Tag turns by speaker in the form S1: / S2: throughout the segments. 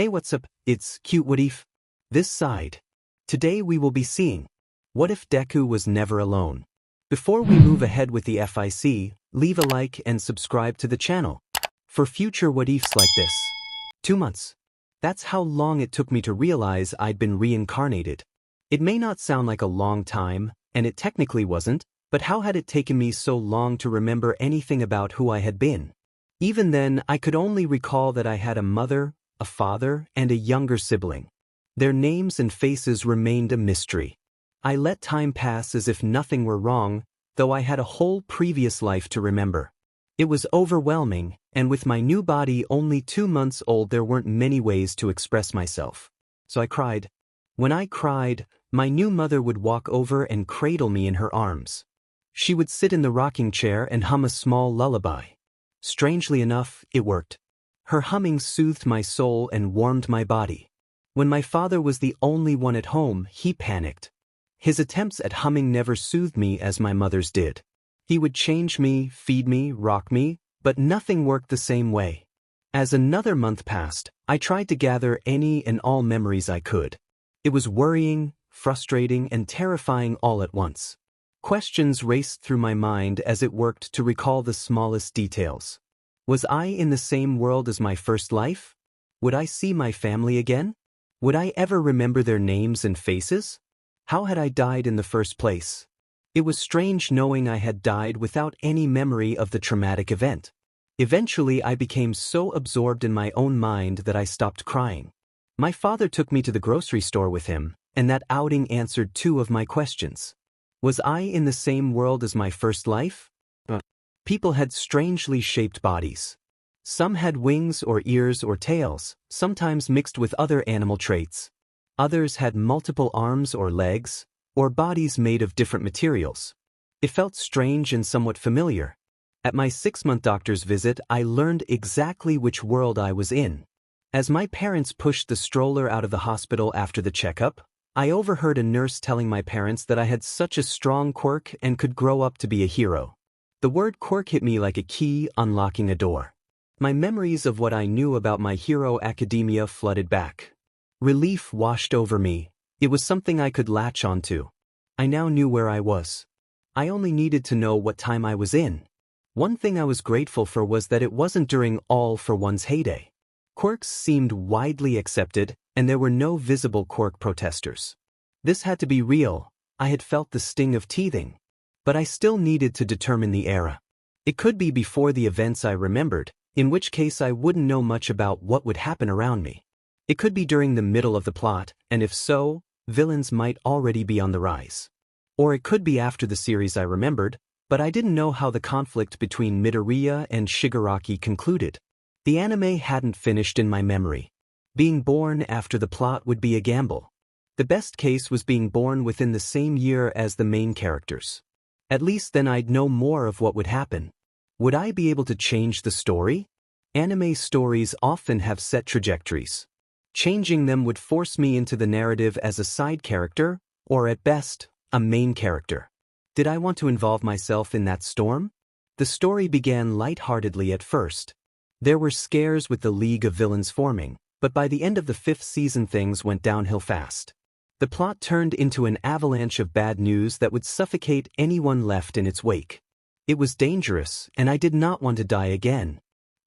S1: Hey, what's up? It's Cute What If. This side. Today we will be seeing what if Deku was never alone. Before we move ahead with the FIC, leave a like and subscribe to the channel for future what ifs like this. 2 months. That's how long it took me to realize I'd been reincarnated. It may not sound like a long time, and it technically wasn't, but how had it taken me so long to remember anything about who I had been? Even then, I could only recall that I had a mother, a father, and a younger sibling. Their names and faces remained a mystery. I let time pass as if nothing were wrong, though I had a whole previous life to remember. It was overwhelming, and with my new body only 2 months old, there weren't many ways to express myself. So I cried. When I cried, my new mother would walk over and cradle me in her arms. She would sit in the rocking chair and hum a small lullaby. Strangely enough, it worked. Her humming soothed my soul and warmed my body. When my father was the only one at home, he panicked. His attempts at humming never soothed me as my mother's did. He would change me, feed me, rock me, but nothing worked the same way. As another month passed, I tried to gather any and all memories I could. It was worrying, frustrating, and terrifying all at once. Questions raced through my mind as it worked to recall the smallest details. Was I in the same world as my first life? Would I see my family again? Would I ever remember their names and faces? How had I died in the first place? It was strange knowing I had died without any memory of the traumatic event. Eventually, I became so absorbed in my own mind that I stopped crying. My father took me to the grocery store with him, and that outing answered 2 of my questions. Was I in the same world as my first life? People had strangely shaped bodies. Some had wings or ears or tails, sometimes mixed with other animal traits. Others had multiple arms or legs, or bodies made of different materials. It felt strange and somewhat familiar. At my 6-month doctor's visit, I learned exactly which world I was in. As my parents pushed the stroller out of the hospital after the checkup, I overheard a nurse telling my parents that I had such a strong quirk and could grow up to be a hero. The word quirk hit me like a key unlocking a door. My memories of what I knew about My Hero Academia flooded back. Relief washed over me. It was something I could latch onto. I now knew where I was. I only needed to know what time I was in. One thing I was grateful for was that it wasn't during All for One's heyday. Quirks seemed widely accepted, and there were no visible quirk protesters. This had to be real. I had felt the sting of teething. But I still needed to determine the era. It could be before the events I remembered, in which case I wouldn't know much about what would happen around me. It could be during the middle of the plot, and if so, villains might already be on the rise. Or it could be after the series I remembered, but I didn't know how the conflict between Midoriya and Shigaraki concluded. The anime hadn't finished in my memory. Being born after the plot would be a gamble. The best case was being born within the same year as the main characters. At least then I'd know more of what would happen. Would I be able to change the story? Anime stories often have set trajectories. Changing them would force me into the narrative as a side character, or at best, a main character. Did I want to involve myself in that storm? The story began lightheartedly at first. There were scares with the League of Villains forming, but by the end of the 5th season things went downhill fast. The plot turned into an avalanche of bad news that would suffocate anyone left in its wake. It was dangerous, and I did not want to die again.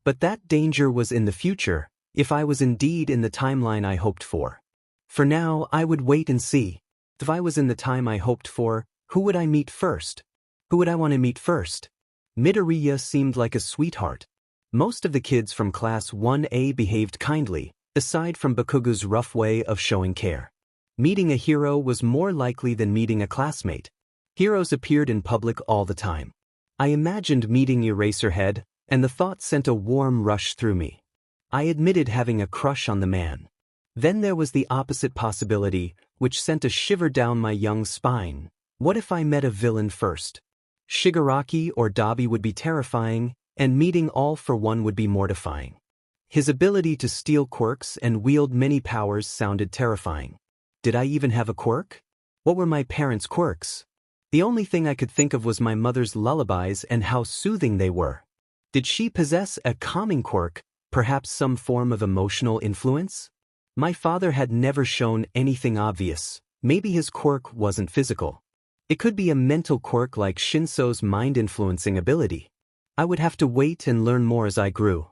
S1: But that danger was in the future, if I was indeed in the timeline I hoped for. For now, I would wait and see. If I was in the time I hoped for, who would I meet first? Who would I want to meet first? Midoriya seemed like a sweetheart. Most of the kids from Class 1A behaved kindly, aside from Bakugo's rough way of showing care. Meeting a hero was more likely than meeting a classmate. Heroes appeared in public all the time. I imagined meeting Eraserhead, and the thought sent a warm rush through me. I admitted having a crush on the man. Then there was the opposite possibility, which sent a shiver down my young spine. What if I met a villain first? Shigaraki or Dabi would be terrifying, and meeting All for One would be mortifying. His ability to steal quirks and wield many powers sounded terrifying. Did I even have a quirk? What were my parents' quirks? The only thing I could think of was my mother's lullabies and how soothing they were. Did she possess a calming quirk, perhaps some form of emotional influence? My father had never shown anything obvious. Maybe his quirk wasn't physical. It could be a mental quirk like Shinso's mind-influencing ability. I would have to wait and learn more as I grew.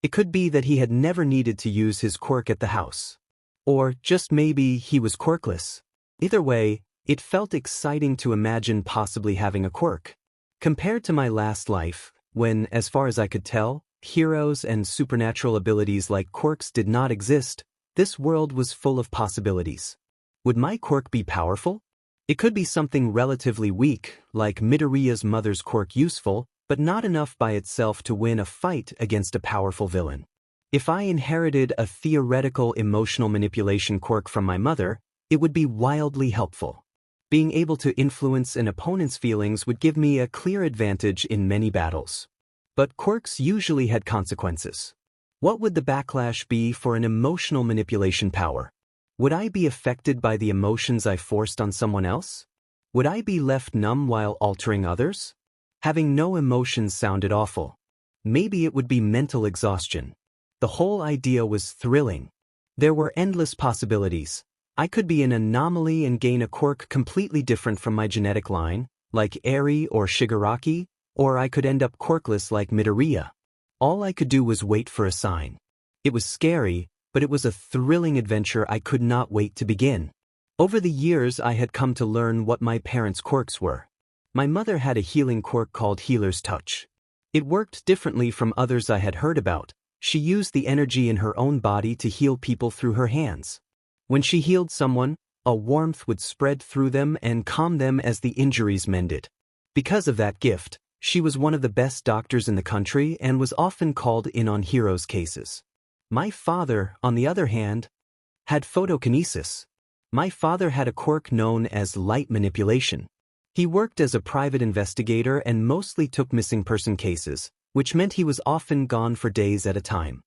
S1: It could be that he had never needed to use his quirk at the house. Or just maybe he was quirkless. Either way, it felt exciting to imagine possibly having a quirk. Compared to my last life, when, as far as I could tell, heroes and supernatural abilities like quirks did not exist, this world was full of possibilities. Would my quirk be powerful? It could be something relatively weak, like Midoriya's mother's quirk, useful, but not enough by itself to win a fight against a powerful villain. If I inherited a theoretical emotional manipulation quirk from my mother, it would be wildly helpful. Being able to influence an opponent's feelings would give me a clear advantage in many battles. But quirks usually had consequences. What would the backlash be for an emotional manipulation power? Would I be affected by the emotions I forced on someone else? Would I be left numb while altering others? Having no emotions sounded awful. Maybe it would be mental exhaustion. The whole idea was thrilling. There were endless possibilities. I could be an anomaly and gain a quirk completely different from my genetic line, like Eri or Shigaraki, or I could end up quirkless like Midoriya. All I could do was wait for a sign. It was scary, but it was a thrilling adventure I could not wait to begin. Over the years I had come to learn what my parents' quirks were. My mother had a healing quirk called Healer's Touch. It worked differently from others I had heard about. She used the energy in her own body to heal people through her hands. When she healed someone, a warmth would spread through them and calm them as the injuries mended. Because of that gift, she was one of the best doctors in the country and was often called in on heroes' cases. My father, on the other hand, had photokinesis. My father had a quirk known as light manipulation. He worked as a private investigator and mostly took missing person cases, which meant he was often gone for days at a time.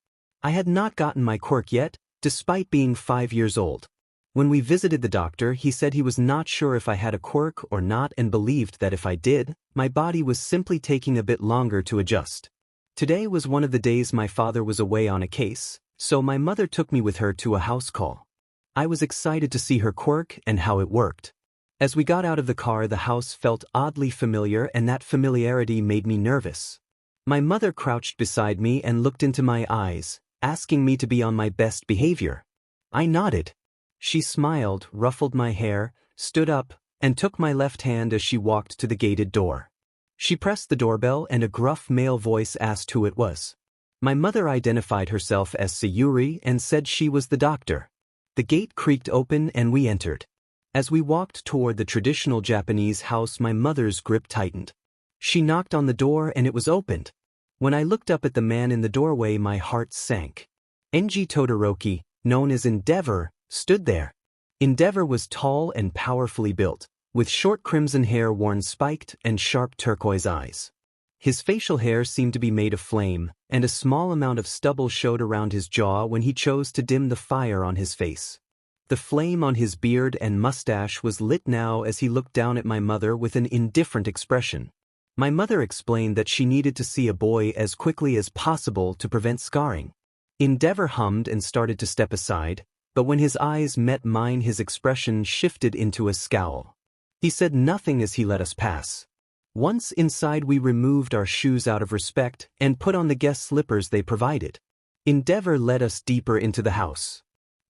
S1: I had not gotten my quirk yet, despite being 5 years old. When we visited the doctor, he said he was not sure if I had a quirk or not and believed that if I did, my body was simply taking a bit longer to adjust. Today was one of the days my father was away on a case, so my mother took me with her to a house call. I was excited to see her quirk and how it worked. As we got out of the car, the house felt oddly familiar, and that familiarity made me nervous. My mother crouched beside me and looked into my eyes, asking me to be on my best behavior. I nodded. She smiled, ruffled my hair, stood up, and took my left hand as she walked to the gated door. She pressed the doorbell and a gruff male voice asked who it was. My mother identified herself as Sayuri and said she was the doctor. The gate creaked open and we entered. As we walked toward the traditional Japanese house, my mother's grip tightened. She knocked on the door and it was opened. When I looked up at the man in the doorway, my heart sank. Enji Todoroki, known as Endeavor, stood there. Endeavor was tall and powerfully built, with short crimson hair worn spiked and sharp turquoise eyes. His facial hair seemed to be made of flame, and a small amount of stubble showed around his jaw when he chose to dim the fire on his face. The flame on his beard and mustache was lit now as he looked down at my mother with an indifferent expression. My mother explained that she needed to see a boy as quickly as possible to prevent scarring. Endeavor hummed and started to step aside, but when his eyes met mine, his expression shifted into a scowl. He said nothing as he let us pass. Once inside, we removed our shoes out of respect and put on the guest slippers they provided. Endeavor led us deeper into the house.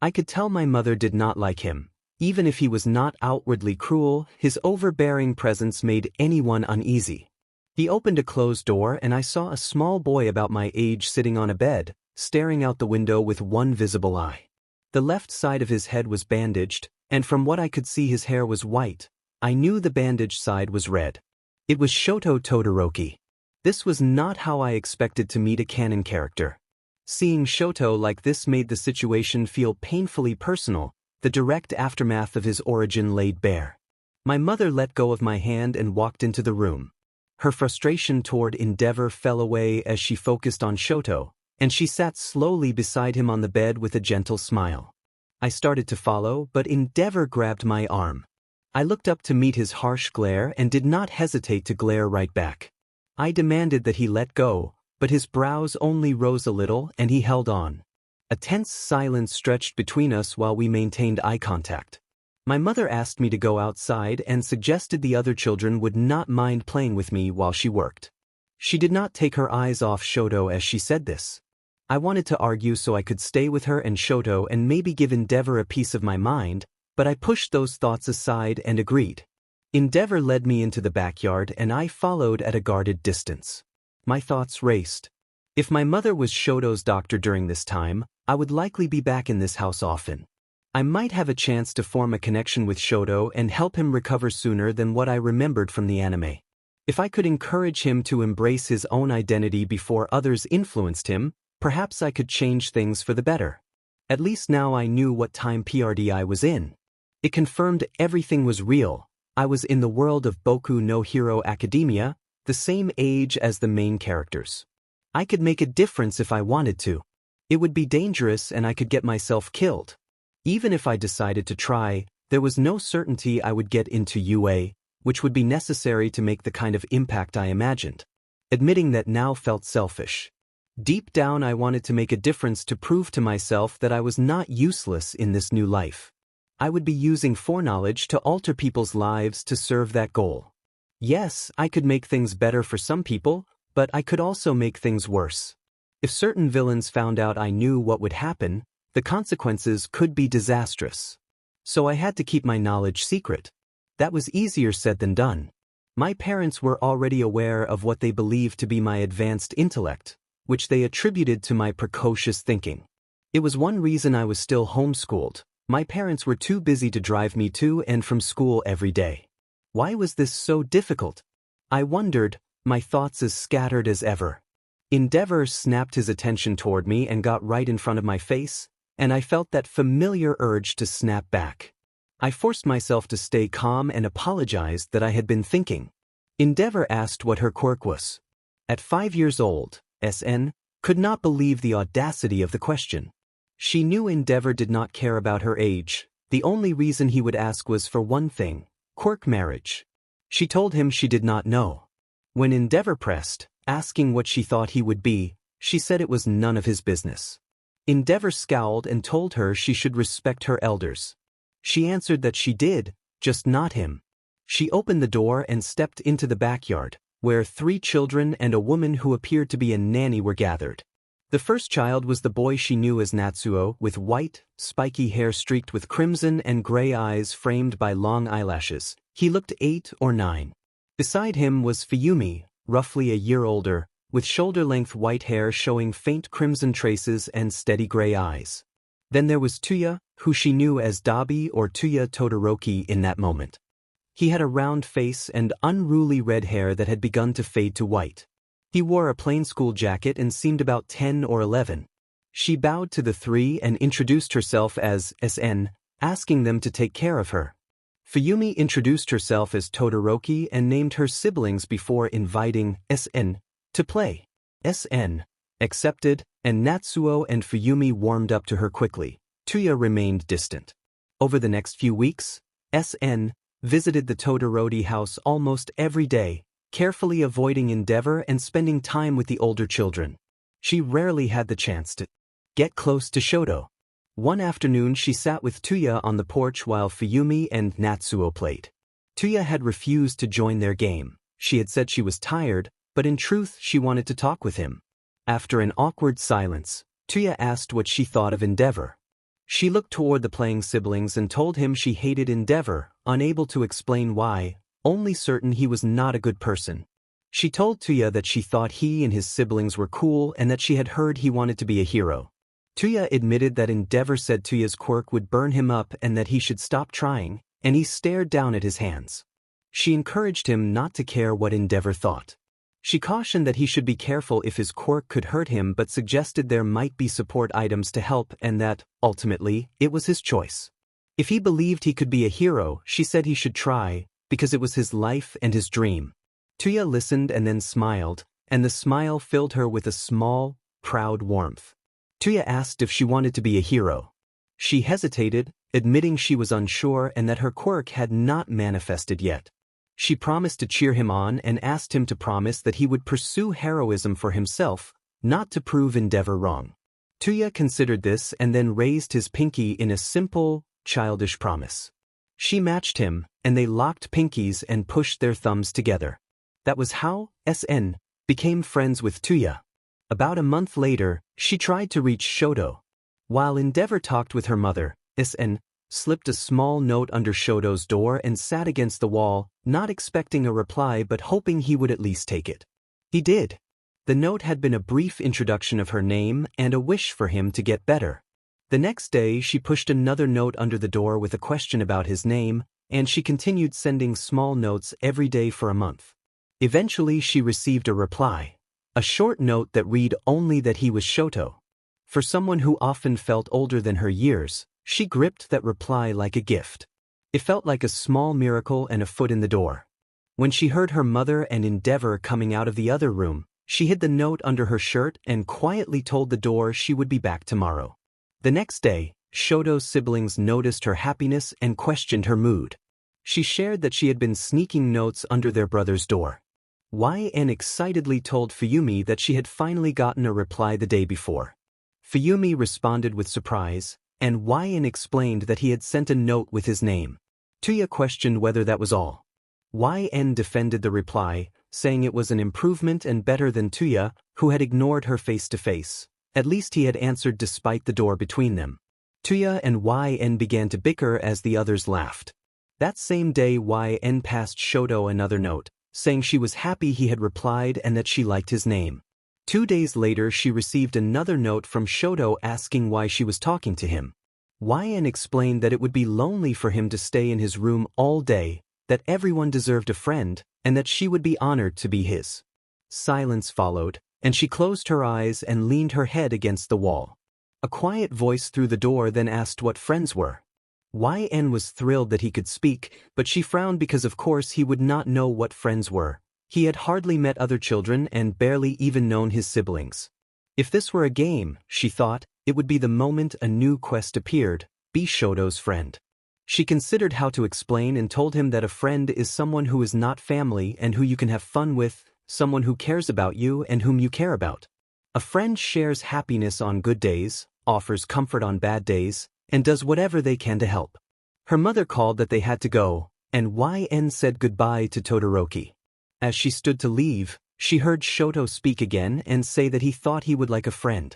S1: I could tell my mother did not like him. Even if he was not outwardly cruel, his overbearing presence made anyone uneasy. He opened a closed door and I saw a small boy about my age sitting on a bed, staring out the window with one visible eye. The left side of his head was bandaged, and from what I could see his hair was white. I knew the bandaged side was red. It was Shoto Todoroki. This was not how I expected to meet a canon character. Seeing Shoto like this made the situation feel painfully personal, the direct aftermath of his origin laid bare. My mother let go of my hand and walked into the room. Her frustration toward Endeavor fell away as she focused on Shoto, and she sat slowly beside him on the bed with a gentle smile. I started to follow, but Endeavor grabbed my arm. I looked up to meet his harsh glare and did not hesitate to glare right back. I demanded that he let go, but his brows only rose a little and he held on. A tense silence stretched between us while we maintained eye contact. My mother asked me to go outside and suggested the other children would not mind playing with me while she worked. She did not take her eyes off Shoto as she said this. I wanted to argue so I could stay with her and Shoto and maybe give Endeavor a piece of my mind, but I pushed those thoughts aside and agreed. Endeavor led me into the backyard and I followed at a guarded distance. My thoughts raced. If my mother was Shoto's doctor during this time, I would likely be back in this house often. I might have a chance to form a connection with Shoto and help him recover sooner than what I remembered from the anime. If I could encourage him to embrace his own identity before others influenced him, perhaps I could change things for the better. At least now I knew what time period I was in. It confirmed everything was real. I was in the world of Boku no Hero Academia, the same age as the main characters. I could make a difference if I wanted to. It would be dangerous and I could get myself killed. Even if I decided to try, there was no certainty I would get into UA, which would be necessary to make the kind of impact I imagined. Admitting that now felt selfish. Deep down I wanted to make a difference to prove to myself that I was not useless in this new life. I would be using foreknowledge to alter people's lives to serve that goal. Yes, I could make things better for some people, but I could also make things worse. If certain villains found out I knew what would happen, the consequences could be disastrous. So I had to keep my knowledge secret. That was easier said than done. My parents were already aware of what they believed to be my advanced intellect, which they attributed to my precocious thinking. It was one reason I was still homeschooled. My parents were too busy to drive me to and from school every day. Why was this so difficult? I wondered, my thoughts as scattered as ever. Endeavor snapped his attention toward me and got right in front of my face, and I felt that familiar urge to snap back. I forced myself to stay calm and apologized that I had been thinking. Endeavor asked what her quirk was. At 5 years old, SN could not believe the audacity of the question. She knew Endeavor did not care about her age. The only reason he would ask was for one thing, quirk marriage. She told him she did not know. When Endeavor pressed, asking what she thought he would be, she said it was none of his business. Endeavor scowled and told her she should respect her elders. She answered that she did, just not him. She opened the door and stepped into the backyard, where 3 children and a woman who appeared to be a nanny were gathered. The first child was the boy she knew as Natsuo, with white, spiky hair streaked with crimson and gray eyes framed by long eyelashes. He looked 8 or 9. Beside him was Fuyumi, roughly a year older, with shoulder-length white hair showing faint crimson traces and steady gray eyes. Then there was Tuya, who she knew as Dabi or Tuya Todoroki in that moment. He had a round face and unruly red hair that had begun to fade to white. He wore a plain school jacket and seemed about 10 or 11. She bowed to the 3 and introduced herself as SN, asking them to take care of her. Fuyumi introduced herself as Todoroki and named her siblings before inviting SN to play. SN accepted, and Natsuo and Fuyumi warmed up to her quickly. Tuya remained distant. Over the next few weeks, SN visited the Todoroki house almost every day, carefully avoiding Endeavor and spending time with the older children. She rarely had the chance to get close to Shoto. One afternoon she sat with Tuya on the porch while Fuyumi and Natsuo played. Tuya had refused to join their game. She had said she was tired, but in truth she wanted to talk with him. After an awkward silence, Tuya asked what she thought of Endeavor. She looked toward the playing siblings and told him she hated Endeavor, unable to explain why, only certain he was not a good person. She told Tuya that she thought he and his siblings were cool and that she had heard he wanted to be a hero. Tuya admitted that Endeavor said Tuya's quirk would burn him up and that he should stop trying, and he stared down at his hands. She encouraged him not to care what Endeavor thought. She cautioned that he should be careful if his quirk could hurt him but suggested there might be support items to help and that, ultimately, it was his choice. If he believed he could be a hero, she said he should try, because it was his life and his dream. Tuya listened and then smiled, and the smile filled her with a small, proud warmth. Tuya asked if she wanted to be a hero. She hesitated, admitting she was unsure and that her quirk had not manifested yet. She promised to cheer him on and asked him to promise that he would pursue heroism for himself, not to prove Endeavor wrong. Tuya considered this and then raised his pinky in a simple, childish promise. She matched him, and they locked pinkies and pushed their thumbs together. That was how SN became friends with Tuya. About a month later, she tried to reach Shoto. While Endeavor talked with her mother, SN slipped a small note under Shoto's door and sat against the wall, not expecting a reply but hoping he would at least take it. He did. The note had been a brief introduction of her name and a wish for him to get better. The next day, she pushed another note under the door with a question about his name, and she continued sending small notes every day for a month. Eventually, she received a reply. A short note that read only that he was Shoto. For someone who often felt older than her years, she gripped that reply like a gift. It felt like a small miracle and a foot in the door. When she heard her mother and Endeavor coming out of the other room, she hid the note under her shirt and quietly told the door she would be back tomorrow. The next day, Shoto's siblings noticed her happiness and questioned her mood. She shared that she had been sneaking notes under their brother's door. YN excitedly told Fuyumi that she had finally gotten a reply the day before. Fuyumi responded with surprise, and YN explained that he had sent a note with his name. Tuya questioned whether that was all. YN defended the reply, saying it was an improvement and better than Tuya, who had ignored her face-to-face. At least he had answered despite the door between them. Tuya and YN began to bicker as the others laughed. That same day YN passed Shoto another note, saying she was happy he had replied and that she liked his name. 2 days later she received another note from Shoto asking why she was talking to him. YN explained that it would be lonely for him to stay in his room all day, that everyone deserved a friend, and that she would be honored to be his. Silence followed, and she closed her eyes and leaned her head against the wall. A quiet voice through the door then asked what friends were. YN was thrilled that he could speak, but she frowned because of course he would not know what friends were. He had hardly met other children and barely even known his siblings. If this were a game, she thought, it would be the moment a new quest appeared, be Shoto's friend. She considered how to explain and told him that a friend is someone who is not family and who you can have fun with, someone who cares about you and whom you care about. A friend shares happiness on good days, offers comfort on bad days, and does whatever they can to help. Her mother called that they had to go, and YN said goodbye to Todoroki. As she stood to leave, she heard Shoto speak again and say that he thought he would like a friend.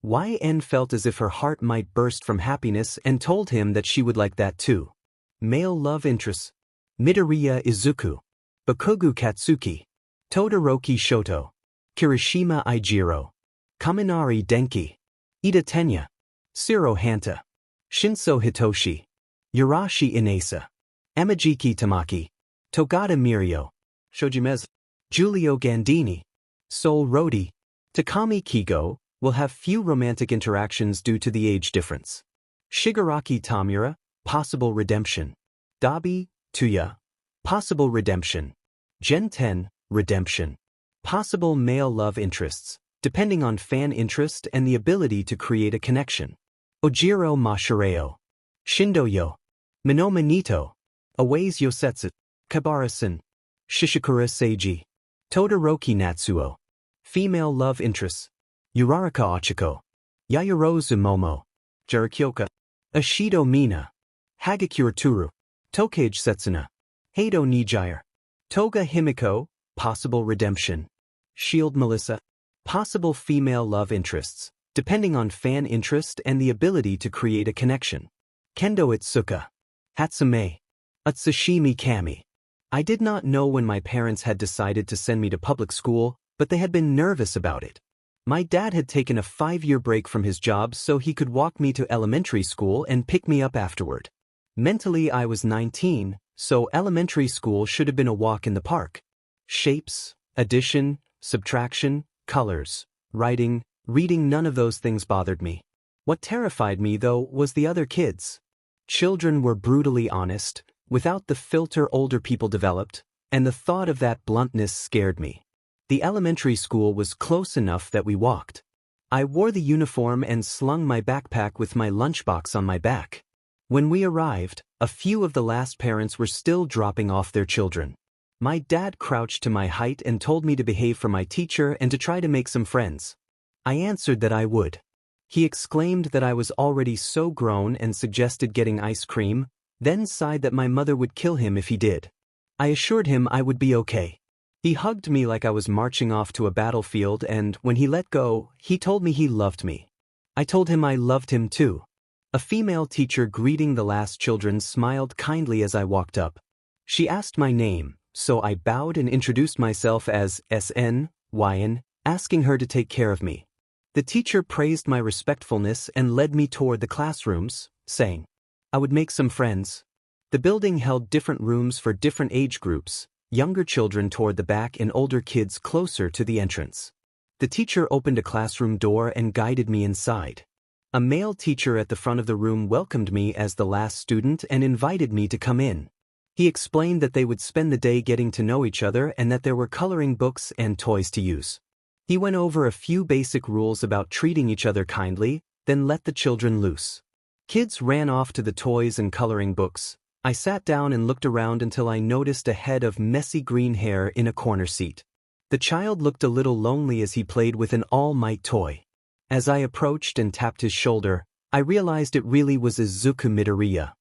S1: YN felt as if her heart might burst from happiness and told him that she would like that too. Male love interests. Midoriya Izuku. Bakugu Katsuki. Todoroki Shoto. Kirishima Ijiro. Kaminari Denki. Ida Tenya. Shiro Hanta. Shinso Hitoshi. Yurashi Inasa. Amajiki Tamaki. Togata Mirio. Shojimez. Giulio Gandini. Sol Rodi. Takami Kigo will have few romantic interactions due to the age difference. Shigaraki Tamura, possible redemption. Dabi, Tuya, possible redemption. Gen 10, redemption. Possible male love interests, depending on fan interest and the ability to create a connection. Ojiro Mashireo. Shindoyo. Minoma Nito. Aways Yosetsu. Kabara-san. Shishikura Seiji. Todoroki Natsuo. Female love interests. Uraraka Ochiko. Yayorozu Momo. Jarikyoka. Ashido Mina. Hagakure Turu. Tokage Setsuna. Heido Nijire. Toga Himiko, possible redemption. Shield Melissa. Possible female love interests, depending on fan interest and the ability to create a connection. Kendo Itsuka. Hatsume. Atsushimi Kami. I did not know when my parents had decided to send me to public school, but they had been nervous about it. My dad had taken a 5-year break from his job so he could walk me to elementary school and pick me up afterward. Mentally I was 19, so elementary school should have been a walk in the park. Shapes, addition, subtraction, colors, writing, reading, none of those things bothered me. What terrified me though was the other kids. Children were brutally honest, without the filter older people developed, and the thought of that bluntness scared me. The elementary school was close enough that we walked. I wore the uniform and slung my backpack with my lunchbox on my back. When we arrived, a few of the last parents were still dropping off their children. My dad crouched to my height and told me to behave for my teacher and to try to make some friends. I answered that I would. He exclaimed that I was already so grown and suggested getting ice cream, then sighed that my mother would kill him if he did. I assured him I would be okay. He hugged me like I was marching off to a battlefield, and when he let go, he told me he loved me. I told him I loved him too. A female teacher greeting the last children smiled kindly as I walked up. She asked my name, so I bowed and introduced myself as SN, YN, asking her to take care of me. The teacher praised my respectfulness and led me toward the classrooms, saying I would make some friends. The building held different rooms for different age groups, younger children toward the back and older kids closer to the entrance. The teacher opened a classroom door and guided me inside. A male teacher at the front of the room welcomed me as the last student and invited me to come in. He explained that they would spend the day getting to know each other and that there were coloring books and toys to use. He went over a few basic rules about treating each other kindly, then let the children loose. Kids ran off to the toys and coloring books. I sat down and looked around until I noticed a head of messy green hair in a corner seat. The child looked a little lonely as he played with an all-might toy. As I approached and tapped his shoulder, I realized it really was Izuku Midoriya.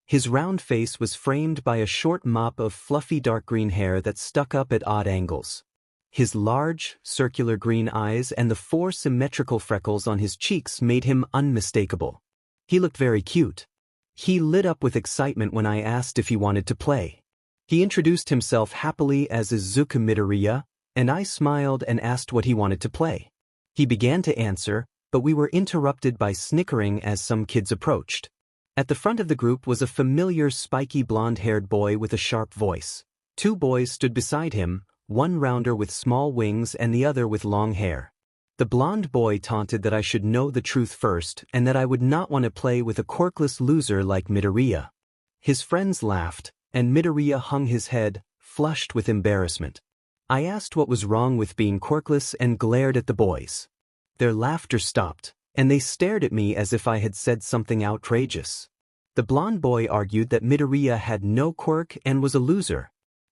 S1: His round face was framed by a short mop of fluffy dark green hair that stuck up at odd angles. His large, circular green eyes and the 4 symmetrical freckles on his cheeks made him unmistakable. He looked very cute. He lit up with excitement when I asked if he wanted to play. He introduced himself happily as Izuku Midoriya, and I smiled and asked what he wanted to play. He began to answer, but we were interrupted by snickering as some kids approached. At the front of the group was a familiar spiky blonde-haired boy with a sharp voice. 2 boys stood beside him, one rounder with small wings and the other with long hair. The blonde boy taunted that I should know the truth first and that I would not want to play with a quirkless loser like Midoriya. His friends laughed, and Midoriya hung his head, flushed with embarrassment. I asked what was wrong with being quirkless and glared at the boys. Their laughter stopped, and they stared at me as if I had said something outrageous. The blonde boy argued that Midoriya had no quirk and was a loser.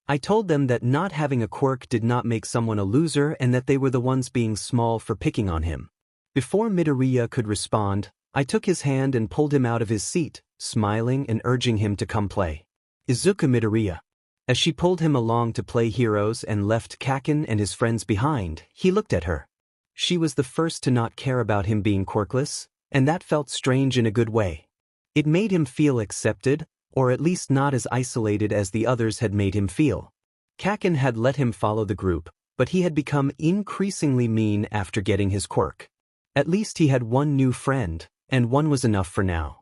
S1: I told them that not having a quirk did not make someone a loser and that they were the ones being small for picking on him. Before Midoriya could respond, I took his hand and pulled him out of his seat, smiling and urging him to come play. Izuku Midoriya. As she pulled him along to play heroes and left Kaken and his friends behind, he looked at her. She was the first to not care about him being quirkless, and that felt strange in a good way. It made him feel accepted, or at least not as isolated as the others had made him feel. Kaken had let him follow the group, but he had become increasingly mean after getting his quirk. At least he had one new friend, and one was enough for now.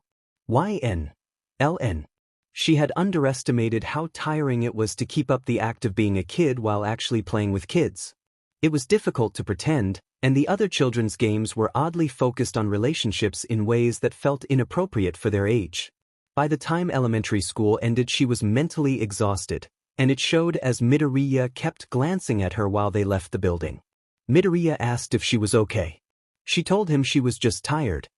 S1: YN. LN. She had underestimated how tiring it was to keep up the act of being a kid while actually playing with kids. It was difficult to pretend, and the other children's games were oddly focused on relationships in ways that felt inappropriate for their age. By the time elementary school ended, she was mentally exhausted, and it showed as Midoriya kept glancing at her while they left the building. Midoriya asked if she was okay. She told him she was just tired.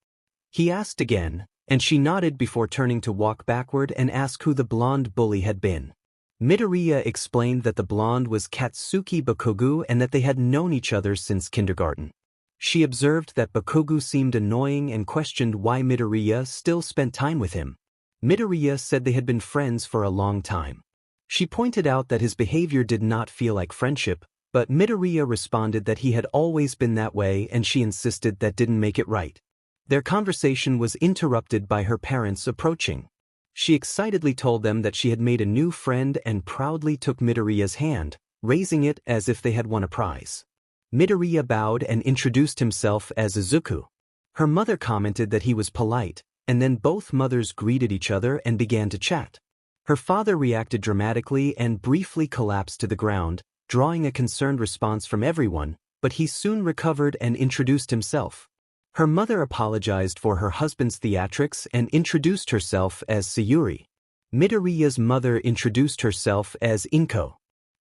S1: He asked again, and she nodded before turning to walk backward and ask who the blonde bully had been. Midoriya explained that the blonde was Katsuki Bakugo and that they had known each other since kindergarten. She observed that Bakugo seemed annoying and questioned why Midoriya still spent time with him. Midoriya said they had been friends for a long time. She pointed out that his behavior did not feel like friendship, but Midoriya responded that he had always been that way and she insisted that didn't make it right. Their conversation was interrupted by her parents approaching. She excitedly told them that she had made a new friend and proudly took Midoriya's hand, raising it as if they had won a prize. Midoriya bowed and introduced himself as Izuku. Her mother commented that he was polite, and then both mothers greeted each other and began to chat. Her father reacted dramatically and briefly collapsed to the ground, drawing a concerned response from everyone, but he soon recovered and introduced himself. Her mother apologized for her husband's theatrics and introduced herself as Sayuri. Midoriya's mother introduced herself as Inko.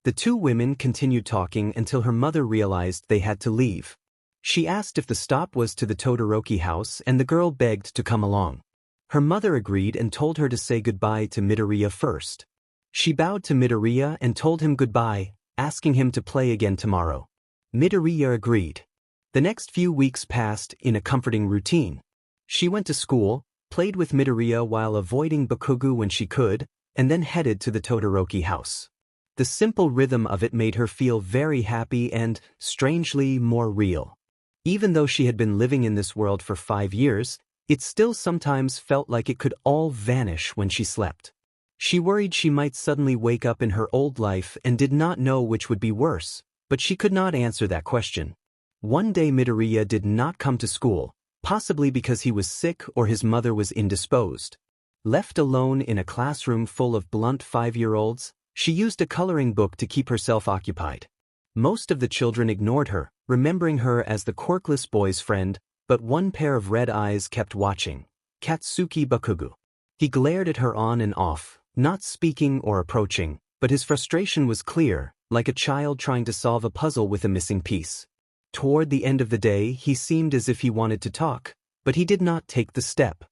S1: The 2 women continued talking until her mother realized they had to leave. She asked if the stop was to the Todoroki house and the girl begged to come along. Her mother agreed and told her to say goodbye to Midoriya first. She bowed to Midoriya and told him goodbye, asking him to play again tomorrow. Midoriya agreed. The next few weeks passed in a comforting routine. She went to school, played with Midoriya while avoiding Bakugo when she could, and then headed to the Todoroki house. The simple rhythm of it made her feel very happy and, strangely, more real. Even though she had been living in this world for 5 years, it still sometimes felt like it could all vanish when she slept. She worried she might suddenly wake up in her old life and did not know which would be worse, but she could not answer that question. One day Midoriya did not come to school, possibly because he was sick or his mother was indisposed. Left alone in a classroom full of blunt 5-year-olds, she used a coloring book to keep herself occupied. Most of the children ignored her, remembering her as the quirkless boy's friend, but one pair of red eyes kept watching. Katsuki Bakugo. He glared at her on and off, not speaking or approaching, but his frustration was clear, like a child trying to solve a puzzle with a missing piece. Toward the end of the day, he seemed as if he wanted to talk, but he did not take the step.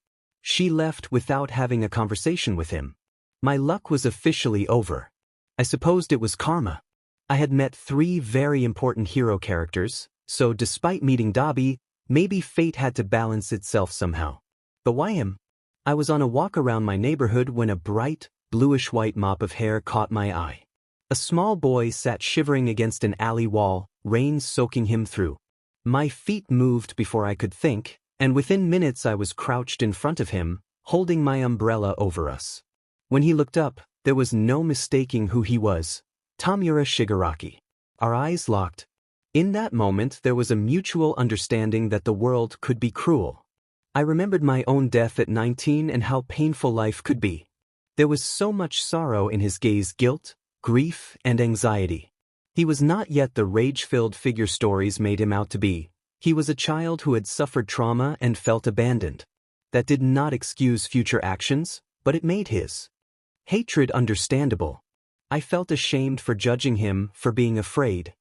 S1: She left without having a conversation with him. My luck was officially over. I supposed it was karma. I had met 3 very important hero characters, so despite meeting Dabi, maybe fate had to balance itself somehow. But why him? I was on a walk around my neighborhood when a bright, bluish-white mop of hair caught my eye. A small boy sat shivering against an alley wall, rain soaking him through. My feet moved before I could think, and within minutes I was crouched in front of him, holding my umbrella over us. When he looked up, there was no mistaking who he was. Tamura Shigaraki. Our eyes locked. In that moment there was a mutual understanding that the world could be cruel. I remembered my own death at 19 and how painful life could be. There was so much sorrow in his gaze, guilt, grief, and anxiety. He was not yet the rage-filled figure stories made him out to be. He was a child who had suffered trauma and felt abandoned. That did not excuse future actions, but it made his hatred understandable. I felt ashamed for judging him for being afraid.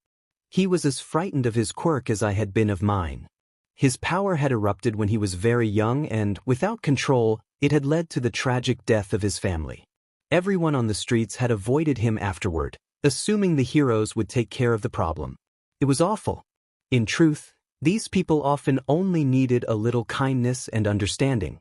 S1: He was as frightened of his quirk as I had been of mine. His power had erupted when he was very young and, without control, it had led to the tragic death of his family. Everyone on the streets had avoided him afterward, assuming the heroes would take care of the problem. It was awful. In truth, these people often only needed a little kindness and understanding.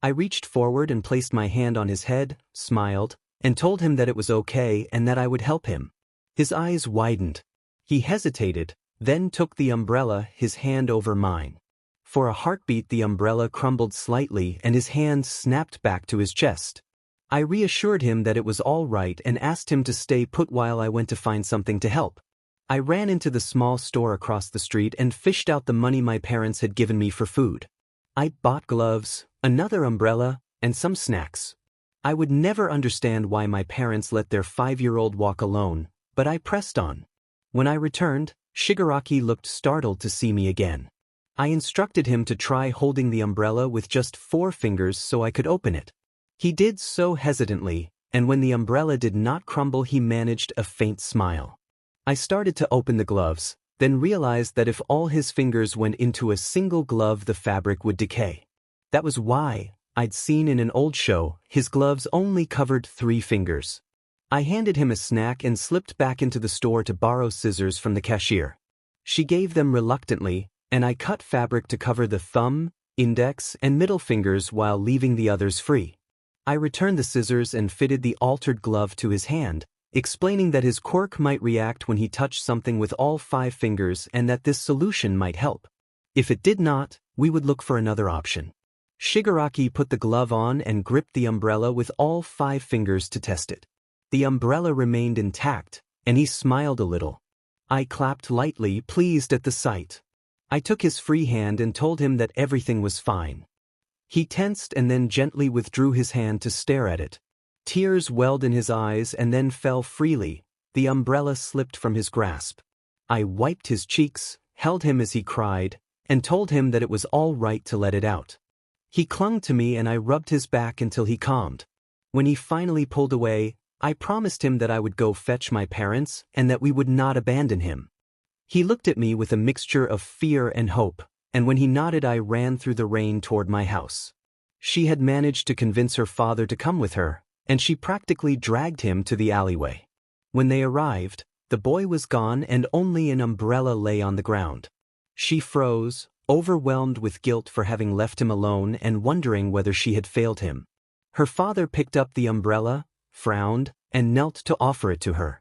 S1: I reached forward and placed my hand on his head, smiled, and told him that it was okay and that I would help him. His eyes widened. He hesitated, then took the umbrella, his hand over mine. For a heartbeat the umbrella crumbled slightly and his hand snapped back to his chest. I reassured him that it was all right and asked him to stay put while I went to find something to help. I ran into the small store across the street and fished out the money my parents had given me for food. I bought gloves, another umbrella, and some snacks. I would never understand why my parents let their 5-year-old walk alone, but I pressed on. When I returned, Shigaraki looked startled to see me again. I instructed him to try holding the umbrella with just 4 fingers so I could open it. He did so hesitantly, and when the umbrella did not crumble he managed a faint smile. I started to open the gloves, then realized that if all his fingers went into a single glove the fabric would decay. That was why, I'd seen in an old show, his gloves only covered 3 fingers. I handed him a snack and slipped back into the store to borrow scissors from the cashier. She gave them reluctantly, and I cut fabric to cover the thumb, index, and middle fingers while leaving the others free. I returned the scissors and fitted the altered glove to his hand, explaining that his quirk might react when he touched something with all 5 fingers and that this solution might help. If it did not, we would look for another option. Shigaraki put the glove on and gripped the umbrella with all 5 fingers to test it. The umbrella remained intact, and he smiled a little. I clapped lightly, pleased at the sight. I took his free hand and told him that everything was fine. He tensed and then gently withdrew his hand to stare at it. Tears welled in his eyes and then fell freely. The umbrella slipped from his grasp. I wiped his cheeks, held him as he cried, and told him that it was all right to let it out. He clung to me and I rubbed his back until he calmed. When he finally pulled away, I promised him that I would go fetch my parents and that we would not abandon him. He looked at me with a mixture of fear and hope, and when he nodded I ran through the rain toward my house. She had managed to convince her father to come with her, and she practically dragged him to the alleyway. When they arrived, the boy was gone and only an umbrella lay on the ground. She froze, overwhelmed with guilt for having left him alone and wondering whether she had failed him. Her father picked up the umbrella, frowned, and knelt to offer it to her.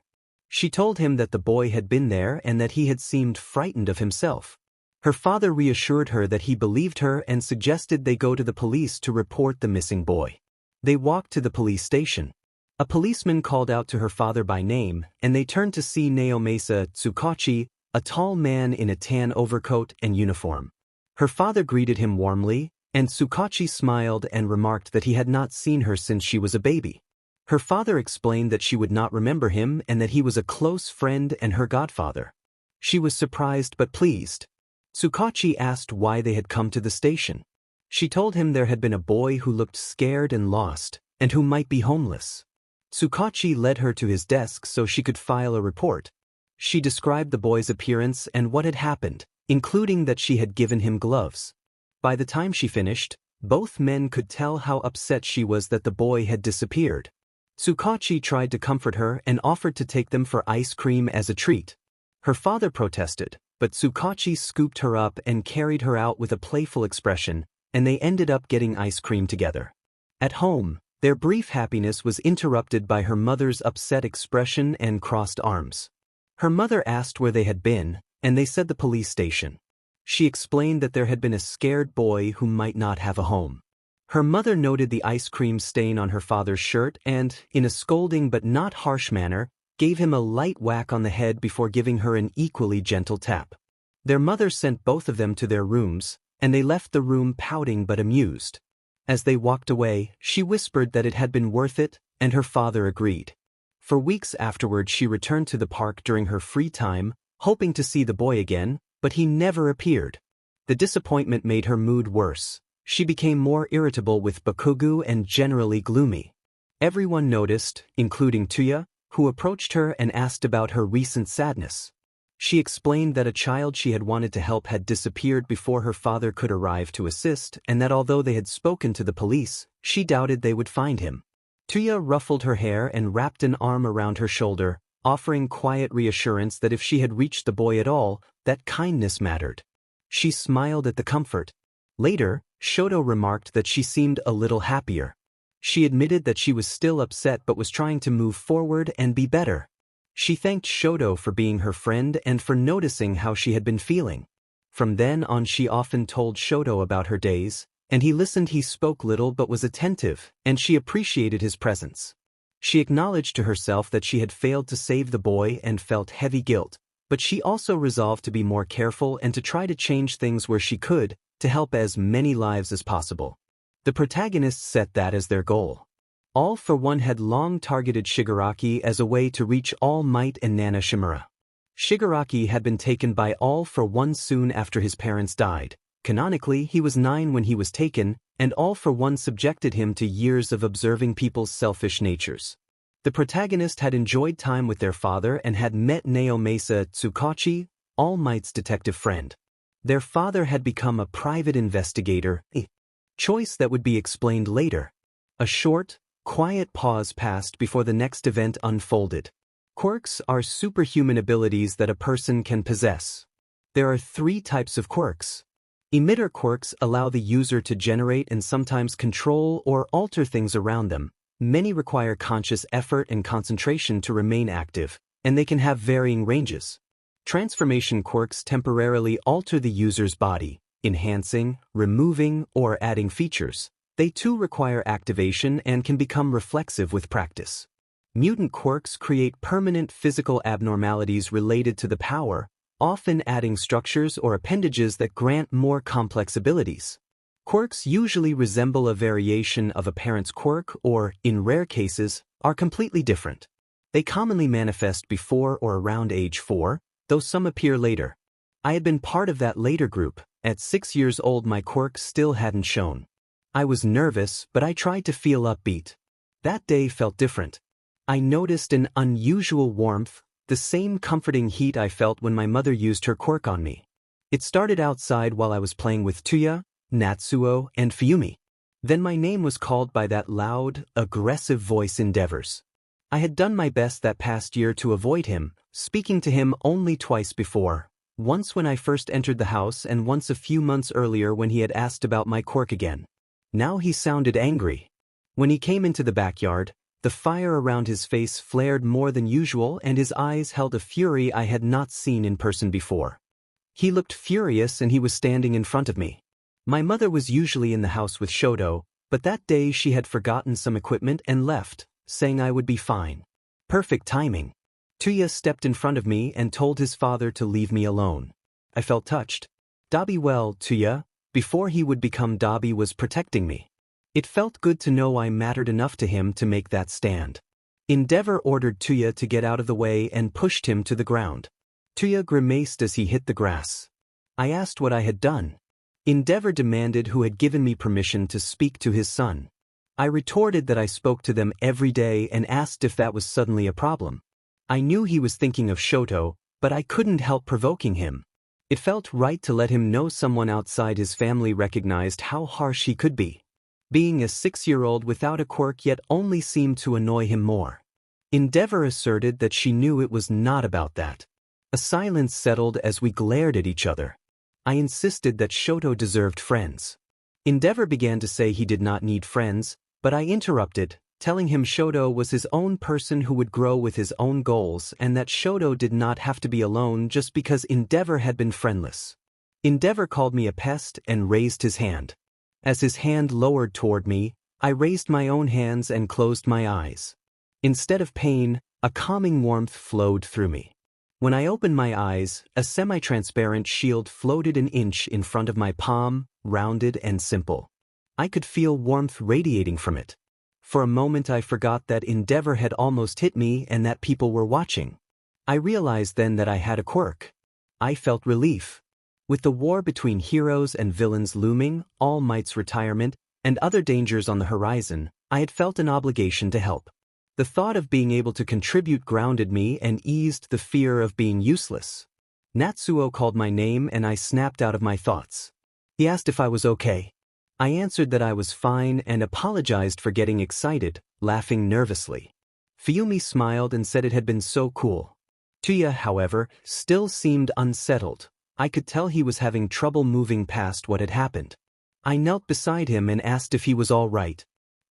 S1: She told him that the boy had been there and that he had seemed frightened of himself. Her father reassured her that he believed her and suggested they go to the police to report the missing boy. They walked to the police station. A policeman called out to her father by name, and they turned to see Naomasa Tsukachi, a tall man in a tan overcoat and uniform. Her father greeted him warmly, and Tsukachi smiled and remarked that he had not seen her since she was a baby. Her father explained that she would not remember him and that he was a close friend and her godfather. She was surprised but pleased. Tsukachi asked why they had come to the station. She told him there had been a boy who looked scared and lost, and who might be homeless. Tsukachi led her to his desk so she could file a report. She described the boy's appearance and what had happened, including that she had given him gloves. By the time she finished, both men could tell how upset she was that the boy had disappeared. Tsukachi tried to comfort her and offered to take them for ice cream as a treat. Her father protested, but Tsukachi scooped her up and carried her out with a playful expression, and they ended up getting ice cream together. At home, their brief happiness was interrupted by her mother's upset expression and crossed arms. Her mother asked where they had been, and they said the police station. She explained that there had been a scared boy who might not have a home. Her mother noted the ice cream stain on her father's shirt and, in a scolding but not harsh manner, gave him a light whack on the head before giving her an equally gentle tap. Their mother sent both of them to their rooms, and they left the room pouting but amused. As they walked away, she whispered that it had been worth it, and her father agreed. For weeks afterward she returned to the park during her free time, hoping to see the boy again, but he never appeared. The disappointment made her mood worse. She became more irritable with Bakugu and generally gloomy. Everyone noticed, including Tuya, who approached her and asked about her recent sadness. She explained that a child she had wanted to help had disappeared before her father could arrive to assist, and that although they had spoken to the police, she doubted they would find him. Tuya ruffled her hair and wrapped an arm around her shoulder, offering quiet reassurance that if she had reached the boy at all, that kindness mattered. She smiled at the comfort. Later, Shoto remarked that she seemed a little happier. She admitted that she was still upset but was trying to move forward and be better. She thanked Shoto for being her friend and for noticing how she had been feeling. From then on she often told Shoto about her days, and he listened. He spoke little but was attentive, and she appreciated his presence. She acknowledged to herself that she had failed to save the boy and felt heavy guilt, but she also resolved to be more careful and to try to change things where she could, to help as many lives as possible. The protagonists set that as their goal. All for One had long targeted Shigaraki as a way to reach All Might and Nana Shimura. Shigaraki had been taken by All for One soon after his parents died. Canonically, he was 9 when he was taken, and All for One subjected him to years of observing people's selfish natures. The protagonist had enjoyed time with their father and had met Naomasa Tsukachi, All Might's detective friend. Their father had become a private investigator, a choice that would be explained later. A short, quiet pause passed before the next event unfolded. Quirks are superhuman abilities that a person can possess. There are 3 types of quirks. Emitter quirks allow the user to generate and sometimes control or alter things around them. Many require conscious effort and concentration to remain active, and they can have varying ranges. Transformation quirks temporarily alter the user's body, enhancing, removing, or adding features. They too require activation and can become reflexive with practice. Mutant quirks create permanent physical abnormalities related to the power, often adding structures or appendages that grant more complex abilities. Quirks usually resemble a variation of a parent's quirk or, in rare cases, are completely different. They commonly manifest before or around age 4, though some appear later. I had been part of that later group. At 6 years old my quirk still hadn't shown. I was nervous, but I tried to feel upbeat. That day felt different. I noticed an unusual warmth, the same comforting heat I felt when my mother used her quirk on me. It started outside while I was playing with Tuya, Natsuo, and Fuyumi. Then my name was called by that loud, aggressive voice Endeavors. I had done my best that past year to avoid him, speaking to him only twice before. Once when I first entered the house and once a few months earlier when he had asked about my quirk again. Now he sounded angry. When he came into the backyard, the fire around his face flared more than usual and his eyes held a fury I had not seen in person before. He looked furious and he was standing in front of me. My mother was usually in the house with Shoto, but that day she had forgotten some equipment and left, saying I would be fine. Perfect timing. Tuya stepped in front of me and told his father to leave me alone. I felt touched. Dabi, well, Tuya, before he would become Dabi, was protecting me. It felt good to know I mattered enough to him to make that stand. Endeavor ordered Tuya to get out of the way and pushed him to the ground. Tuya grimaced as he hit the grass. I asked what I had done. Endeavor demanded who had given me permission to speak to his son. I retorted that I spoke to them every day and asked if that was suddenly a problem. I knew he was thinking of Shoto, but I couldn't help provoking him. It felt right to let him know someone outside his family recognized how harsh he could be. Being a 6-year-old without a quirk yet only seemed to annoy him more. Endeavor asserted that she knew it was not about that. A silence settled as we glared at each other. I insisted that Shoto deserved friends. Endeavor began to say he did not need friends, but I interrupted, telling him Shoto was his own person who would grow with his own goals and that Shoto did not have to be alone just because Endeavor had been friendless. Endeavor called me a pest and raised his hand. As his hand lowered toward me, I raised my own hands and closed my eyes. Instead of pain, a calming warmth flowed through me. When I opened my eyes, a semi-transparent shield floated an inch in front of my palm, rounded and simple. I could feel warmth radiating from it. For a moment I forgot that Endeavor had almost hit me and that people were watching. I realized then that I had a quirk. I felt relief. With the war between heroes and villains looming, All Might's retirement, and other dangers on the horizon, I had felt an obligation to help. The thought of being able to contribute grounded me and eased the fear of being useless. Natsuo called my name and I snapped out of my thoughts. He asked if I was okay. I answered that I was fine and apologized for getting excited, laughing nervously. Fuyumi smiled and said it had been so cool. Tuya, however, still seemed unsettled. I could tell he was having trouble moving past what had happened. I knelt beside him and asked if he was all right.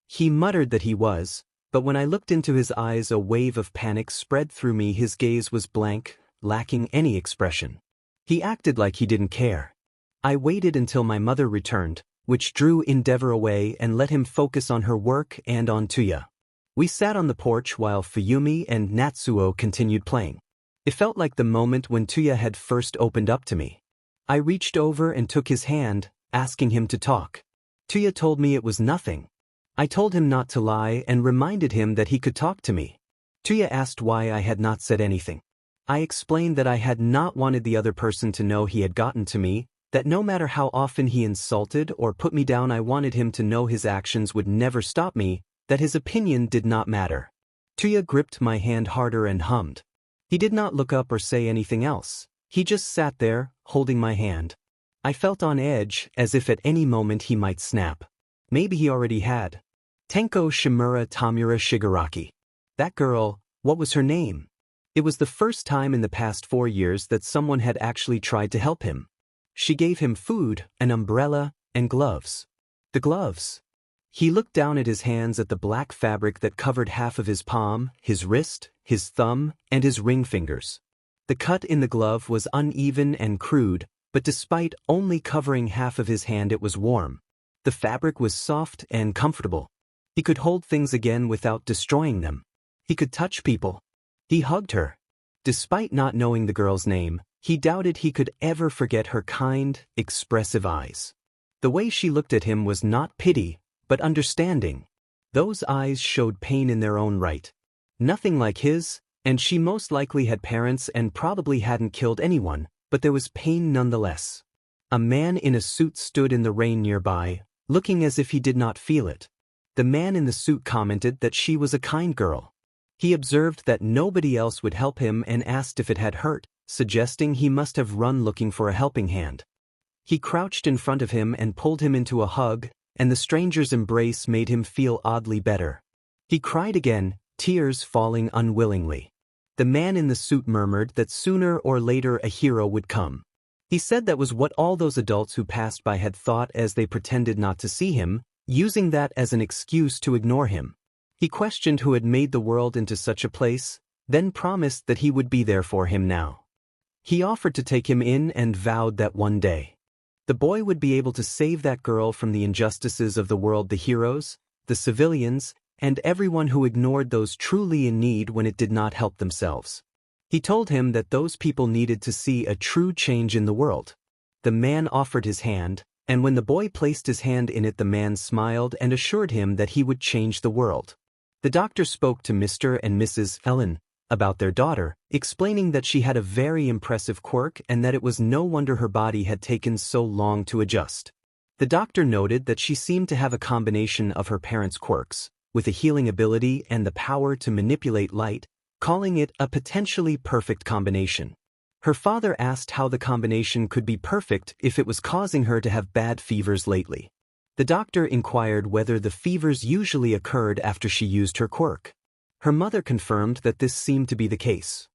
S1: He muttered that he was, but when I looked into his eyes a wave of panic spread through me. His gaze was blank, lacking any expression. He acted like he didn't care. I waited until my mother returned, which drew Endeavor away and let him focus on her work and on Tuya. We sat on the porch while Fuyumi and Natsuo continued playing. It felt like the moment when Tuya had first opened up to me. I reached over and took his hand, asking him to talk. Tuya told me it was nothing. I told him not to lie and reminded him that he could talk to me. Tuya asked why I had not said anything. I explained that I had not wanted the other person to know he had gotten to me, that no matter how often he insulted or put me down, I wanted him to know his actions would never stop me, that his opinion did not matter. Tuya gripped my hand harder and hummed. He did not look up or say anything else. He just sat there, holding my hand. I felt on edge, as if at any moment he might snap. Maybe he already had. Tenko Shimura Tamura Shigaraki. That girl, what was her name? It was the first time in the past 4 years that someone had actually tried to help him. She gave him food, an umbrella, and gloves. The gloves. He looked down at his hands at the black fabric that covered half of his palm, his wrist, his thumb, and his ring fingers. The cut in the glove was uneven and crude, but despite only covering half of his hand, it was warm. The fabric was soft and comfortable. He could hold things again without destroying them. He could touch people. He hugged her. Despite not knowing the girl's name, he doubted he could ever forget her kind, expressive eyes. The way she looked at him was not pity, but understanding. Those eyes showed pain in their own right. Nothing like his, and she most likely had parents and probably hadn't killed anyone, but there was pain nonetheless. A man in a suit stood in the rain nearby, looking as if he did not feel it. The man in the suit commented that she was a kind girl. He observed that nobody else would help him and asked if it had hurt, suggesting he must have run looking for a helping hand. He crouched in front of him and pulled him into a hug, and the stranger's embrace made him feel oddly better. He cried again, tears falling unwillingly. The man in the suit murmured that sooner or later a hero would come. He said that was what all those adults who passed by had thought as they pretended not to see him, using that as an excuse to ignore him. He questioned who had made the world into such a place, then promised that he would be there for him now. He offered to take him in and vowed that one day the boy would be able to save that girl from the injustices of the world, the heroes, the civilians, and everyone who ignored those truly in need when it did not help themselves. He told him that those people needed to see a true change in the world. The man offered his hand, and when the boy placed his hand in it, the man smiled and assured him that he would change the world. The doctor spoke to Mr. and Mrs. Ellen about their daughter, explaining that she had a very impressive quirk and that it was no wonder her body had taken so long to adjust. The doctor noted that she seemed to have a combination of her parents' quirks, with a healing ability and the power to manipulate light, calling it a potentially perfect combination. Her father asked how the combination could be perfect if it was causing her to have bad fevers lately. The doctor inquired whether the fevers usually occurred after she used her quirk. Her mother confirmed that this seemed to be the case.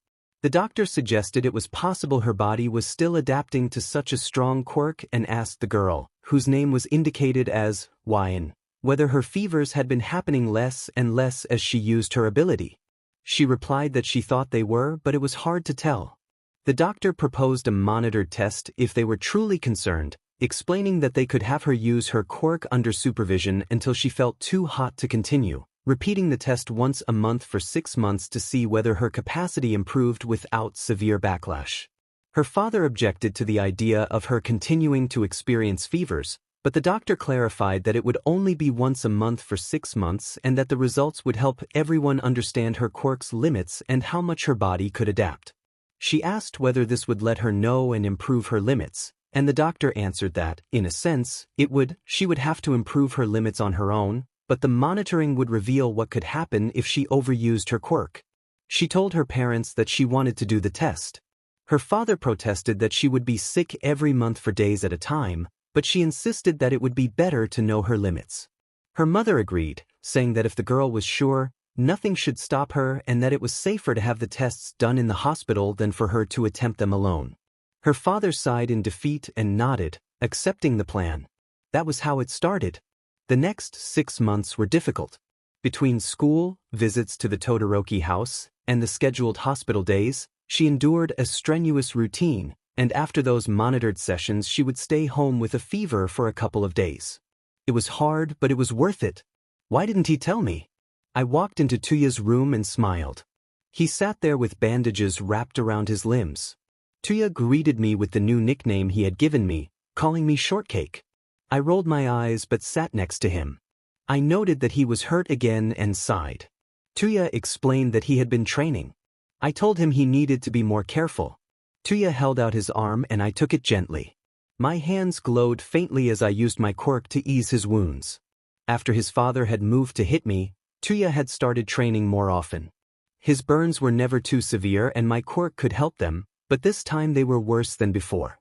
S1: The doctor suggested it was possible her body was still adapting to such a strong quirk and asked the girl, whose name was indicated as Wyan, whether her fevers had been happening less and less as she used her ability. She replied that she thought they were, but it was hard to tell. The doctor proposed a monitored test if they were truly concerned, explaining that they could have her use her quirk under supervision until she felt too hot to continue, repeating the test once a month for 6 months to see whether her capacity improved without severe backlash. Her father objected to the idea of her continuing to experience fevers, but the doctor clarified that it would only be once a month for 6 months and that the results would help everyone understand her quirk's limits and how much her body could adapt. She asked whether this would let her know and improve her limits, and the doctor answered that, in a sense, it would. She would have to improve her limits on her own, but the monitoring would reveal what could happen if she overused her quirk. She told her parents that she wanted to do the test. Her father protested that she would be sick every month for days at a time, but she insisted that it would be better to know her limits. Her mother agreed, saying that if the girl was sure, nothing should stop her and that it was safer to have the tests done in the hospital than for her to attempt them alone. Her father sighed in defeat and nodded, accepting the plan. That was how it started. The next 6 months were difficult. Between school, visits to the Todoroki house, and the scheduled hospital days, she endured a strenuous routine, and after those monitored sessions she would stay home with a fever for a couple of days. It was hard, but it was worth it. Why didn't he tell me? I walked into Tuya's room and smiled. He sat there with bandages wrapped around his limbs. Tuya greeted me with the new nickname he had given me, calling me Shortcake. I rolled my eyes but sat next to him. I noted that he was hurt again and sighed. Tuya explained that he had been training. I told him he needed to be more careful. Tuya held out his arm and I took it gently. My hands glowed faintly as I used my quirk to ease his wounds. After his father had moved to hit me, Tuya had started training more often. His burns were never too severe and my quirk could help them, but this time they were worse than before.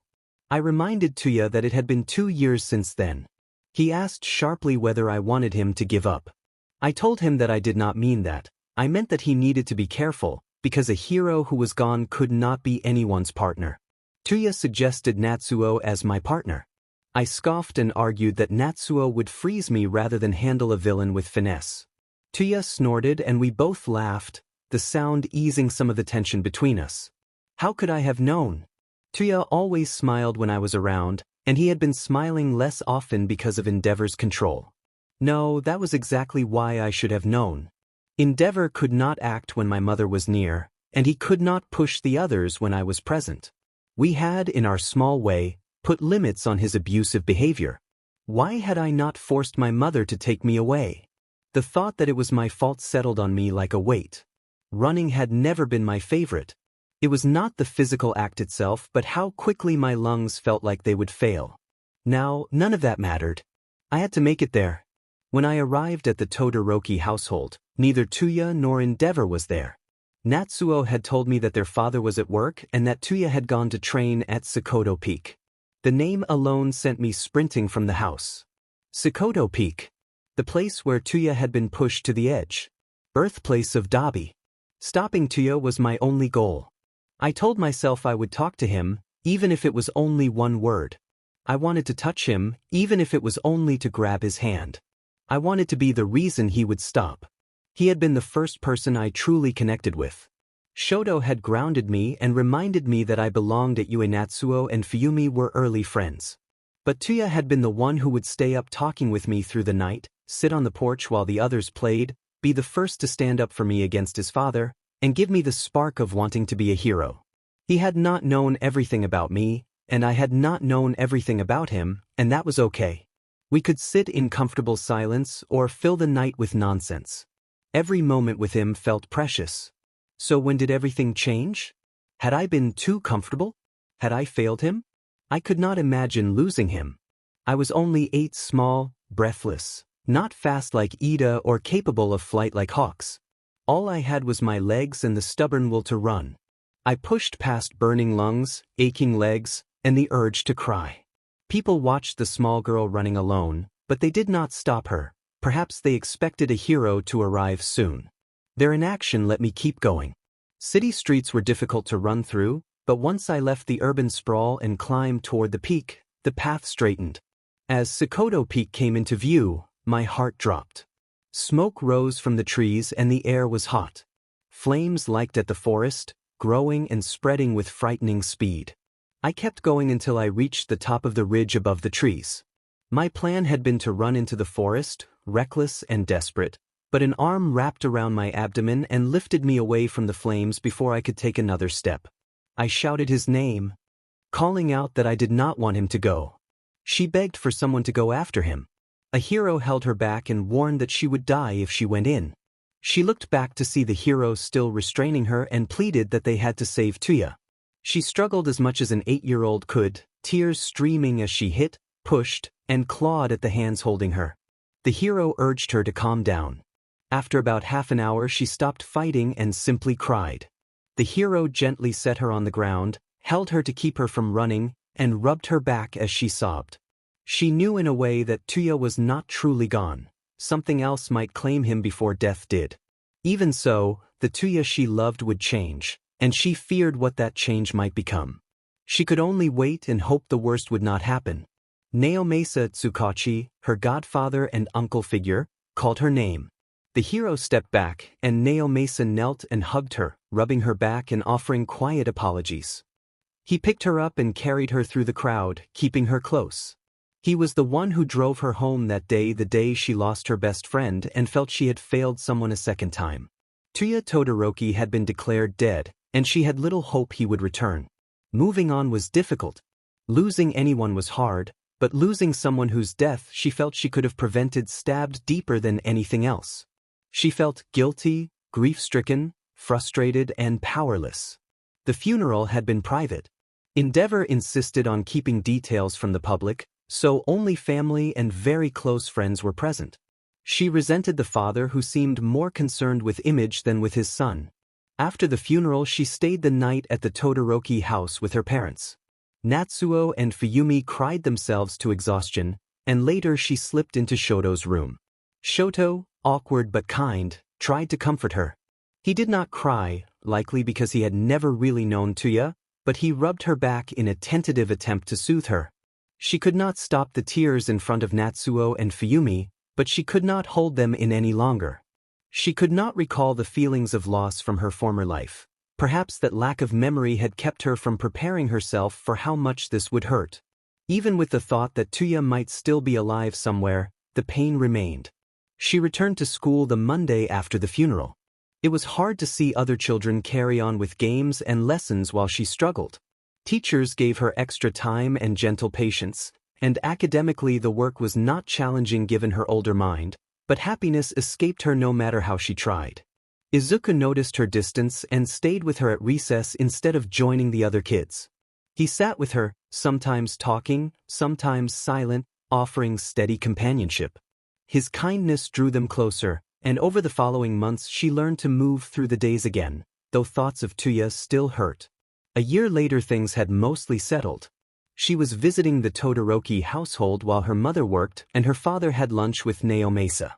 S1: I reminded Tuya that it had been 2 years since then. He asked sharply whether I wanted him to give up. I told him that I did not mean that. I meant that he needed to be careful, because a hero who was gone could not be anyone's partner. Tuya suggested Natsuo as my partner. I scoffed and argued that Natsuo would freeze me rather than handle a villain with finesse. Tuya snorted and we both laughed, the sound easing some of the tension between us. How could I have known? Tuya always smiled when I was around, and he had been smiling less often because of Endeavor's control. No, that was exactly why I should have known. Endeavor could not act when my mother was near, and he could not push the others when I was present. We had, in our small way, put limits on his abusive behavior. Why had I not forced my mother to take me away? The thought that it was my fault settled on me like a weight. Running had never been my favorite. It was not the physical act itself but how quickly my lungs felt like they would fail. Now, none of that mattered. I had to make it there. When I arrived at the Todoroki household, neither Tuya nor Endeavor was there. Natsuo had told me that their father was at work and that Tuya had gone to train at Sakoto Peak. The name alone sent me sprinting from the house. Sakoto Peak. The place where Tuya had been pushed to the edge. Birthplace of Dabi. Stopping Tuya was my only goal. I told myself I would talk to him, even if it was only one word. I wanted to touch him, even if it was only to grab his hand. I wanted to be the reason he would stop. He had been the first person I truly connected with. Shoto had grounded me and reminded me that I belonged at Yue. Natsuo and Fuyumi were early friends. But Tuya had been the one who would stay up talking with me through the night, sit on the porch while the others played, be the first to stand up for me against his father, and give me the spark of wanting to be a hero. He had not known everything about me, and I had not known everything about him, and that was okay. We could sit in comfortable silence or fill the night with nonsense. Every moment with him felt precious. So when did everything change? Had I been too comfortable? Had I failed him? I could not imagine losing him. I was only 8, small, breathless, not fast like Ida or capable of flight like hawks. All I had was my legs and the stubborn will to run. I pushed past burning lungs, aching legs, and the urge to cry. People watched the small girl running alone, but they did not stop her. Perhaps they expected a hero to arrive soon. Their inaction let me keep going. City streets were difficult to run through, but once I left the urban sprawl and climbed toward the peak, the path straightened. As Sokoto Peak came into view, my heart dropped. Smoke rose from the trees and the air was hot. Flames licked at the forest, growing and spreading with frightening speed. I kept going until I reached the top of the ridge above the trees. My plan had been to run into the forest, reckless and desperate, but an arm wrapped around my abdomen and lifted me away from the flames before I could take another step. I shouted his name, calling out that I did not want him to go. She begged for someone to go after him. A hero held her back and warned that she would die if she went in. She looked back to see the hero still restraining her and pleaded that they had to save Tuya. She struggled as much as an 8-year-old could, tears streaming as she hit, pushed, and clawed at the hands holding her. The hero urged her to calm down. After about half an hour she stopped fighting and simply cried. The hero gently set her on the ground, held her to keep her from running, and rubbed her back as she sobbed. She knew in a way that Tuya was not truly gone. Something else might claim him before death did. Even so, the Tuya she loved would change, and she feared what that change might become. She could only wait and hope the worst would not happen. Naomasa Tsukachi, her godfather and uncle figure, called her name. The hero stepped back, and Naomasa knelt and hugged her, rubbing her back and offering quiet apologies. He picked her up and carried her through the crowd, keeping her close. He was the one who drove her home that day, the day she lost her best friend and felt she had failed someone a second time. Tuya Todoroki had been declared dead, and she had little hope he would return. Moving on was difficult. Losing anyone was hard, but losing someone whose death she felt she could have prevented stabbed deeper than anything else. She felt guilty, grief-stricken, frustrated, and powerless. The funeral had been private. Endeavor insisted on keeping details from the public, so only family and very close friends were present. She resented the father who seemed more concerned with image than with his son. After the funeral she stayed the night at the Todoroki house with her parents. Natsuo and Fuyumi cried themselves to exhaustion, and later she slipped into Shoto's room. Shoto, awkward but kind, tried to comfort her. He did not cry, likely because he had never really known Tuya, but he rubbed her back in a tentative attempt to soothe her. She could not stop the tears in front of Natsuo and Fuyumi, but she could not hold them in any longer. She could not recall the feelings of loss from her former life. Perhaps that lack of memory had kept her from preparing herself for how much this would hurt. Even with the thought that Tuya might still be alive somewhere, the pain remained. She returned to school the Monday after the funeral. It was hard to see other children carry on with games and lessons while she struggled. Teachers gave her extra time and gentle patience, and academically the work was not challenging given her older mind, but happiness escaped her no matter how she tried. Izuku noticed her distance and stayed with her at recess instead of joining the other kids. He sat with her, sometimes talking, sometimes silent, offering steady companionship. His kindness drew them closer, and over the following months she learned to move through the days again, though thoughts of Tuya still hurt. A year later things had mostly settled. She was visiting the Todoroki household while her mother worked and her father had lunch with Naomasa.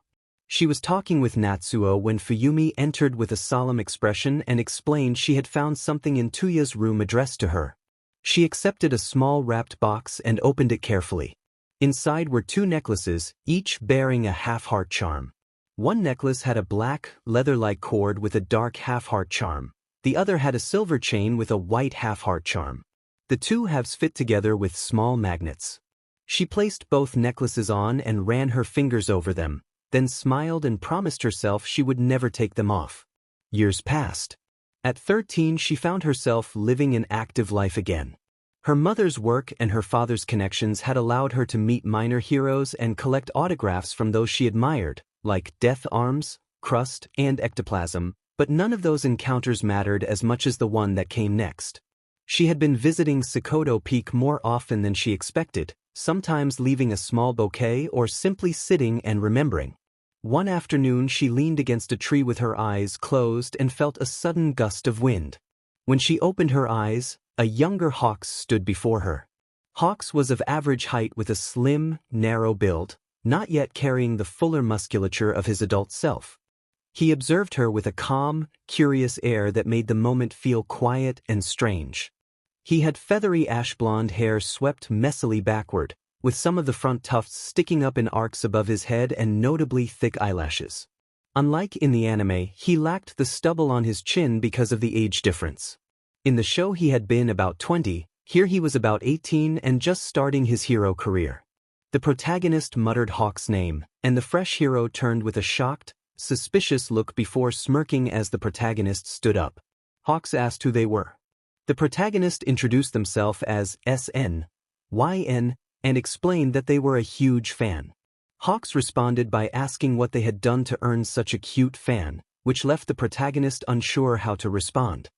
S1: She was talking with Natsuo when Fuyumi entered with a solemn expression and explained she had found something in Tuya's room addressed to her. She accepted a small wrapped box and opened it carefully. Inside were 2 necklaces, each bearing a half-heart charm. One necklace had a black, leather-like cord with a dark half-heart charm. The other had a silver chain with a white half-heart charm. The 2 halves fit together with small magnets. She placed both necklaces on and ran her fingers over them, then smiled and promised herself she would never take them off. Years passed. At 13 she found herself living an active life again. Her mother's work and her father's connections had allowed her to meet minor heroes and collect autographs from those she admired, like Death Arms, Crust, and Ectoplasm, but none of those encounters mattered as much as the one that came next. She had been visiting Sokoto Peak more often than she expected, sometimes leaving a small bouquet or simply sitting and remembering. One afternoon she leaned against a tree with her eyes closed and felt a sudden gust of wind. When she opened her eyes, a younger Hawks stood before her. Hawks was of average height with a slim, narrow build, not yet carrying the fuller musculature of his adult self. He observed her with a calm, curious air that made the moment feel quiet and strange. He had feathery ash-blonde hair swept messily backward, with some of the front tufts sticking up in arcs above his head and notably thick eyelashes. Unlike in the anime, he lacked the stubble on his chin because of the age difference. In the show he had been about 20, here he was about 18 and just starting his hero career. The protagonist muttered Hawk's name, and the fresh hero turned with a shocked, suspicious look before smirking as the protagonist stood up. Hawks asked who they were. The protagonist introduced themselves as SN, YN, and explained that they were a huge fan. Hawks responded by asking what they had done to earn such a cute fan, which left the protagonist unsure how to respond.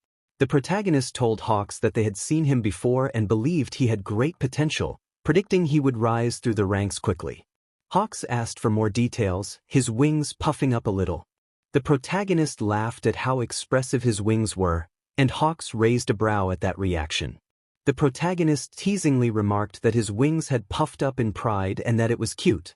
S1: The protagonist told Hawks that they had seen him before and believed he had great potential, predicting he would rise through the ranks quickly. Hawks asked for more details, his wings puffing up a little. The protagonist laughed at how expressive his wings were, and Hawks raised a brow at that reaction. The protagonist teasingly remarked that his wings had puffed up in pride and that it was cute.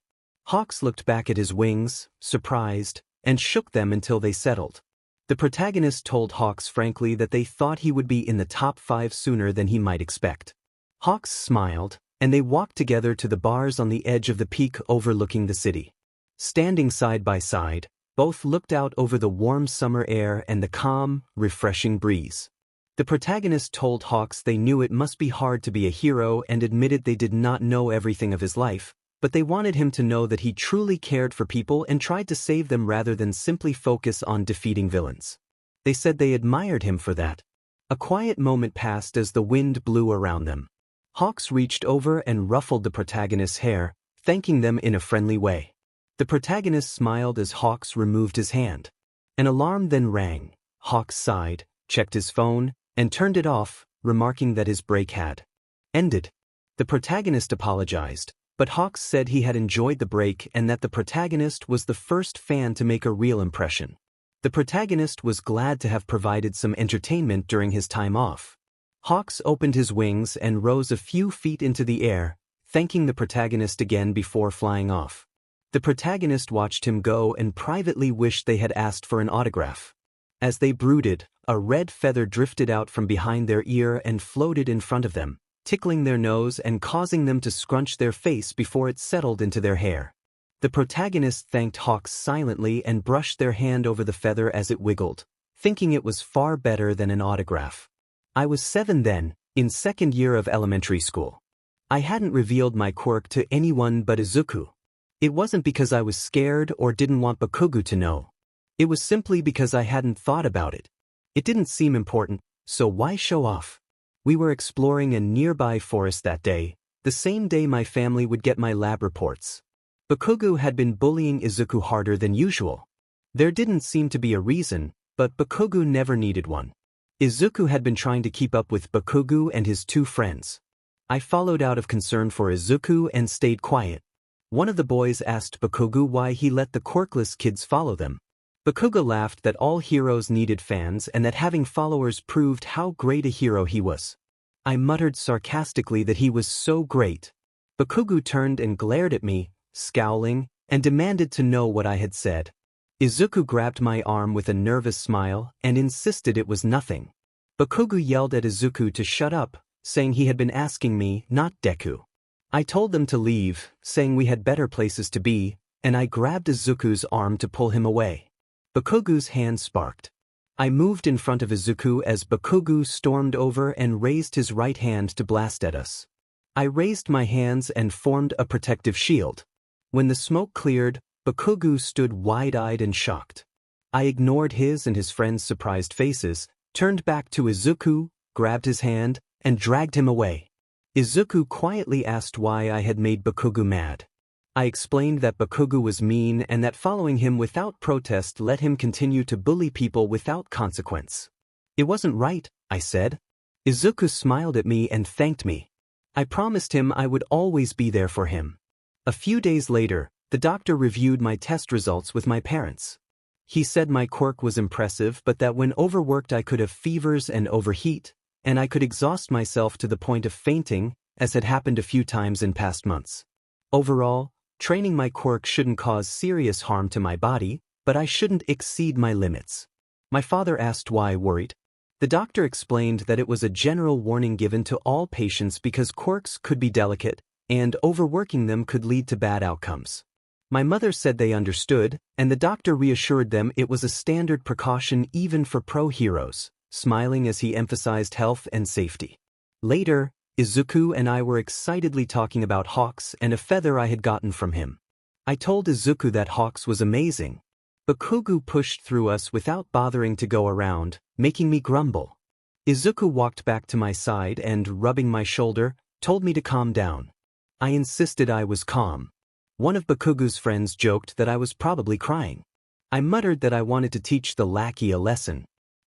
S1: Hawks looked back at his wings, surprised, and shook them until they settled. The protagonist told Hawks frankly that they thought he would be in the top 5 sooner than he might expect. Hawks smiled, and they walked together to the bars on the edge of the peak overlooking the city. Standing side by side, both looked out over the warm summer air and the calm, refreshing breeze. The protagonist told Hawks they knew it must be hard to be a hero and admitted they did not know everything of his life, but they wanted him to know that he truly cared for people and tried to save them rather than simply focus on defeating villains. They said they admired him for that. A quiet moment passed as the wind blew around them. Hawks reached over and ruffled the protagonist's hair, thanking them in a friendly way. The protagonist smiled as Hawks removed his hand. An alarm then rang. Hawks sighed, checked his phone, and turned it off, remarking that his break had ended. The protagonist apologized, but Hawks said he had enjoyed the break and that the protagonist was the first fan to make a real impression. The protagonist was glad to have provided some entertainment during his time off. Hawks opened his wings and rose a few feet into the air, thanking the protagonist again before flying off. The protagonist watched him go and privately wished they had asked for an autograph. As they brooded, a red feather drifted out from behind their ear and floated in front of them, tickling their nose and causing them to scrunch their face before it settled into their hair. The protagonist thanked Hawks silently and brushed their hand over the feather as it wiggled, thinking it was far better than an autograph. I was 7 then, in 2nd year of elementary school. I hadn't revealed my quirk to anyone but Izuku. It wasn't because I was scared or didn't want Bakugo to know. It was simply because I hadn't thought about it. It didn't seem important, so why show off? We were exploring a nearby forest that day, the same day my family would get my lab reports. Bakugo had been bullying Izuku harder than usual. There didn't seem to be a reason, but Bakugo never needed one. Izuku had been trying to keep up with Bakugo and his 2 friends. I followed out of concern for Izuku and stayed quiet. One of the boys asked Bakugo why he let the quirkless kids follow them. Bakugo laughed that all heroes needed fans and that having followers proved how great a hero he was. I muttered sarcastically that he was so great. Bakugo turned and glared at me, scowling, and demanded to know what I had said. Izuku grabbed my arm with a nervous smile and insisted it was nothing. Bakugo yelled at Izuku to shut up, saying he had been asking me, not Deku. I told them to leave, saying we had better places to be, and I grabbed Izuku's arm to pull him away. Bakugo's hand sparked. I moved in front of Izuku as Bakugo stormed over and raised his right hand to blast at us. I raised my hands and formed a protective shield. When the smoke cleared, Bakugo stood wide-eyed and shocked. I ignored his and his friends' surprised faces, turned back to Izuku, grabbed his hand, and dragged him away. Izuku quietly asked why I had made Bakugo mad. I explained that Bakugo was mean and that following him without protest let him continue to bully people without consequence. It wasn't right, I said. Izuku smiled at me and thanked me. I promised him I would always be there for him. A few days later, the doctor reviewed my test results with my parents. He said my quirk was impressive but that when overworked I could have fevers and overheat, and I could exhaust myself to the point of fainting, as had happened a few times in past months. Overall, training my quirk shouldn't cause serious harm to my body, but I shouldn't exceed my limits. My father asked why I worried. The doctor explained that it was a general warning given to all patients because quirks could be delicate, and overworking them could lead to bad outcomes. My mother said they understood, and the doctor reassured them it was a standard precaution even for pro heroes, smiling as he emphasized health and safety. Later, Izuku and I were excitedly talking about Hawks and a feather I had gotten from him. I told Izuku that Hawks was amazing. Bakugo pushed through us without bothering to go around, making me grumble. Izuku walked back to my side and, rubbing my shoulder, told me to calm down. I insisted I was calm. One of Bakugo's friends joked that I was probably crying. I muttered that I wanted to teach the lackey a lesson.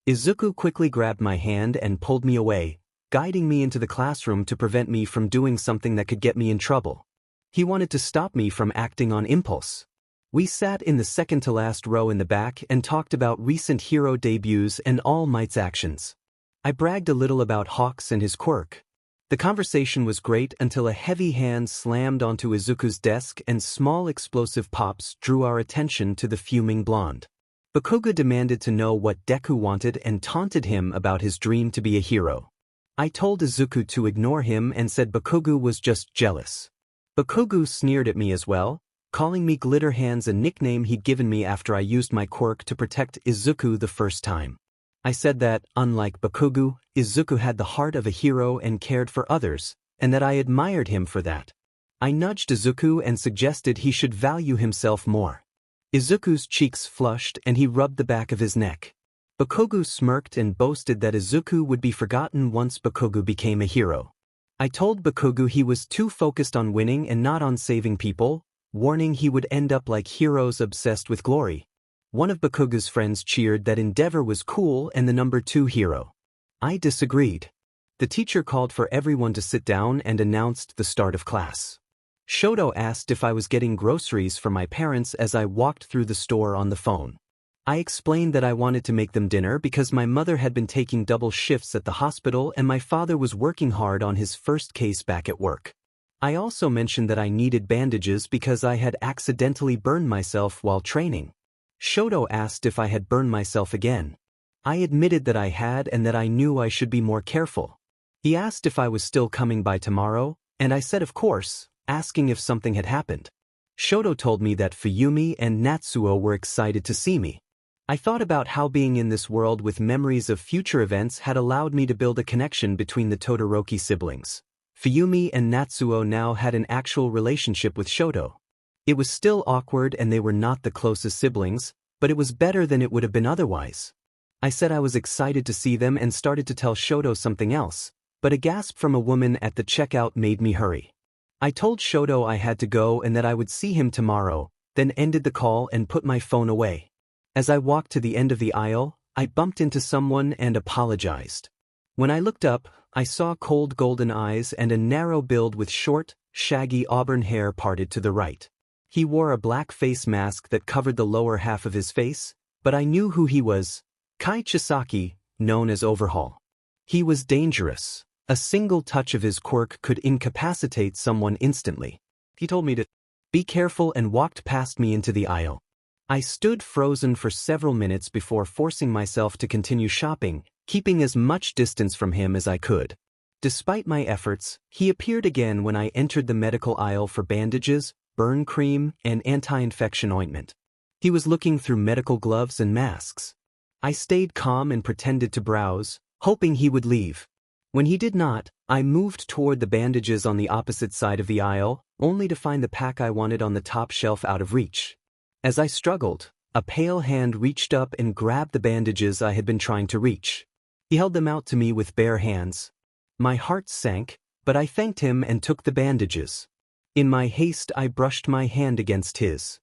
S1: Izuku quickly grabbed my hand and pulled me away, guiding me into the classroom to prevent me from doing something that could get me in trouble. He wanted to stop me from acting on impulse. We sat in the second-to-last row in the back and talked about recent hero debuts and All Might's actions. I bragged a little about Hawks and his quirk. The conversation was great until a heavy hand slammed onto Izuku's desk and small explosive pops drew our attention to the fuming blonde. Bakugo demanded to know what Deku wanted and taunted him about his dream to be a hero. I told Izuku to ignore him and said Bakugo was just jealous. Bakugo sneered at me as well, calling me Glitter Hands, a nickname he'd given me after I used my quirk to protect Izuku the first time. I said that, unlike Bakugo, Izuku had the heart of a hero and cared for others, and that I admired him for that. I nudged Izuku and suggested he should value himself more. Izuku's cheeks flushed and he rubbed the back of his neck. Bakugo smirked and boasted that Izuku would be forgotten once Bakugo became a hero. I told Bakugo he was too focused on winning and not on saving people, warning he would end up like heroes obsessed with glory. One of Bakugo's friends cheered that Endeavor was cool and the number 2 hero. I disagreed. The teacher called for everyone to sit down and announced the start of class. Shoto asked if I was getting groceries for my parents as I walked through the store on the phone. I explained that I wanted to make them dinner because my mother had been taking double shifts at the hospital and my father was working hard on his first case back at work. I also mentioned that I needed bandages because I had accidentally burned myself while training. Shoto asked if I had burned myself again. I admitted that I had and that I knew I should be more careful. He asked if I was still coming by tomorrow, and I said of course, asking if something had happened. Shoto told me that Fuyumi and Natsuo were excited to see me. I thought about how being in this world with memories of future events had allowed me to build a connection between the Todoroki siblings. Fuyumi and Natsuo now had an actual relationship with Shoto. It was still awkward and they were not the closest siblings, but it was better than it would have been otherwise. I said I was excited to see them and started to tell Shoto something else, but a gasp from a woman at the checkout made me hurry. I told Shoto I had to go and that I would see him tomorrow, then ended the call and put my phone away. As I walked to the end of the aisle, I bumped into someone and apologized. When I looked up, I saw cold golden eyes and a narrow build with short, shaggy auburn hair parted to the right. He wore a black face mask that covered the lower half of his face, but I knew who he was: Kai Chisaki, known as Overhaul. He was dangerous. A single touch of his quirk could incapacitate someone instantly. He told me to Be careful, and walked past me into the aisle. I stood frozen for several minutes before forcing myself to continue shopping, keeping as much distance from him as I could. Despite my efforts, he appeared again when I entered the medical aisle for bandages, burn cream, and anti-infection ointment. He was looking through medical gloves and masks. I stayed calm and pretended to browse, hoping he would leave. When he did not, I moved toward the bandages on the opposite side of the aisle, only to find the pack I wanted on the top shelf out of reach. As I struggled, a pale hand reached up and grabbed the bandages I had been trying to reach. He held them out to me with bare hands. My heart sank, but I thanked him and took the bandages. In my haste, I brushed my hand against his.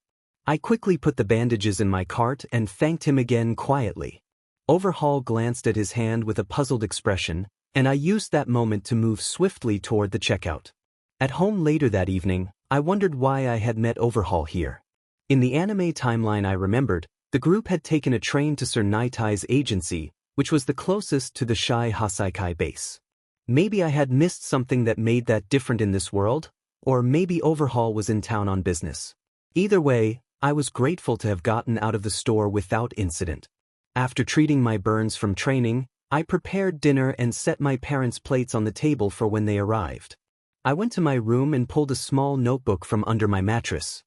S1: I quickly put the bandages in my cart and thanked him again quietly. Overhaul glanced at his hand with a puzzled expression, and I used that moment to move swiftly toward the checkout. At home later that evening, I wondered why I had met Overhaul here. In the anime timeline I remembered, the group had taken a train to Sir Nitai's agency, which was the closest to the Shai Hasaikai base. Maybe I had missed something that made that different in this world, or maybe Overhaul was in town on business. Either way, I was grateful to have gotten out of the store without incident. After treating my burns from training, I prepared dinner and set my parents' plates on the table for when they arrived. I went to my room and pulled a small notebook from under my mattress.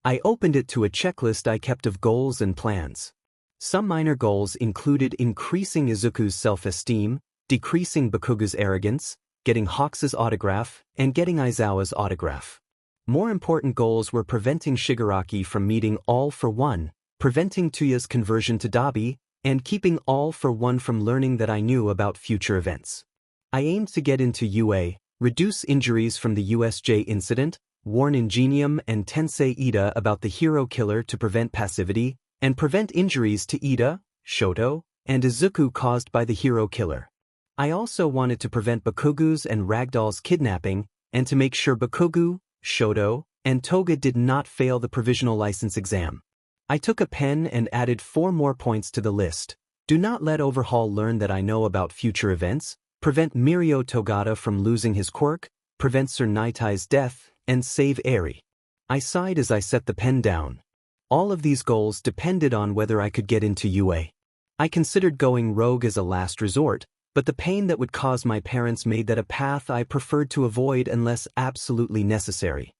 S1: I opened it to a checklist I kept of goals and plans. Some minor goals included increasing Izuku's self-esteem, decreasing Bakuga's arrogance, getting Hawks' autograph, and getting Aizawa's autograph. More important goals were preventing Shigaraki from meeting All for One, preventing Tuya's conversion to Dabi, and keeping All for One from learning that I knew about future events. I aimed to get into UA, reduce injuries from the USJ incident, warn Ingenium and Tensei Ida about the hero killer to prevent passivity, and prevent injuries to Ida, Shoto, and Izuku caused by the hero killer. I also wanted to prevent Bakugu's and Ragdoll's kidnapping, and to make sure Bakugu, Shoto, and Toga did not fail the provisional license exam. I took a pen and added 4 more points to the list. Do not let Overhaul learn that I know about future events, prevent Mirio Togata from losing his quirk, prevent Sir Nitai's death, and save Eri. I sighed as I set the pen down. All of these goals depended on whether I could get into UA. I considered going rogue as a last resort, but the pain that would cause my parents made that a path I preferred to avoid unless absolutely necessary.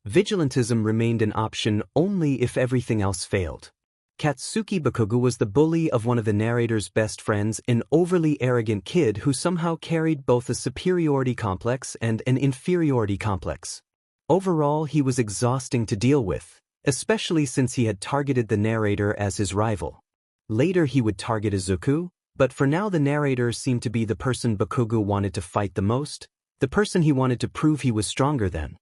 S1: Vigilantism remained an option only if everything else failed. Katsuki Bakugu was the bully of one of the narrator's best friends, an overly arrogant kid who somehow carried both a superiority complex and an inferiority complex. Overall, he was exhausting to deal with, especially since he had targeted the narrator as his rival. Later he would target Izuku, but for now the narrator seemed to be the person Bakugu wanted to fight the most, the person he wanted to prove he was stronger than.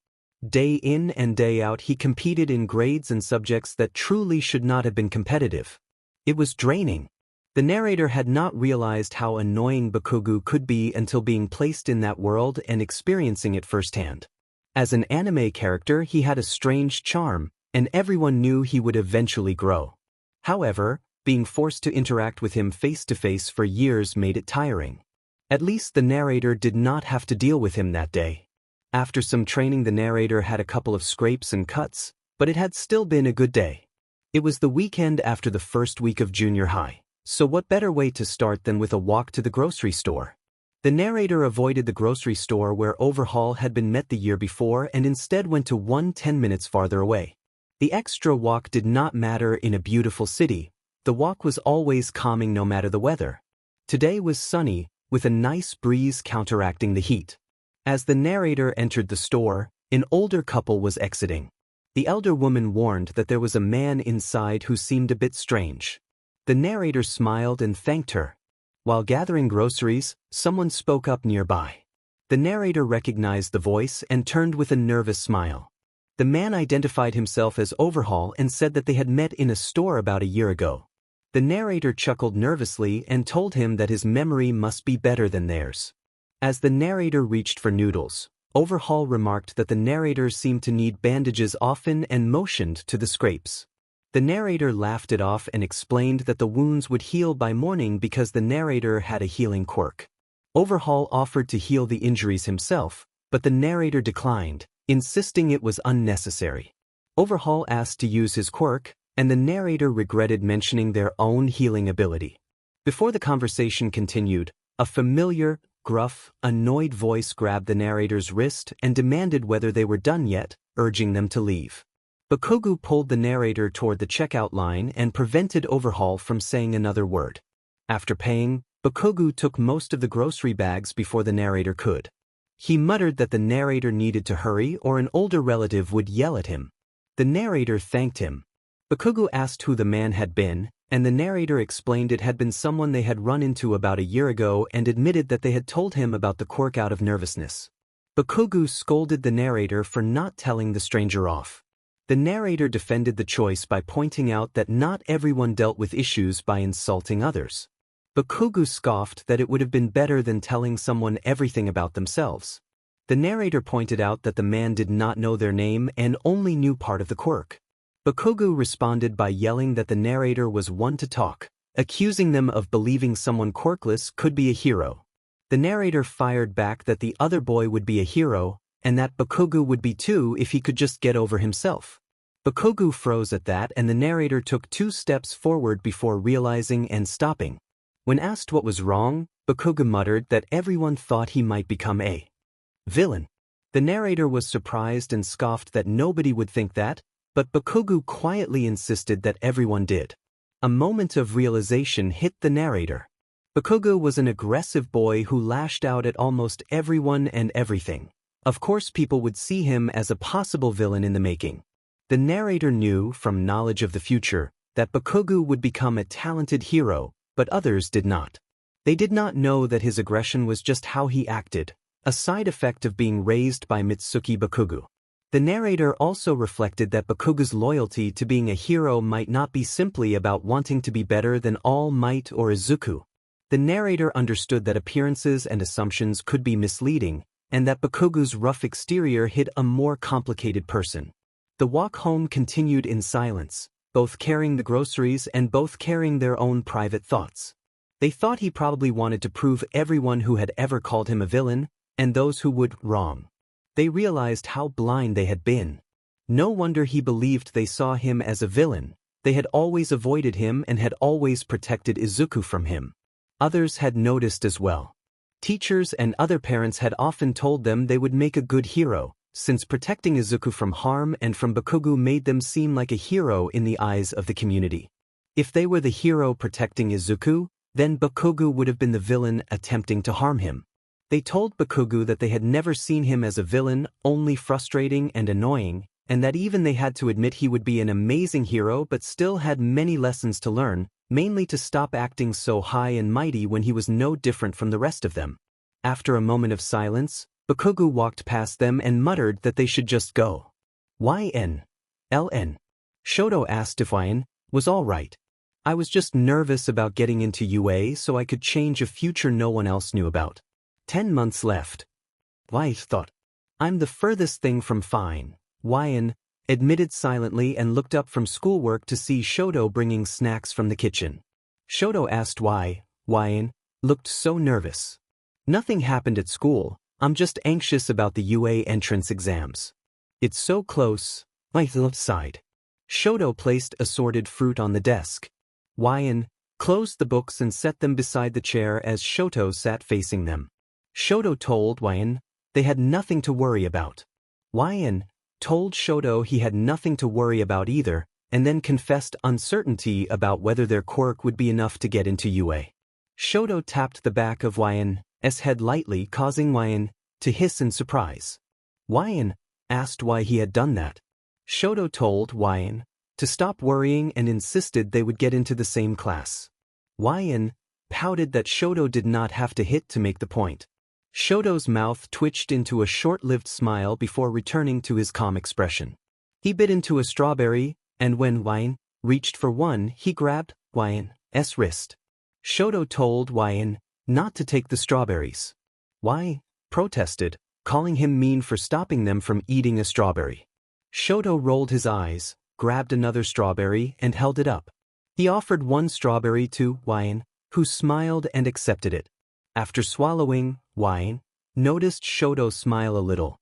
S1: Day in and day out he competed in grades and subjects that truly should not have been competitive. It was draining. The narrator had not realized how annoying Bakugu could be until being placed in that world and experiencing it firsthand. As an anime character he had a strange charm, and everyone knew he would eventually grow. However, being forced to interact with him face-to-face for years made it tiring. At least the narrator did not have to deal with him that day. After some training the narrator had a couple of scrapes and cuts, but it had still been a good day. It was the weekend after the first week of junior high, so what better way to start than with a walk to the grocery store? The narrator avoided the grocery store where Overhaul had been met the year before and instead went to one 10 minutes farther away. The extra walk did not matter in a beautiful city. The walk was always calming no matter the weather. Today was sunny, with a nice breeze counteracting the heat. As the narrator entered the store, an older couple was exiting. The elder woman warned that there was a man inside who seemed a bit strange. The narrator smiled and thanked her. While gathering groceries, someone spoke up nearby. The narrator recognized the voice and turned with a nervous smile. The man identified himself as Overhaul and said that they had met in a store about a year ago. The narrator chuckled nervously and told him that his memory must be better than theirs. As the narrator reached for noodles, Overhaul remarked that the narrator seemed to need bandages often and motioned to the scrapes. The narrator laughed it off and explained that the wounds would heal by morning because the narrator had a healing quirk. Overhaul offered to heal the injuries himself, but the narrator declined, insisting it was unnecessary. Overhaul asked to use his quirk, and the narrator regretted mentioning their own healing ability. Before the conversation continued, a familiar, gruff, annoyed voice grabbed the narrator's wrist and demanded whether they were done yet, urging them to leave. Bakugo pulled the narrator toward the checkout line and prevented Overhaul from saying another word. After paying, Bakugo took most of the grocery bags before the narrator could. He muttered that the narrator needed to hurry or an older relative would yell at him. The narrator thanked him. Bakugo asked who the man had been, and the narrator explained it had been someone they had run into about a year ago and admitted that they had told him about the quirk out of nervousness. Bakugo scolded the narrator for not telling the stranger off. The narrator defended the choice by pointing out that not everyone dealt with issues by insulting others. Bakugo scoffed that it would have been better than telling someone everything about themselves. The narrator pointed out that the man did not know their name and only knew part of the quirk. Bakugo responded by yelling that the narrator was one to talk, accusing them of believing someone quirkless could be a hero. The narrator fired back that the other boy would be a hero, and that Bakugo would be too if he could just get over himself. Bakugo froze at that, and the narrator took 2 steps forward before realizing and stopping. When asked what was wrong, Bakugo muttered that everyone thought he might become a villain. The narrator was surprised and scoffed that nobody would think that, but Bakugo quietly insisted that everyone did. A moment of realization hit the narrator. Bakugo was an aggressive boy who lashed out at almost everyone and everything. Of course, people would see him as a possible villain in the making. The narrator knew, from knowledge of the future, that Bakugo would become a talented hero, but others did not. They did not know that his aggression was just how he acted, a side effect of being raised by Mitsuki Bakugo. The narrator also reflected that Bakugo's loyalty to being a hero might not be simply about wanting to be better than All Might or Izuku. The narrator understood that appearances and assumptions could be misleading, and that Bakugo's rough exterior hid a more complicated person. The walk home continued in silence, both carrying the groceries and both carrying their own private thoughts. They thought he probably wanted to prove everyone who had ever called him a villain, and those who would, wrong. They realized how blind they had been. No wonder he believed they saw him as a villain. They had always avoided him and had always protected Izuku from him. Others had noticed as well. Teachers and other parents had often told them they would make a good hero, since protecting Izuku from harm and from Bakugo made them seem like a hero in the eyes of the community. If they were the hero protecting Izuku, then Bakugo would have been the villain attempting to harm him. They told Bakugo that they had never seen him as a villain, only frustrating and annoying, and that even they had to admit he would be an amazing hero but still had many lessons to learn, mainly to stop acting so high and mighty when he was no different from the rest of them. After a moment of silence, Bakugo walked past them and muttered that they should just go. YN. LN. Shoto asked if YN was all right. I was just nervous about getting into UA so I could change a future no one else knew about. 10 months left. White thought. I'm the furthest thing from fine. YN admitted silently and looked up from schoolwork to see Shoto bringing snacks from the kitchen. Shoto asked why. YN looked so nervous. Nothing happened at school. I'm just anxious about the UA entrance exams. It's so close. White sighed. Shoto placed assorted fruit on the desk. YN closed the books and set them beside the chair as Shoto sat facing them. Shoto told YN they had nothing to worry about. YN told Shoto he had nothing to worry about either, and then confessed uncertainty about whether their quirk would be enough to get into UA. Shoto tapped the back of YN's head lightly, causing YN to hiss in surprise. YN asked why he had done that. Shoto told YN to stop worrying and insisted they would get into the same class. YN pouted that Shoto did not have to hit to make the point. Shoto's mouth twitched into a short-lived smile before returning to his calm expression. He bit into a strawberry, and when YN reached for one, he grabbed YN's wrist. Shoto told YN not to take the strawberries. Y protested, calling him mean for stopping them from eating a strawberry. Shoto rolled his eyes, grabbed another strawberry, and held it up. He offered one strawberry to YN, who smiled and accepted it. After swallowing, YN noticed Shoto smile a little.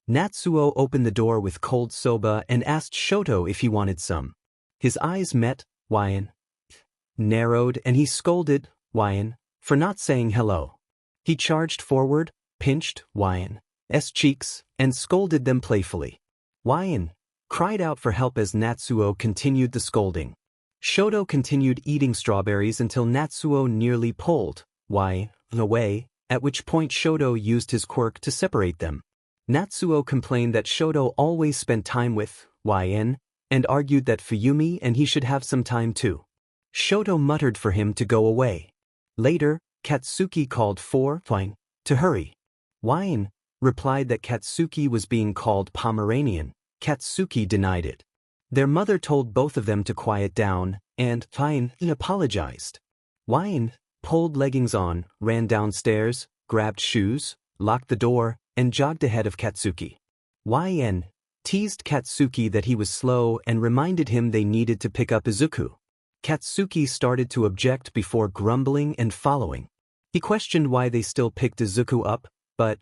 S1: Natsuo opened the door with cold soba and asked Shoto if he wanted some. His eyes met, narrowed, and he scolded, for not saying hello. He charged forward, pinched, cheeks, and scolded them playfully. Cried out for help as Natsuo continued the scolding. Shoto continued eating strawberries until Natsuo nearly pulled, away, at which point Shoto used his quirk to separate them. Natsuo complained that Shoto always spent time with, and argued that Fuyumi and he should have some time too. Shoto muttered for him to go away. Later, Katsuki called for to hurry. Replied that Katsuki was being called Pomeranian. Katsuki denied it. Their mother told both of them to quiet down, and apologized. Pulled leggings on, ran downstairs, grabbed shoes, locked the door, and jogged ahead of Katsuki. Teased Katsuki that he was slow and reminded him they needed to pick up Izuku. Katsuki started to object before grumbling and following. He questioned why they still picked Izuku up, but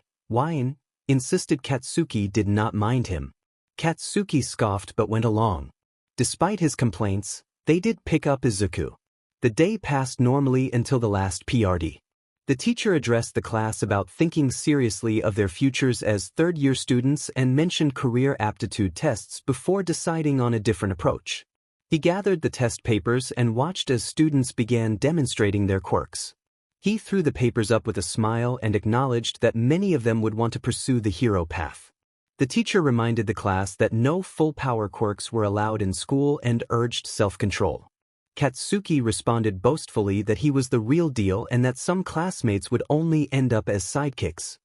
S1: insisted Katsuki did not mind him. Katsuki scoffed but went along. Despite his complaints, they did pick up Izuku. The day passed normally until the last PRD. The teacher addressed the class about thinking seriously of their futures as third-year students and mentioned career aptitude tests before deciding on a different approach. He gathered the test papers and watched as students began demonstrating their quirks. He threw the papers up with a smile and acknowledged that many of them would want to pursue the hero path. The teacher reminded the class that no full-power quirks were allowed in school and urged self-control. Katsuki responded boastfully that he was the real deal and that some classmates would only end up as sidekicks.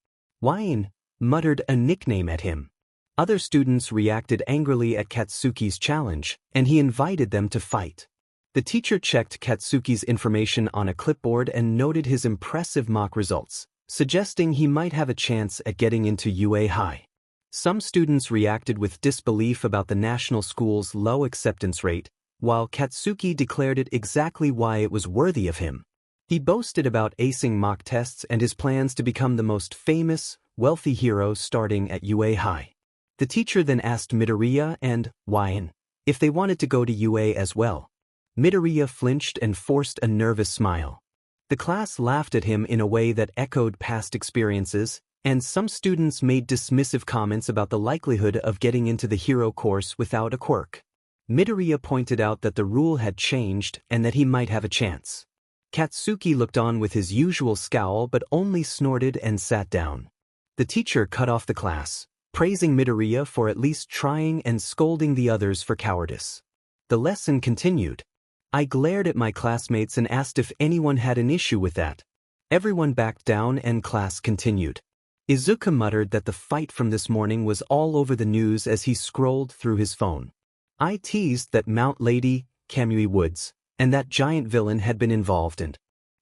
S1: Muttered a nickname at him. Other students reacted angrily at Katsuki's challenge, and he invited them to fight. The teacher checked Katsuki's information on a clipboard and noted his impressive mock results, suggesting he might have a chance at getting into UA High. Some students reacted with disbelief about the national school's low acceptance rate, while Katsuki declared it exactly why it was worthy of him. He boasted about acing mock tests and his plans to become the most famous, wealthy hero starting at UA High. The teacher then asked Midoriya and if they wanted to go to UA as well. Midoriya flinched and forced a nervous smile. The class laughed at him in a way that echoed past experiences, and some students made dismissive comments about the likelihood of getting into the hero course without a quirk. Midoriya pointed out that the rule had changed and that he might have a chance. Katsuki looked on with his usual scowl but only snorted and sat down. The teacher cut off the class, praising Midoriya for at least trying and scolding the others for cowardice. The lesson continued. I glared at my classmates and asked if anyone had an issue with that. Everyone backed down and class continued. Izuku muttered that the fight from this morning was all over the news as he scrolled through his phone. I teased that Mount Lady, Kamui Woods, and that giant villain had been involved and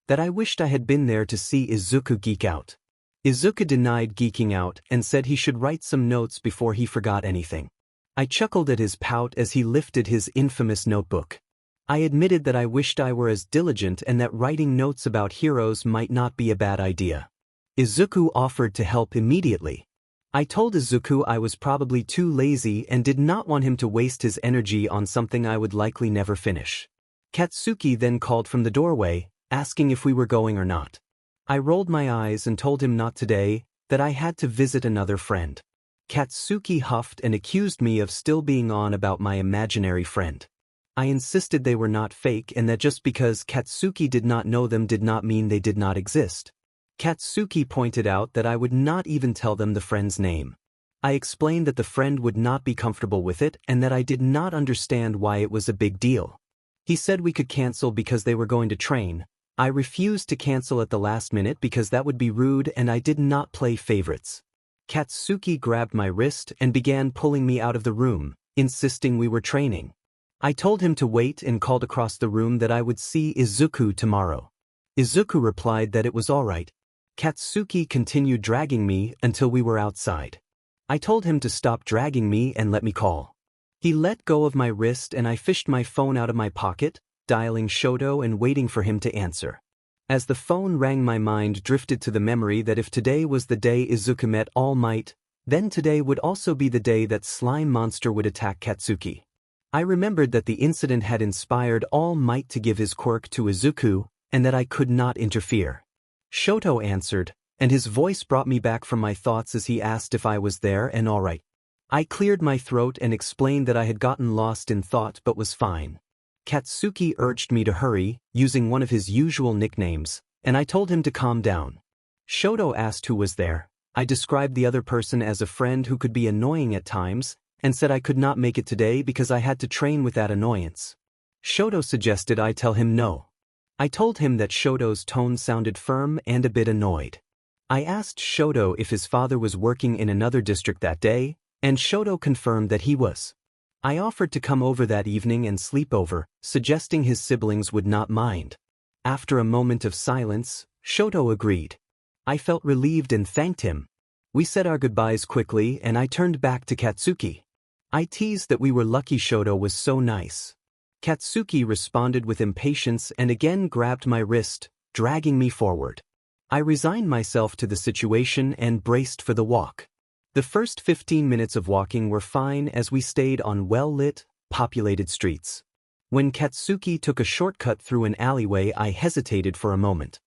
S1: that I wished I had been there to see Izuku geek out. Izuku denied geeking out and said he should write some notes before he forgot anything. I chuckled at his pout as he lifted his infamous notebook. I admitted that I wished I were as diligent and that writing notes about heroes might not be a bad idea. Izuku offered to help immediately. I told Izuku I was probably too lazy and did not want him to waste his energy on something I would likely never finish. Katsuki then called from the doorway, asking if we were going or not. I rolled my eyes and told him not today, that I had to visit another friend. Katsuki huffed and accused me of still being on about my imaginary friend. I insisted they were not fake and that just because Katsuki did not know them did not mean they did not exist. Katsuki pointed out that I would not even tell them the friend's name. I explained that the friend would not be comfortable with it and that I did not understand why it was a big deal. He said we could cancel because they were going to train. I refused to cancel at the last minute because that would be rude and I did not play favorites. Katsuki grabbed my wrist and began pulling me out of the room, insisting we were training. I told him to wait and called across the room that I would see Izuku tomorrow. Izuku replied that it was all right. Katsuki continued dragging me until we were outside. I told him to stop dragging me and let me call. He let go of my wrist and I fished my phone out of my pocket, dialing Shoto and waiting for him to answer. As the phone rang, my mind drifted to the memory that if today was the day Izuku met All Might, Then today would also be the day that slime monster would attack Katsuki. I remembered that the incident had inspired All Might to give his quirk to Izuku, and that I could not interfere. Shoto answered, and his voice brought me back from my thoughts as he asked if I was there and alright. I cleared my throat and explained that I had gotten lost in thought but was fine. Katsuki urged me to hurry, using one of his usual nicknames, and I told him to calm down. Shoto asked who was there. I described the other person as a friend who could be annoying at times, and said I could not make it today because I had to train with that annoyance. Shoto suggested I tell him no. I told him that Shoto's tone sounded firm and a bit annoyed. I asked Shoto if his father was working in another district that day, and Shoto confirmed that he was. I offered to come over that evening and sleep over, suggesting his siblings would not mind. After a moment of silence, Shoto agreed. I felt relieved and thanked him. We said our goodbyes quickly and I turned back to Katsuki. I teased that we were lucky Shoto was so nice. Katsuki responded with impatience and again grabbed my wrist, dragging me forward. I resigned myself to the situation and braced for the walk. The first 15 minutes of walking were fine as we stayed on well-lit, populated streets. When Katsuki took a shortcut through an alleyway, I hesitated for a moment.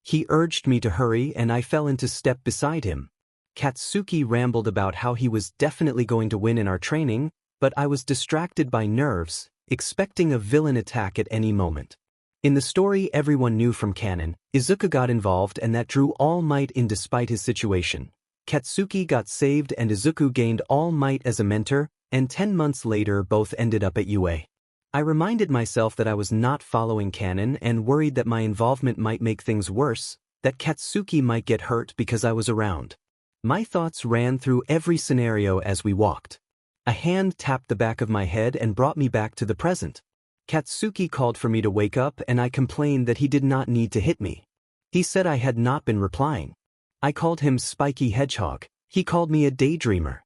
S1: He urged me to hurry and I fell into step beside him. Katsuki rambled about how he was definitely going to win in our training, but I was distracted by nerves, expecting a villain attack at any moment. In the story everyone knew from canon, Izuku got involved and that drew All Might in despite his situation. Katsuki got saved and Izuku gained All Might as a mentor, and 10 months later both ended up at UA. I reminded myself that I was not following canon and worried that my involvement might make things worse, that Katsuki might get hurt because I was around. My thoughts ran through every scenario as we walked. A hand tapped the back of my head and brought me back to the present. Katsuki called for me to wake up and I complained that he did not need to hit me. He said I had not been replying. I called him Spiky Hedgehog. He called me a daydreamer.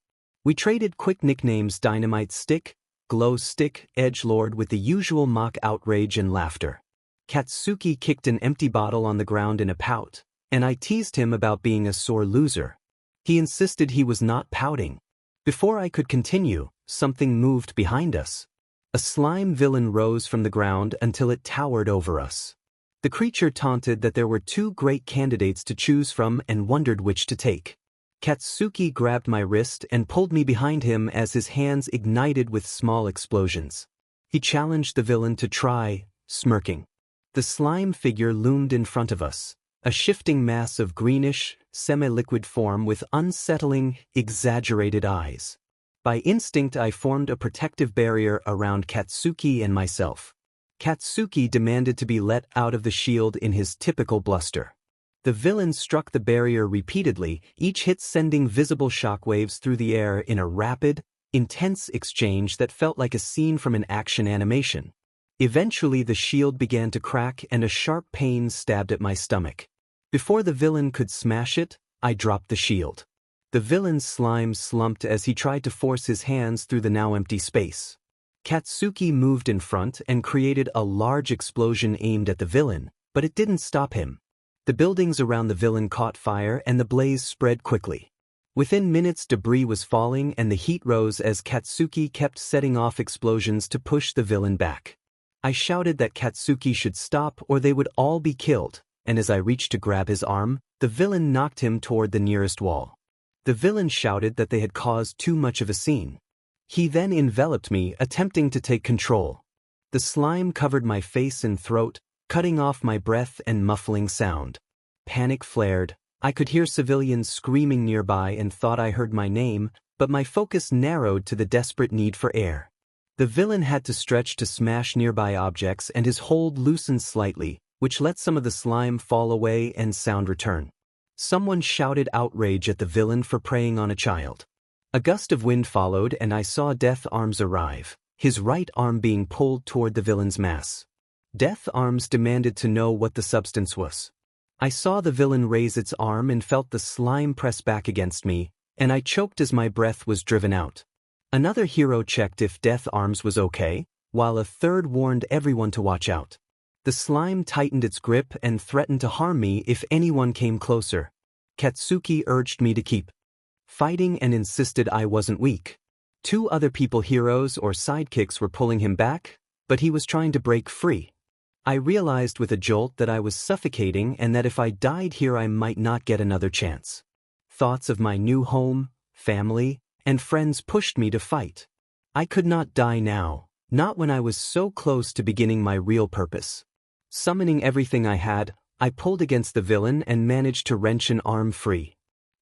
S1: We traded quick nicknames: Dynamite Stick, Glow Stick, Edgelord, with the usual mock outrage and laughter. Katsuki kicked an empty bottle on the ground in a pout, and I teased him about being a sore loser. He insisted he was not pouting. Before I could continue, something moved behind us. A slime villain rose from the ground until it towered over us. The creature taunted that there were 2 great candidates to choose from and wondered which to take. Katsuki grabbed my wrist and pulled me behind him as his hands ignited with small explosions. He challenged the villain to try, smirking. The slime figure loomed in front of us, a shifting mass of greenish, semi-liquid form with unsettling, exaggerated eyes. By instinct I formed a protective barrier around Katsuki and myself. Katsuki demanded to be let out of the shield in his typical bluster. The villain struck the barrier repeatedly, each hit sending visible shockwaves through the air in a rapid, intense exchange that felt like a scene from an action animation. Eventually the shield began to crack and a sharp pain stabbed at my stomach. Before the villain could smash it, I dropped the shield. The villain's slime slumped as he tried to force his hands through the now empty space. Katsuki moved in front and created a large explosion aimed at the villain, but it didn't stop him. The buildings around the villain caught fire and the blaze spread quickly. Within minutes debris was falling and the heat rose as Katsuki kept setting off explosions to push the villain back. I shouted that Katsuki should stop or they would all be killed, and as I reached to grab his arm, the villain knocked him toward the nearest wall. The villain shouted that they had caused too much of a scene. He then enveloped me, attempting to take control. The slime covered my face and throat, cutting off my breath and muffling sound. Panic flared. I could hear civilians screaming nearby and thought I heard my name, but my focus narrowed to the desperate need for air. The villain had to stretch to smash nearby objects and his hold loosened slightly, which let some of the slime fall away and sound return. Someone shouted outrage at the villain for preying on a child. A gust of wind followed and I saw Death Arms arrive, his right arm being pulled toward the villain's mass. Death Arms demanded to know what the substance was. I saw the villain raise its arm and felt the slime press back against me, and I choked as my breath was driven out. Another hero checked if Death Arms was okay, while a third warned everyone to watch out. The slime tightened its grip and threatened to harm me if anyone came closer. Katsuki urged me to keep fighting and insisted I wasn't weak. Two other people, heroes or sidekicks, were pulling him back, but he was trying to break free. I realized with a jolt that I was suffocating and that if I died here I might not get another chance. Thoughts of my new home, family, and friends pushed me to fight. I could not die now, not when I was so close to beginning my real purpose. Summoning everything I had, I pulled against the villain and managed to wrench an arm free.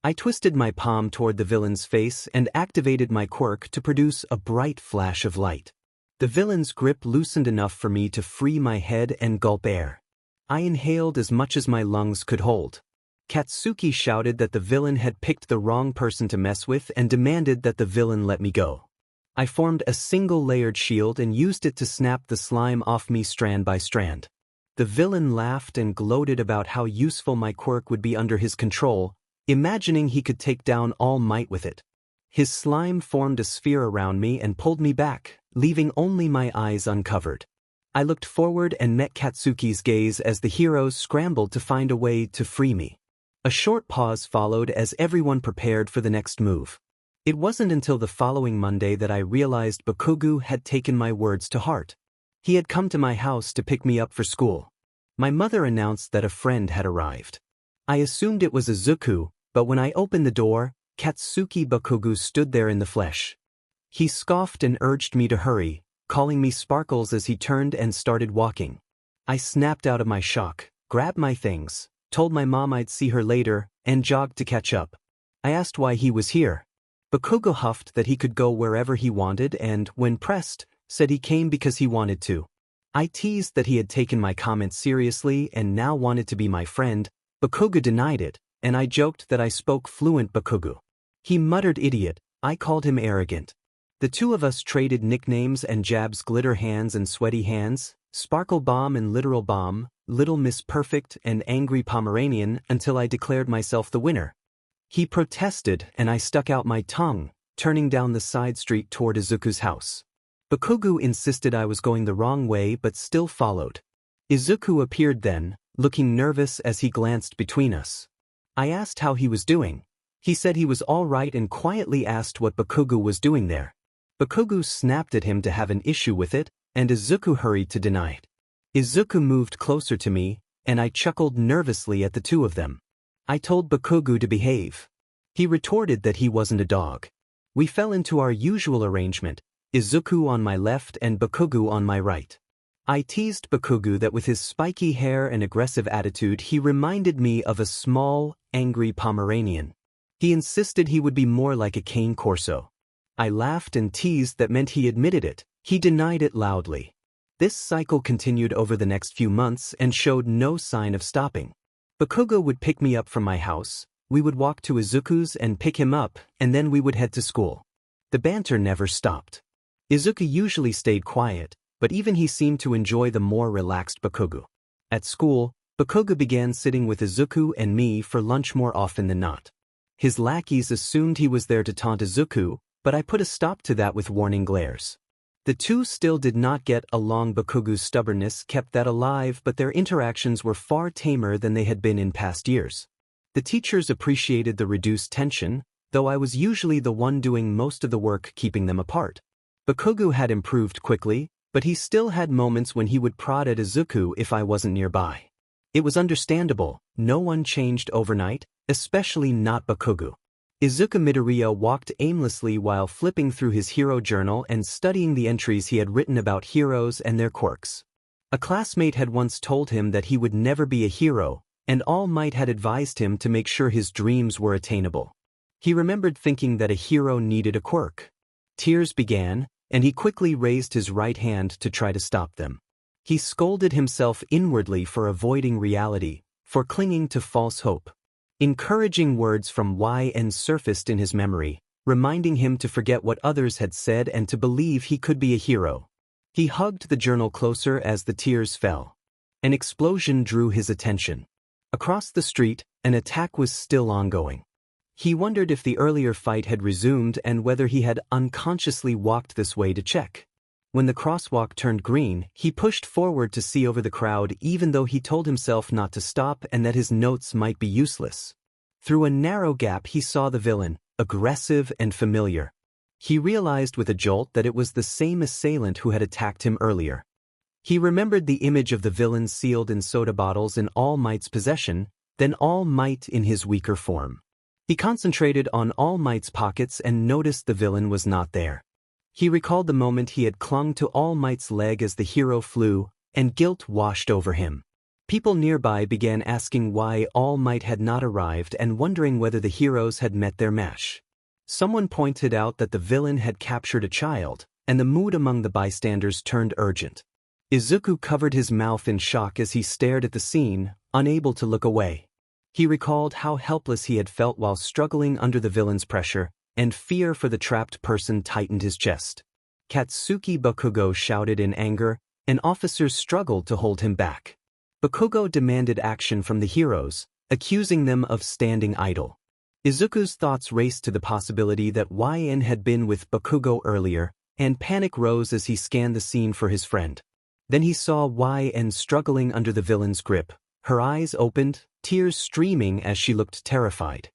S1: I twisted my palm toward the villain's face and activated my quirk to produce a bright flash of light. The villain's grip loosened enough for me to free my head and gulp air. I inhaled as much as my lungs could hold. Katsuki shouted that the villain had picked the wrong person to mess with and demanded that the villain let me go. I formed a single-layered shield and used it to snap the slime off me strand by strand. The villain laughed and gloated about how useful my quirk would be under his control, imagining he could take down All Might with it. His slime formed a sphere around me and pulled me back, leaving only my eyes uncovered. I looked forward and met Katsuki's gaze as the heroes scrambled to find a way to free me. A short pause followed as everyone prepared for the next move. It wasn't until the following Monday that I realized Bakugo had taken my words to heart. He had come to my house to pick me up for school. My mother announced that a friend had arrived. I assumed it was Izuku, but when I opened the door, Katsuki Bakugo stood there in the flesh. He scoffed and urged me to hurry, calling me Sparkles as he turned and started walking. I snapped out of my shock, grabbed my things, told my mom I'd see her later, and jogged to catch up. I asked why he was here. Bakugo huffed that he could go wherever he wanted and, when pressed, said he came because he wanted to. I teased that he had taken my comments seriously and now wanted to be my friend. Bakugo denied it, and I joked that I spoke fluent Bakugo. He muttered idiot. I called him arrogant. The two of us traded nicknames and jabs: Glitter Hands and Sweaty Hands, Sparkle Bomb and Literal Bomb, Little Miss Perfect and Angry Pomeranian, until I declared myself the winner. He protested and I stuck out my tongue, turning down the side street toward Izuku's house. Bakugo insisted I was going the wrong way but still followed. Izuku appeared then, looking nervous as he glanced between us. I asked how he was doing. He said he was all right and quietly asked what Bakugo was doing there. Bakugo snapped at him to have an issue with it, and Izuku hurried to deny it. Izuku moved closer to me, and I chuckled nervously at the two of them. I told Bakugo to behave. He retorted that he wasn't a dog. We fell into our usual arrangement, Izuku on my left and Bakugo on my right. I teased Bakugo that with his spiky hair and aggressive attitude he reminded me of a small, angry Pomeranian. He insisted he would be more like a cane corso. I laughed and teased that meant he admitted it. He denied it loudly. This cycle continued over the next few months and showed no sign of stopping. Bakugo would pick me up from my house, we would walk to Izuku's and pick him up, and then we would head to school. The banter never stopped. Izuku usually stayed quiet, but even he seemed to enjoy the more relaxed Bakugo. At school, Bakugo began sitting with Izuku and me for lunch more often than not. His lackeys assumed he was there to taunt Izuku, but I put a stop to that with warning glares. The two still did not get along. Bakugo's stubbornness kept that alive, but their interactions were far tamer than they had been in past years. The teachers appreciated the reduced tension, though I was usually the one doing most of the work keeping them apart. Bakugo had improved quickly, but he still had moments when he would prod at Izuku if I wasn't nearby. It was understandable, no one changed overnight, especially not Bakugo. Izuku Midoriya walked aimlessly while flipping through his hero journal and studying the entries he had written about heroes and their quirks. A classmate had once told him that he would never be a hero, and All Might had advised him to make sure his dreams were attainable. He remembered thinking that a hero needed a quirk. Tears began, and he quickly raised his right hand to try to stop them. He scolded himself inwardly for avoiding reality, for clinging to false hope. Encouraging words from YN surfaced in his memory, reminding him to forget what others had said and to believe he could be a hero. He hugged the journal closer as the tears fell. An explosion drew his attention. Across the street, an attack was still ongoing. He wondered if the earlier fight had resumed and whether he had unconsciously walked this way to check. When the crosswalk turned green, he pushed forward to see over the crowd even though he told himself not to stop and that his notes might be useless. Through a narrow gap he saw the villain, aggressive and familiar. He realized with a jolt that it was the same assailant who had attacked him earlier. He remembered the image of the villain sealed in soda bottles in All Might's possession, then All Might in his weaker form. He concentrated on All Might's pockets and noticed the villain was not there. He recalled the moment he had clung to All Might's leg as the hero flew, and guilt washed over him. People nearby began asking why All Might had not arrived and wondering whether the heroes had met their match. Someone pointed out that the villain had captured a child, and the mood among the bystanders turned urgent. Izuku covered his mouth in shock as he stared at the scene, unable to look away. He recalled how helpless he had felt while struggling under the villain's pressure, and fear for the trapped person tightened his chest. Katsuki Bakugo shouted in anger, and officers struggled to hold him back. Bakugo demanded action from the heroes, accusing them of standing idle. Izuku's thoughts raced to the possibility that YN had been with Bakugo earlier, and panic rose as he scanned the scene for his friend. Then he saw YN struggling under the villain's grip. Her eyes opened, tears streaming as she looked terrified.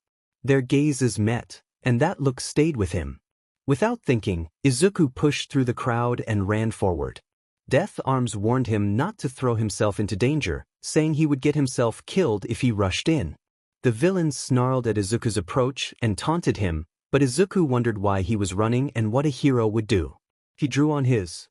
S1: Their gazes met, and that look stayed with him. Without thinking, Izuku pushed through the crowd and ran forward. Death Arms warned him not to throw himself into danger, saying he would get himself killed if he rushed in. The villain snarled at Izuku's approach and taunted him, but Izuku wondered why he was running and what a hero would do. He drew on his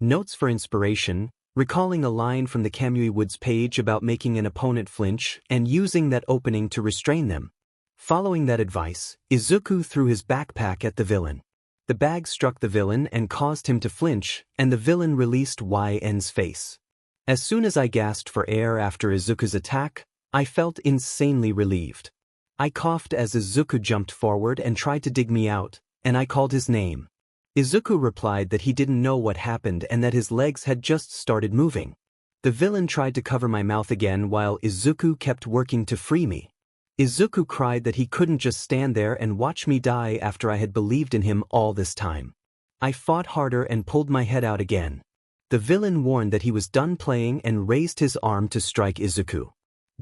S1: notes for inspiration, recalling a line from the Kamui Woods page about making an opponent flinch and using that opening to restrain them. Following that advice, Izuku threw his backpack at the villain. The bag struck the villain and caused him to flinch, and the villain released YN's face. As soon as I gasped for air after Izuku's attack, I felt insanely relieved. I coughed as Izuku jumped forward and tried to dig me out, and I called his name. Izuku replied that he didn't know what happened and that his legs had just started moving. The villain tried to cover my mouth again while Izuku kept working to free me. Izuku cried that he couldn't just stand there and watch me die after I had believed in him all this time. I fought harder and pulled my head out again. The villain warned that he was done playing and raised his arm to strike Izuku.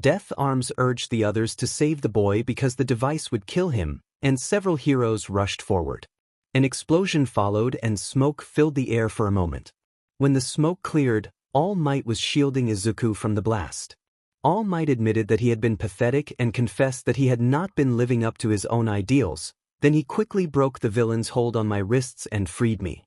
S1: Death Arms urged the others to save the boy because the device would kill him, and several heroes rushed forward. An explosion followed and smoke filled the air for a moment. When the smoke cleared, All Might was shielding Izuku from the blast. All Might admitted that he had been pathetic and confessed that he had not been living up to his own ideals. Then he quickly broke the villain's hold on my wrists and freed me.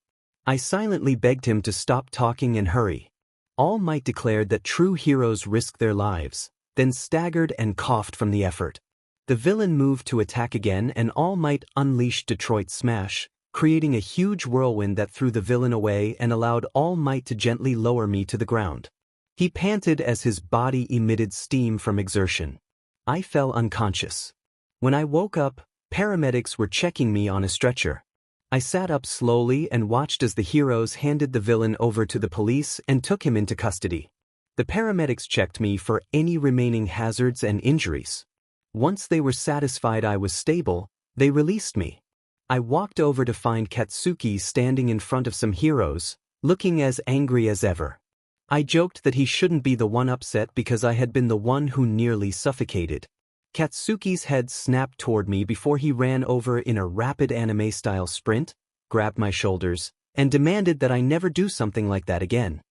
S1: I silently begged him to stop talking and hurry. All Might declared that true heroes risk their lives, then staggered and coughed from the effort. The villain moved to attack again and All Might unleashed Detroit Smash, creating a huge whirlwind that threw the villain away and allowed All Might to gently lower me to the ground. He panted as his body emitted steam from exertion. I fell unconscious. When I woke up, paramedics were checking me on a stretcher. I sat up slowly and watched as the heroes handed the villain over to the police and took him into custody. The paramedics checked me for any remaining hazards and injuries. Once they were satisfied I was stable, they released me. I walked over to find Katsuki standing in front of some heroes, looking as angry as ever. I joked that he shouldn't be the one upset because I had been the one who nearly suffocated. Katsuki's head snapped toward me before he ran over in a rapid anime-style sprint, grabbed my shoulders, and demanded that I never do something like that again.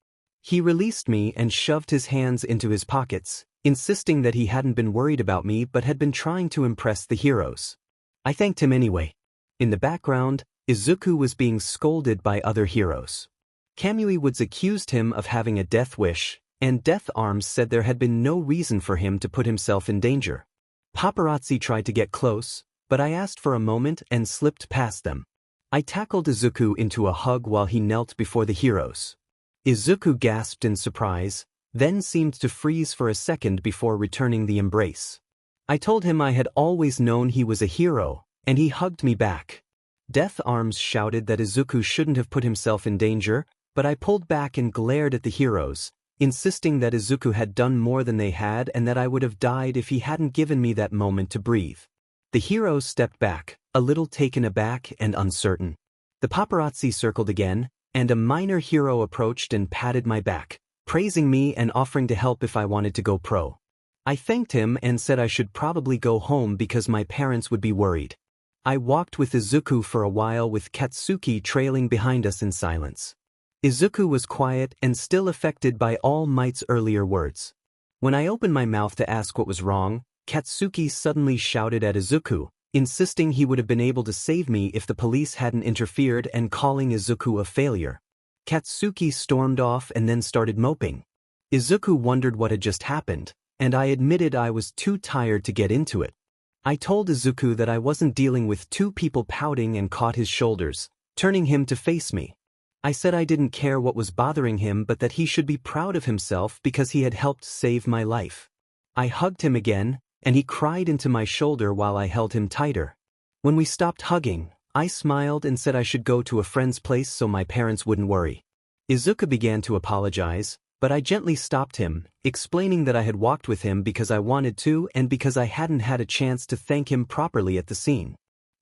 S1: He released me and shoved his hands into his pockets, insisting that he hadn't been worried about me but had been trying to impress the heroes. I thanked him anyway. In the background, Izuku was being scolded by other heroes. Kamui Woods accused him of having a death wish, and Death Arms said there had been no reason for him to put himself in danger. Paparazzi tried to get close, but I asked for a moment and slipped past them. I tackled Izuku into a hug while he knelt before the heroes. Izuku gasped in surprise, then seemed to freeze for a second before returning the embrace. I told him I had always known he was a hero, and he hugged me back. Death Arms shouted that Izuku shouldn't have put himself in danger, but I pulled back and glared at the heroes, insisting that Izuku had done more than they had and that I would have died if he hadn't given me that moment to breathe. The heroes stepped back, a little taken aback and uncertain. The paparazzi circled again, and a minor hero approached and patted my back, praising me and offering to help if I wanted to go pro. I thanked him and said I should probably go home because my parents would be worried. I walked with Izuku for a while with Katsuki trailing behind us in silence. Izuku was quiet and still affected by All Might's earlier words. When I opened my mouth to ask what was wrong, Katsuki suddenly shouted at Izuku, insisting he would have been able to save me if the police hadn't interfered and calling Izuku a failure. Katsuki stormed off and then started moping. Izuku wondered what had just happened, and I admitted I was too tired to get into it. I told Izuku that I wasn't dealing with two people pouting and caught his shoulders, turning him to face me. I said I didn't care what was bothering him but that he should be proud of himself because he had helped save my life. I hugged him again, and he cried into my shoulder while I held him tighter. When we stopped hugging, I smiled and said I should go to a friend's place so my parents wouldn't worry. Izuku began to apologize, but I gently stopped him, explaining that I had walked with him because I wanted to and because I hadn't had a chance to thank him properly at the scene.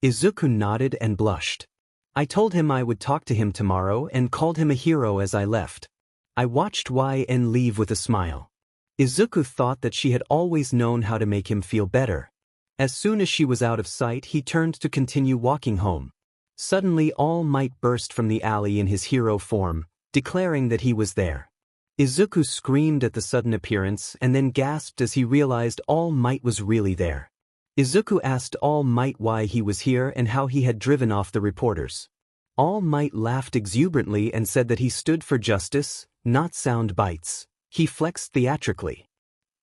S1: Izuku nodded and blushed. I told him I would talk to him tomorrow and called him a hero as I left. I watched YN leave with a smile. Izuku thought that she had always known how to make him feel better. As soon as she was out of sight, he turned to continue walking home. Suddenly All Might burst from the alley in his hero form, declaring that he was there. Izuku screamed at the sudden appearance and then gasped as he realized All Might was really there. Izuku asked All Might why he was here and how he had driven off the reporters. All Might laughed exuberantly and said that he stood for justice, not sound bites. He flexed theatrically.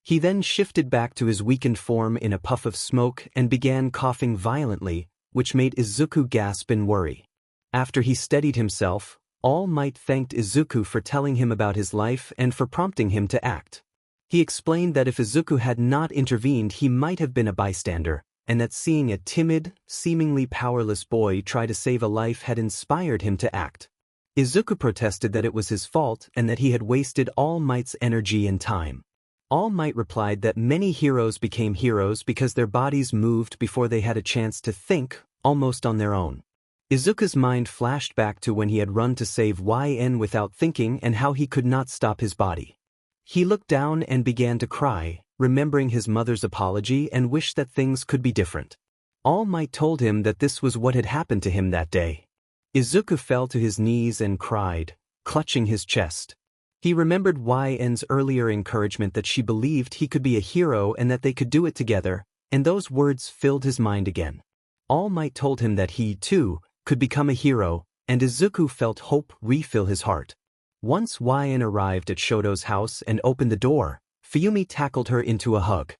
S1: He then shifted back to his weakened form in a puff of smoke and began coughing violently, which made Izuku gasp in worry. After he steadied himself, All Might thanked Izuku for telling him about his life and for prompting him to act. He explained that if Izuku had not intervened he might have been a bystander, and that seeing a timid, seemingly powerless boy try to save a life had inspired him to act. Izuku protested that it was his fault and that he had wasted All Might's energy and time. All Might replied that many heroes became heroes because their bodies moved before they had a chance to think, almost on their own. Izuku's mind flashed back to when he had run to save YN without thinking and how he could not stop his body. He looked down and began to cry, remembering his mother's apology and wished that things could be different. All Might told him that this was what had happened to him that day. Izuku fell to his knees and cried, clutching his chest. He remembered YN's earlier encouragement that she believed he could be a hero and that they could do it together, and those words filled his mind again. All Might told him that he, too, could become a hero, and Izuku felt hope refill his heart. Once YN arrived at Shoto's house and opened the door, Fuyumi tackled her into a hug.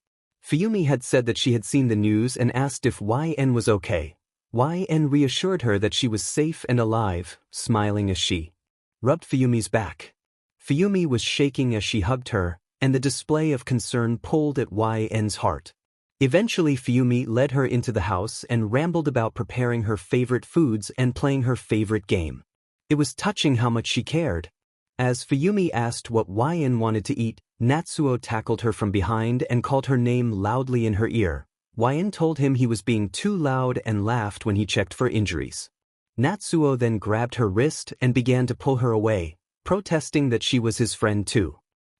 S1: Fuyumi had said that she had seen the news and asked if YN was okay. YN reassured her that she was safe and alive, smiling as she rubbed Fuyumi's back. Fuyumi was shaking as she hugged her, and the display of concern pulled at YN's heart. Eventually Fuyumi led her into the house and rambled about preparing her favorite foods and playing her favorite game. It was touching how much she cared. As Fuyumi asked what YN wanted to eat, Natsuo tackled her from behind and called her name loudly in her ear. YN told him he was being too loud and laughed when he checked for injuries. Natsuo then grabbed her wrist and began to pull her away, protesting that she was his friend too.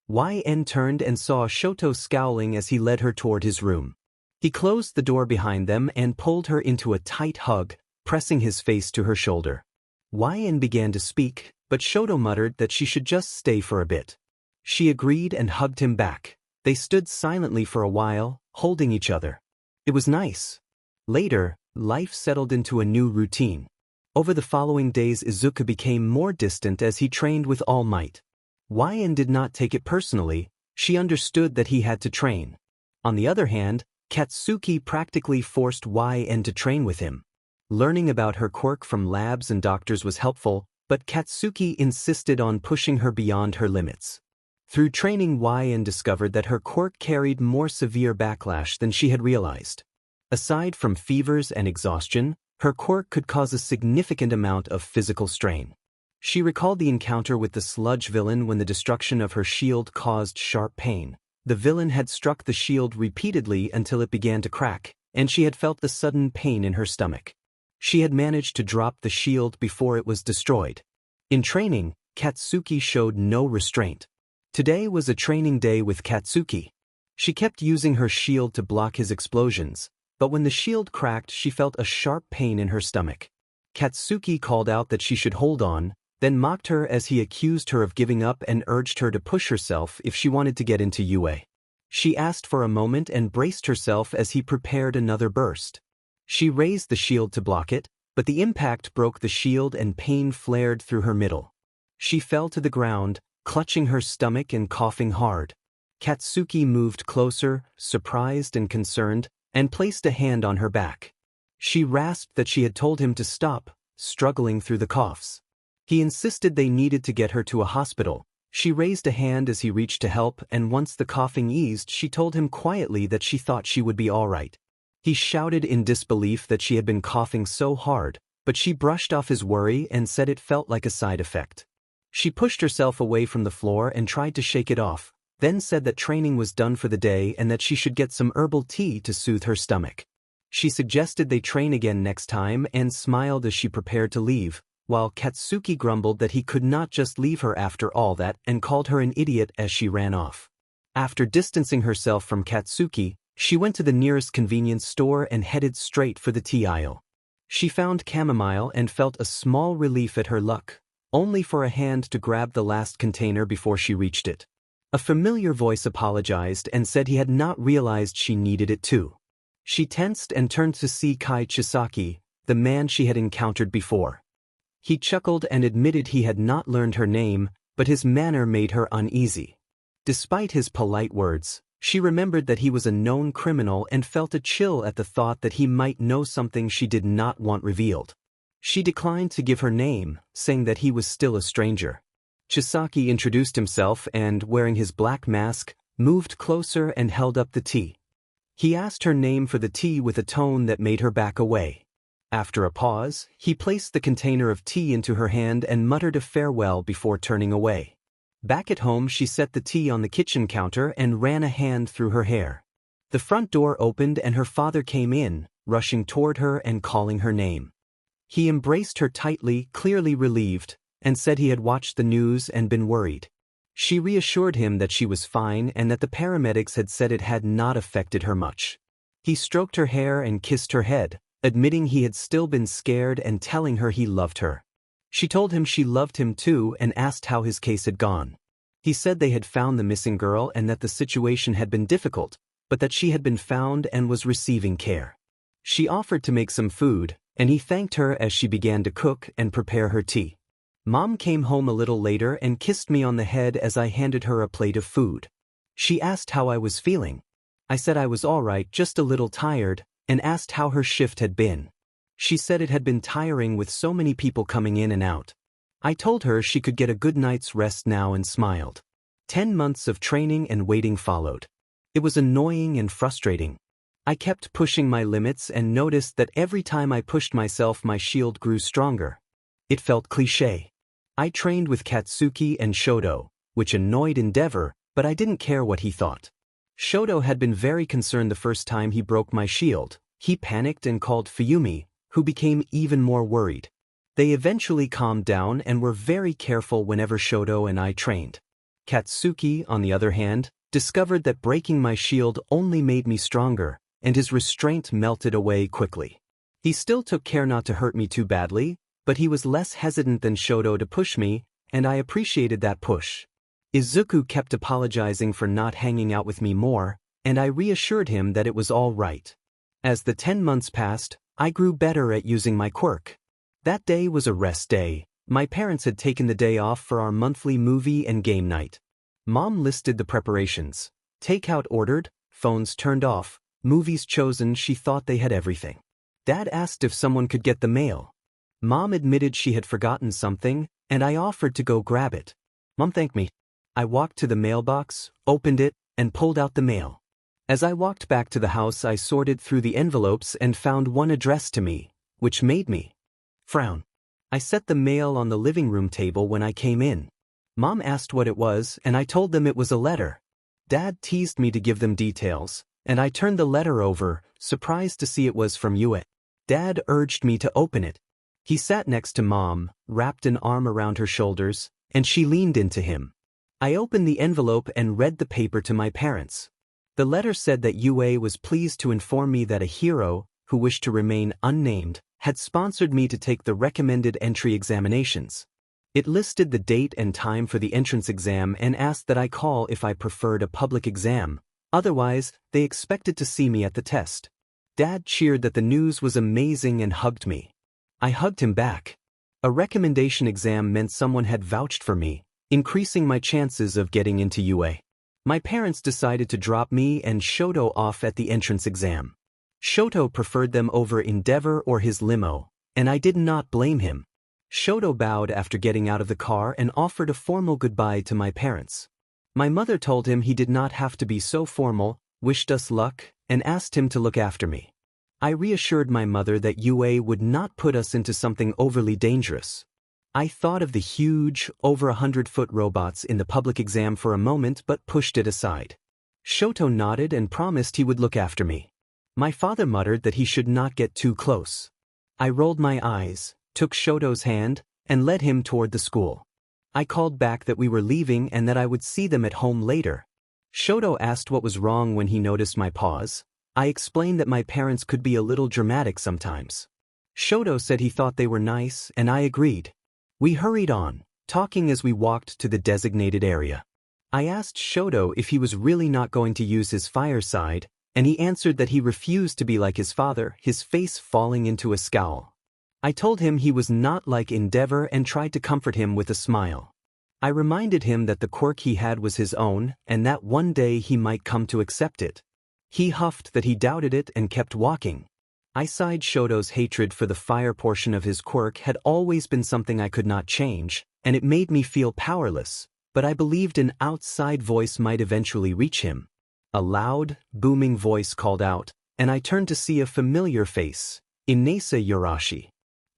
S1: YN turned and saw Shoto scowling as he led her toward his room. He closed the door behind them and pulled her into a tight hug, pressing his face to her shoulder. YN began to speak, but Shoto muttered that she should just stay for a bit. She agreed and hugged him back. They stood silently for a while, holding each other. It was nice. Later, life settled into a new routine. Over the following days Izuku became more distant as he trained with All Might. YN did not take it personally, she understood that he had to train. On the other hand, Katsuki practically forced YN to train with him. Learning about her quirk from labs and doctors was helpful, but Katsuki insisted on pushing her beyond her limits. Through training, YN discovered that her quirk carried more severe backlash than she had realized. Aside from fevers and exhaustion, her quirk could cause a significant amount of physical strain. She recalled the encounter with the sludge villain when the destruction of her shield caused sharp pain. The villain had struck the shield repeatedly until it began to crack, and she had felt the sudden pain in her stomach. She had managed to drop the shield before it was destroyed. In training, Katsuki showed no restraint. Today was a training day with Katsuki. She kept using her shield to block his explosions, But when the shield cracked, she felt a sharp pain in her stomach. Katsuki called out that she should hold on, then mocked her as he accused her of giving up and urged her to push herself if she wanted to get into UA. She asked for a moment and braced herself as he prepared another burst. She raised the shield to block it, but the impact broke the shield and pain flared through her middle. She fell to the ground, clutching her stomach and coughing hard. Katsuki moved closer, surprised and concerned, and placed a hand on her back. She rasped that she had told him to stop, struggling through the coughs. He insisted they needed to get her to a hospital. She raised a hand as he reached to help, and once the coughing eased, she told him quietly that she thought she would be all right. He shouted in disbelief that she had been coughing so hard, but she brushed off his worry and said it felt like a side effect. She pushed herself away from the floor and tried to shake it off, then said that training was done for the day and that she should get some herbal tea to soothe her stomach. She suggested they train again next time and smiled as she prepared to leave, while Katsuki grumbled that he could not just leave her after all that and called her an idiot as she ran off. After distancing herself from Katsuki, she went to the nearest convenience store and headed straight for the tea aisle. She found chamomile and felt a small relief at her luck, only for a hand to grab the last container before she reached it. A familiar voice apologized and said he had not realized she needed it too. She tensed and turned to see Kai Chisaki, the man she had encountered before. He chuckled and admitted he had not learned her name, but his manner made her uneasy. Despite his polite words, she remembered that he was a known criminal and felt a chill at the thought that he might know something she did not want revealed. She declined to give her name, saying that he was still a stranger. Chisaki introduced himself and, wearing his black mask, moved closer and held up the tea. He asked her name for the tea with a tone that made her back away. After a pause, he placed the container of tea into her hand and muttered a farewell before turning away. Back at home, she set the tea on the kitchen counter and ran a hand through her hair. The front door opened and her father came in, rushing toward her and calling her name. He embraced her tightly, clearly relieved, and said he had watched the news and been worried. She reassured him that she was fine and that the paramedics had said it had not affected her much. He stroked her hair and kissed her head, admitting he had still been scared and telling her he loved her. She told him she loved him too and asked how his case had gone. He said they had found the missing girl and that the situation had been difficult, but that she had been found and was receiving care. She offered to make some food, and he thanked her as she began to cook and prepare her tea. Mom came home a little later and kissed me on the head as I handed her a plate of food. She asked how I was feeling. I said I was all right, just a little tired, and asked how her shift had been. She said it had been tiring with so many people coming in and out. I told her she could get a good night's rest now and smiled. 10 months of training and waiting followed. It was annoying and frustrating. I kept pushing my limits and noticed that every time I pushed myself, my shield grew stronger. It felt cliché. I trained with Katsuki and Shoto, which annoyed Endeavor, but I didn't care what he thought. Shoto had been very concerned the first time he broke my shield. He panicked and called Fuyumi, who became even more worried. They eventually calmed down and were very careful whenever Shoto and I trained. Katsuki, on the other hand, discovered that breaking my shield only made me stronger, and his restraint melted away quickly. He still took care not to hurt me too badly, but he was less hesitant than Shoto to push me, and I appreciated that push. Izuku kept apologizing for not hanging out with me more, and I reassured him that it was all right. As the 10 months passed, I grew better at using my quirk. That day was a rest day. My parents had taken the day off for our monthly movie and game night. Mom listed the preparations. Takeout ordered, phones turned off, movies chosen. She thought they had everything. Dad asked if someone could get the mail. Mom admitted she had forgotten something, and I offered to go grab it. Mom thanked me. I walked to the mailbox, opened it, and pulled out the mail. As I walked back to the house, I sorted through the envelopes and found one addressed to me, which made me frown. I set the mail on the living room table when I came in. Mom asked what it was, and I told them it was a letter. Dad teased me to give them details, and I turned the letter over, surprised to see it was from Yue. Dad urged me to open it. He sat next to Mom, wrapped an arm around her shoulders, and she leaned into him. I opened the envelope and read the paper to my parents. The letter said that UA was pleased to inform me that a hero, who wished to remain unnamed, had sponsored me to take the recommended entry examinations. It listed the date and time for the entrance exam and asked that I call if I preferred a public exam. Otherwise, they expected to see me at the test. Dad cheered that the news was amazing and hugged me. I hugged him back. A recommendation exam meant someone had vouched for me, increasing my chances of getting into UA. My parents decided to drop me and Shoto off at the entrance exam. Shoto preferred them over Endeavor or his limo, and I did not blame him. Shoto bowed after getting out of the car and offered a formal goodbye to my parents. My mother told him he did not have to be so formal, wished us luck, and asked him to look after me. I reassured my mother that UA would not put us into something overly dangerous. I thought of the huge, over 100-foot robots in the public exam for a moment but pushed it aside. Shoto nodded and promised he would look after me. My father muttered that he should not get too close. I rolled my eyes, took Shoto's hand, and led him toward the school. I called back that we were leaving and that I would see them at home later. Shoto asked what was wrong when he noticed my pause. I explained that my parents could be a little dramatic sometimes. Shoto said he thought they were nice, and I agreed. We hurried on, talking as we walked to the designated area. I asked Shoto if he was really not going to use his fireside, and he answered that he refused to be like his father, his face falling into a scowl. I told him he was not like Endeavor and tried to comfort him with a smile. I reminded him that the quirk he had was his own, and that one day he might come to accept it. He huffed that he doubted it and kept walking. I sighed. Shoto's hatred for the fire portion of his quirk had always been something I could not change, and it made me feel powerless, but I believed an outside voice might eventually reach him. A loud, booming voice called out, and I turned to see a familiar face, Inasa Yorashi.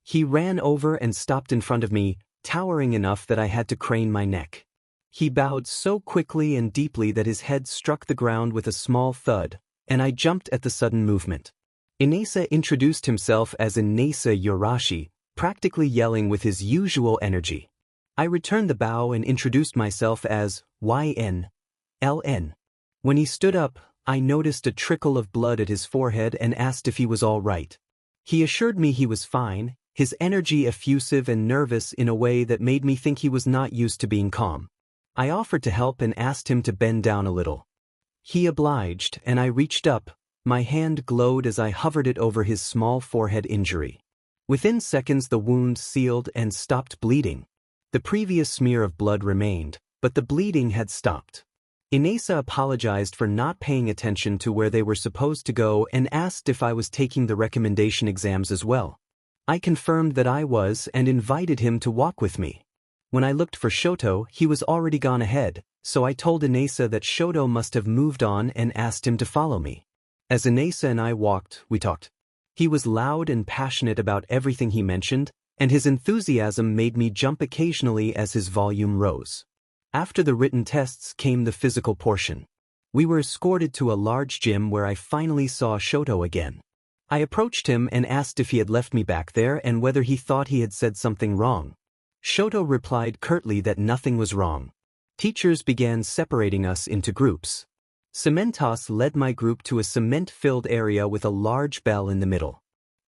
S1: He ran over and stopped in front of me, towering enough that I had to crane my neck. He bowed so quickly and deeply that his head struck the ground with a small thud, and I jumped at the sudden movement. Inasa introduced himself as Inasa Yorashi, practically yelling with his usual energy. I returned the bow and introduced myself as YN.LN. When he stood up, I noticed a trickle of blood at his forehead and asked if he was all right. He assured me he was fine, his energy effusive and nervous in a way that made me think he was not used to being calm. I offered to help and asked him to bend down a little. He obliged, and I reached up. My hand glowed as I hovered it over his small forehead injury. Within seconds the wound sealed and stopped bleeding. The previous smear of blood remained, but the bleeding had stopped. Inasa apologized for not paying attention to where they were supposed to go and asked if I was taking the recommendation exams as well. I confirmed that I was and invited him to walk with me. When I looked for Shoto, he was already gone ahead, so I told Inasa that Shoto must have moved on and asked him to follow me. As Inasa and I walked, we talked. He was loud and passionate about everything he mentioned, and his enthusiasm made me jump occasionally as his volume rose. After the written tests came the physical portion. We were escorted to a large gym where I finally saw Shoto again. I approached him and asked if he had left me back there and whether he thought he had said something wrong. Shoto replied curtly that nothing was wrong. Teachers began separating us into groups. Cementos led my group to a cement-filled area with a large bell in the middle.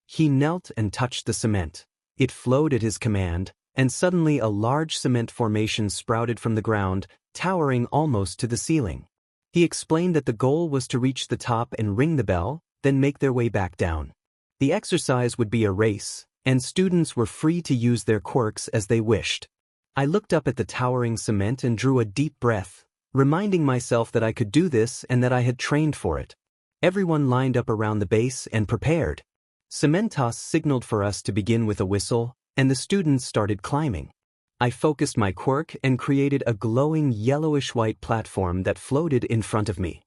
S1: He knelt and touched the cement. It flowed at his command, and suddenly a large cement formation sprouted from the ground, towering almost to the ceiling. He explained that the goal was to reach the top and ring the bell, then make their way back down. The exercise would be a race, and students were free to use their quirks as they wished. I looked up at the towering cement and drew a deep breath, reminding myself that I could do this and that I had trained for it. Everyone lined up around the base and prepared. Cementos signaled for us to begin with a whistle, and the students started climbing. I focused my quirk and created a glowing yellowish-white platform that floated in front of me.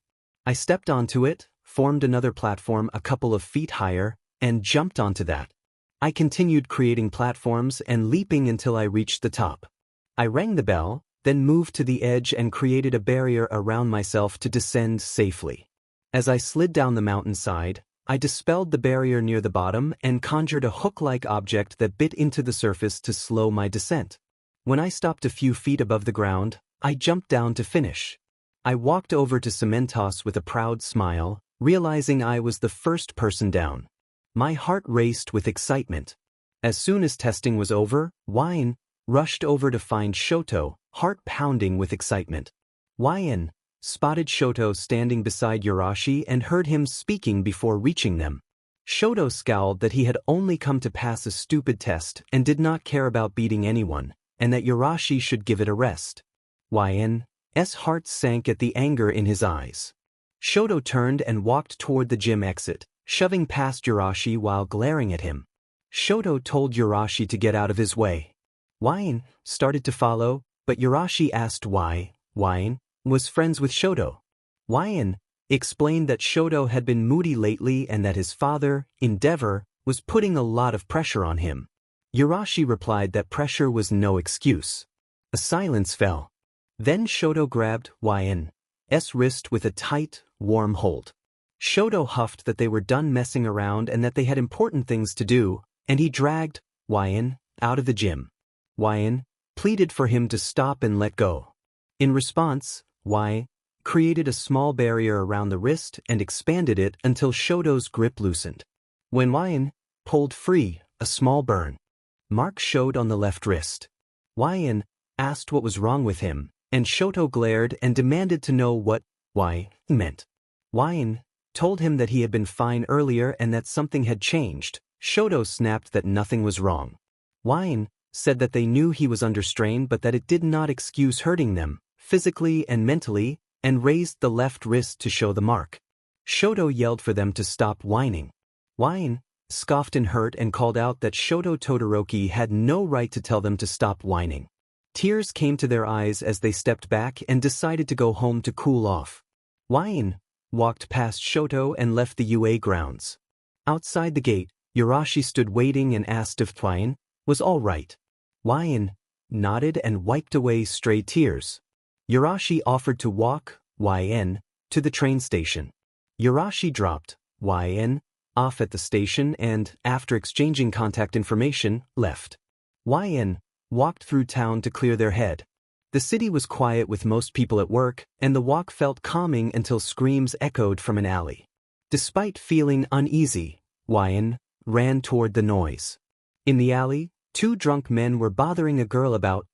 S1: I stepped onto it, formed another platform a couple of feet higher, and jumped onto that. I continued creating platforms and leaping until I reached the top. I rang the bell, then moved to the edge and created a barrier around myself to descend safely. As I slid down the mountainside, I dispelled the barrier near the bottom and conjured a hook-like object that bit into the surface to slow my descent. When I stopped a few feet above the ground, I jumped down to finish. I walked over to Cementos with a proud smile, realizing I was the first person down. My heart raced with excitement. As soon as testing was over, Wine rushed over to find Shoto, heart pounding with excitement. Wine spotted Shoto standing beside Yurashi and heard him speaking before reaching them. Shoto scowled that he had only come to pass a stupid test and did not care about beating anyone, and that Yurashi should give it a rest. Wine's heart sank at the anger in his eyes. Shoto turned and walked toward the gym exit, shoving past Yurashi while glaring at him. Shoto told Yurashi to get out of his way. Wine started to follow, but Yurashi asked why Wine was friends with Shoto. Wine explained that Shoto had been moody lately and that his father, Endeavor, was putting a lot of pressure on him. Yurashi replied that pressure was no excuse. A silence fell. Then Shoto grabbed Wine's wrist with a tight, warm hold. Shoto huffed that they were done messing around and that they had important things to do, and he dragged Wine out of the gym. Wine pleaded for him to stop and let go. In response, Wine created a small barrier around the wrist and expanded it until Shoto's grip loosened. When Wine pulled free, a small burn mark showed on the left wrist. Wine asked what was wrong with him, and Shoto glared and demanded to know what Wine meant. Wine told him that he had been fine earlier and that something had changed. Shoto snapped that nothing was wrong. Wine said that they knew he was under strain but that it did not excuse hurting them, physically and mentally, and raised the left wrist to show the mark. Shoto yelled for them to stop whining. Wine scoffed in hurt and called out that Shoto Todoroki had no right to tell them to stop whining. Tears came to their eyes as they stepped back and decided to go home to cool off. Wine walked past Shoto and left the UA grounds. Outside the gate, Yurashi stood waiting and asked if Wine was all right. Wine nodded and wiped away stray tears. Yurashi offered to walk Wine to the train station. Yurashi dropped Wine off at the station and, after exchanging contact information, left. Wine walked through town to clear their head. The city was quiet with most people at work, and the walk felt calming until screams echoed from an alley. Despite feeling uneasy, Wine ran toward the noise. In the alley, two drunk men were bothering a girl about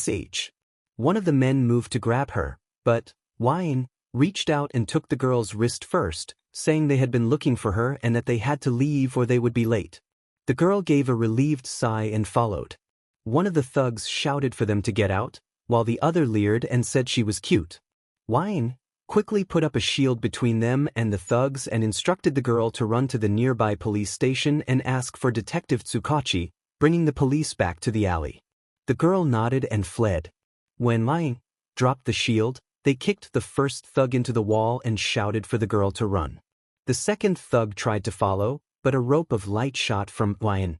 S1: age. One of the men moved to grab her, but Wine reached out and took the girl's wrist first, saying they had been looking for her and that they had to leave or they would be late. The girl gave a relieved sigh and followed. One of the thugs shouted for them to get out, while the other leered and said she was cute. Wine quickly put up a shield between them and the thugs and instructed the girl to run to the nearby police station and ask for Detective Tsukachi, bringing the police back to the alley. The girl nodded and fled. When Wine dropped the shield, they kicked the first thug into the wall and shouted for the girl to run. The second thug tried to follow, but a rope of light shot from Wine's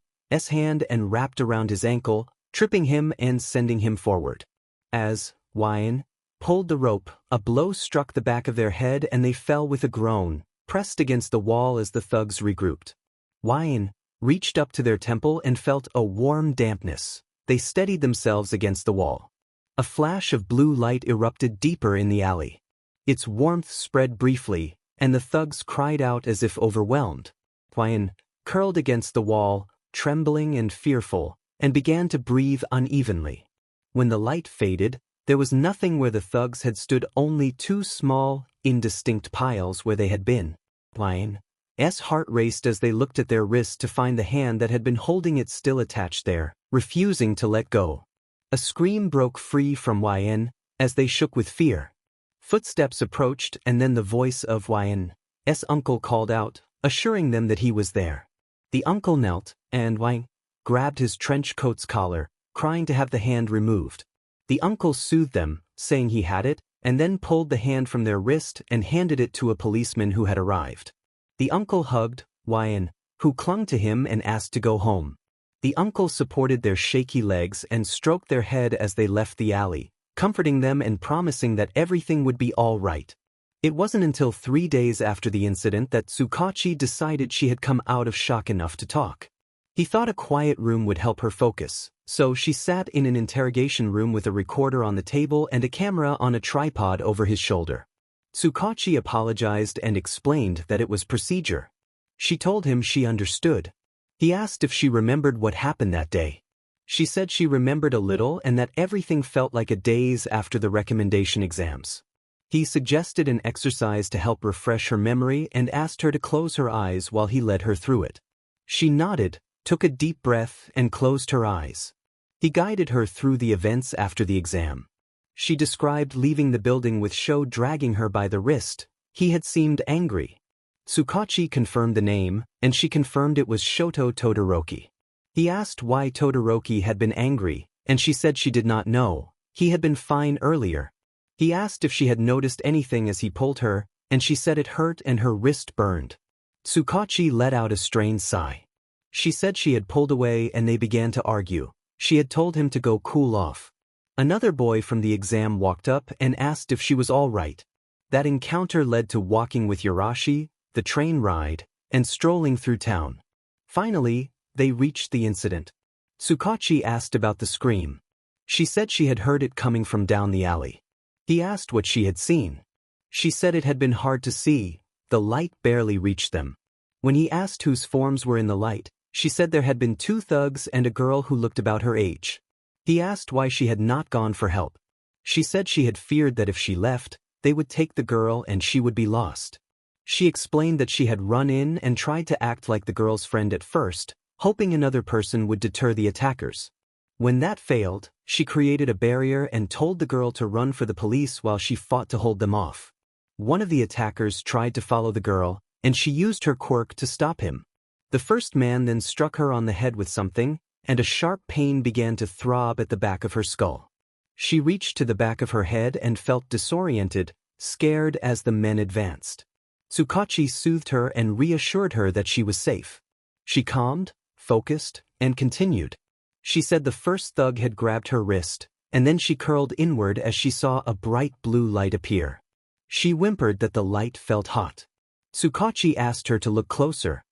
S1: hand and wrapped around his ankle, tripping him and sending him forward. As Wine pulled the rope, a blow struck the back of their head and they fell with a groan, pressed against the wall as the thugs regrouped. Wine reached up to their temple and felt a warm dampness. They steadied themselves against the wall. A flash of blue light erupted deeper in the alley. Its warmth spread briefly, and the thugs cried out as if overwhelmed. Wine curled against the wall, trembling and fearful, and began to breathe unevenly. When the light faded, there was nothing where the thugs had stood, only two small, indistinct piles where they had been. Wine's heart raced as they looked at their wrist to find the hand that had been holding it still attached there, refusing to let go. A scream broke free from Wine as they shook with fear. Footsteps approached and then the voice of Wine's uncle called out, assuring them that he was there. The uncle knelt, and Wine grabbed his trench coat's collar, crying to have the hand removed. The uncle soothed them, saying he had it, and then pulled the hand from their wrist and handed it to a policeman who had arrived. The uncle hugged Wine, who clung to him and asked to go home. The uncle supported their shaky legs and stroked their head as they left the alley, comforting them and promising that everything would be all right. It wasn't until 3 days after the incident that Tsukachi decided she had come out of shock enough to talk. He thought a quiet room would help her focus, So she sat in an interrogation room with a recorder on the table and a camera on a tripod over his shoulder. Tsukachi apologized and explained that it was procedure. She told him she understood. He asked if she remembered what happened that day. She said she remembered a little and that everything felt like a daze after the recommendation exams. He suggested an exercise to help refresh her memory and asked her to close her eyes while he led her through it. She nodded, took a deep breath, and closed her eyes. He guided her through the events after the exam. She described leaving the building with Sho dragging her by the wrist. He had seemed angry. Tsukachi confirmed the name, and she confirmed it was Shoto Todoroki. He asked why Todoroki had been angry, and she said she did not know. He had been fine earlier. He asked if she had noticed anything as he pulled her, and she said it hurt and her wrist burned. Tsukachi let out a strained sigh. She said she had pulled away and they began to argue. She had told him to go cool off. Another boy from the exam walked up and asked if she was all right. That encounter led to walking with Yarashi, the train ride, and strolling through town. Finally, they reached the incident. Tsukachi asked about the scream. She said she had heard it coming from down the alley. He asked what she had seen. She said it had been hard to see, the light barely reached them. When he asked whose forms were in the light, she said there had been 2 thugs and a girl who looked about her age. He asked why she had not gone for help. She said she had feared that if she left, they would take the girl and she would be lost. She explained that she had run in and tried to act like the girl's friend at first, hoping another person would deter the attackers. When that failed, she created a barrier and told the girl to run for the police while she fought to hold them off. One of the attackers tried to follow the girl, and she used her quirk to stop him. The first man then struck her on the head with something, and a sharp pain began to throb at the back of her skull. She reached to the back of her head and felt disoriented, scared as the men advanced. Tsukachi soothed her and reassured her that she was safe. She calmed, focused, and continued. She said the first thug had grabbed her wrist, and then she curled inward as she saw a bright blue light appear. She whimpered that the light felt hot. Tsukachi asked her to look closer.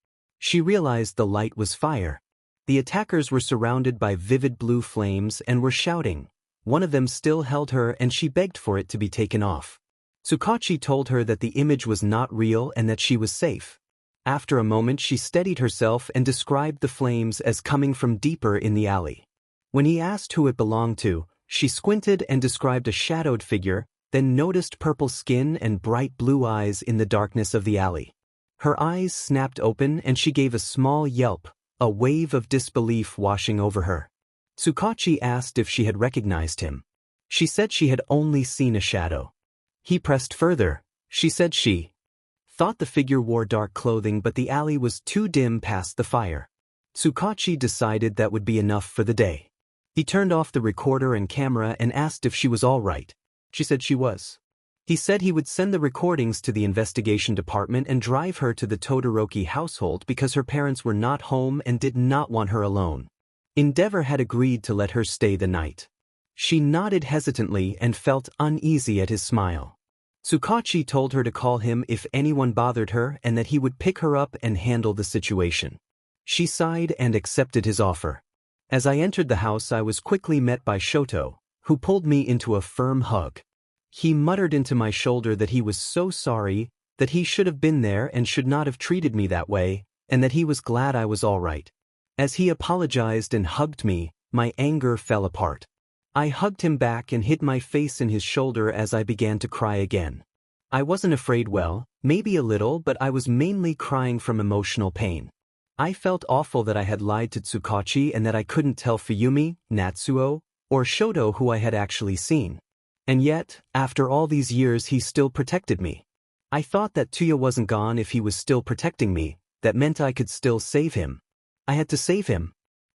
S1: She realized the light was fire. The attackers were surrounded by vivid blue flames and were shouting. One of them still held her and she begged for it to be taken off. Tsukachi told her that the image was not real and that she was safe. After a moment she steadied herself and described the flames as coming from deeper in the alley. When he asked who it belonged to, she squinted and described a shadowed figure, then noticed purple skin and bright blue eyes in the darkness of the alley. Her eyes snapped open and she gave a small yelp, a wave of disbelief washing over her. Tsukachi asked if she had recognized him. She said she had only seen a shadow. He pressed further. She said she thought the figure wore dark clothing but the alley was too dim past the fire. Tsukachi decided that would be enough for the day. He turned off the recorder and camera and asked if she was all right. She said she was. He said he would send the recordings to the investigation department and drive her to the Todoroki household because her parents were not home and did not want her alone. Endeavor had agreed to let her stay the night. She nodded hesitantly and felt uneasy at his smile. Tsukachi told her to call him if anyone bothered her and that he would pick her up and handle the situation. She sighed and accepted his offer. As I entered the house I was quickly met by Shoto, who pulled me into a firm hug. He muttered into my shoulder that he was so sorry, that he should have been there and should not have treated me that way, and that he was glad I was all right. As he apologized and hugged me, my anger fell apart. I hugged him back and hid my face in his shoulder as I began to cry again. I wasn't afraid, well, maybe a little, but I was mainly crying from emotional pain. I felt awful that I had lied to Tsukachi and that I couldn't tell Fuyumi, Natsuo, or Shoto who I had actually seen. And yet, after all these years he still protected me. I thought that Tuya wasn't gone if he was still protecting me, that meant I could still save him. I had to save him.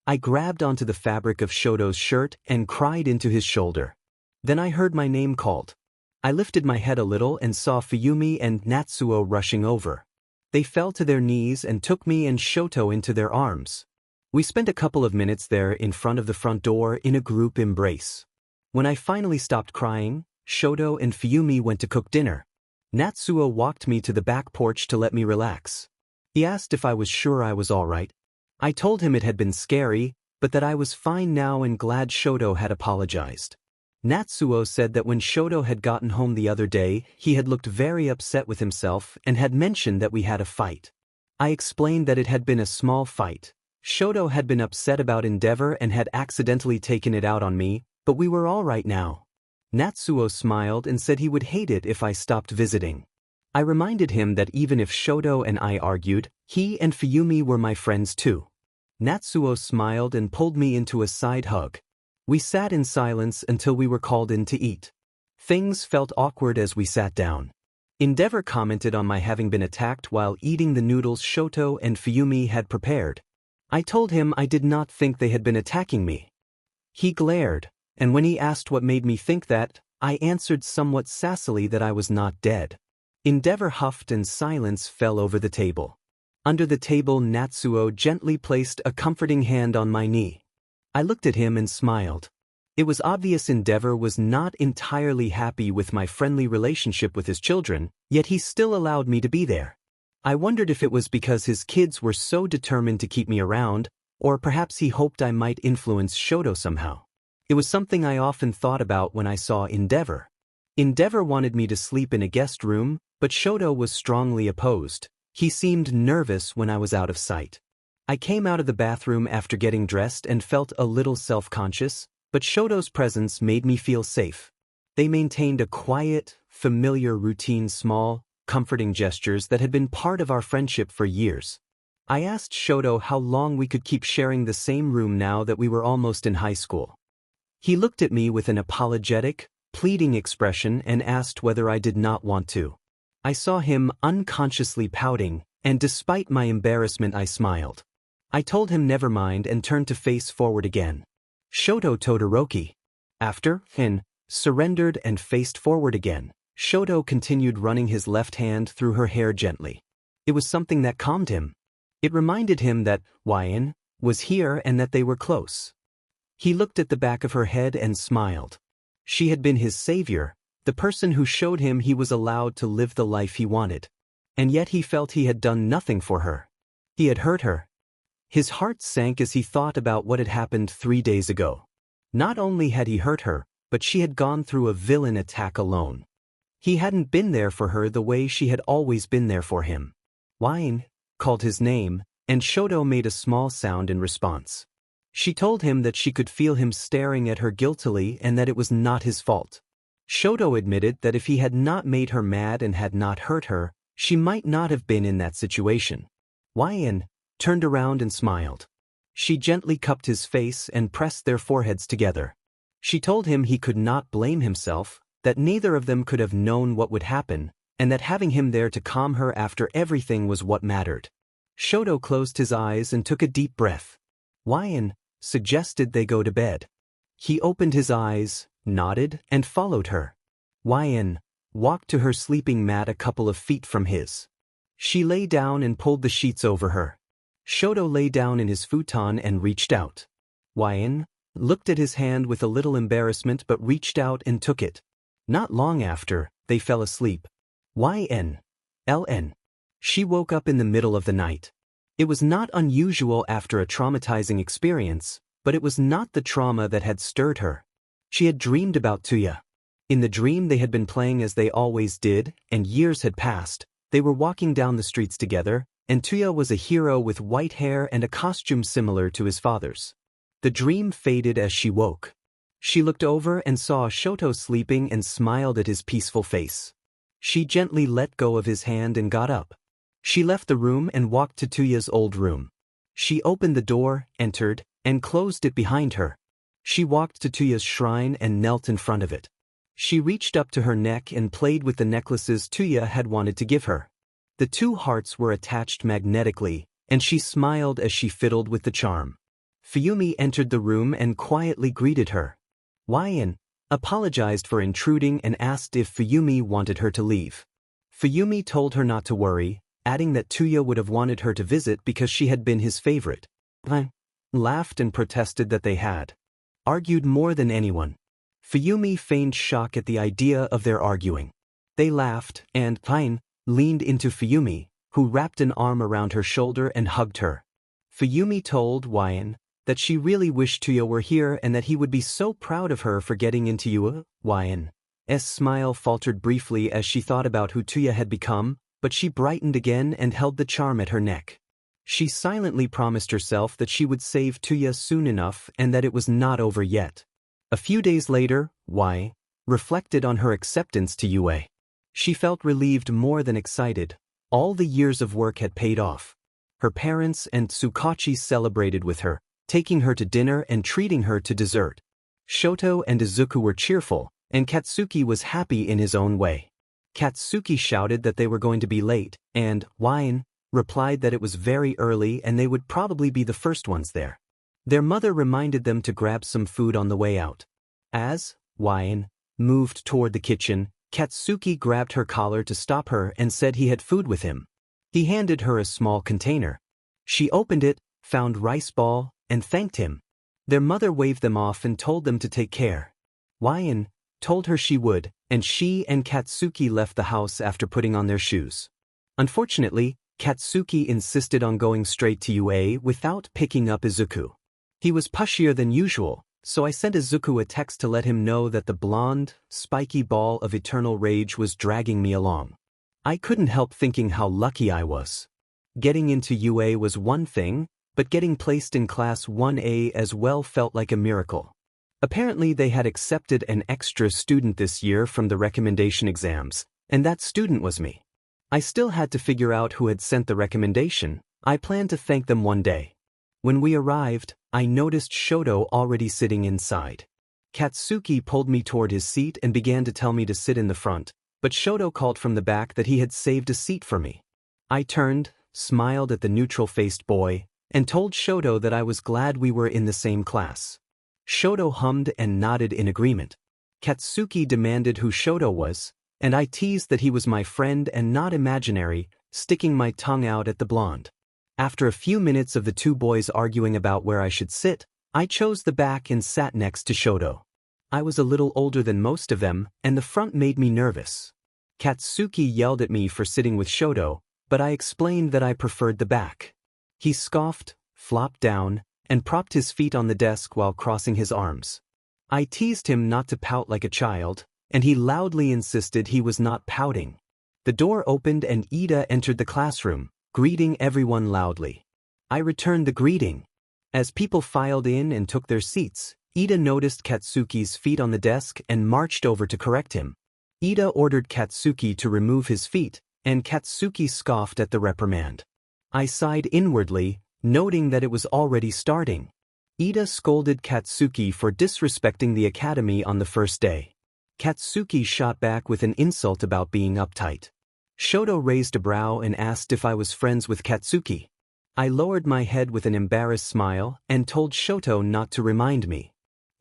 S1: I grabbed onto the fabric of Shoto's shirt and cried into his shoulder. Then I heard my name called. I lifted my head a little and saw Fuyumi and Natsuo rushing over. They fell to their knees and took me and Shoto into their arms. We spent a couple of minutes there in front of the front door in a group embrace. When I finally stopped crying, Shoto and Fuyumi went to cook dinner. Natsuo walked me to the back porch to let me relax. He asked if I was sure I was all right. I told him it had been scary, but that I was fine now and glad Shoto had apologized. Natsuo said that when Shoto had gotten home the other day, he had looked very upset with himself and had mentioned that we had a fight. I explained that it had been a small fight. Shoto had been upset about Endeavor and had accidentally taken it out on me, but we were all right now. Natsuo smiled and said he would hate it if I stopped visiting. I reminded him that even if Shoto and I argued, he and Fuyumi were my friends too. Natsuo smiled and pulled me into a side hug. We sat in silence until we were called in to eat. Things felt awkward as we sat down. Endeavor commented on my having been attacked while eating the noodles Shoto and Fuyumi had prepared. I told him I did not think they had been attacking me. He glared, and when he asked what made me think that, I answered somewhat sassily that I was not dead. Endeavor huffed and silence fell over the table. Under the table, Natsuo gently placed a comforting hand on my knee. I looked at him and smiled. It was obvious Endeavor was not entirely happy with my friendly relationship with his children, yet he still allowed me to be there. I wondered if it was because his kids were so determined to keep me around, or perhaps he hoped I might influence Shoto somehow. It was something I often thought about when I saw Endeavor. Endeavor wanted me to sleep in a guest room, but Shoto was strongly opposed. He seemed nervous when I was out of sight. I came out of the bathroom after getting dressed and felt a little self-conscious, but Shoto's presence made me feel safe. They maintained a quiet, familiar routine, small, comforting gestures that had been part of our friendship for years. I asked Shoto how long we could keep sharing the same room now that we were almost in high school. He looked at me with an apologetic, pleading expression and asked whether I did not want to. I saw him unconsciously pouting, and despite my embarrassment I smiled. I told him never mind and turned to face forward again. Shoto Todoroki. After, surrendered and faced forward again. Shoto continued running his left hand through her hair gently. It was something that calmed him. It reminded him that Wyan was here and that they were close. He looked at the back of her head and smiled. She had been his savior, the person who showed him he was allowed to live the life he wanted. And yet he felt he had done nothing for her. He had hurt her. His heart sank as he thought about what had happened 3 days ago. Not only had he hurt her, but she had gone through a villain attack alone. He hadn't been there for her the way she had always been there for him. Wine called his name, and Shoto made a small sound in response. She told him that she could feel him staring at her guiltily and that it was not his fault. Shoto admitted that if he had not made her mad and had not hurt her, she might not have been in that situation. Wyan turned around and smiled. She gently cupped his face and pressed their foreheads together. She told him he could not blame himself, that neither of them could have known what would happen, and that having him there to calm her after everything was what mattered. Shoto closed his eyes and took a deep breath. Wyan suggested they go to bed. He opened his eyes, nodded, and followed her. Wyan walked to her sleeping mat a couple of feet from his. She lay down and pulled the sheets over her. Shoto lay down in his futon and reached out. Wyan looked at his hand with a little embarrassment but reached out and took it. Not long after, they fell asleep. Ln. She woke up in the middle of the night. It was not unusual after a traumatizing experience, but it was not the trauma that had stirred her. She had dreamed about Tuya. In the dream they had been playing as they always did, and years had passed. They were walking down the streets together, and Tuya was a hero with white hair and a costume similar to his father's. The dream faded as she woke. She looked over and saw Shoto sleeping and smiled at his peaceful face. She gently let go of his hand and got up. She left the room and walked to Tuya's old room. She opened the door, entered, and closed it behind her. She walked to Tuya's shrine and knelt in front of it. She reached up to her neck and played with the necklaces Tuya had wanted to give her. The two hearts were attached magnetically, and she smiled as she fiddled with the charm. Fuyumi entered the room and quietly greeted her. Wyan apologized for intruding and asked if Fuyumi wanted her to leave. Fuyumi told her not to worry, adding that Tuya would have wanted her to visit because she had been his favorite. Laughed and protested that they had argued more than anyone. Fuyumi feigned shock at the idea of their arguing. They laughed, and Pine leaned into Fuyumi, who wrapped an arm around her shoulder and hugged her. Fuyumi told Wyan that she really wished Tuya were here and that he would be so proud of her for getting into Yua's smile faltered briefly as she thought about who Tuya had become, but she brightened again and held the charm at her neck. She silently promised herself that she would save Tuya soon enough and that it was not over yet. A few days later, Y reflected on her acceptance to Yue. She felt relieved more than excited. All the years of work had paid off. Her parents and Tsukachi celebrated with her, taking her to dinner and treating her to dessert. Shoto and Izuku were cheerful, and Katsuki was happy in his own way. Katsuki shouted that they were going to be late, and Wine replied that it was very early and they would probably be the first ones there. Their mother reminded them to grab some food on the way out. As Wine moved toward the kitchen, Katsuki grabbed her collar to stop her and said he had food with him. He handed her a small container. She opened it, found rice ball, and thanked him. Their mother waved them off and told them to take care. Wine told her she would, and she and Katsuki left the house after putting on their shoes. Unfortunately, Katsuki insisted on going straight to Yue without picking up Izuku. He was pushier than usual, so I sent Izuku a text to let him know that the blonde, spiky ball of eternal rage was dragging me along. I couldn't help thinking how lucky I was. Getting into Yue was one thing, but getting placed in Class 1A as well felt like a miracle. Apparently they had accepted an extra student this year from the recommendation exams, and that student was me. I still had to figure out who had sent the recommendation. I planned to thank them one day. When we arrived, I noticed Shoto already sitting inside. Katsuki pulled me toward his seat and began to tell me to sit in the front, but Shoto called from the back that he had saved a seat for me. I turned, smiled at the neutral-faced boy, and told Shoto that I was glad we were in the same class. Shoto hummed and nodded in agreement. Katsuki demanded who Shoto was, and I teased that he was my friend and not imaginary, sticking my tongue out at the blonde. After a few minutes of the two boys arguing about where I should sit, I chose the back and sat next to Shoto. I was a little older than most of them, and the front made me nervous. Katsuki yelled at me for sitting with Shoto, but I explained that I preferred the back. He scoffed, flopped down, and propped his feet on the desk while crossing his arms. I teased him not to pout like a child, and he loudly insisted he was not pouting. The door opened and Ida entered the classroom, greeting everyone loudly. I returned the greeting. As people filed in and took their seats, Ida noticed Katsuki's feet on the desk and marched over to correct him. Ida ordered Katsuki to remove his feet, and Katsuki scoffed at the reprimand. I sighed inwardly, noting that it was already starting. Ida scolded Katsuki for disrespecting the academy on the first day. Katsuki shot back with an insult about being uptight. Shoto raised a brow and asked if I was friends with Katsuki. I lowered my head with an embarrassed smile and told Shoto not to remind me.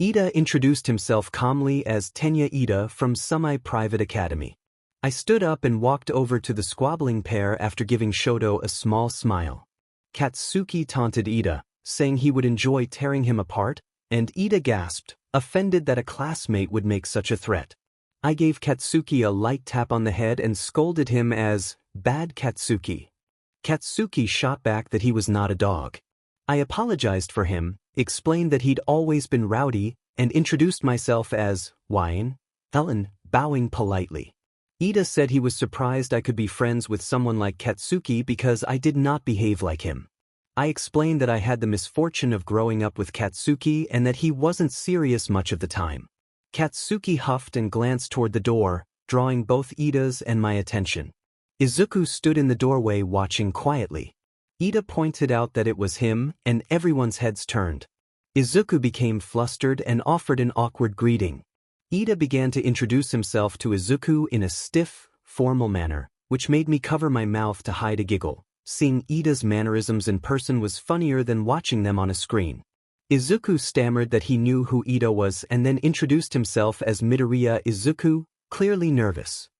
S1: Ida introduced himself calmly as Tenya Ida from Semi-Private Academy. I stood up and walked over to the squabbling pair after giving Shoto a small smile. Katsuki taunted Ida, saying he would enjoy tearing him apart, and Ida gasped, offended that a classmate would make such a threat. I gave Katsuki a light tap on the head and scolded him as bad Katsuki. Katsuki shot back that he was not a dog. I apologized for him, explained that he'd always been rowdy, and introduced myself as Wine, Ellen, bowing politely. Ida said he was surprised I could be friends with someone like Katsuki because I did not behave like him. I explained that I had the misfortune of growing up with Katsuki and that he wasn't serious much of the time. Katsuki huffed and glanced toward the door, drawing both Ida's and my attention. Izuku stood in the doorway watching quietly. Ida pointed out that it was him, and everyone's heads turned. Izuku became flustered and offered an awkward greeting. Ida began to introduce himself to Izuku in a stiff, formal manner, which made me cover my mouth to hide a giggle. Seeing Ida's mannerisms in person was funnier than watching them on a screen. Izuku stammered that he knew who Ida was and then introduced himself as Midoriya Izuku, clearly nervous.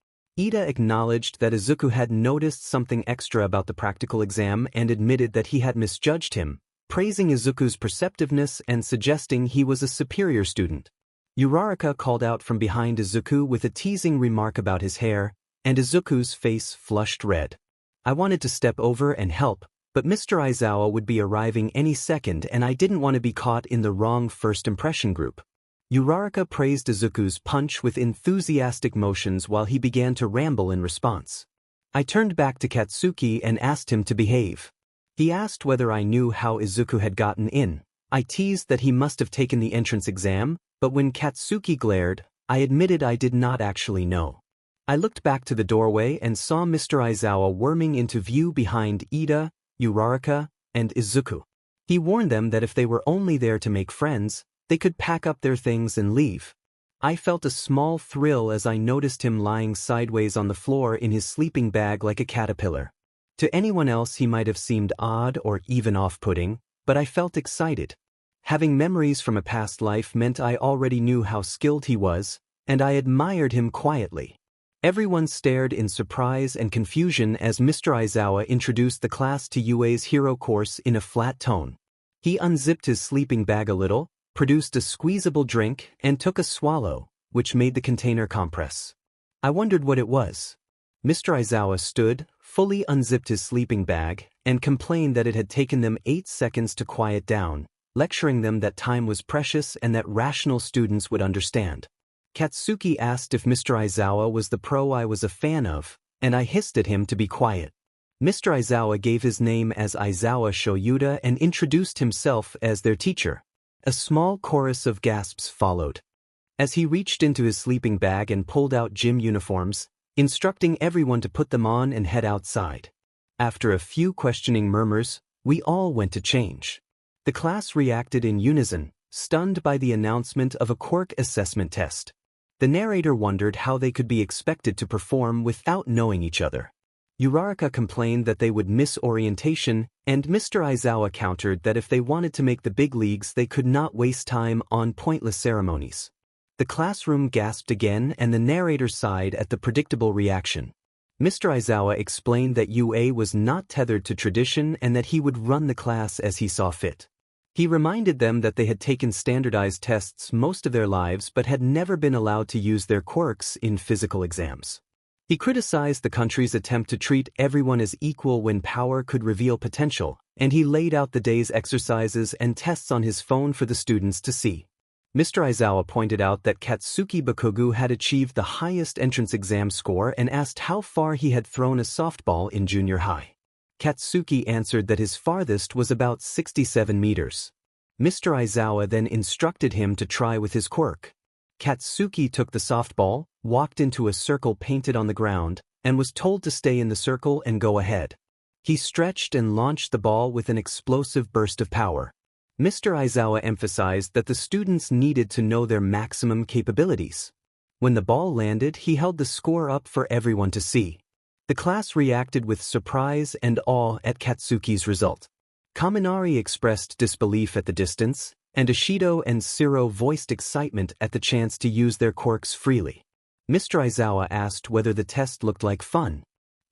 S1: Ida acknowledged that Izuku had noticed something extra about the practical exam and admitted that he had misjudged him, praising Izuku's perceptiveness and suggesting he was a superior student. Uraraka called out from behind Izuku with a teasing remark about his hair, and Izuku's face flushed red. I wanted to step over and help, But Mr. Aizawa would be arriving any second and I didn't want to be caught in the wrong first impression group. Uraraka praised Izuku's punch with enthusiastic motions while he began to ramble in response. I turned back to Katsuki and asked him to behave. He asked whether I knew how Izuku had gotten in. I teased that he must have taken the entrance exam, but when Katsuki glared, I admitted I did not actually know. I looked back to the doorway and saw Mr. Aizawa worming into view behind Ida, Uraraka, and Izuku. He warned them that if they were only there to make friends, they could pack up their things and leave. I felt a small thrill as I noticed him lying sideways on the floor in his sleeping bag like a caterpillar. To anyone else he might have seemed odd or even off-putting, but I felt excited. Having memories from a past life meant I already knew how skilled he was, and I admired him quietly. Everyone stared in surprise and confusion as Mr. Aizawa introduced the class to Yuei's hero course in a flat tone. He unzipped his sleeping bag a little, produced a squeezable drink, and took a swallow, which made the container compress. I wondered what it was. Mr. Aizawa stood, fully unzipped his sleeping bag, and complained that it had taken them 8 seconds to quiet down, lecturing them that time was precious and that rational students would understand. Katsuki asked if Mr. Aizawa was the pro I was a fan of, and I hissed at him to be quiet. Mr. Aizawa gave his name as Aizawa Shoyuda and introduced himself as their teacher. A small chorus of gasps followed. As he reached into his sleeping bag and pulled out gym uniforms, instructing everyone to put them on and head outside. After a few questioning murmurs, we all went to change. The class reacted in unison, stunned by the announcement of a quirk assessment test. The narrator wondered how they could be expected to perform without knowing each other. Uraraka complained that they would miss orientation, and Mr. Aizawa countered that if they wanted to make the big leagues they could not waste time on pointless ceremonies. The classroom gasped again and the narrator sighed at the predictable reaction. Mr. Aizawa explained that UA was not tethered to tradition and that he would run the class as he saw fit. He reminded them that they had taken standardized tests most of their lives but had never been allowed to use their quirks in physical exams. He criticized the country's attempt to treat everyone as equal when power could reveal potential, and he laid out the day's exercises and tests on his phone for the students to see. Mr. Aizawa pointed out that Katsuki Bakugu had achieved the highest entrance exam score and asked how far he had thrown a softball in junior high. Katsuki answered that his farthest was about 67 meters. Mr. Aizawa then instructed him to try with his quirk. Katsuki took the softball, walked into a circle painted on the ground, and was told to stay in the circle and go ahead. He stretched and launched the ball with an explosive burst of power. Mr. Aizawa emphasized that the students needed to know their maximum capabilities. When the ball landed, he held the score up for everyone to see. The class reacted with surprise and awe at Katsuki's result. Kaminari expressed disbelief at the distance, and Ishido and Siro voiced excitement at the chance to use their quirks freely. Mr. Aizawa asked whether the test looked like fun.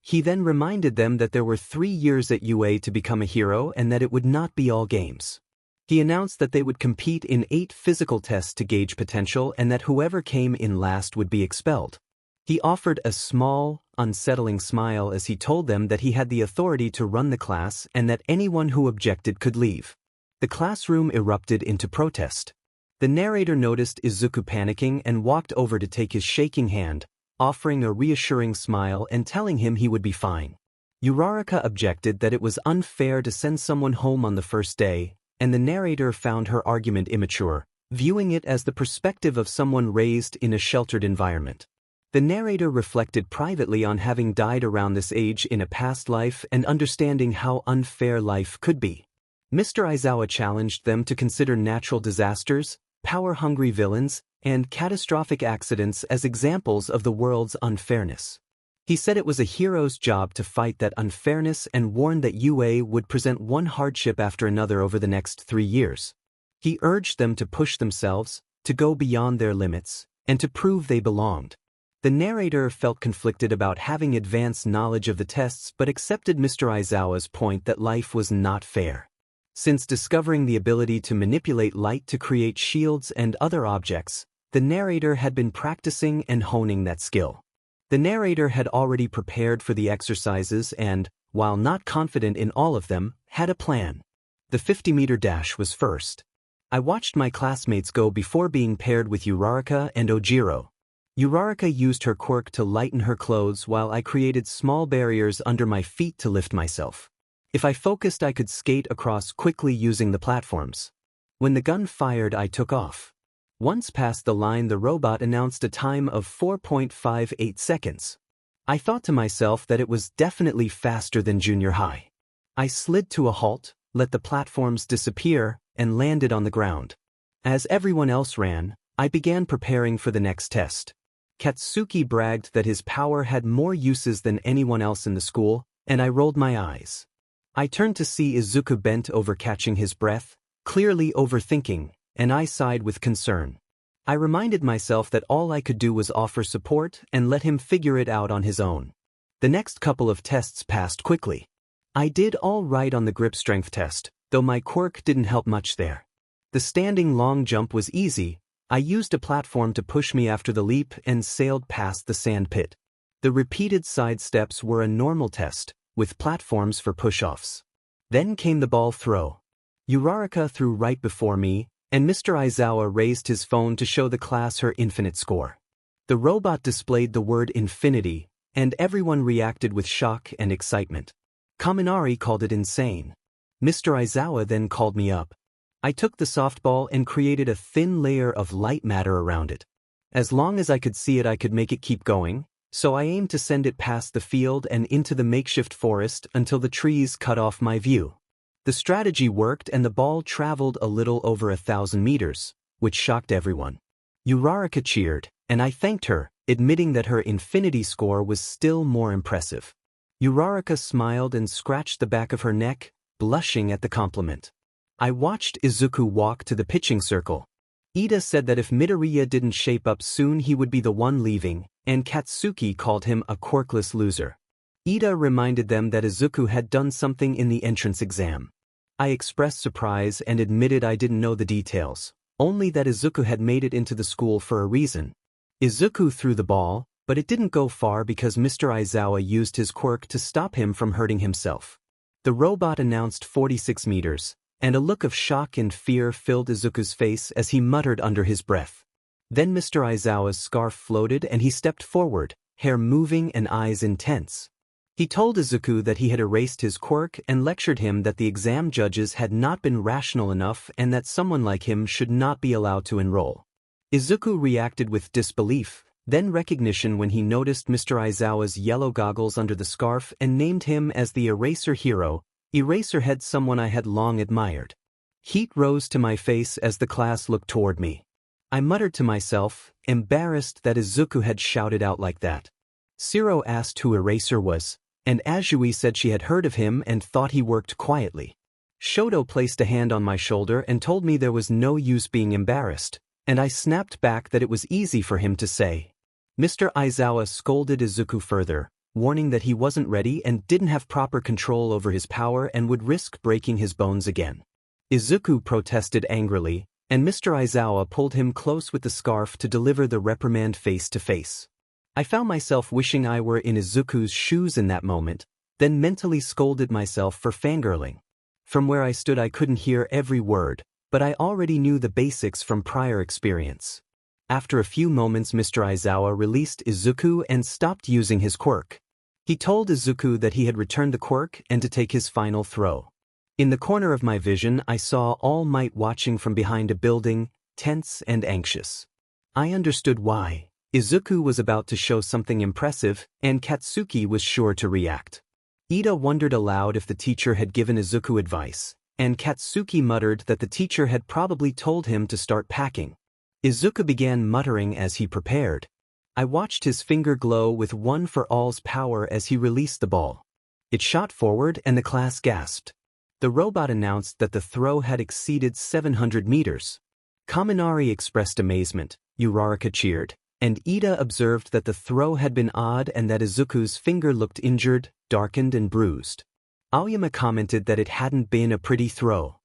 S1: He then reminded them that there were 3 years at UA to become a hero and that it would not be all games. He announced that they would compete in 8 physical tests to gauge potential and that whoever came in last would be expelled. He offered a small, unsettling smile as he told them that he had the authority to run the class and that anyone who objected could leave. The classroom erupted into protest. The narrator noticed Izuku panicking and walked over to take his shaking hand, offering a reassuring smile and telling him he would be fine. Uraraka objected that it was unfair to send someone home on the first day, and the narrator found her argument immature, viewing it as the perspective of someone raised in a sheltered environment. The narrator reflected privately on having died around this age in a past life and understanding how unfair life could be. Mr. Aizawa challenged them to consider natural disasters, power-hungry villains, and catastrophic accidents as examples of the world's unfairness. He said it was a hero's job to fight that unfairness and warned that UA would present one hardship after another over the next 3 years. He urged them to push themselves, to go beyond their limits, and to prove they belonged. The narrator felt conflicted about having advanced knowledge of the tests but accepted Mr. Aizawa's point that life was not fair. Since discovering the ability to manipulate light to create shields and other objects, the narrator had been practicing and honing that skill. The narrator had already prepared for the exercises and, while not confident in all of them, had a plan. The 50-meter dash was first. I watched my classmates go before being paired with Uraraka and Ojiro. Uraraka used her quirk to lighten her clothes while I created small barriers under my feet to lift myself. If I focused, I could skate across quickly using the platforms. When the gun fired, I took off. Once past the line, the robot announced a time of 4.58 seconds. I thought to myself that it was definitely faster than junior high. I slid to a halt, let the platforms disappear, and landed on the ground. As everyone else ran, I began preparing for the next test. Katsuki bragged that his power had more uses than anyone else in the school, and I rolled my eyes. I turned to see Izuku bent over catching his breath, clearly overthinking, and I sighed with concern. I reminded myself that all I could do was offer support and let him figure it out on his own. The next couple of tests passed quickly. I did all right on the grip strength test, though my quirk didn't help much there. The standing long jump was easy. I used a platform to push me after the leap and sailed past the sand pit. The repeated side steps were a normal test, with platforms for push-offs. Then came the ball throw. Uraraka threw right before me, and Mr. Aizawa raised his phone to show the class her infinite score. The robot displayed the word infinity, and everyone reacted with shock and excitement. Kaminari called it insane. Mr. Aizawa then called me up. I took the softball and created a thin layer of light matter around it. As long as I could see it, I could make it keep going, so I aimed to send it past the field and into the makeshift forest until the trees cut off my view. The strategy worked and the ball traveled a little over 1,000 meters, which shocked everyone. Uraraka cheered, and I thanked her, admitting that her infinity score was still more impressive. Uraraka smiled and scratched the back of her neck, blushing at the compliment. I watched Izuku walk to the pitching circle. Ida said that if Midoriya didn't shape up soon, he would be the one leaving, and Katsuki called him a quirkless loser. Ida reminded them that Izuku had done something in the entrance exam. I expressed surprise and admitted I didn't know the details, only that Izuku had made it into the school for a reason. Izuku threw the ball, but it didn't go far because Mr. Aizawa used his quirk to stop him from hurting himself. The robot announced 46 meters, and a look of shock and fear filled Izuku's face as he muttered under his breath. Then Mr. Aizawa's scarf floated and he stepped forward, hair moving and eyes intense. He told Izuku that he had erased his quirk and lectured him that the exam judges had not been rational enough and that someone like him should not be allowed to enroll. Izuku reacted with disbelief, then recognition when he noticed Mr. Aizawa's yellow goggles under the scarf and named him as the Eraser Hero. Eraserhead, someone I had long admired. Heat rose to my face as the class looked toward me. I muttered to myself, embarrassed that Izuku had shouted out like that. Shiro asked who Eraser was, and Azui said she had heard of him and thought he worked quietly. Shoto placed a hand on my shoulder and told me there was no use being embarrassed, and I snapped back that it was easy for him to say. Mr. Aizawa scolded Izuku further, warning that he wasn't ready and didn't have proper control over his power and would risk breaking his bones again. Izuku protested angrily, and Mr. Aizawa pulled him close with the scarf to deliver the reprimand face to face. I found myself wishing I were in Izuku's shoes in that moment, then mentally scolded myself for fangirling. From where I stood I couldn't hear every word, but I already knew the basics from prior experience. After a few moments, Mr. Aizawa released Izuku and stopped using his quirk. He told Izuku that he had returned the quirk and to take his final throw. In the corner of my vision I saw All Might watching from behind a building, tense and anxious. I understood why. Izuku was about to show something impressive, and Katsuki was sure to react. Ida wondered aloud if the teacher had given Izuku advice, and Katsuki muttered that the teacher had probably told him to start packing. Izuku began muttering as he prepared. I watched his finger glow with One for All's power as he released the ball. It shot forward and the class gasped. The robot announced that the throw had exceeded 700 meters. Kaminari expressed amazement, Uraraka cheered, and Ida observed that the throw had been odd and that Izuku's finger looked injured, darkened and bruised. Aoyama commented that it hadn't been a pretty throw.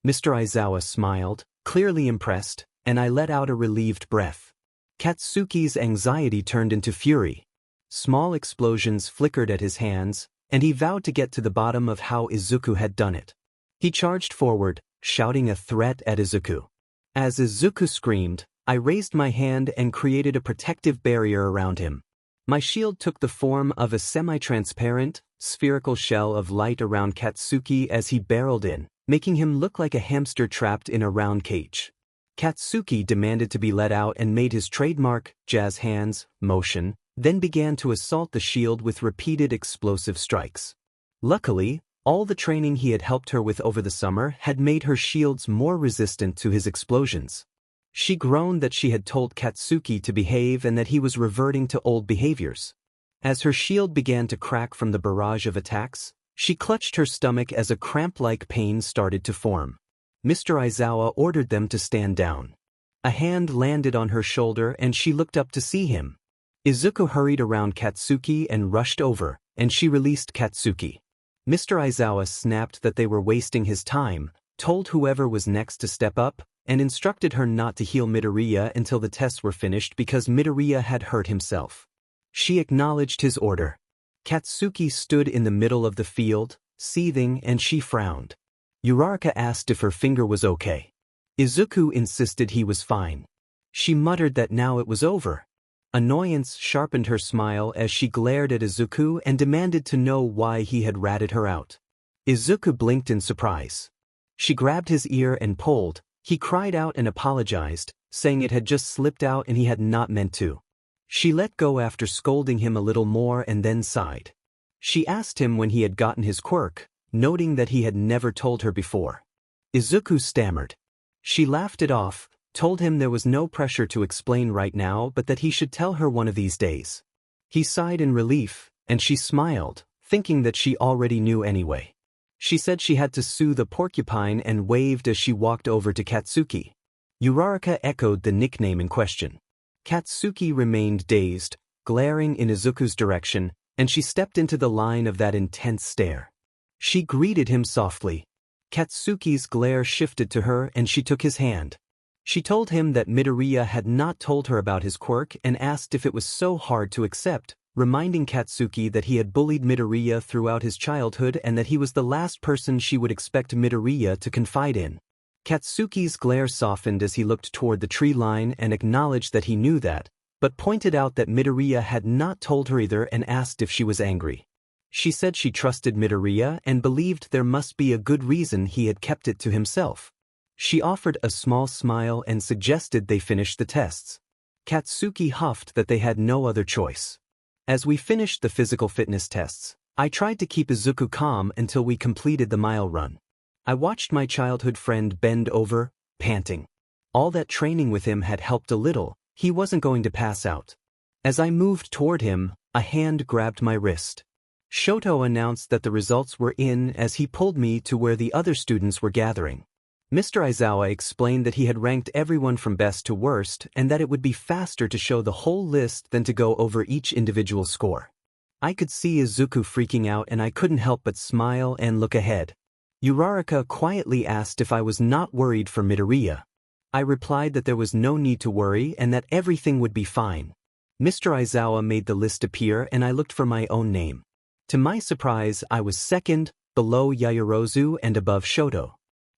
S1: Mr. Aizawa smiled, clearly impressed, and I let out a relieved breath. Katsuki's anxiety turned into fury. Small explosions flickered at his hands, and he vowed to get to the bottom of how Izuku had done it. He charged forward, shouting a threat at Izuku. As Izuku screamed, I raised my hand and created a protective barrier around him. My shield took the form of a semi-transparent, spherical shell of light around Katsuki as he barreled in, making him look like a hamster trapped in a round cage. Katsuki demanded to be let out and made his trademark, jazz hands, motion, then began to assault the shield with repeated explosive strikes. Luckily, all the training he had helped her with over the summer had made her shields more resistant to his explosions. She groaned that she had told Katsuki to behave and that he was reverting to old behaviors. As her shield began to crack from the barrage of attacks, she clutched her stomach as a cramp-like pain started to form. Mr. Aizawa ordered them to stand down. A hand landed on her shoulder and she looked up to see him. Izuku hurried around Katsuki and rushed over, and she released Katsuki. Mr. Aizawa snapped that they were wasting his time, told whoever was next to step up, and instructed her not to heal Midoriya until the tests were finished because Midoriya had hurt himself. She acknowledged his order. Katsuki stood in the middle of the field, seething, and she frowned. Uraraka asked if her finger was okay. Izuku insisted he was fine. She muttered that now it was over. Annoyance sharpened her smile as she glared at Izuku and demanded to know why he had ratted her out. Izuku blinked in surprise. She grabbed his ear and pulled. He cried out and apologized, saying it had just slipped out and he had not meant to. She let go after scolding him a little more and then sighed. She asked him when he had gotten his quirk, noting that he had never told her before. Izuku stammered. She laughed it off, told him there was no pressure to explain right now but that he should tell her one of these days. He sighed in relief, and she smiled, thinking that she already knew anyway. She said she had to soothe a porcupine and waved as she walked over to Katsuki. Uraraka echoed the nickname in question. Katsuki remained dazed, glaring in Izuku's direction, and she stepped into the line of that intense stare. She greeted him softly. Katsuki's glare shifted to her and she took his hand. She told him that Midoriya had not told her about his quirk and asked if it was so hard to accept, reminding Katsuki that he had bullied Midoriya throughout his childhood and that he was the last person she would expect Midoriya to confide in. Katsuki's glare softened as he looked toward the tree line and acknowledged that he knew that, but pointed out that Midoriya had not told her either and asked if she was angry. She said she trusted Midoriya and believed there must be a good reason he had kept it to himself. She offered a small smile and suggested they finish the tests. Katsuki huffed that they had no other choice. As we finished the physical fitness tests, I tried to keep Izuku calm until we completed the mile run. I watched my childhood friend bend over, panting. All that training with him had helped a little, he wasn't going to pass out. As I moved toward him, a hand grabbed my wrist. Shoto announced that the results were in as he pulled me to where the other students were gathering. Mr. Aizawa explained that he had ranked everyone from best to worst and that it would be faster to show the whole list than to go over each individual score. I could see Izuku freaking out and I couldn't help but smile and look ahead. Uraraka quietly asked if I was not worried for Midoriya. I replied that there was no need to worry and that everything would be fine. Mr. Aizawa made the list appear and I looked for my own name. To my surprise, I was second, below Yaoyorozu and above Shoto.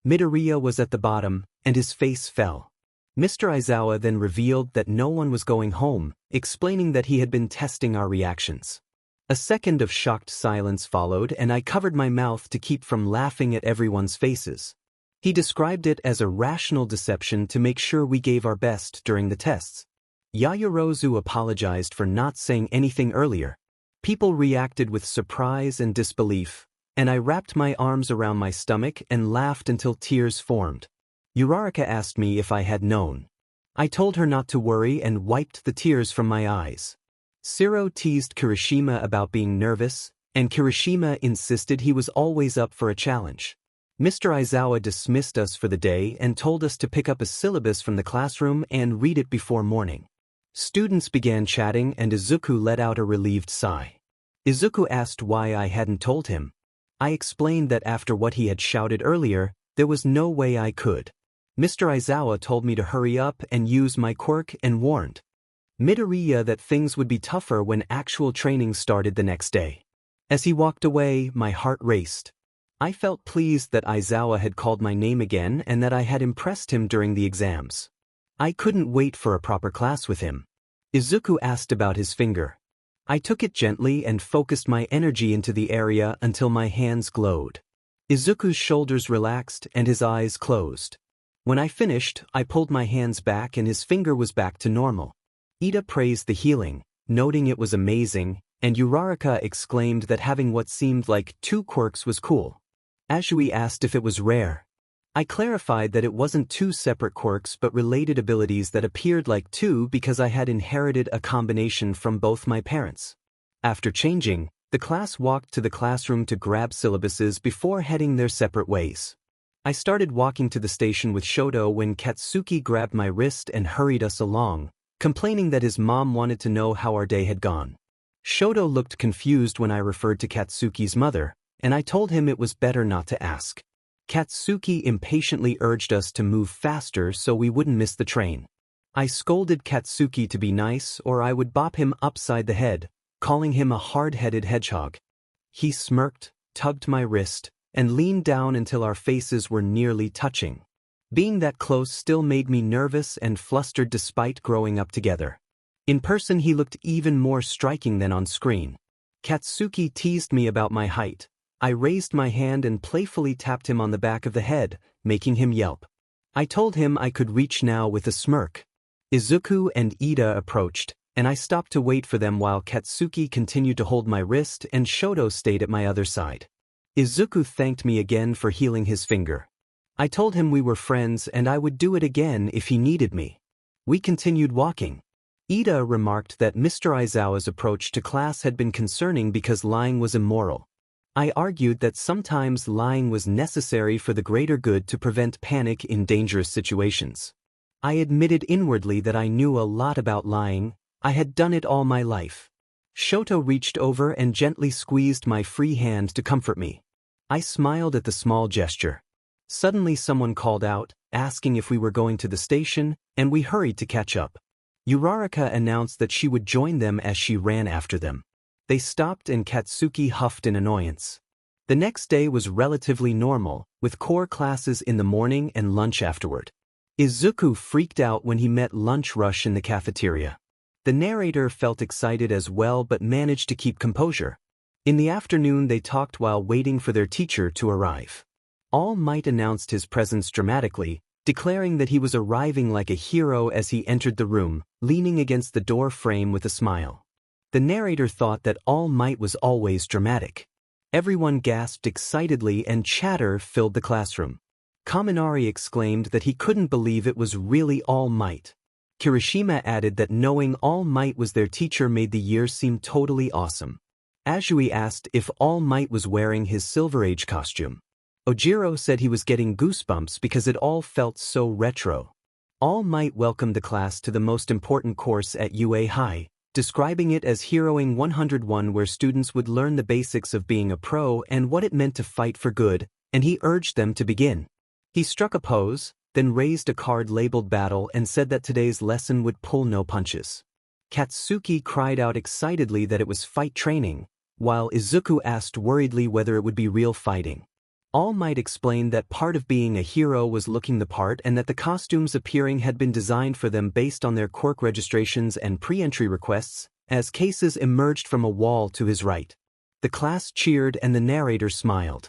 S1: Midoriya was at the bottom, and his face fell. Mr. Aizawa then revealed that no one was going home, explaining that he had been testing our reactions. A second of shocked silence followed and I covered my mouth to keep from laughing at everyone's faces. He described it as a rational deception to make sure we gave our best during the tests. Yaoyorozu apologized for not saying anything earlier. People reacted with surprise and disbelief, and I wrapped my arms around my stomach and laughed until tears formed. Uraraka asked me if I had known. I told her not to worry and wiped the tears from my eyes. Shiro teased Kirishima about being nervous, and Kirishima insisted he was always up for a challenge. Mr. Aizawa dismissed us for the day and told us to pick up a syllabus from the classroom and read it before morning. Students began chatting and Izuku let out a relieved sigh. Izuku asked why I hadn't told him. I explained that after what he had shouted earlier, there was no way I could. Mr. Aizawa told me to hurry up and use my quirk and warned Midoriya that things would be tougher when actual training started the next day. As he walked away, my heart raced. I felt pleased that Aizawa had called my name again and that I had impressed him during the exams. I couldn't wait for a proper class with him. Izuku asked about his finger. I took it gently and focused my energy into the area until my hands glowed. Izuku's shoulders relaxed and his eyes closed. When I finished, I pulled my hands back and his finger was back to normal. Ida praised the healing, noting it was amazing, and Uraraka exclaimed that having what seemed like 2 quirks was cool. Ashui asked if it was rare. I clarified that it wasn't 2 separate quirks but related abilities that appeared like 2 because I had inherited a combination from both my parents. After changing, the class walked to the classroom to grab syllabuses before heading their separate ways. I started walking to the station with Shoto when Katsuki grabbed my wrist and hurried us along, complaining that his mom wanted to know how our day had gone. Shoto looked confused when I referred to Katsuki's mother, and I told him it was better not to ask. Katsuki impatiently urged us to move faster so we wouldn't miss the train. I scolded Katsuki to be nice or I would bop him upside the head, calling him a hard-headed hedgehog. He smirked, tugged my wrist, and leaned down until our faces were nearly touching. Being that close still made me nervous and flustered despite growing up together. In person he looked even more striking than on screen. Katsuki teased me about my height. I raised my hand and playfully tapped him on the back of the head, making him yelp. I told him I could reach now with a smirk. Izuku and Ida approached, and I stopped to wait for them while Katsuki continued to hold my wrist and Shoto stayed at my other side. Izuku thanked me again for healing his finger. I told him we were friends and I would do it again if he needed me. We continued walking. Ida remarked that Mr. Aizawa's approach to class had been concerning because lying was immoral. I argued that sometimes lying was necessary for the greater good to prevent panic in dangerous situations. I admitted inwardly that I knew a lot about lying. I had done it all my life. Shoto reached over and gently squeezed my free hand to comfort me. I smiled at the small gesture. Suddenly someone called out, asking if we were going to the station, and we hurried to catch up. Uraraka announced that she would join them as she ran after them. They stopped and Katsuki huffed in annoyance. The next day was relatively normal, with core classes in the morning and lunch afterward. Izuku freaked out when he met Lunch Rush in the cafeteria. The narrator felt excited as well but managed to keep composure. In the afternoon they talked while waiting for their teacher to arrive. All Might announced his presence dramatically, declaring that he was arriving like a hero as he entered the room, leaning against the door frame with a smile. The narrator thought that All Might was always dramatic. Everyone gasped excitedly and chatter filled the classroom. Kaminari exclaimed that he couldn't believe it was really All Might. Kirishima added that knowing All Might was their teacher made the year seem totally awesome. Ashui asked if All Might was wearing his Silver Age costume. Ojiro said he was getting goosebumps because it all felt so retro. All Might welcomed the class to the most important course at UA High, describing it as Heroing 101 where students would learn the basics of being a pro and what it meant to fight for good, and he urged them to begin. He struck a pose, then raised a card labeled Battle and said that today's lesson would pull no punches. Katsuki cried out excitedly that it was fight training, while Izuku asked worriedly whether it would be real fighting. All Might explained that part of being a hero was looking the part and that the costumes appearing had been designed for them based on their quirk registrations and pre-entry requests, as cases emerged from a wall to his right. The class cheered and the narrator smiled.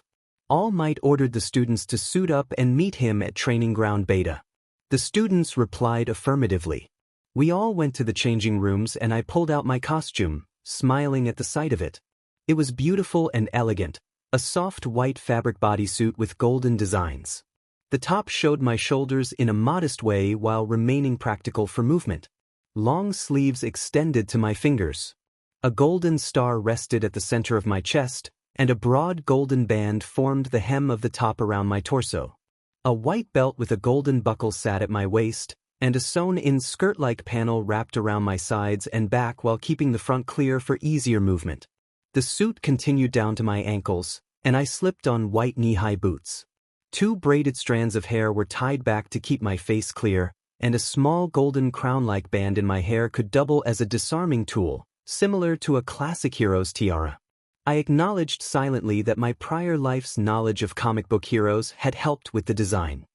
S1: All Might ordered the students to suit up and meet him at Training Ground Beta. The students replied affirmatively. We all went to the changing rooms and I pulled out my costume, smiling at the sight of it. It was beautiful and elegant. A soft white fabric bodysuit with golden designs. The top showed my shoulders in a modest way while remaining practical for movement. Long sleeves extended to my fingers. A golden star rested at the center of my chest, and a broad golden band formed the hem of the top around my torso. A white belt with a golden buckle sat at my waist, and a sewn-in skirt-like panel wrapped around my sides and back while keeping the front clear for easier movement. The suit continued down to my ankles, and I slipped on white knee-high boots. 2 braided strands of hair were tied back to keep my face clear, and a small golden crown-like band in my hair could double as a disarming tool, similar to a classic hero's tiara. I acknowledged silently that my prior life's knowledge of comic book heroes had helped with the design.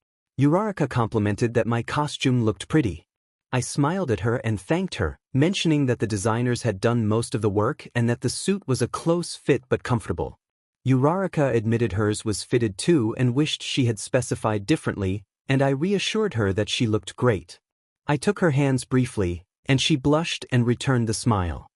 S1: Uraraka complimented that my costume looked pretty. I smiled at her and thanked her, mentioning that the designers had done most of the work and that the suit was a close fit but comfortable. Uraraka admitted hers was fitted too and wished she had specified differently, and I reassured her that she looked great. I took her hands briefly, and she blushed and returned the smile.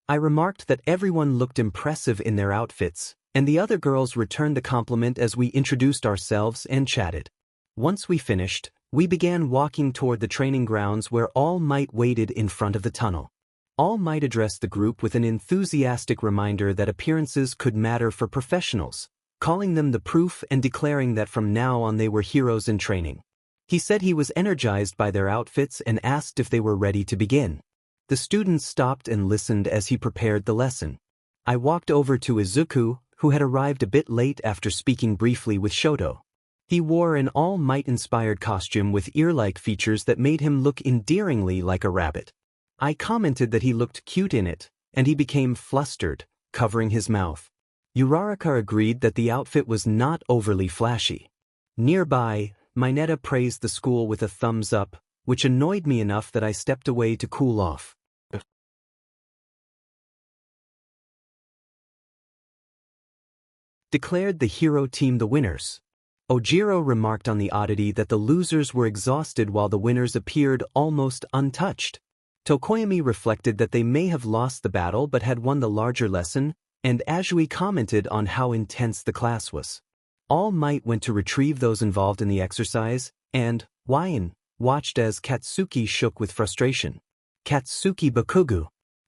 S1: I remarked that everyone looked impressive in their outfits, and the other girls returned the compliment as we introduced ourselves and chatted. Once we finished, we began walking toward the training grounds where All Might waited in front of the tunnel. All Might addressed the group with an enthusiastic reminder that appearances could matter for professionals, calling them the proof and declaring that from now on they were heroes in training. He said he was energized by their outfits and asked if they were ready to begin. The students stopped and listened as he prepared the lesson. I walked over to Izuku, who had arrived a bit late after speaking briefly with Shoto. He wore an All Might-inspired costume with ear-like features that made him look endearingly like a rabbit. I commented that he looked cute in it, and he became flustered, covering his mouth. Uraraka agreed that the outfit was not overly flashy. Nearby, Mineta praised the school with a thumbs up, which annoyed me enough that I stepped away to cool off. Declared the hero team the winners. Ojiro remarked on the oddity that the losers were exhausted while the winners appeared almost untouched. Tokoyami reflected that they may have lost the battle but had won the larger lesson, and Azui commented on how intense the class was. All Might went to retrieve those involved in the exercise, and Wyan watched as Katsuki shook with frustration. Katsuki Bakugu.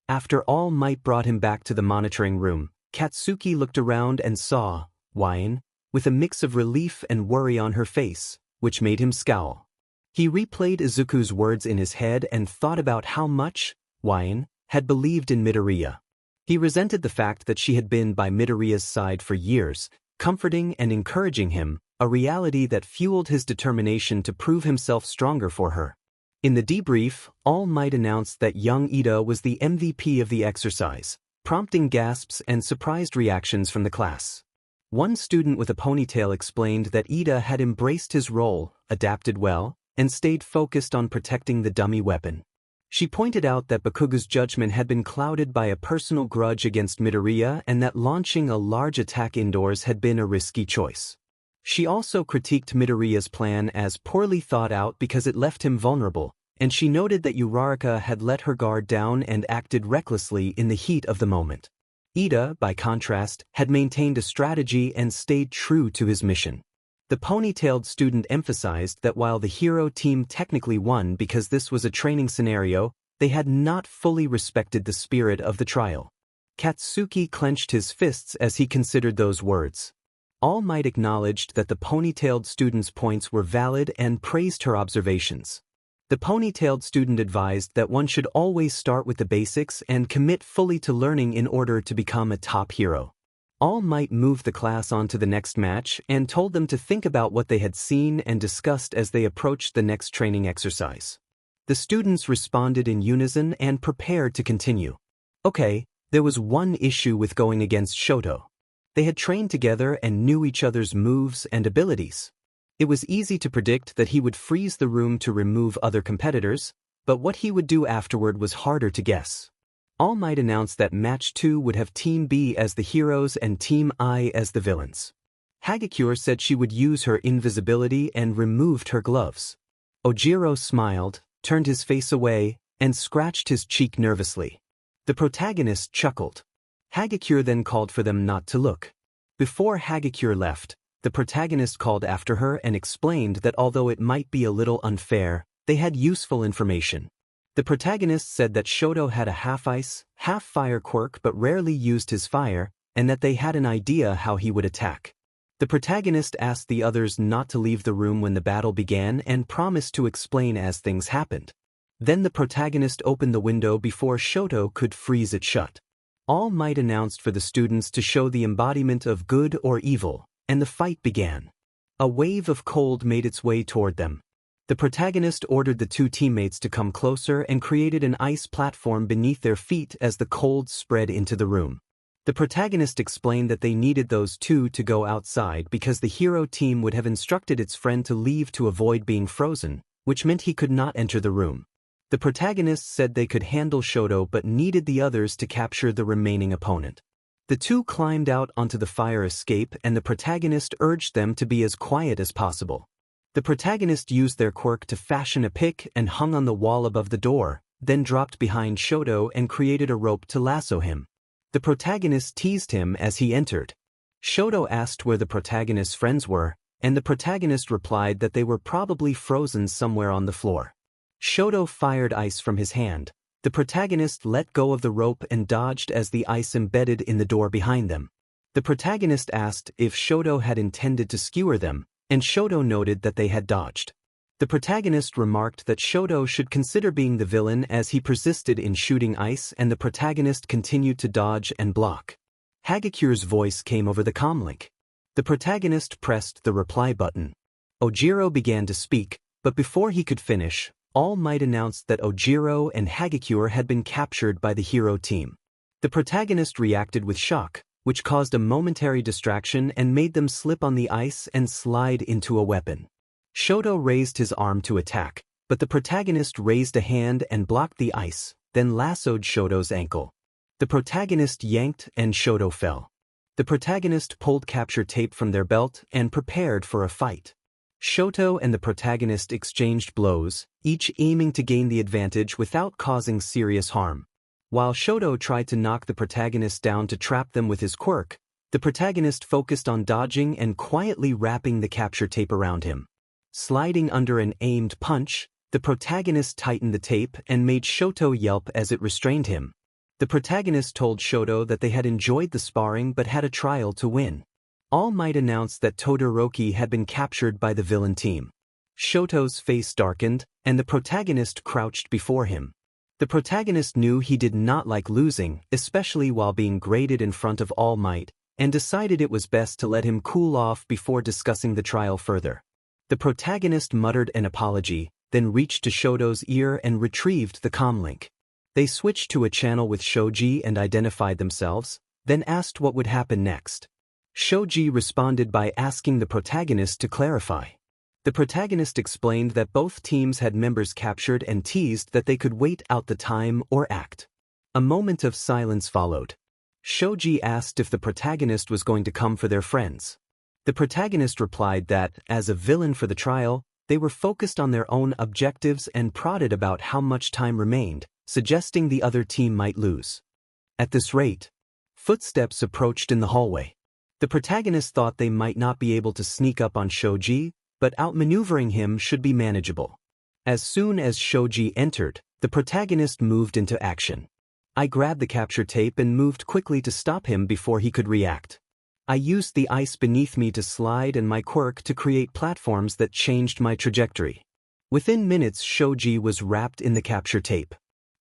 S1: After All Might brought him back to the monitoring room, Katsuki looked around and saw Wyan with a mix of relief and worry on her face, which made him scowl. He replayed Izuku's words in his head and thought about how much Wyan had believed in Midoriya. He resented the fact that she had been by Midoriya's side for years, comforting and encouraging him, a reality that fueled his determination to prove himself stronger for her. In the debrief, All Might announced that young Ida was the MVP of the exercise, prompting gasps and surprised reactions from the class. One student with a ponytail explained that Ida had embraced his role, adapted well, and stayed focused on protecting the dummy weapon. She pointed out that Bakugu's judgment had been clouded by a personal grudge against Midoriya and that launching a large attack indoors had been a risky choice. She also critiqued Midoriya's plan as poorly thought out because it left him vulnerable, and she noted that Uraraka had let her guard down and acted recklessly in the heat of the moment. Ida, by contrast, had maintained a strategy and stayed true to his mission. The ponytailed student emphasized that while the hero team technically won because this was a training scenario, they had not fully respected the spirit of the trial. Katsuki clenched his fists as he considered those words. All Might acknowledged that the ponytailed student's points were valid and praised her observations. The ponytailed student advised that one should always start with the basics and commit fully to learning in order to become a top hero. All Might moved the class on to the next match and told them to think about what they had seen and discussed as they approached the next training exercise. The students responded in unison and prepared to continue. Okay, there was one issue with going against Shoto. They had trained together and knew each other's moves and abilities. It was easy to predict that he would freeze the room to remove other competitors, but what he would do afterward was harder to guess. All Might announced that Match 2 would have Team B as the heroes and Team I as the villains. Hagakure said she would use her invisibility and removed her gloves. Ojiro smiled, turned his face away, and scratched his cheek nervously. The protagonist chuckled. Hagakure then called for them not to look. Before Hagakure left, the protagonist called after her and explained that although it might be a little unfair, they had useful information. The protagonist said that Shoto had a half-ice, half-fire quirk but rarely used his fire, and that they had an idea how he would attack. The protagonist asked the others not to leave the room when the battle began and promised to explain as things happened. Then the protagonist opened the window before Shoto could freeze it shut. All Might announced for the students to show the embodiment of good or evil, and the fight began. A wave of cold made its way toward them. The protagonist ordered the two teammates to come closer and created an ice platform beneath their feet as the cold spread into the room. The protagonist explained that they needed those two to go outside because the hero team would have instructed its friend to leave to avoid being frozen, which meant he could not enter the room. The protagonist said they could handle Shoto but needed the others to capture the remaining opponent. The two climbed out onto the fire escape and the protagonist urged them to be as quiet as possible. The protagonist used their quirk to fashion a pick and hung on the wall above the door, then dropped behind Shoto and created a rope to lasso him. The protagonist teased him as he entered. Shoto asked where the protagonist's friends were, and the protagonist replied that they were probably frozen somewhere on the floor. Shoto fired ice from his hand. The protagonist let go of the rope and dodged as the ice embedded in the door behind them. The protagonist asked if Shoto had intended to skewer them, and Shoto noted that they had dodged. The protagonist remarked that Shoto should consider being the villain as he persisted in shooting ice and the protagonist continued to dodge and block. Hagakure's voice came over the comlink. The protagonist pressed the reply button. Ojiro began to speak, but before he could finish, All Might announced that Ojiro and Hagakure had been captured by the hero team. The protagonist reacted with shock, which caused a momentary distraction and made them slip on the ice and slide into a weapon. Shoto raised his arm to attack, but the protagonist raised a hand and blocked the ice, then lassoed Shoto's ankle. The protagonist yanked and Shoto fell. The protagonist pulled capture tape from their belt and prepared for a fight. Shoto and the protagonist exchanged blows, each aiming to gain the advantage without causing serious harm. While Shoto tried to knock the protagonist down to trap them with his quirk, the protagonist focused on dodging and quietly wrapping the capture tape around him. Sliding under an aimed punch, the protagonist tightened the tape and made Shoto yelp as it restrained him. The protagonist told Shoto that they had enjoyed the sparring but had a trial to win. All Might announced that Todoroki had been captured by the villain team. Shoto's face darkened, and the protagonist crouched before him. The protagonist knew he did not like losing, especially while being graded in front of All Might, and decided it was best to let him cool off before discussing the trial further. The protagonist muttered an apology, then reached to Shoto's ear and retrieved the comlink. They switched to a channel with Shoji and identified themselves, then asked what would happen next. Shoji responded by asking the protagonist to clarify. The protagonist explained that both teams had members captured and teased that they could wait out the time or act. A moment of silence followed. Shoji asked if the protagonist was going to come for their friends. The protagonist replied that, as a villain for the trial, they were focused on their own objectives and prodded about how much time remained, suggesting the other team might lose. At this rate, footsteps approached in the hallway. The protagonist thought they might not be able to sneak up on Shoji, but outmaneuvering him should be manageable. As soon as Shoji entered, the protagonist moved into action. I grabbed the capture tape and moved quickly to stop him before he could react. I used the ice beneath me to slide and my quirk to create platforms that changed my trajectory. Within minutes, Shoji was wrapped in the capture tape.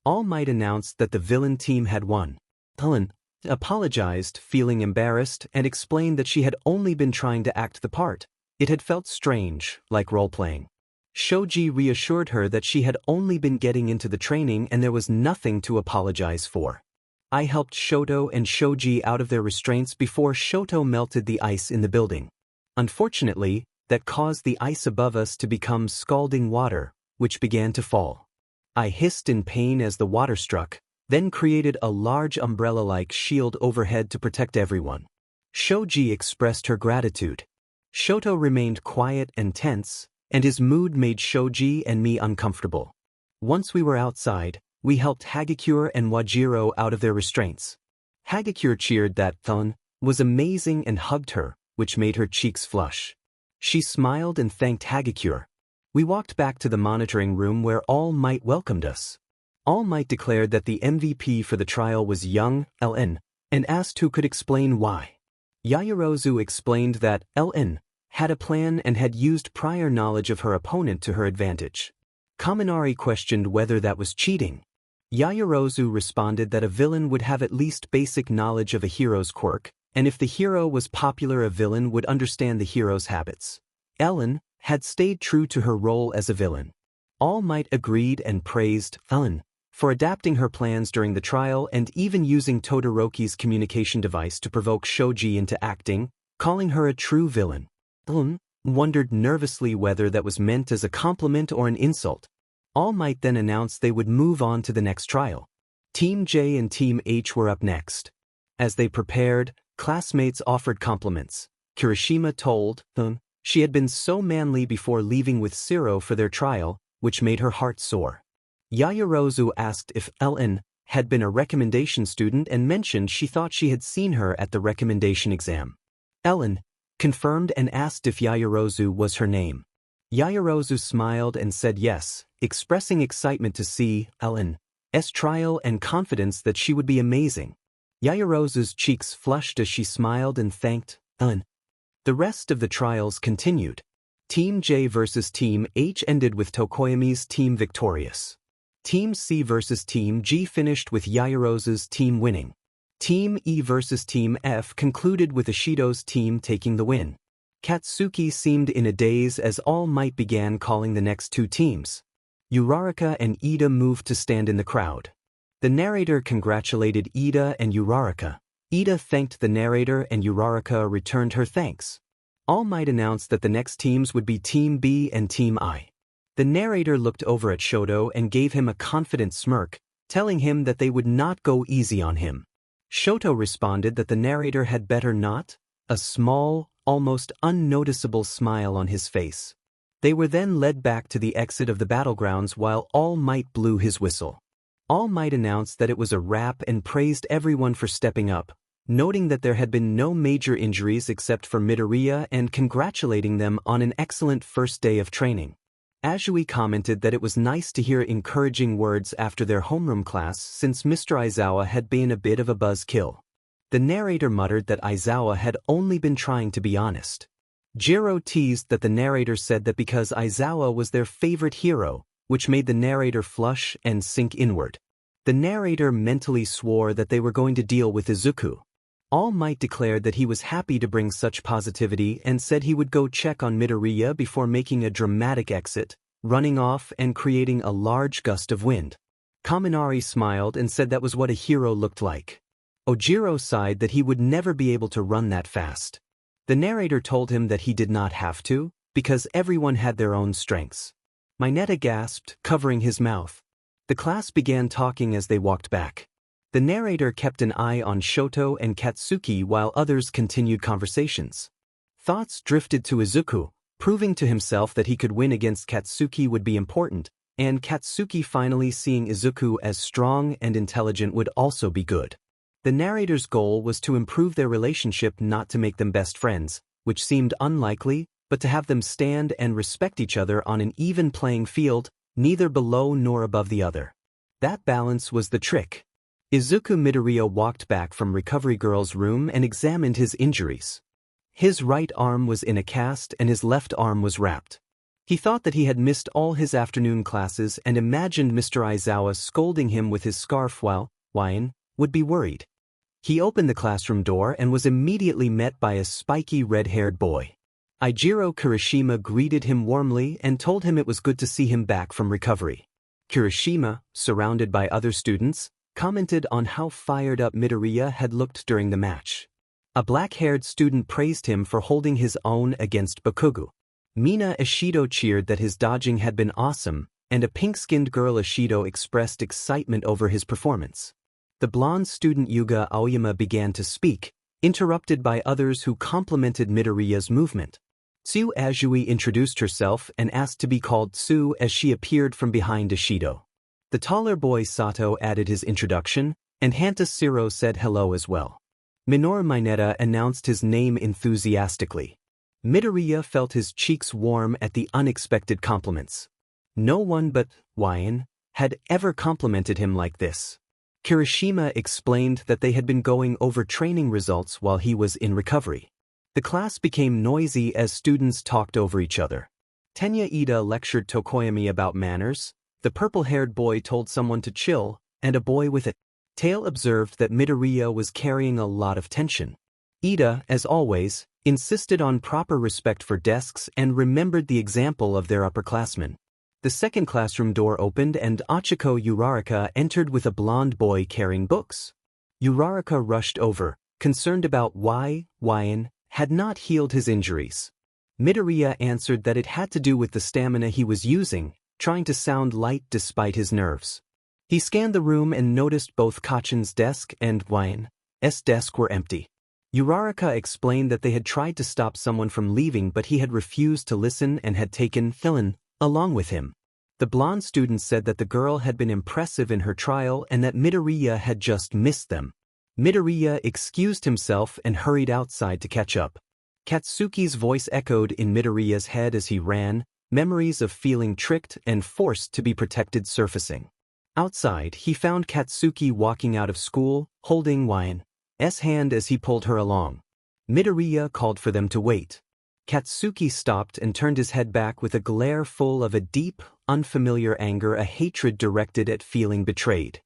S1: All Might announced that the villain team had won. Helen apologized, feeling embarrassed, and explained that she had only been trying to act the part. It had felt strange, like role-playing. Shoji reassured her that she had only been getting into the training and there was nothing to apologize for. I helped Shoto and Shoji out of their restraints before Shoto melted the ice in the building. Unfortunately, that caused the ice above us to become scalding water, which began to fall. I hissed in pain as the water struck, then created a large umbrella-like shield overhead to protect everyone. Shoji expressed her gratitude. Shoto remained quiet and tense, and his mood made Shoji and me uncomfortable. Once we were outside, we helped Hagakure and Wajiro out of their restraints. Hagakure cheered that Thun was amazing and hugged her, which made her cheeks flush. She smiled and thanked Hagakure. We walked back to the monitoring room where All Might welcomed us. All Might declared that the MVP for the trial was young LN, and asked who could explain why. Yaoyorozu explained that LN had a plan and had used prior knowledge of her opponent to her advantage. Kaminari questioned whether that was cheating. Yaoyorozu responded that a villain would have at least basic knowledge of a hero's quirk, and if the hero was popular, a villain would understand the hero's habits. Ellen had stayed true to her role as a villain. All Might agreed and praised Ellen for adapting her plans during the trial and even using Todoroki's communication device to provoke Shoji into acting, calling her a true villain. Wondered nervously whether that was meant as a compliment or an insult. All Might then announced they would move on to the next trial. Team J and Team H were up next. As they prepared, classmates offered compliments. Kirishima told them she had been so manly before leaving with Siro for their trial, which made her heart soar. Yaoyorozu asked if Ellen had been a recommendation student and mentioned she thought she had seen her at the recommendation exam. Ellen confirmed and asked if Yaoyorozu was her name. Yaoyorozu smiled and said yes, expressing excitement to see Ellen's trial and confidence that she would be amazing. Yaoyorozu's cheeks flushed as she smiled and thanked Ellen. The rest of the trials continued. Team J versus Team H ended with Tokoyami's team victorious. Team C versus Team G finished with Yaoyorozu's team winning. Team E versus Team F concluded with Ishido's team taking the win. Katsuki seemed in a daze as All Might began calling the next two teams. Uraraka and Ida moved to stand in the crowd. The narrator congratulated Ida and Uraraka. Ida thanked the narrator and Uraraka returned her thanks. All Might announced that the next teams would be Team B and Team I. The narrator looked over at Shoto and gave him a confident smirk, telling him that they would not go easy on him. Shoto responded that the narrator had better not, a small, almost unnoticeable smile on his face. They were then led back to the exit of the battlegrounds while All Might blew his whistle. All Might announced that it was a wrap and praised everyone for stepping up, noting that there had been no major injuries except for Midoriya and congratulating them on an excellent first day of training. Azui commented that it was nice to hear encouraging words after their homeroom class since Mr. Aizawa had been a bit of a buzzkill. The narrator muttered that Aizawa had only been trying to be honest. Jiro teased that the narrator said that because Aizawa was their favorite hero, which made the narrator flush and sink inward. The narrator mentally swore that they were going to deal with Izuku. All Might declared that he was happy to bring such positivity and said he would go check on Midoriya before making a dramatic exit, running off and creating a large gust of wind. Kaminari smiled and said that was what a hero looked like. Ojiro sighed that he would never be able to run that fast. The narrator told him that he did not have to, because everyone had their own strengths. Mineta gasped, covering his mouth. The class began talking as they walked back. The narrator kept an eye on Shoto and Katsuki while others continued conversations. Thoughts drifted to Izuku, proving to himself that he could win against Katsuki would be important, and Katsuki finally seeing Izuku as strong and intelligent would also be good. The narrator's goal was to improve their relationship, not to make them best friends, which seemed unlikely, but to have them stand and respect each other on an even playing field, neither below nor above the other. That balance was the trick. Izuku Midoriya walked back from Recovery Girl's room and examined his injuries. His right arm was in a cast and his left arm was wrapped. He thought that he had missed all his afternoon classes and imagined Mr. Aizawa scolding him with his scarf while Wyan would be worried. He opened the classroom door and was immediately met by a spiky red-haired boy. Eijiro Kirishima greeted him warmly and told him it was good to see him back from recovery. Kirishima, surrounded by other students, commented on how fired up Midoriya had looked during the match. A black-haired student praised him for holding his own against Bakugo. Mina Ishido cheered that his dodging had been awesome, and a pink-skinned girl Ishido expressed excitement over his performance. The blonde student Yuga Aoyama began to speak, interrupted by others who complimented Midoriya's movement. Tsu Azui introduced herself and asked to be called Tsu as she appeared from behind Ishido. The taller boy Sato added his introduction, and Hanta Siro said hello as well. Minoru Mineta announced his name enthusiastically. Midoriya felt his cheeks warm at the unexpected compliments. No one but Wyan had ever complimented him like this. Kirishima explained that they had been going over training results while he was in recovery. The class became noisy as students talked over each other. Tenya Ida lectured Tokoyami about manners. The purple-haired boy told someone to chill, and a boy with a tail observed that Midoriya was carrying a lot of tension. Ida, as always, insisted on proper respect for desks and remembered the example of their upperclassmen. The second classroom door opened and Achiko Uraraka entered with a blonde boy carrying books. Uraraka rushed over, concerned about why Wyan had not healed his injuries. Midoriya answered that it had to do with the stamina he was using, trying to sound light despite his nerves. He scanned the room and noticed both Kachan's desk and Wyan's desk were empty. Uraraka explained that they had tried to stop someone from leaving but he had refused to listen and had taken Helen along with him. The blonde student said that the girl had been impressive in her trial and that Midoriya had just missed them. Midoriya excused himself and hurried outside to catch up. Katsuki's voice echoed in Midoriya's head as he ran, memories of feeling tricked and forced to be protected surfacing. Outside, he found Katsuki walking out of school, holding Wyan's hand as he pulled her along. Midoriya called for them to wait. Katsuki stopped and turned his head back with a glare full of a deep, unfamiliar anger, a hatred directed at feeling betrayed.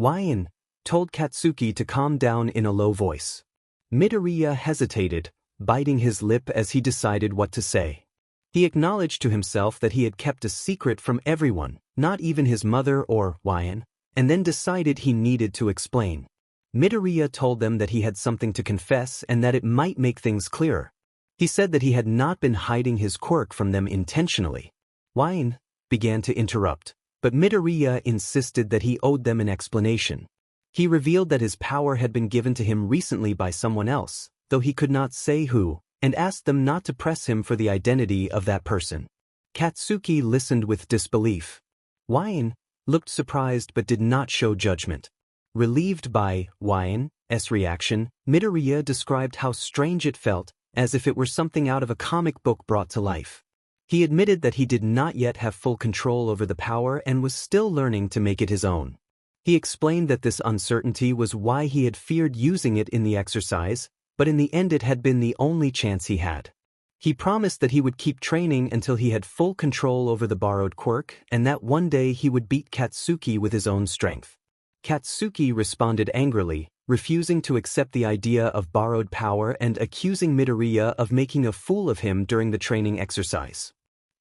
S1: Wyan told Katsuki to calm down in a low voice. Midoriya hesitated, biting his lip as he decided what to say. He acknowledged to himself that he had kept a secret from everyone, not even his mother or Wyan, and then decided he needed to explain. Midoriya told them that he had something to confess and that it might make things clearer. He said that he had not been hiding his quirk from them intentionally. Wyan began to interrupt, but Midoriya insisted that he owed them an explanation. He revealed that his power had been given to him recently by someone else, though he could not say who, and asked them not to press him for the identity of that person. Katsuki listened with disbelief. Wyan looked surprised but did not show judgment. Relieved by Wyan's reaction, Midoriya described how strange it felt, as if it were something out of a comic book brought to life. He admitted that he did not yet have full control over the power and was still learning to make it his own. He explained that this uncertainty was why he had feared using it in the exercise, but in the end it had been the only chance he had. He promised that he would keep training until he had full control over the borrowed quirk and that one day he would beat Katsuki with his own strength. Katsuki responded angrily, refusing to accept the idea of borrowed power and accusing Midoriya of making a fool of him during the training exercise.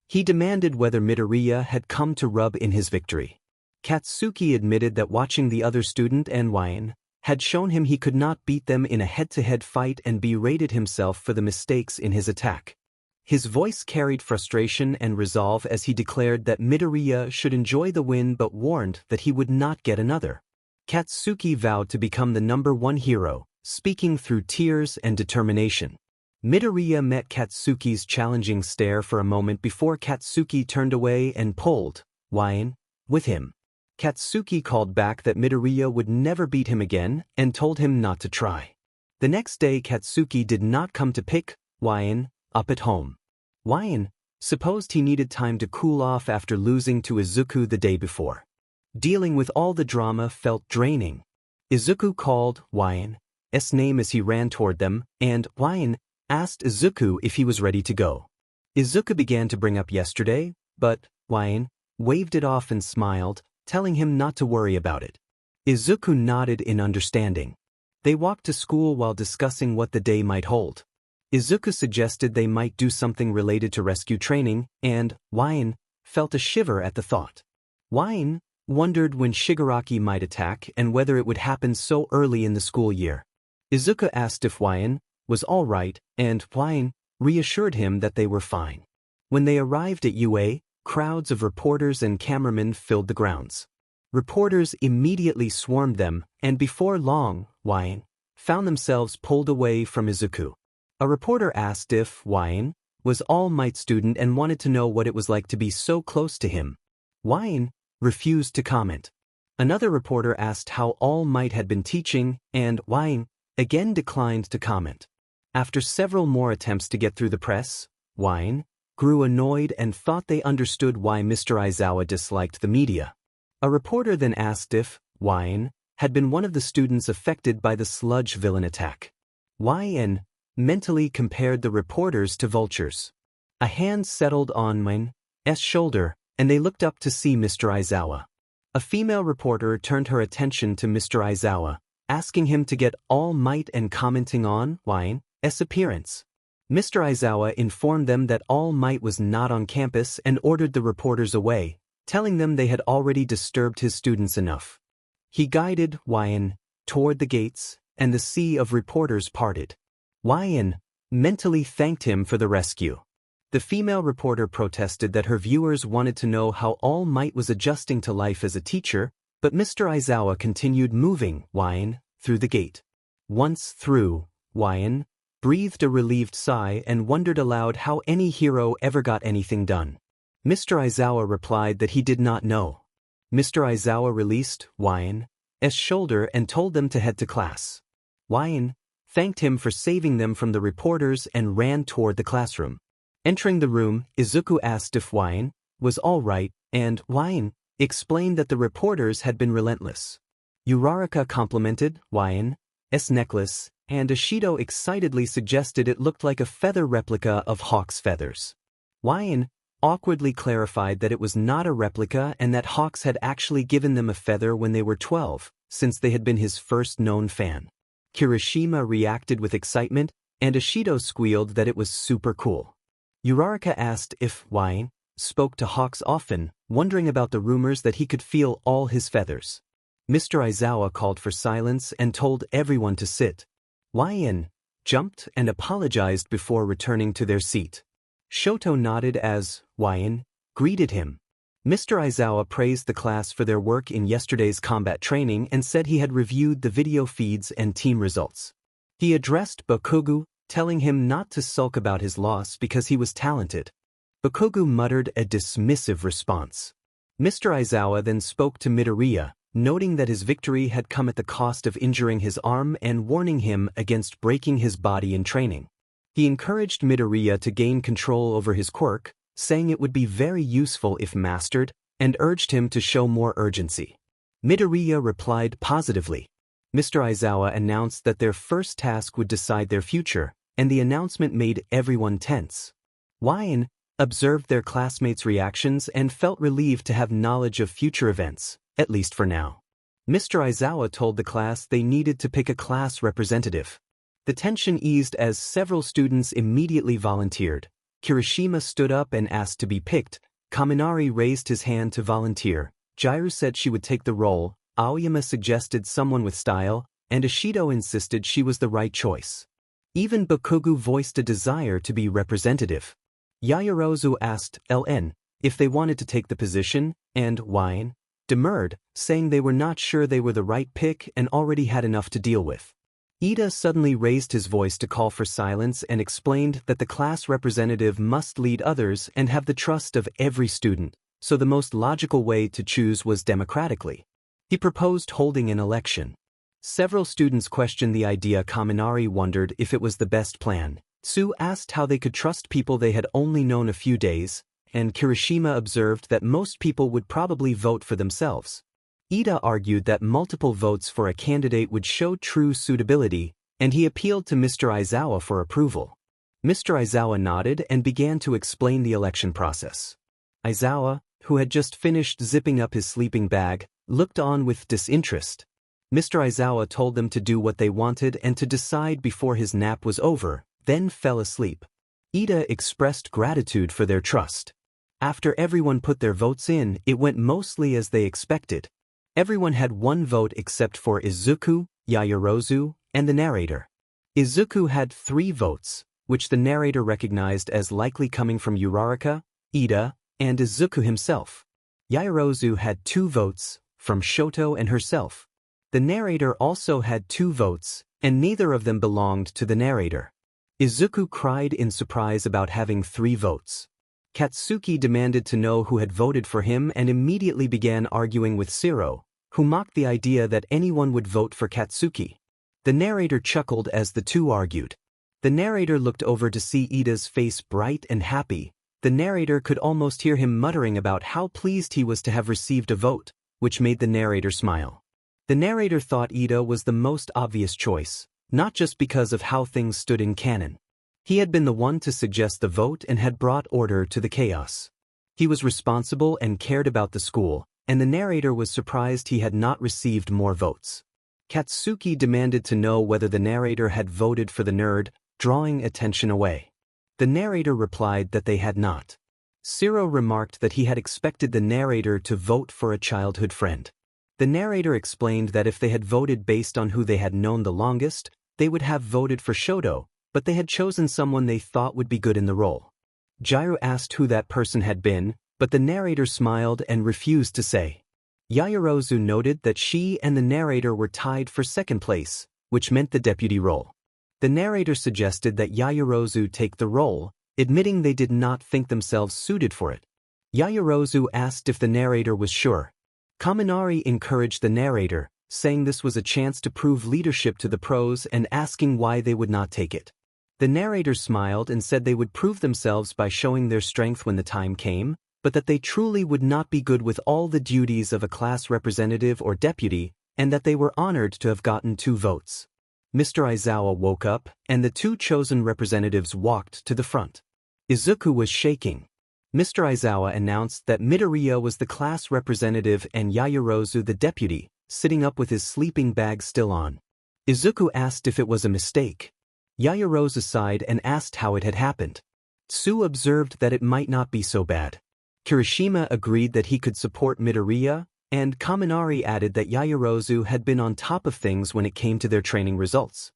S1: He demanded whether Midoriya had come to rub in his victory. Katsuki admitted that watching the other student and Wyan had shown him he could not beat them in a head-to-head fight and berated himself for the mistakes in his attack. His voice carried frustration and resolve as he declared that Midoriya should enjoy the win but warned that he would not get another. Katsuki vowed to become the #1 hero, speaking through tears and determination. Midoriya met Katsuki's challenging stare for a moment before Katsuki turned away and pulled Wyan with him. Katsuki called back that Midoriya would never beat him again and told him not to try. The next day Katsuki did not come to pick Wyan up at home. Wyan supposed he needed time to cool off after losing to Izuku the day before. Dealing with all the drama felt draining. Izuku called Wyan's name as he ran toward them, and Wyan asked Izuku if he was ready to go. Izuku began to bring up yesterday, but Wyan waved it off and smiled, telling him not to worry about it. Izuku nodded in understanding. They walked to school while discussing what the day might hold. Izuku suggested they might do something related to rescue training, and Wyan felt a shiver at the thought. Wyan wondered when Shigaraki might attack and whether it would happen so early in the school year. Izuku asked if Wyan was all right, and Wyan reassured him that they were fine. When they arrived at UA, crowds of reporters and cameramen filled the grounds. Reporters immediately swarmed them, and before long, Wyan found themselves pulled away from Izuku. A reporter asked if Wyan was All Might student and wanted to know what it was like to be so close to him. Wyan refused to comment. Another reporter asked how All Might had been teaching, and Wyan again declined to comment. After several more attempts to get through the press, Wyan grew annoyed and thought they understood why Mr. Aizawa disliked the media. A reporter then asked if Wyan had been one of the students affected by the sludge villain attack. Wyan mentally compared the reporters to vultures. A hand settled on Wyan's shoulder, and they looked up to see Mr. Aizawa. A female reporter turned her attention to Mr. Aizawa, asking him to get All Might and commenting on Wyan's appearance. Mr. Aizawa informed them that All Might was not on campus and ordered the reporters away, telling them they had already disturbed his students enough. He guided Wyan toward the gates, and the sea of reporters parted. Wyan mentally thanked him for the rescue. The female reporter protested that her viewers wanted to know how All Might was adjusting to life as a teacher, but Mr. Aizawa continued moving Wyan through the gate. Once through, Wyan breathed a relieved sigh and wondered aloud how any hero ever got anything done. Mr. Aizawa replied that he did not know. Mr. Aizawa released Wyan's shoulder and told them to head to class. Wyan thanked him for saving them from the reporters and ran toward the classroom. Entering the room, Izuku asked if Wyan was all right, and Wyan explained that the reporters had been relentless. Uraraka complimented Wyan's necklace, and Ashido excitedly suggested it looked like a feather replica of Hawk's feathers. Wyan awkwardly clarified that it was not a replica and that Hawks had actually given them a feather when they were 12, since they had been his first known fan. Kirishima reacted with excitement, and Ashido squealed that it was super cool. Uraraka asked if Wyan spoke to Hawks often, wondering about the rumors that he could feel all his feathers. Mr. Aizawa called for silence and told everyone to sit. Wyan jumped and apologized before returning to their seat. Shoto nodded as Wyan greeted him. Mr. Aizawa praised the class for their work in yesterday's combat training and said he had reviewed the video feeds and team results. He addressed Bakugo, telling him not to sulk about his loss because he was talented. Bakugo muttered a dismissive response. Mr. Aizawa then spoke to Midoriya, noting that his victory had come at the cost of injuring his arm and warning him against breaking his body in training. He encouraged Midoriya to gain control over his quirk, saying it would be very useful if mastered, and urged him to show more urgency. Midoriya replied positively. Mr. Aizawa announced that their first task would decide their future, and the announcement made everyone tense. Wyan observed their classmates' reactions and felt relieved to have knowledge of future events, at least for now. Mr. Aizawa told the class they needed to pick a class representative. The tension eased as several students immediately volunteered. Kirishima stood up and asked to be picked. Kaminari raised his hand to volunteer. Jiru said she would take the role. Aoyama suggested someone with style, and Ashido insisted she was the right choice. Even Bakugo voiced a desire to be representative. Yaoyorozu asked LN if they wanted to take the position, and Wyan demurred, saying they were not sure they were the right pick and already had enough to deal with. Ida suddenly raised his voice to call for silence and explained that the class representative must lead others and have the trust of every student, so the most logical way to choose was democratically. He proposed holding an election. Several students questioned the idea. Kaminari wondered if it was the best plan. Tsu asked how they could trust people they had only known a few days, and Kirishima observed that most people would probably vote for themselves. Ida argued that multiple votes for a candidate would show true suitability, and he appealed to Mr. Aizawa for approval. Mr. Aizawa nodded and began to explain the election process. Aizawa, who had just finished zipping up his sleeping bag, looked on with disinterest. Mr. Aizawa told them to do what they wanted and to decide before his nap was over, then fell asleep. Ida expressed gratitude for their trust. After everyone put their votes in, it went mostly as they expected. Everyone had one vote except for Izuku, Yaoyorozu, and the narrator. Izuku had 3 votes, which the narrator recognized as likely coming from Uraraka, Ida, and Izuku himself. Yaoyorozu had 2 votes, from Shoto and herself. The narrator also had 2 votes, and neither of them belonged to the narrator. Izuku cried in surprise about having 3 votes. Katsuki demanded to know who had voted for him and immediately began arguing with Shiro, who mocked the idea that anyone would vote for Katsuki. The narrator chuckled as the two argued. The narrator looked over to see Ida's face bright and happy. The narrator could almost hear him muttering about how pleased he was to have received a vote, which made the narrator smile. The narrator thought Ida was the most obvious choice, not just because of how things stood in canon. He had been the one to suggest the vote and had brought order to the chaos. He was responsible and cared about the school, and the narrator was surprised he had not received more votes. Katsuki demanded to know whether the narrator had voted for the nerd, drawing attention away. The narrator replied that they had not. Ciro remarked that he had expected the narrator to vote for a childhood friend. The narrator explained that if they had voted based on who they had known the longest, they would have voted for Shoto, but they had chosen someone they thought would be good in the role. Jiro asked who that person had been, but the narrator smiled and refused to say. Yaoyorozu noted that she and the narrator were tied for second place, which meant the deputy role. The narrator suggested that Yaoyorozu take the role, admitting they did not think themselves suited for it. Yaoyorozu asked if the narrator was sure. Kaminari encouraged the narrator, saying this was a chance to prove leadership to the pros and asking why they would not take it. The narrator smiled and said they would prove themselves by showing their strength when the time came, but that they truly would not be good with all the duties of a class representative or deputy, and that they were honored to have gotten 2 votes. Mr. Aizawa woke up, and the 2 chosen representatives walked to the front. Izuku was shaking. Mr. Aizawa announced that Midoriya was the class representative and Yaoyorozu the deputy, sitting up with his sleeping bag still on. Izuku asked if it was a mistake. Yaoyorozu sighed and asked how it had happened. Tsu observed that it might not be so bad. Kirishima agreed that he could support Midoriya, and Kaminari added that Yaoyorozu had been on top of things when it came to their training results.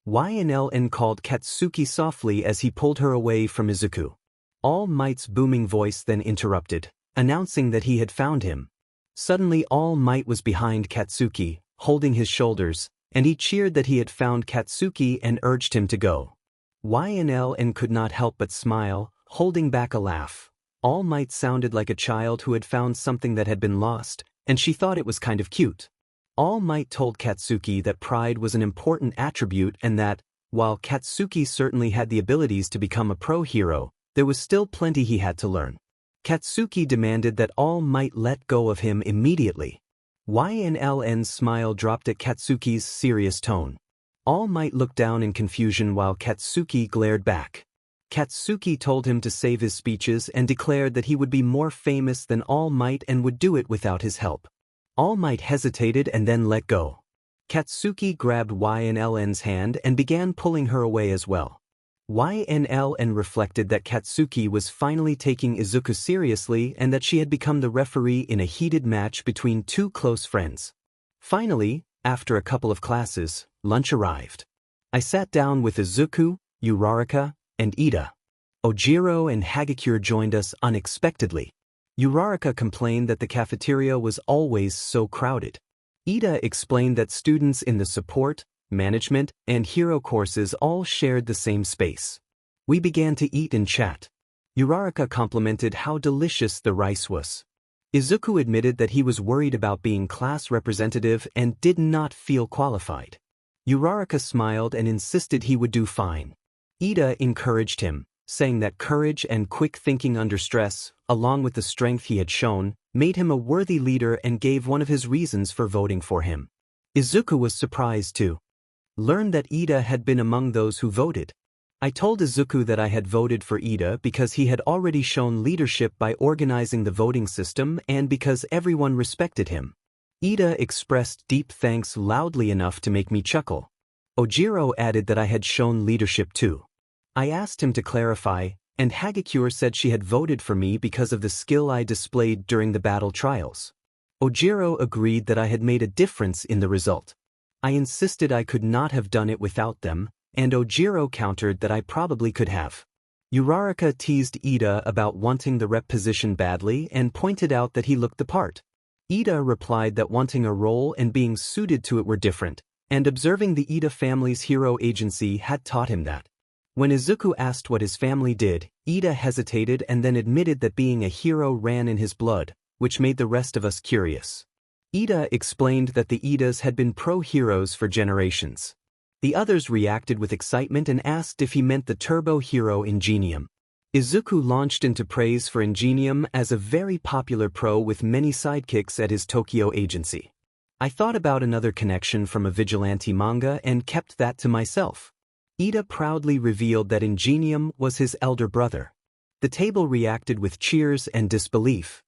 S1: YNLN called Katsuki softly as he pulled her away from Izuku. All Might's booming voice then interrupted, announcing that he had found him. Suddenly All Might was behind Katsuki, holding his shoulders, and he cheered that he had found Katsuki and urged him to go. YNLN could not help but smile, holding back a laugh. All Might sounded like a child who had found something that had been lost, and she thought it was kind of cute. All Might told Katsuki that pride was an important attribute and that, while Katsuki certainly had the abilities to become a pro hero, there was still plenty he had to learn. Katsuki demanded that All Might let go of him immediately. YNLN's smile dropped at Katsuki's serious tone. All Might looked down in confusion while Katsuki glared back. Katsuki told him to save his speeches and declared that he would be more famous than All Might and would do it without his help. All Might hesitated and then let go. Katsuki grabbed YNLN's hand and began pulling her away as well. YNLN reflected that Katsuki was finally taking Izuku seriously and that she had become the referee in a heated match between 2 close friends. Finally, after a couple of classes, lunch arrived. I sat down with Izuku, Uraraka, and Ida. Ojiro and Hagakure joined us unexpectedly. Uraraka complained that the cafeteria was always so crowded. Ida explained that students in the support, management, and hero courses all shared the same space. We began to eat and chat. Uraraka complimented how delicious the rice was. Izuku admitted that he was worried about being class representative and did not feel qualified. Uraraka smiled and insisted he would do fine. Ida encouraged him, saying that courage and quick thinking under stress, along with the strength he had shown, made him a worthy leader and gave one of his reasons for voting for him. Izuku was surprised to learn that Ida had been among those who voted. I told Izuku that I had voted for Ida because he had already shown leadership by organizing the voting system and because everyone respected him. Ida expressed deep thanks loudly enough to make me chuckle. Ojiro added that I had shown leadership too. I asked him to clarify, and Hagakure said she had voted for me because of the skill I displayed during the battle trials. Ojiro agreed that I had made a difference in the result. I insisted I could not have done it without them, and Ojiro countered that I probably could have. Uraraka teased Ida about wanting the rep position badly and pointed out that he looked the part. Ida replied that wanting a role and being suited to it were different, and observing the Ida family's hero agency had taught him that. When Izuku asked what his family did, Ida hesitated and then admitted that being a hero ran in his blood, which made the rest of us curious. Ida explained that the Idas had been pro-heroes for generations. The others reacted with excitement and asked if he meant the turbo hero Ingenium. Izuku launched into praise for Ingenium as a very popular pro with many sidekicks at his Tokyo agency. I thought about another connection from a vigilante manga and kept that to myself. Ida proudly revealed that Ingenium was his elder brother. The table reacted with cheers and disbelief.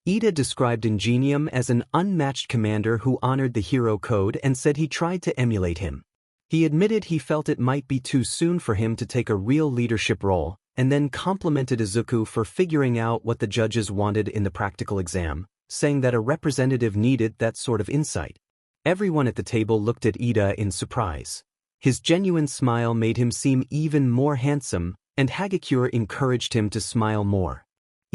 S1: Ida described Ingenium as an unmatched commander who honored the hero code and said he tried to emulate him. He admitted he felt it might be too soon for him to take a real leadership role, and then complimented Izuku for figuring out what the judges wanted in the practical exam, saying that a representative needed that sort of insight. Everyone at the table looked at Ida in surprise. His genuine smile made him seem even more handsome, and Hagakure encouraged him to smile more.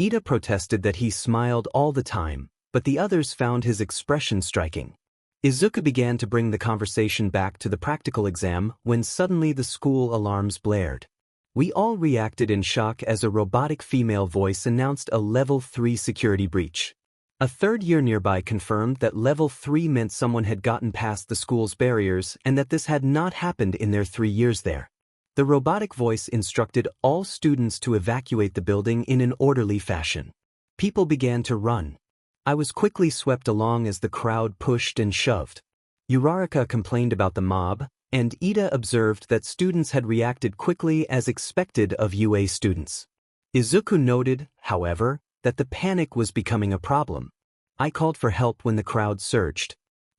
S1: Ida protested that he smiled all the time, but the others found his expression striking. Izuku began to bring the conversation back to the practical exam when suddenly the school alarms blared. We all reacted in shock as a robotic female voice announced a Level 3 security breach. A third year nearby confirmed that Level 3 meant someone had gotten past the school's barriers and that this had not happened in their 3 years there. The robotic voice instructed all students to evacuate the building in an orderly fashion. People began to run. I was quickly swept along as the crowd pushed and shoved. Uraraka complained about the mob, and Ida observed that students had reacted quickly as expected of UA students. Izuku noted, however, that the panic was becoming a problem. I called for help when the crowd surged.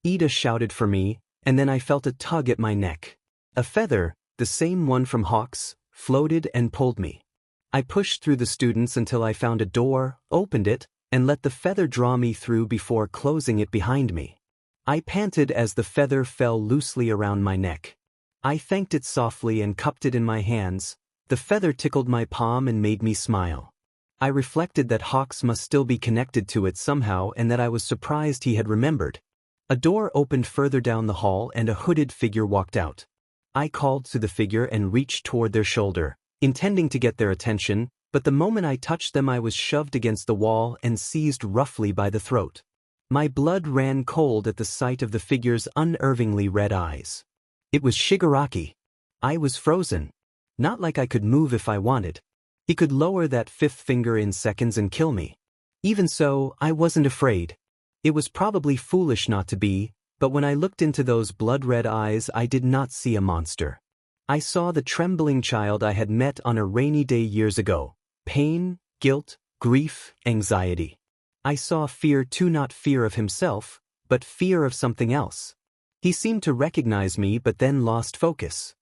S1: Ida shouted for me, and then I felt a tug at my neck. A feather, the same one from Hawks, floated and pulled me. I pushed through the students until I found a door, opened it, and let the feather draw me through before closing it behind me. I panted as the feather fell loosely around my neck. I thanked it softly and cupped it in my hands. The feather tickled my palm and made me smile. I reflected that Hawks must still be connected to it somehow and that I was surprised he had remembered. A door opened further down the hall and a hooded figure walked out. I called to the figure and reached toward their shoulder, intending to get their attention, but the moment I touched them I was shoved against the wall and seized roughly by the throat. My blood ran cold at the sight of the figure's unervingly red eyes. It was Shigaraki. I was frozen. Not like I could move if I wanted. He could lower that fifth finger in seconds and kill me. Even so, I wasn't afraid. It was probably foolish not to be, but when I looked into those blood-red eyes I did not see a monster. I saw the trembling child I had met on a rainy day years ago. Pain, guilt, grief, anxiety. I saw fear too, not fear of himself, but fear of something else. He seemed to recognize me but then lost focus.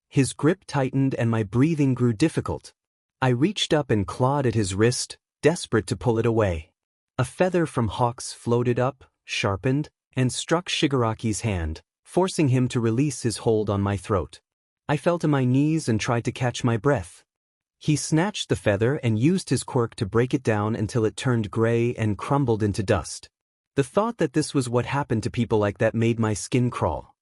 S1: His grip tightened and my breathing grew difficult. I reached up and clawed at his wrist, desperate to pull it away. A feather from Hawks floated up, sharpened, and struck Shigaraki's hand, forcing him to release his hold on my throat. I fell to my knees and tried to catch my breath. He snatched the feather and used his quirk to break it down until it turned gray and crumbled into dust. The thought that this was what happened to people like that made my skin crawl.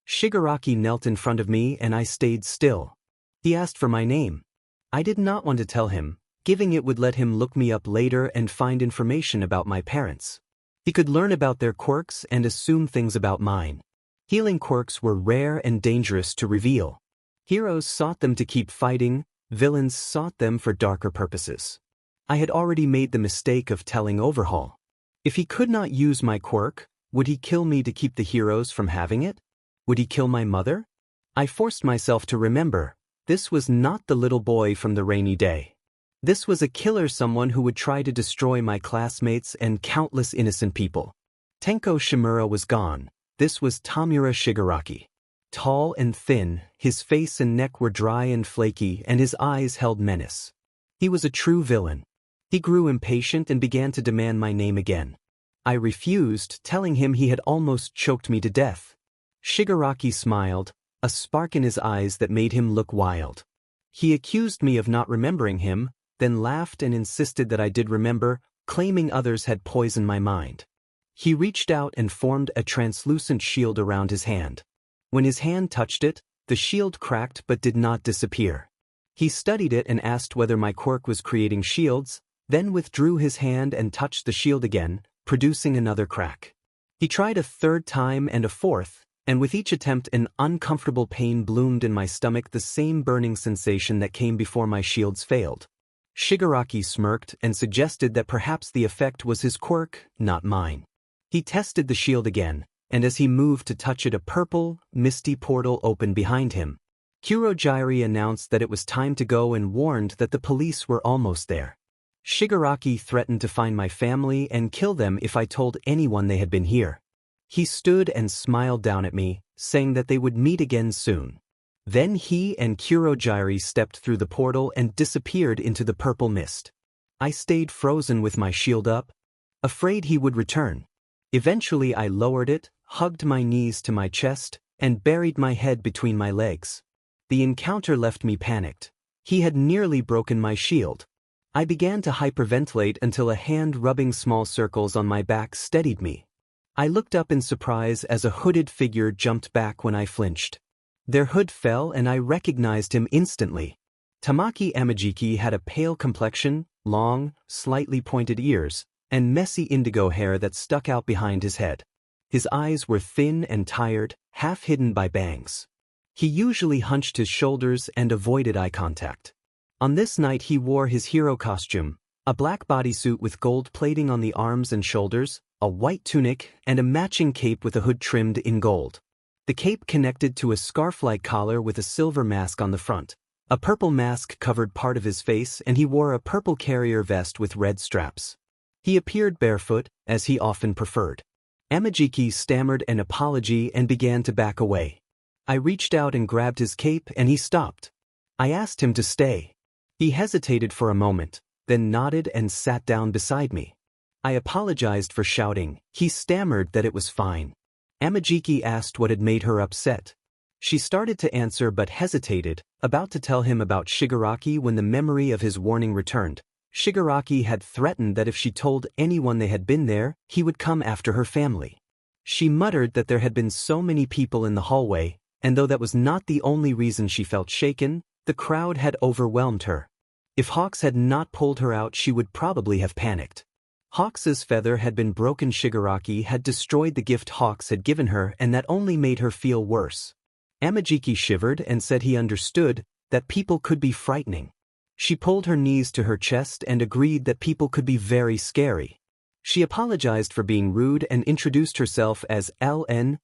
S1: Shigaraki knelt in front of me and I stayed still. He asked for my name. I did not want to tell him. Giving it would let him look me up later and find information about my parents. He could learn about their quirks and assume things about mine. Healing quirks were rare and dangerous to reveal. Heroes sought them to keep fighting, villains sought them for darker purposes. I had already made the mistake of telling Overhaul. If he could not use my quirk, would he kill me to keep the heroes from having it? Would he kill my mother? I forced myself to remember, this was not the little boy from the rainy day. This was a killer, someone who would try to destroy my classmates and countless innocent people. Tenko Shimura was gone. This was Tamura Shigaraki. Tall and thin, his face and neck were dry and flaky and his eyes held menace. He was a true villain. He grew impatient and began to demand my name again. I refused, telling him he had almost choked me to death. Shigaraki smiled, a spark in his eyes that made him look wild. He accused me of not remembering him, then laughed and insisted that I did remember, claiming others had poisoned my mind. He reached out and formed a translucent shield around his hand. When his hand touched it, the shield cracked but did not disappear. He studied it and asked whether my quirk was creating shields, then withdrew his hand and touched the shield again, producing another crack. He tried a third time and a fourth, and with each attempt an uncomfortable pain bloomed in my stomach, the same burning sensation that came before my shields failed. Shigaraki smirked and suggested that perhaps the effect was his quirk, not mine. He tested the shield again, and as he moved to touch it, a purple, misty portal opened behind him. Kurojairi announced that it was time to go and warned that the police were almost there. Shigaraki threatened to find my family and kill them if I told anyone they had been here. He stood and smiled down at me, saying that they would meet again soon. Then he and Kurogiri stepped through the portal and disappeared into the purple mist. I stayed frozen with my shield up, afraid he would return. Eventually I lowered it, hugged my knees to my chest, and buried my head between my legs. The encounter left me panicked. He had nearly broken my shield. I began to hyperventilate until a hand rubbing small circles on my back steadied me. I looked up in surprise as a hooded figure jumped back when I flinched. Their hood fell and I recognized him instantly. Tamaki Amajiki had a pale complexion, long, slightly pointed ears, and messy indigo hair that stuck out behind his head. His eyes were thin and tired, half hidden by bangs. He usually hunched his shoulders and avoided eye contact. On this night he wore his hero costume, a black bodysuit with gold plating on the arms and shoulders, a white tunic, and a matching cape with a hood trimmed in gold. The cape connected to a scarf-like collar with a silver mask on the front. A purple mask covered part of his face and he wore a purple carrier vest with red straps. He appeared barefoot, as he often preferred. Amajiki stammered an apology and began to back away. I reached out and grabbed his cape and he stopped. I asked him to stay. He hesitated for a moment, then nodded and sat down beside me. I apologized for shouting. He stammered that it was fine. Amajiki asked what had made her upset. She started to answer but hesitated, about to tell him about Shigaraki when the memory of his warning returned. Shigaraki had threatened that if she told anyone they had been there, he would come after her family. She muttered that there had been so many people in the hallway, and though that was not the only reason she felt shaken, the crowd had overwhelmed her. If Hawks had not pulled her out, she would probably have panicked. Hawks's feather had been broken. Shigaraki had destroyed the gift Hawks had given her, and that only made her feel worse. Amajiki shivered and said he understood that people could be frightening. She pulled her knees to her chest and agreed that people could be very scary. She apologized for being rude and introduced herself as LN.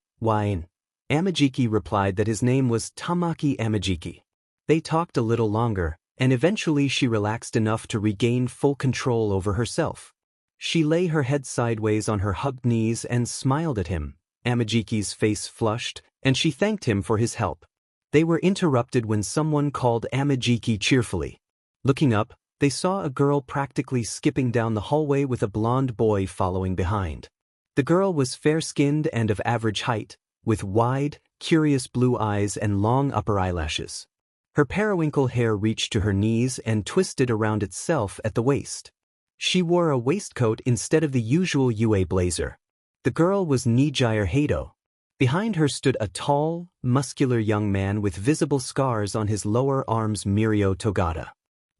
S1: Amajiki replied that his name was Tamaki Amajiki. They talked a little longer, and eventually she relaxed enough to regain full control over herself. She lay her head sideways on her hugged knees and smiled at him. Amajiki's face flushed, and she thanked him for his help. They were interrupted when someone called Amajiki cheerfully. Looking up, they saw a girl practically skipping down the hallway with a blonde boy following behind. The girl was fair-skinned and of average height, with wide, curious blue eyes and long upper eyelashes. Her periwinkle hair reached to her knees and twisted around itself at the waist. She wore a waistcoat instead of the usual UA blazer. The girl was Nijire Hado. Behind her stood a tall, muscular young man with visible scars on his lower arms. Mirio Togata.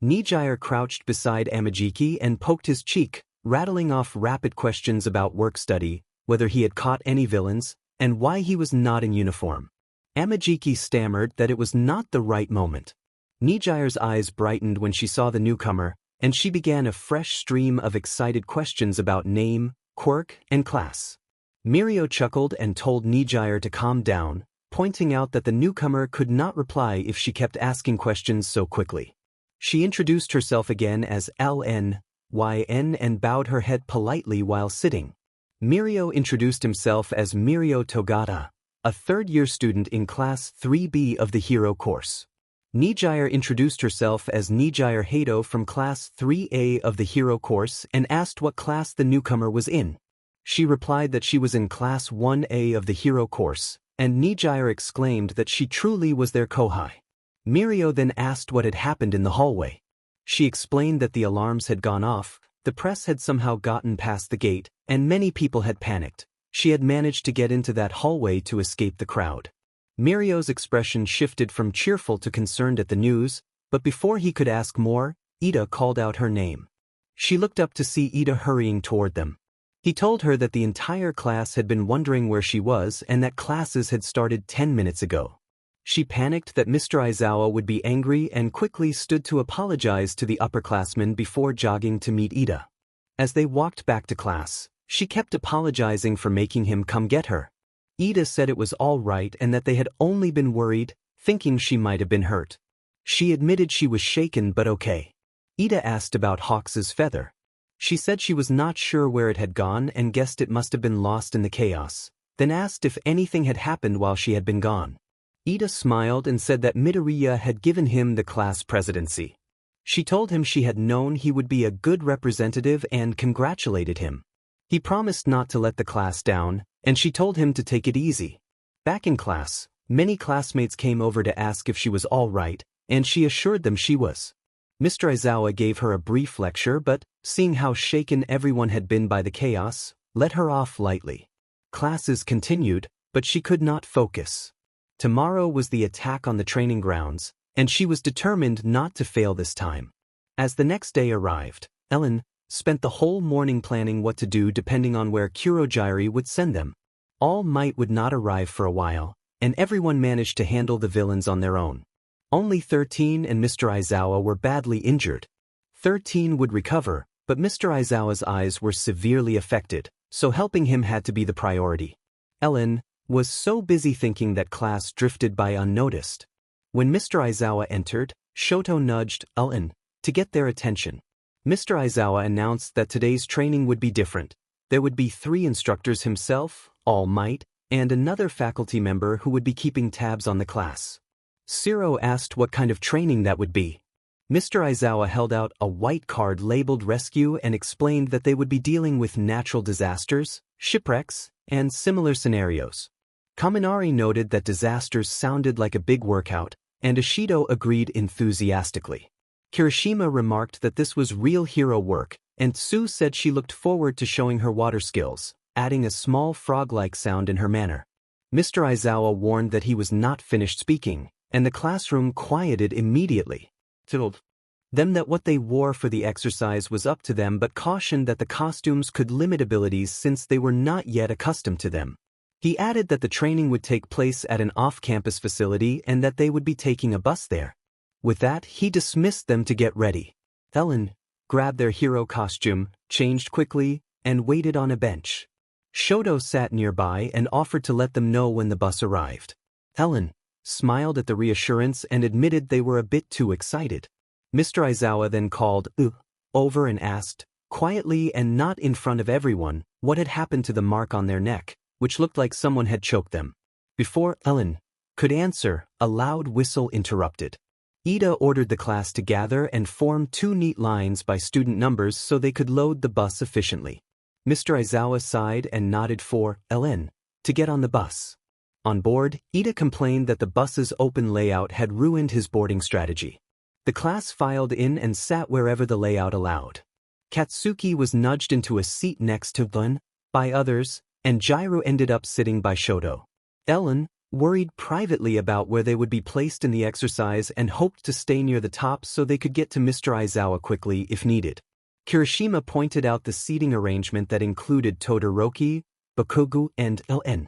S1: Nijire crouched beside Amajiki and poked his cheek, rattling off rapid questions about work study, whether he had caught any villains, and why he was not in uniform. Amajiki stammered that it was not the right moment. Nijire's eyes brightened when she saw the newcomer, and she began a fresh stream of excited questions about name, quirk, and class. Mirio chuckled and told Nijire to calm down, pointing out that the newcomer could not reply if she kept asking questions so quickly. She introduced herself again as LN and bowed her head politely while sitting. Mirio introduced himself as Mirio Togata, a third-year student in Class 3B of the Hero course. Nijire introduced herself as Nijire Hado from Class 3A of the Hero course and asked what class the newcomer was in. She replied that she was in Class 1A of the Hero course, and Nijire exclaimed that she truly was their kohai. Mirio then asked what had happened in the hallway. She explained that the alarms had gone off, the press had somehow gotten past the gate, and many people had panicked. She had managed to get into that hallway to escape the crowd. Mirio's expression shifted from cheerful to concerned at the news, but before he could ask more, Ida called out her name. She looked up to see Ida hurrying toward them. He told her that the entire class had been wondering where she was and that classes had started 10 minutes ago. She panicked that Mr. Aizawa would be angry and quickly stood to apologize to the upperclassmen before jogging to meet Ida. As they walked back to class, she kept apologizing for making him come get her. Ida said it was all right and that they had only been worried, thinking she might have been hurt. She admitted she was shaken but okay. Ida asked about Hawks's feather. She said she was not sure where it had gone and guessed it must have been lost in the chaos, then asked if anything had happened while she had been gone. Ida smiled and said that Midoriya had given him the class presidency. She told him she had known he would be a good representative and congratulated him. He promised not to let the class down, and she told him to take it easy. Back in class, many classmates came over to ask if she was all right, and she assured them she was. Mr. Aizawa gave her a brief lecture but, seeing how shaken everyone had been by the chaos, let her off lightly. Classes continued, but she could not focus. Tomorrow was the attack on the training grounds, and she was determined not to fail this time. As the next day arrived, Ellen spent the whole morning planning what to do depending on where Kurogiri would send them. All Might would not arrive for a while, and everyone managed to handle the villains on their own. Only 13 and Mr. Aizawa were badly injured. 13 would recover, but Mr. Aizawa's eyes were severely affected, so helping him had to be the priority. Ellen was so busy thinking that class drifted by unnoticed. When Mr. Aizawa entered, Shoto nudged Ellen to get their attention. Mr. Aizawa announced that today's training would be different. There would be 3 instructors: himself, All Might, and another faculty member who would be keeping tabs on the class. Shiro asked what kind of training that would be. Mr. Aizawa held out a white card labeled Rescue and explained that they would be dealing with natural disasters, shipwrecks, and similar scenarios. Kaminari noted that disasters sounded like a big workout, and Ishido agreed enthusiastically. Kirishima remarked that this was real hero work, and Tsu said she looked forward to showing her water skills, adding a small frog-like sound in her manner. Mr. Aizawa warned that he was not finished speaking, and the classroom quieted immediately. Told them that what they wore for the exercise was up to them, but cautioned that the costumes could limit abilities since they were not yet accustomed to them. He added that the training would take place at an off-campus facility and that they would be taking a bus there. With that, he dismissed them to get ready. Ellen grabbed their hero costume, changed quickly, and waited on a bench. Shoto sat nearby and offered to let them know when the bus arrived. Ellen smiled at the reassurance and admitted they were a bit too excited. Mr. Aizawa then called over and asked, quietly and not in front of everyone, what had happened to the mark on their neck, which looked like someone had choked them. Before Ellen could answer, a loud whistle interrupted. Ida ordered the class to gather and form 2 neat lines by student numbers so they could load the bus efficiently. Mr. Aizawa sighed and nodded for Ellen to get on the bus. On board, Ida complained that the bus's open layout had ruined his boarding strategy. The class filed in and sat wherever the layout allowed. Katsuki was nudged into a seat next to Ellen by others, and Jiro ended up sitting by Shoto. Ellen worried privately about where they would be placed in the exercise and hoped to stay near the top so they could get to Mr. Aizawa quickly if needed. Kirishima pointed out the seating arrangement that included Todoroki, Bakugo, and Ellen.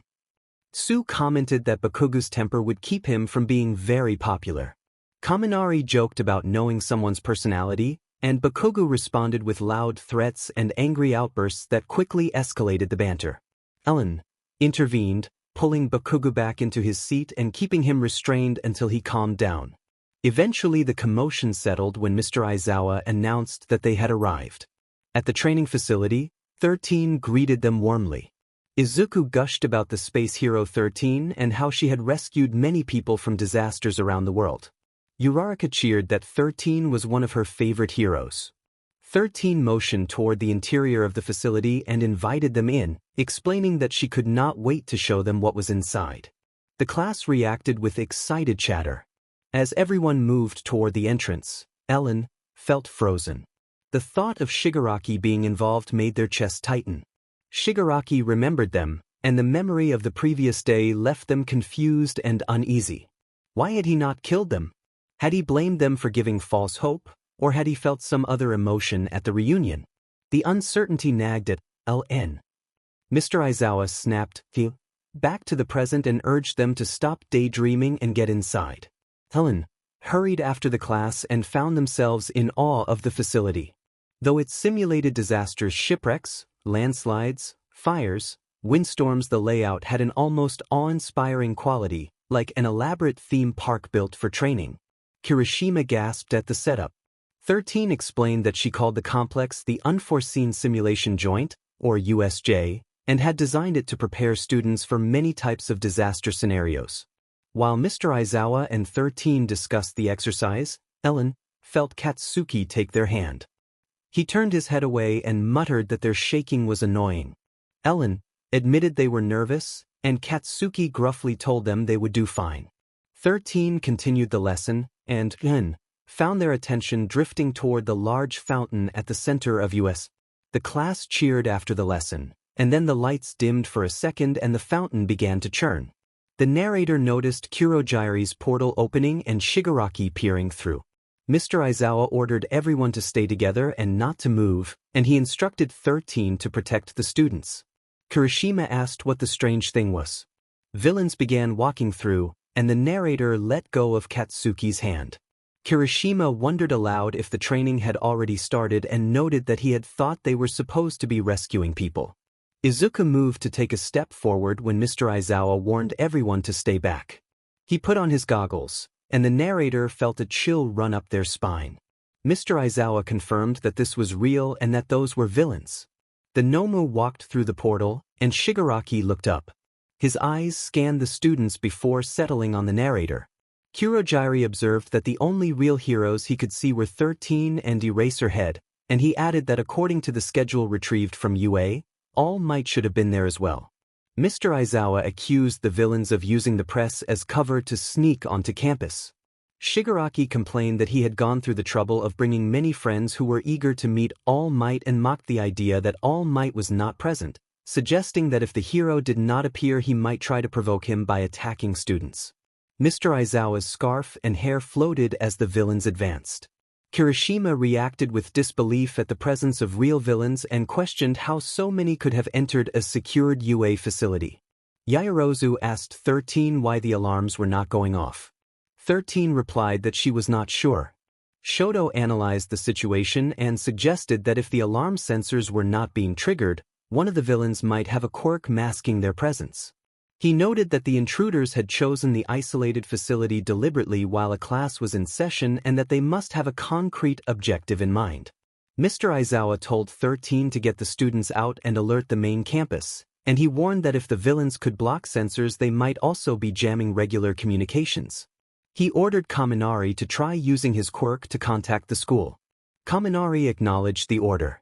S1: Tsu commented that Bakugo's temper would keep him from being very popular. Kaminari joked about knowing someone's personality, and Bakugo responded with loud threats and angry outbursts that quickly escalated the banter. Ellen intervened, pulling Bakugo back into his seat and keeping him restrained until he calmed down. Eventually the commotion settled when Mr. Aizawa announced that they had arrived. At the training facility, 13 greeted them warmly. Izuku gushed about the space hero 13 and how she had rescued many people from disasters around the world. Uraraka cheered that 13 was one of her favorite heroes. 13 motioned toward the interior of the facility and invited them in, explaining that she could not wait to show them what was inside. The class reacted with excited chatter. As everyone moved toward the entrance, Ellen felt frozen. The thought of Shigaraki being involved made their chest tighten. Shigaraki remembered them, and the memory of the previous day left them confused and uneasy. Why had he not killed them? Had he blamed them for giving false hope, or had he felt some other emotion at the reunion? The uncertainty nagged at Ellen. Mr. Aizawa snapped back to the present and urged them to stop daydreaming and get inside. Ellen hurried after the class and found themselves in awe of the facility. Though it simulated disasters, shipwrecks, landslides, fires, windstorms, the layout had an almost awe-inspiring quality, like an elaborate theme park built for training. Kirishima gasped at the setup. 13 explained that she called the complex the Unforeseen Simulation Joint, or USJ, and had designed it to prepare students for many types of disaster scenarios. While Mr. Aizawa and 13 discussed the exercise, Ellen felt Katsuki take their hand. He turned his head away and muttered that their shaking was annoying. Ellen admitted they were nervous, and Katsuki gruffly told them they would do fine. 13 continued the lesson, and found their attention drifting toward the large fountain at the center of US. The class cheered after the lesson, and then the lights dimmed for a second and the fountain began to churn. The narrator noticed Kurogiri's portal opening and Shigaraki peering through. Mr. Aizawa ordered everyone to stay together and not to move, and he instructed 13 to protect the students. Kirishima asked what the strange thing was. Villains began walking through, and the narrator let go of Katsuki's hand. Kirishima wondered aloud if the training had already started and noted that he had thought they were supposed to be rescuing people. Izuku moved to take a step forward when Mr. Aizawa warned everyone to stay back. He put on his goggles, and the narrator felt a chill run up their spine. Mr. Aizawa confirmed that this was real and that those were villains. The Nomu walked through the portal, and Shigaraki looked up. His eyes scanned the students before settling on the narrator. Kurogiri observed that the only real heroes he could see were 13 and Eraserhead, and he added that according to the schedule retrieved from UA, All Might should have been there as well. Mr. Aizawa accused the villains of using the press as cover to sneak onto campus. Shigaraki complained that he had gone through the trouble of bringing many friends who were eager to meet All Might and mocked the idea that All Might was not present, suggesting that if the hero did not appear he might try to provoke him by attacking students. Mr. Aizawa's scarf and hair floated as the villains advanced. Kirishima reacted with disbelief at the presence of real villains and questioned how so many could have entered a secured UA facility. Yaoyorozu asked 13 why the alarms were not going off. 13 replied that she was not sure. Shoto analyzed the situation and suggested that if the alarm sensors were not being triggered, one of the villains might have a quirk masking their presence. He noted that the intruders had chosen the isolated facility deliberately while a class was in session and that they must have a concrete objective in mind. Mr. Aizawa told 13 to get the students out and alert the main campus, and he warned that if the villains could block sensors they might also be jamming regular communications. He ordered Kaminari to try using his quirk to contact the school. Kaminari acknowledged the order.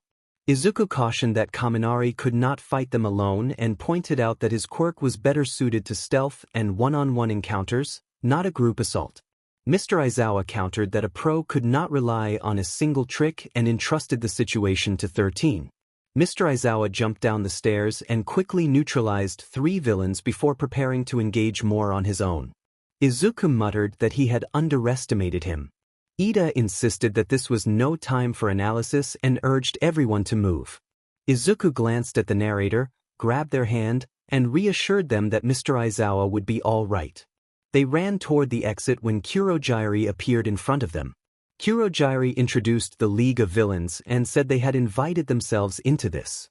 S1: Izuku cautioned that Kaminari could not fight them alone and pointed out that his quirk was better suited to stealth and one-on-one encounters, not a group assault. Mr. Aizawa countered that a pro could not rely on a single trick and entrusted the situation to 13. Mr. Aizawa jumped down the stairs and quickly neutralized 3 villains before preparing to engage more on his own. Izuku muttered that he had underestimated him. Ida insisted that this was no time for analysis and urged everyone to move. Izuku glanced at the narrator, grabbed their hand, and reassured them that Mr. Aizawa would be all right. They ran toward the exit when Kurogiri appeared in front of them. Kurogiri introduced the League of Villains and said they had invited themselves into this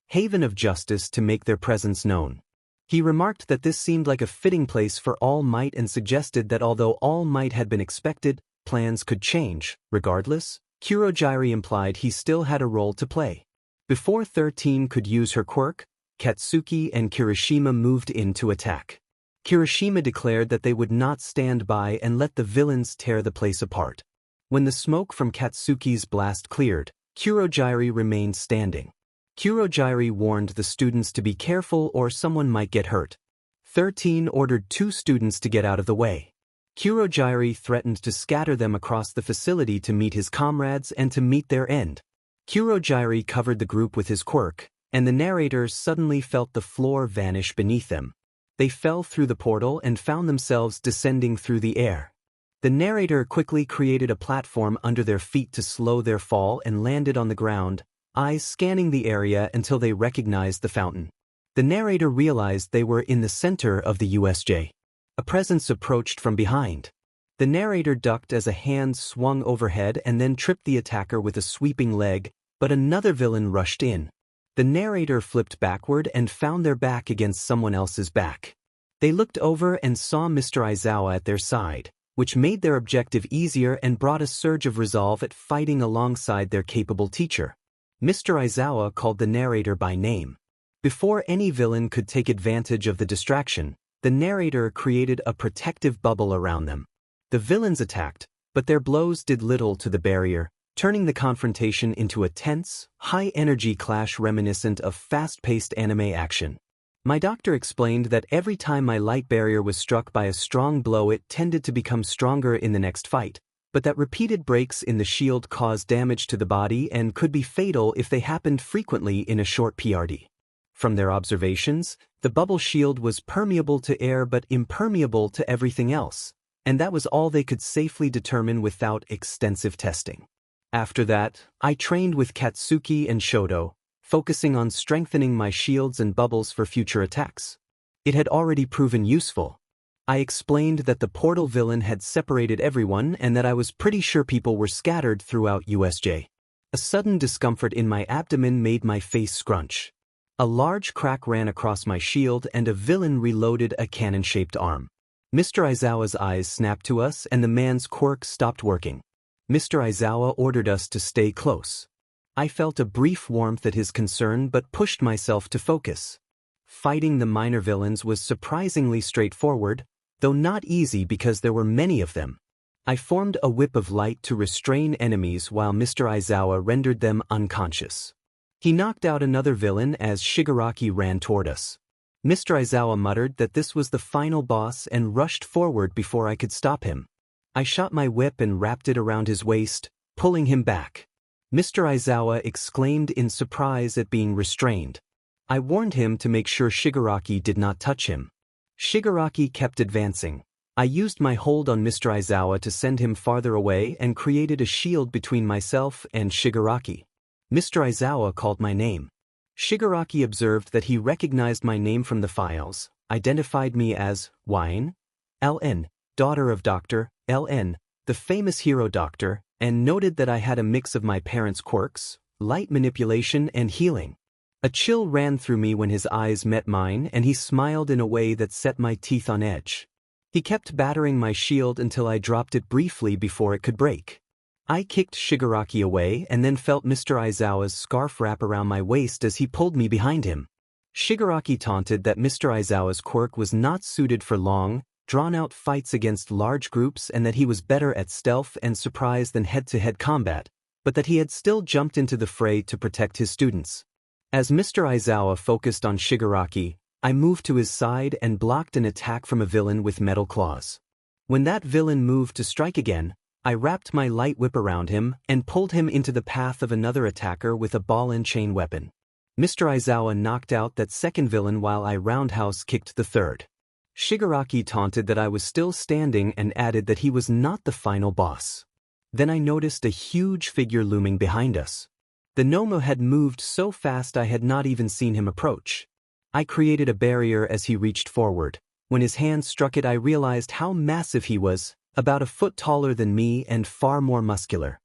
S1: haven of justice to make their presence known. He remarked that this seemed like a fitting place for All Might and suggested that although All Might had been expected, plans could change. Regardless, Kurogiri implied he still had a role to play. Before 13 could use her quirk, Katsuki and Kirishima moved in to attack. Kirishima declared that they would not stand by and let the villains tear the place apart. When the smoke from Katsuki's blast cleared, Kurogiri remained standing. Kurogiri warned the students to be careful or someone might get hurt. 13 ordered 2 students to get out of the way. Kurogiri threatened to scatter them across the facility to meet his comrades and to meet their end. Kurogiri covered the group with his quirk, and the narrator suddenly felt the floor vanish beneath them. They fell through the portal and found themselves descending through the air. The narrator quickly created a platform under their feet to slow their fall and landed on the ground, eyes scanning the area until they recognized the fountain. The narrator realized they were in the center of the USJ. A presence approached from behind. The narrator ducked as a hand swung overhead and then tripped the attacker with a sweeping leg, but another villain rushed in. The narrator flipped backward and found their back against someone else's back. They looked over and saw Mr. Aizawa at their side, which made their objective easier and brought a surge of resolve at fighting alongside their capable teacher. Mr. Aizawa called the narrator by name. Before any villain could take advantage of the distraction, The narrator created a protective bubble around them. The villains attacked, but their blows did little to the barrier, turning the confrontation into a tense, high-energy clash reminiscent of fast-paced anime action. My doctor explained that every time my light barrier was struck by a strong blow it tended to become stronger in the next fight, but that repeated breaks in the shield caused damage to the body and could be fatal if they happened frequently in a short PRD. From their observations, the bubble shield was permeable to air but impermeable to everything else, and that was all they could safely determine without extensive testing. After that, I trained with Katsuki and Shoto, focusing on strengthening my shields and bubbles for future attacks. It had already proven useful. I explained that the portal villain had separated everyone and that I was pretty sure people were scattered throughout USJ. A sudden discomfort in my abdomen made my face scrunch. A large crack ran across my shield and a villain reloaded a cannon-shaped arm. Mr. Aizawa's eyes snapped to us and the man's quirk stopped working. Mr. Aizawa ordered us to stay close. I felt a brief warmth at his concern but pushed myself to focus. Fighting the minor villains was surprisingly straightforward, though not easy because there were many of them. I formed a whip of light to restrain enemies while Mr. Aizawa rendered them unconscious. He knocked out another villain as Shigaraki ran toward us. Mr. Aizawa muttered that this was the final boss and rushed forward before I could stop him. I shot my whip and wrapped it around his waist, pulling him back. Mr. Aizawa exclaimed in surprise at being restrained. I warned him to make sure Shigaraki did not touch him. Shigaraki kept advancing. I used my hold on Mr. Aizawa to send him farther away and created a shield between myself and Shigaraki. Mr. Aizawa called my name. Shigaraki observed that he recognized my name from the files, identified me as Wine, LN, daughter of Dr. LN, the famous hero doctor, and noted that I had a mix of my parents' quirks, light manipulation and healing. A chill ran through me when his eyes met mine and he smiled in a way that set my teeth on edge. He kept battering my shield until I dropped it briefly before it could break. I kicked Shigaraki away and then felt Mr. Aizawa's scarf wrap around my waist as he pulled me behind him. Shigaraki taunted that Mr. Aizawa's quirk was not suited for long, drawn-out fights against large groups and that he was better at stealth and surprise than head-to-head combat, but that he had still jumped into the fray to protect his students. As Mr. Aizawa focused on Shigaraki, I moved to his side and blocked an attack from a villain with metal claws. When that villain moved to strike again, I wrapped my light whip around him and pulled him into the path of another attacker with a ball and chain weapon. Mr. Aizawa knocked out that second villain while I roundhouse kicked the third. Shigaraki taunted that I was still standing and added that he was not the final boss. Then I noticed a huge figure looming behind us. The Nomu had moved so fast I had not even seen him approach. I created a barrier as he reached forward. When his hand struck it I realized how massive he was, about a foot taller than me and far more muscular.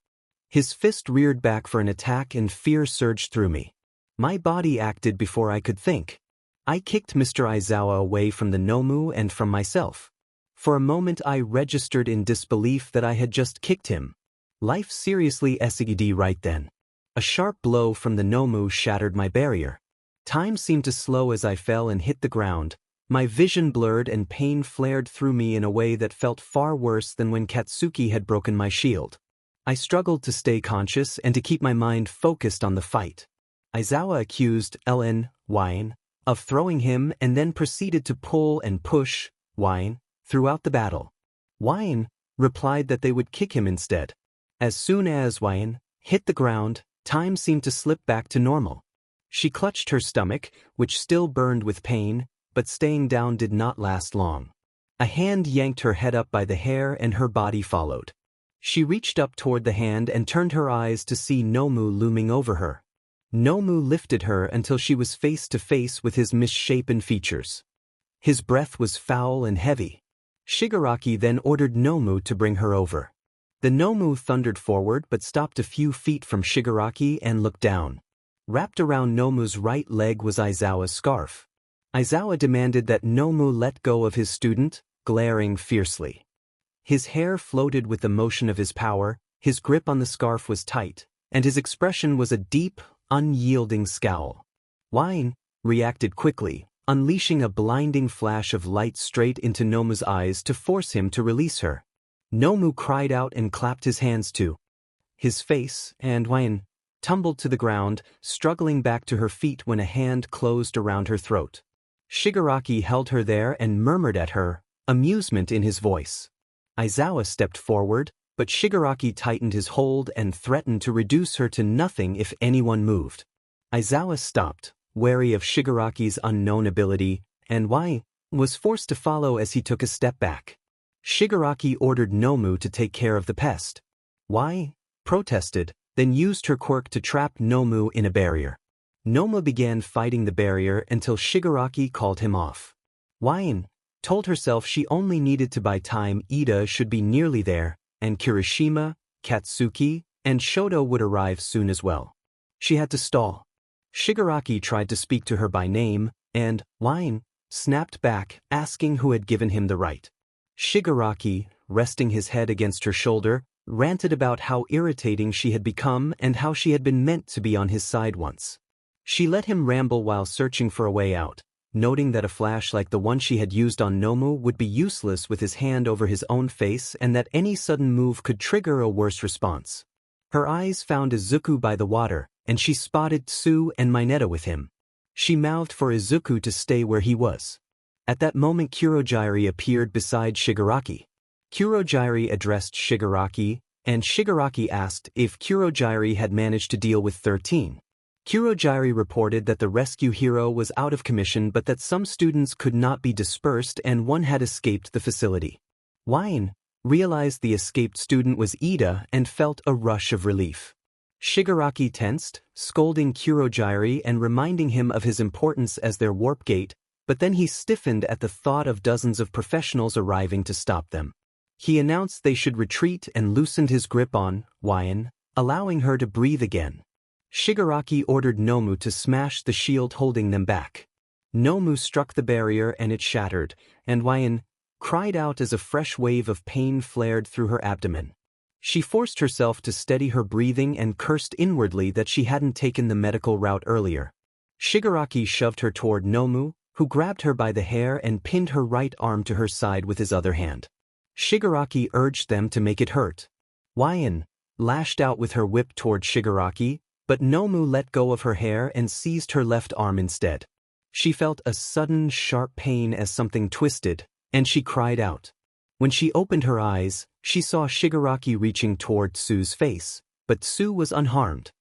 S1: His fist reared back for an attack and fear surged through me. My body acted before I could think. I kicked Mr. Aizawa away from the Nomu and from myself. For a moment I registered in disbelief that I had just kicked him. Life seriously SED right then. A sharp blow from the Nomu shattered my barrier. Time seemed to slow as I fell and hit the ground. My vision blurred and pain flared through me in a way that felt far worse than when Katsuki had broken my shield. I struggled to stay conscious and to keep my mind focused on the fight. Aizawa accused LN, Wine, of throwing him and then proceeded to pull and push Wine throughout the battle. Wine replied that they would kick him instead. As soon as Wine hit the ground, time seemed to slip back to normal. She clutched her stomach, which still burned with pain, but staying down did not last long. A hand yanked her head up by the hair and her body followed. She reached up toward the hand and turned her eyes to see Nomu looming over her. Nomu lifted her until she was face to face with his misshapen features. His breath was foul and heavy. Shigaraki then ordered Nomu to bring her over. The Nomu thundered forward but stopped a few feet from Shigaraki and looked down. Wrapped around Nomu's right leg was Aizawa's scarf. Aizawa demanded that Nomu let go of his student, glaring fiercely. His hair floated with the motion of his power, his grip on the scarf was tight, and his expression was a deep, unyielding scowl. Wine reacted quickly, unleashing a blinding flash of light straight into Nomu's eyes to force him to release her. Nomu cried out and clapped his hands too. His face, and Wayan, tumbled to the ground, struggling back to her feet when a hand closed around her throat. Shigaraki held her there and murmured at her, amusement in his voice. Aizawa stepped forward, but Shigaraki tightened his hold and threatened to reduce her to nothing if anyone moved. Aizawa stopped, wary of Shigaraki's unknown ability, and Wayan was forced to follow as he took a step back. Shigaraki ordered Nomu to take care of the pest. Wayan protested, then used her quirk to trap Nomu in a barrier. Nomu began fighting the barrier until Shigaraki called him off. Wayan told herself she only needed to buy time. Ida should be nearly there, and Kirishima, Katsuki, and Shoto would arrive soon as well. She had to stall. Shigaraki tried to speak to her by name, and Wayan snapped back, asking who had given him the right. Shigaraki, resting his head against her shoulder, ranted about how irritating she had become and how she had been meant to be on his side once. She let him ramble while searching for a way out, noting that a flash like the one she had used on Nomu would be useless with his hand over his own face and that any sudden move could trigger a worse response. Her eyes found Izuku by the water, and she spotted Tsu and Mineta with him. She mouthed for Izuku to stay where he was. At that moment Kurogiri appeared beside Shigaraki. Kurogiri addressed Shigaraki, and Shigaraki asked if Kurogiri had managed to deal with 13. Kurogiri reported that the rescue hero was out of commission but that some students could not be dispersed and one had escaped the facility. Wayan realized the escaped student was Ida and felt a rush of relief. Shigaraki tensed, scolding Kurogiri and reminding him of his importance as their warp gate, but then he stiffened at the thought of dozens of professionals arriving to stop them. He announced they should retreat and loosened his grip on Wayan, allowing her to breathe again. Shigaraki ordered Nomu to smash the shield holding them back. Nomu struck the barrier and it shattered, and Wayan cried out as a fresh wave of pain flared through her abdomen. She forced herself to steady her breathing and cursed inwardly that she hadn't taken the medical route earlier. Shigaraki shoved her toward Nomu, who grabbed her by the hair and pinned her right arm to her side with his other hand. Shigaraki urged them to make it hurt. Wayan lashed out with her whip toward Shigaraki, but Nomu let go of her hair and seized her left arm instead. She felt a sudden sharp pain as something twisted, and she cried out. When she opened her eyes, she saw Shigaraki reaching toward Tsu's face, but Tsu was unharmed.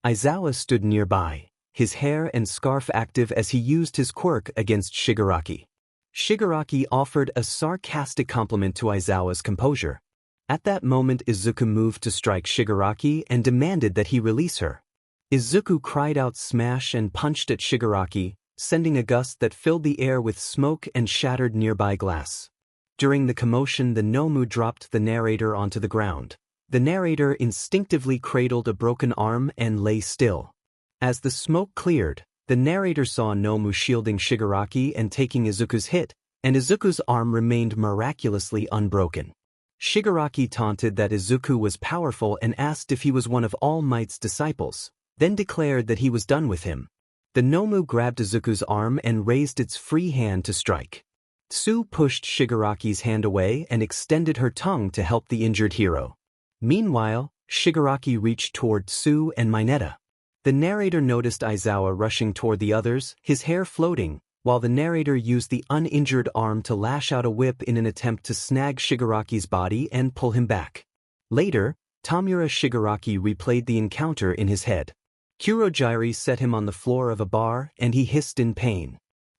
S1: Aizawa stood nearby, his hair and scarf active as he used his quirk against Shigaraki. Shigaraki offered a sarcastic compliment to Aizawa's composure. At that moment Izuku moved to strike Shigaraki and demanded that he release her. Izuku cried out smash and punched at Shigaraki, sending a gust that filled the air with smoke and shattered nearby glass. During the commotion the Nomu dropped the narrator onto the ground. The narrator instinctively cradled a broken arm and lay still. As the smoke cleared, the narrator saw Nomu shielding Shigaraki and taking Izuku's hit, and Izuku's arm remained miraculously unbroken. Shigaraki taunted that Izuku was powerful and asked if he was one of All Might's disciples, then declared that he was done with him. The Nomu grabbed Izuku's arm and raised its free hand to strike. Tsu pushed Shigaraki's hand away and extended her tongue to help the injured hero. Meanwhile, Shigaraki reached toward Tsu and Mineta. The narrator noticed Aizawa rushing toward the others, his hair floating, while the narrator used the uninjured arm to lash out a whip in an attempt to snag Shigaraki's body and pull him back. Later, Tamura Shigaraki replayed the encounter in his head. Kurogiri set him on the floor of a bar and he hissed in pain.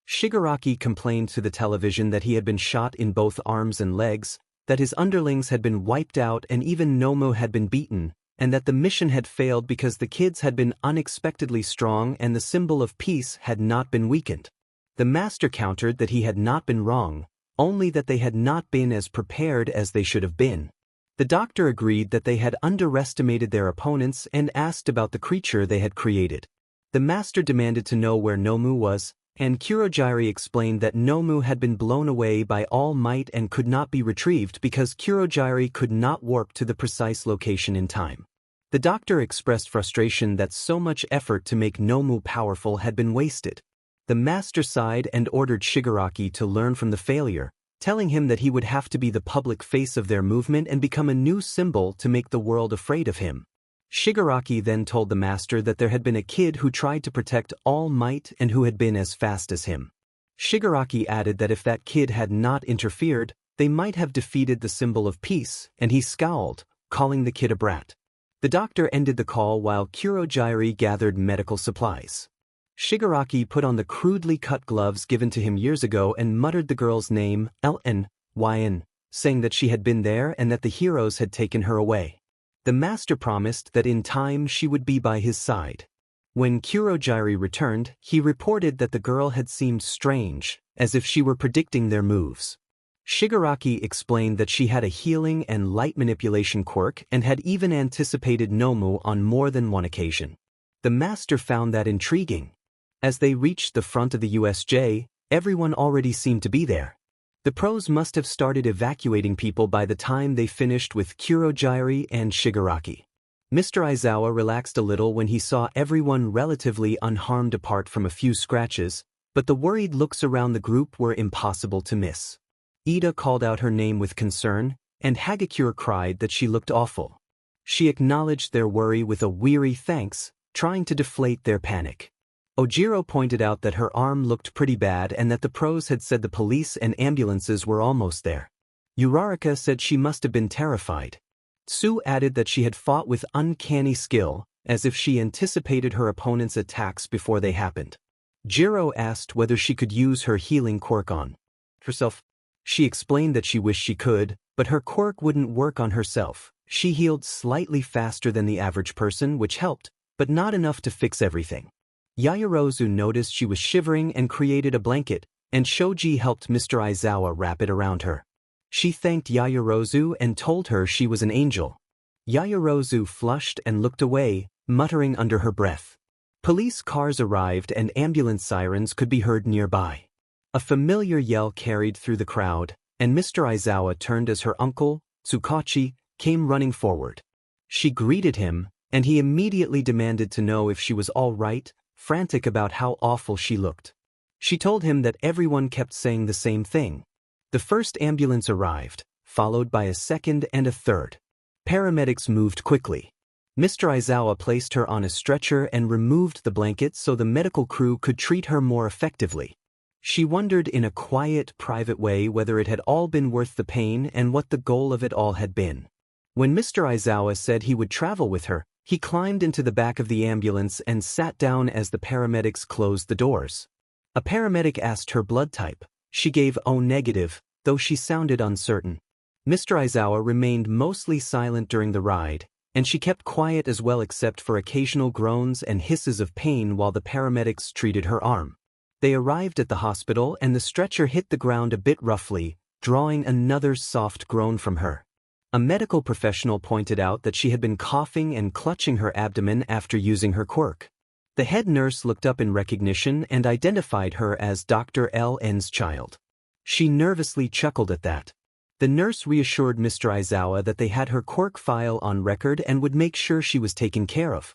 S1: Shigaraki complained to the television that he had been shot in both arms and legs, that his underlings had been wiped out and even Nomu had been beaten, and that the mission had failed because the kids had been unexpectedly strong and the symbol of peace had not been weakened. The master countered that he had not been wrong, only that they had not been as prepared as they should have been. The doctor agreed that they had underestimated their opponents and asked about the creature they had created. The master demanded to know where Nomu was, and Kurogiri explained that Nomu had been blown away by All Might and could not be retrieved because Kurogiri could not warp to the precise location in time. The doctor expressed frustration that so much effort to make Nomu powerful had been wasted. The master sighed and ordered Shigaraki to learn from the failure, telling him that he would have to be the public face of their movement and become a new symbol to make the world afraid of him. Shigaraki then told the master that there had been a kid who tried to protect All Might and who had been as fast as him. Shigaraki added that if that kid had not interfered, they might have defeated the symbol of peace, and he scowled, calling the kid a brat. The doctor ended the call while Kurojairi gathered medical supplies. Shigaraki put on the crudely cut gloves given to him years ago and muttered the girl's name, Lnyn, saying that she had been there and that the heroes had taken her away. The master promised that in time she would be by his side. When Kurojairi returned, he reported that the girl had seemed strange, as if she were predicting their moves. Shigaraki explained that she had a healing and light manipulation quirk and had even anticipated Nomu on more than one occasion. The master found that intriguing. As they reached the front of the USJ, everyone already seemed to be there. The pros must have started evacuating people by the time they finished with Kurojairi and Shigaraki. Mr. Aizawa relaxed a little when he saw everyone relatively unharmed apart from a few scratches, but the worried looks around the group were impossible to miss. Ida called out her name with concern, and Hagakure cried that she looked awful. She acknowledged their worry with a weary thanks, trying to deflate their panic. Ojiro pointed out that her arm looked pretty bad and that the pros had said the police and ambulances were almost there. Uraraka said she must have been terrified. Tsu added that she had fought with uncanny skill, as if she anticipated her opponent's attacks before they happened. Jiro asked whether she could use her healing quirk on herself. She explained that she wished she could, but her quirk wouldn't work on herself. She healed slightly faster than the average person, which helped, but not enough to fix everything. Yaoyorozu noticed she was shivering and created a blanket, and Shoji helped Mr. Aizawa wrap it around her. She thanked Yaoyorozu and told her she was an angel. Yaoyorozu flushed and looked away, muttering under her breath. Police cars arrived and ambulance sirens could be heard nearby. A familiar yell carried through the crowd, and Mr. Aizawa turned as her uncle, Tsukachi, came running forward. She greeted him, and he immediately demanded to know if she was all right, frantic about how awful she looked. She told him that everyone kept saying the same thing. The first ambulance arrived, followed by a second and a third. Paramedics moved quickly. Mr. Aizawa placed her on a stretcher and removed the blanket so the medical crew could treat her more effectively. She wondered in a quiet, private way whether it had all been worth the pain and what the goal of it all had been. When Mr. Aizawa said he would travel with her, he climbed into the back of the ambulance and sat down as the paramedics closed the doors. A paramedic asked her blood type. She gave O negative, though she sounded uncertain. Mr. Aizawa remained mostly silent during the ride, and she kept quiet as well except for occasional groans and hisses of pain while the paramedics treated her arm. They arrived at the hospital and the stretcher hit the ground a bit roughly, drawing another soft groan from her. A medical professional pointed out that she had been coughing and clutching her abdomen after using her quirk. The head nurse looked up in recognition and identified her as Dr. L.N.'s child. She nervously chuckled at that. The nurse reassured Mr. Aizawa that they had her quirk file on record and would make sure she was taken care of.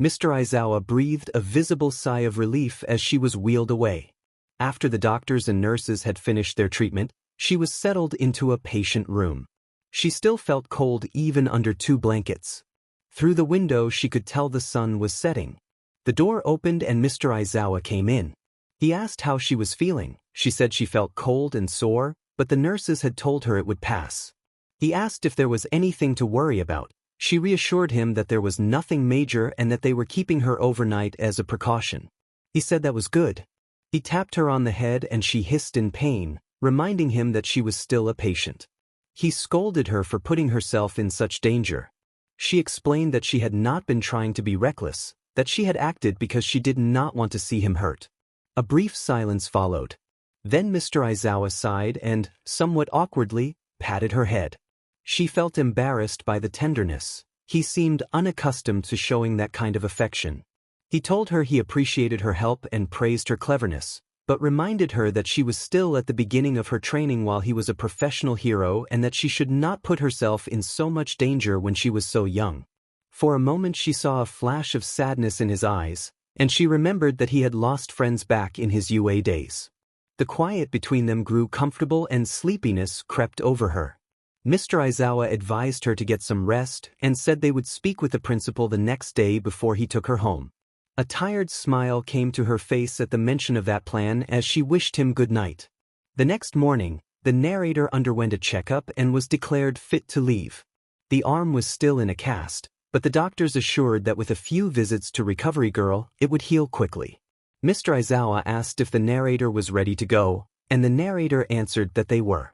S1: Mr. Aizawa breathed a visible sigh of relief as she was wheeled away. After the doctors and nurses had finished their treatment, she was settled into a patient room. She still felt cold even under 2 blankets. Through the window she could tell the sun was setting. The door opened and Mr. Aizawa came in. He asked how she was feeling. She said she felt cold and sore, but the nurses had told her it would pass. He asked if there was anything to worry about. She reassured him that there was nothing major and that they were keeping her overnight as a precaution. He said that was good. He tapped her on the head and she hissed in pain, reminding him that she was still a patient. He scolded her for putting herself in such danger. She explained that she had not been trying to be reckless, that she had acted because she did not want to see him hurt. A brief silence followed. Then Mr. Aizawa sighed and, somewhat awkwardly, patted her head. She felt embarrassed by the tenderness. He seemed unaccustomed to showing that kind of affection. He told her he appreciated her help and praised her cleverness, but reminded her that she was still at the beginning of her training while he was a professional hero and that she should not put herself in so much danger when she was so young. For a moment she saw a flash of sadness in his eyes, and she remembered that he had lost friends back in his UA days. The quiet between them grew comfortable and sleepiness crept over her. Mr. Aizawa advised her to get some rest and said they would speak with the principal the next day before he took her home. A tired smile came to her face at the mention of that plan as she wished him good night. The next morning, the narrator underwent a checkup and was declared fit to leave. The arm was still in a cast, but the doctors assured that with a few visits to Recovery Girl, it would heal quickly. Mr. Aizawa asked if the narrator was ready to go, and the narrator answered that they were.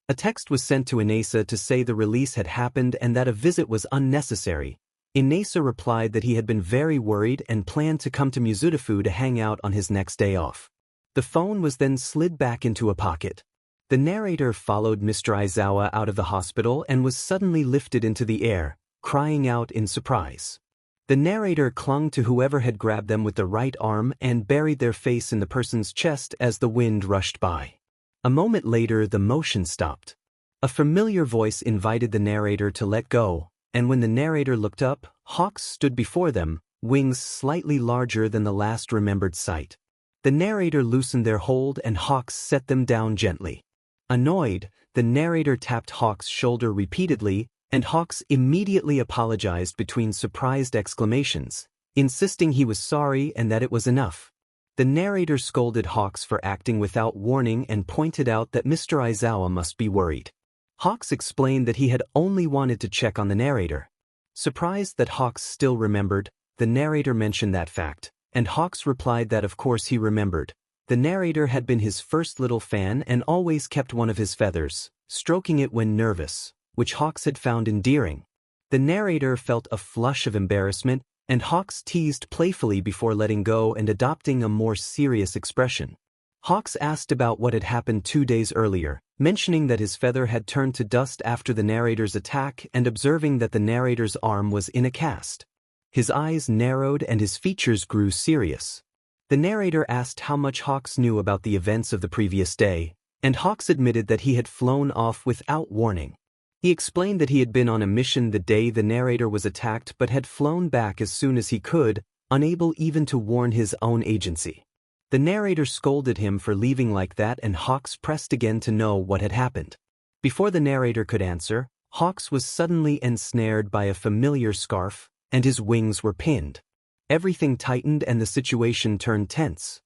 S1: A text was sent to Inasa to say the release had happened and that a visit was unnecessary. Inasa replied that he had been very worried and planned to come to Mizutafu to hang out on his next day off. The phone was then slid back into a pocket. The narrator followed Mr. Aizawa out of the hospital and was suddenly lifted into the air, crying out in surprise. The narrator clung to whoever had grabbed them with the right arm and buried their face in the person's chest as the wind rushed by. A moment later, the motion stopped. A familiar voice invited the narrator to let go, and when the narrator looked up, Hawks stood before them, wings slightly larger than the last remembered sight. The narrator loosened their hold and Hawks set them down gently. Annoyed, the narrator tapped Hawks' shoulder repeatedly, and Hawks immediately apologized between surprised exclamations, insisting he was sorry and that it was enough. The narrator scolded Hawks for acting without warning and pointed out that Mr. Aizawa must be worried. Hawks explained that he had only wanted to check on the narrator. Surprised that Hawks still remembered, the narrator mentioned that fact, and Hawks replied that of course he remembered. The narrator had been his first little fan and always kept one of his feathers, stroking it when nervous, which Hawks had found endearing. The narrator felt a flush of embarrassment, and Hawks teased playfully before letting go and adopting a more serious expression. Hawks asked about what had happened 2 days earlier, mentioning that his feather had turned to dust after the narrator's attack and observing that the narrator's arm was in a cast. His eyes narrowed and his features grew serious. The narrator asked how much Hawks knew about the events of the previous day, and Hawks admitted that he had flown off without warning. He explained that he had been on a mission the day the narrator was attacked but had flown back as soon as he could, unable even to warn his own agency. The narrator scolded him for leaving like that and Hawks pressed again to know what had happened. Before the narrator could answer, Hawks was suddenly ensnared by a familiar scarf, and his wings were pinned. Everything tightened and the situation turned tense.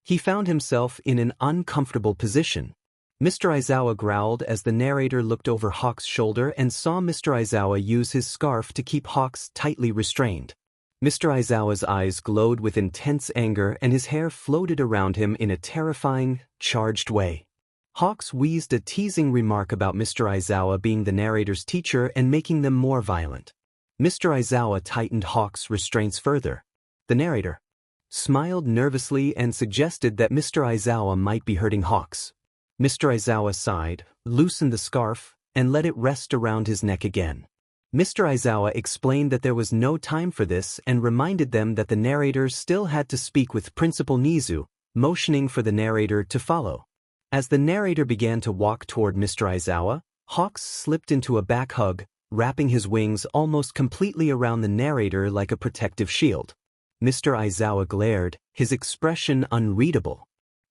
S1: He found himself in an uncomfortable position. Mr. Aizawa growled as the narrator looked over Hawks' shoulder and saw Mr. Aizawa use his scarf to keep Hawks tightly restrained. Mr. Aizawa's eyes glowed with intense anger and his hair floated around him in a terrifying, charged way. Hawks wheezed a teasing remark about Mr. Aizawa being the narrator's teacher and making them more violent. Mr. Aizawa tightened Hawks' restraints further. The narrator smiled nervously and suggested that Mr. Aizawa might be hurting Hawks. Mr. Aizawa sighed, loosened the scarf, and let it rest around his neck again. Mr. Aizawa explained that there was no time for this and reminded them that the narrator still had to speak with Principal Nizu, motioning for the narrator to follow. As the narrator began to walk toward Mr. Aizawa, Hawks slipped into a back hug, wrapping his wings almost completely around the narrator like a protective shield. Mr. Aizawa glared, his expression unreadable.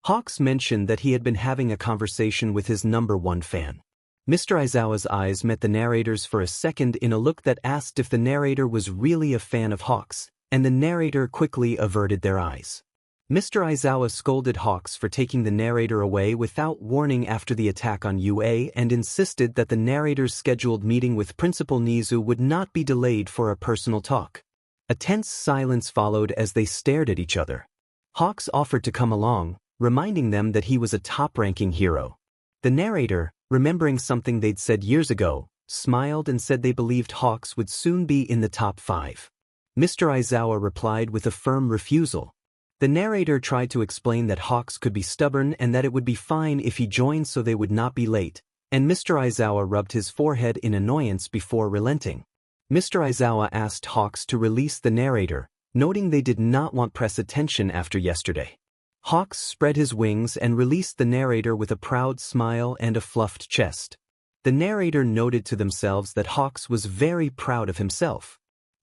S1: Hawks mentioned that he had been having a conversation with his #1 fan. Mr. Aizawa's eyes met the narrator's for a second in a look that asked if the narrator was really a fan of Hawks, and the narrator quickly averted their eyes. Mr. Aizawa scolded Hawks for taking the narrator away without warning after the attack on UA and insisted that the narrator's scheduled meeting with Principal Nizu would not be delayed for a personal talk. A tense silence followed as they stared at each other. Hawks offered to come along, reminding them that he was a top-ranking hero. The narrator, remembering something they'd said years ago, smiled and said they believed Hawks would soon be in the top 5. Mr. Aizawa replied with a firm refusal. The narrator tried to explain that Hawks could be stubborn and that it would be fine if he joined so they would not be late, and Mr. Aizawa rubbed his forehead in annoyance before relenting. Mr. Aizawa asked Hawks to release the narrator, noting they did not want press attention after yesterday. Hawks spread his wings and released the narrator with a proud smile and a fluffed chest. The narrator noted to themselves that Hawks was very proud of himself.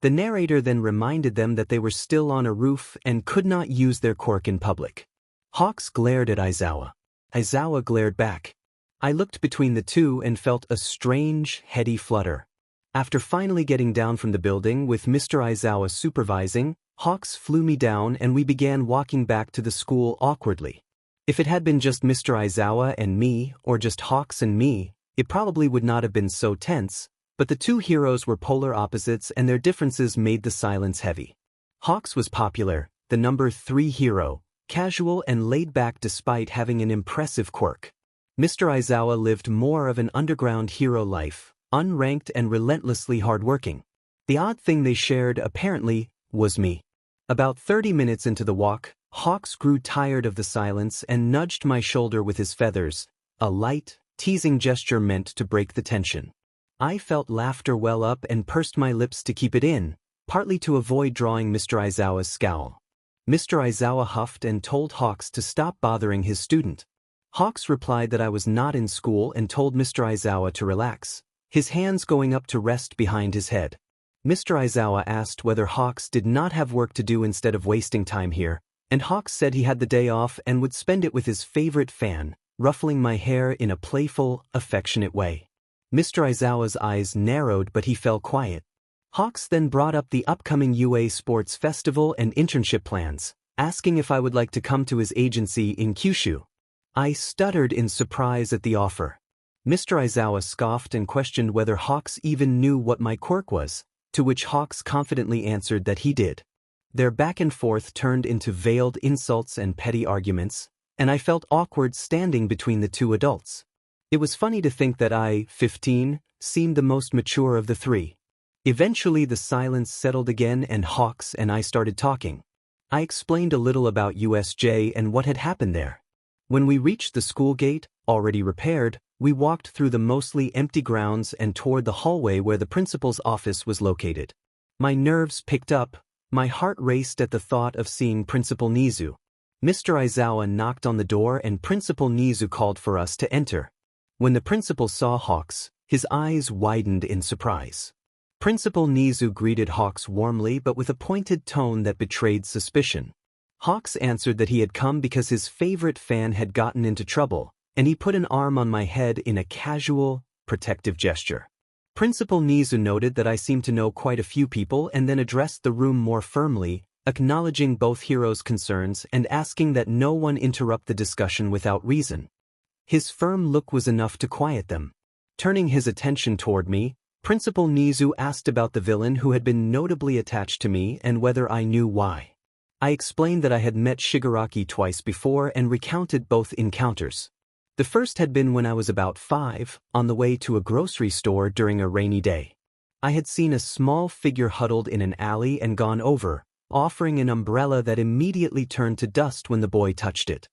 S1: The narrator then reminded them that they were still on a roof and could not use their quirk in public. Hawks glared at Aizawa. Aizawa glared back. I looked between the two and felt a strange, heady flutter. After finally getting down from the building with Mr. Aizawa supervising, Hawks flew me down and we began walking back to the school awkwardly. If it had been just Mr. Aizawa and me, or just Hawks and me, it probably would not have been so tense, but the two heroes were polar opposites and their differences made the silence heavy. Hawks was popular, the number 3 hero, casual and laid back despite having an impressive quirk. Mr. Aizawa lived more of an underground hero life, unranked and relentlessly hardworking. The odd thing they shared, apparently, was me. About 30 minutes into the walk, Hawks grew tired of the silence and nudged my shoulder with his feathers, a light, teasing gesture meant to break the tension. I felt laughter well up and pursed my lips to keep it in, partly to avoid drawing Mr. Aizawa's scowl. Mr. Aizawa huffed and told Hawks to stop bothering his student. Hawks replied that I was not in school and told Mr. Aizawa to relax, his hands going up to rest behind his head. Mr. Aizawa asked whether Hawks did not have work to do instead of wasting time here, and Hawks said he had the day off and would spend it with his favorite fan, ruffling my hair in a playful, affectionate way. Mr. Aizawa's eyes narrowed but he fell quiet. Hawks then brought up the upcoming UA Sports Festival and internship plans, asking if I would like to come to his agency in Kyushu. I stuttered in surprise at the offer. Mr. Aizawa scoffed and questioned whether Hawks even knew what my quirk was, to which Hawks confidently answered that he did. Their back and forth turned into veiled insults and petty arguments, and I felt awkward standing between the two adults. It was funny to think that I, 15, seemed the most mature of the three. Eventually the silence settled again and Hawks and I started talking. I explained a little about USJ and what had happened there. When we reached the school gate, already repaired, we walked through the mostly empty grounds and toward the hallway where the principal's office was located. My nerves picked up, my heart raced at the thought of seeing Principal Nizu. Mr. Aizawa knocked on the door and Principal Nizu called for us to enter. When the principal saw Hawks, his eyes widened in surprise. Principal Nizu greeted Hawks warmly but with a pointed tone that betrayed suspicion. Hawks answered that he had come because his favorite fan had gotten into trouble, and he put an arm on my head in a casual, protective gesture. Principal Nizu noted that I seemed to know quite a few people and then addressed the room more firmly, acknowledging both heroes' concerns and asking that no one interrupt the discussion without reason. His firm look was enough to quiet them. Turning his attention toward me, Principal Nizu asked about the villain who had been notably attached to me and whether I knew why. I explained that I had met Shigaraki twice before and recounted both encounters. The first had been when I was about 5, on the way to a grocery store during a rainy day. I had seen a small figure huddled in an alley and gone over, offering an umbrella that immediately turned to dust when the boy touched it.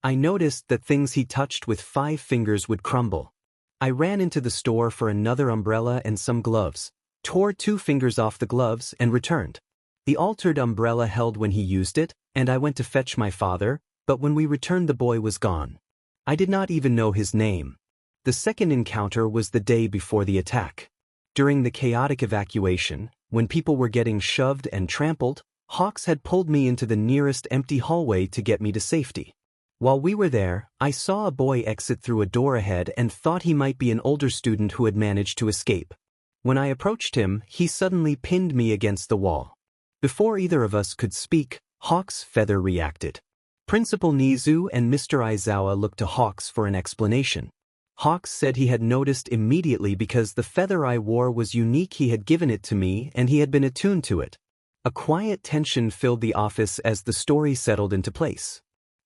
S1: I noticed that things he touched with 5 fingers would crumble. I ran into the store for another umbrella and some gloves, tore 2 fingers off the gloves and returned. The altered umbrella held when he used it, and I went to fetch my father, but when we returned the boy was gone. I did not even know his name. The second encounter was the day before the attack. During the chaotic evacuation, when people were getting shoved and trampled, Hawks had pulled me into the nearest empty hallway to get me to safety. While we were there, I saw a boy exit through a door ahead and thought he might be an older student who had managed to escape. When I approached him, he suddenly pinned me against the wall. Before either of us could speak, Hawks' feather reacted. Principal Nizu and Mr. Aizawa looked to Hawks for an explanation. Hawks said he had noticed immediately because the feather I wore was unique. He had given it to me and he had been attuned to it. A quiet tension filled the office as the story settled into place.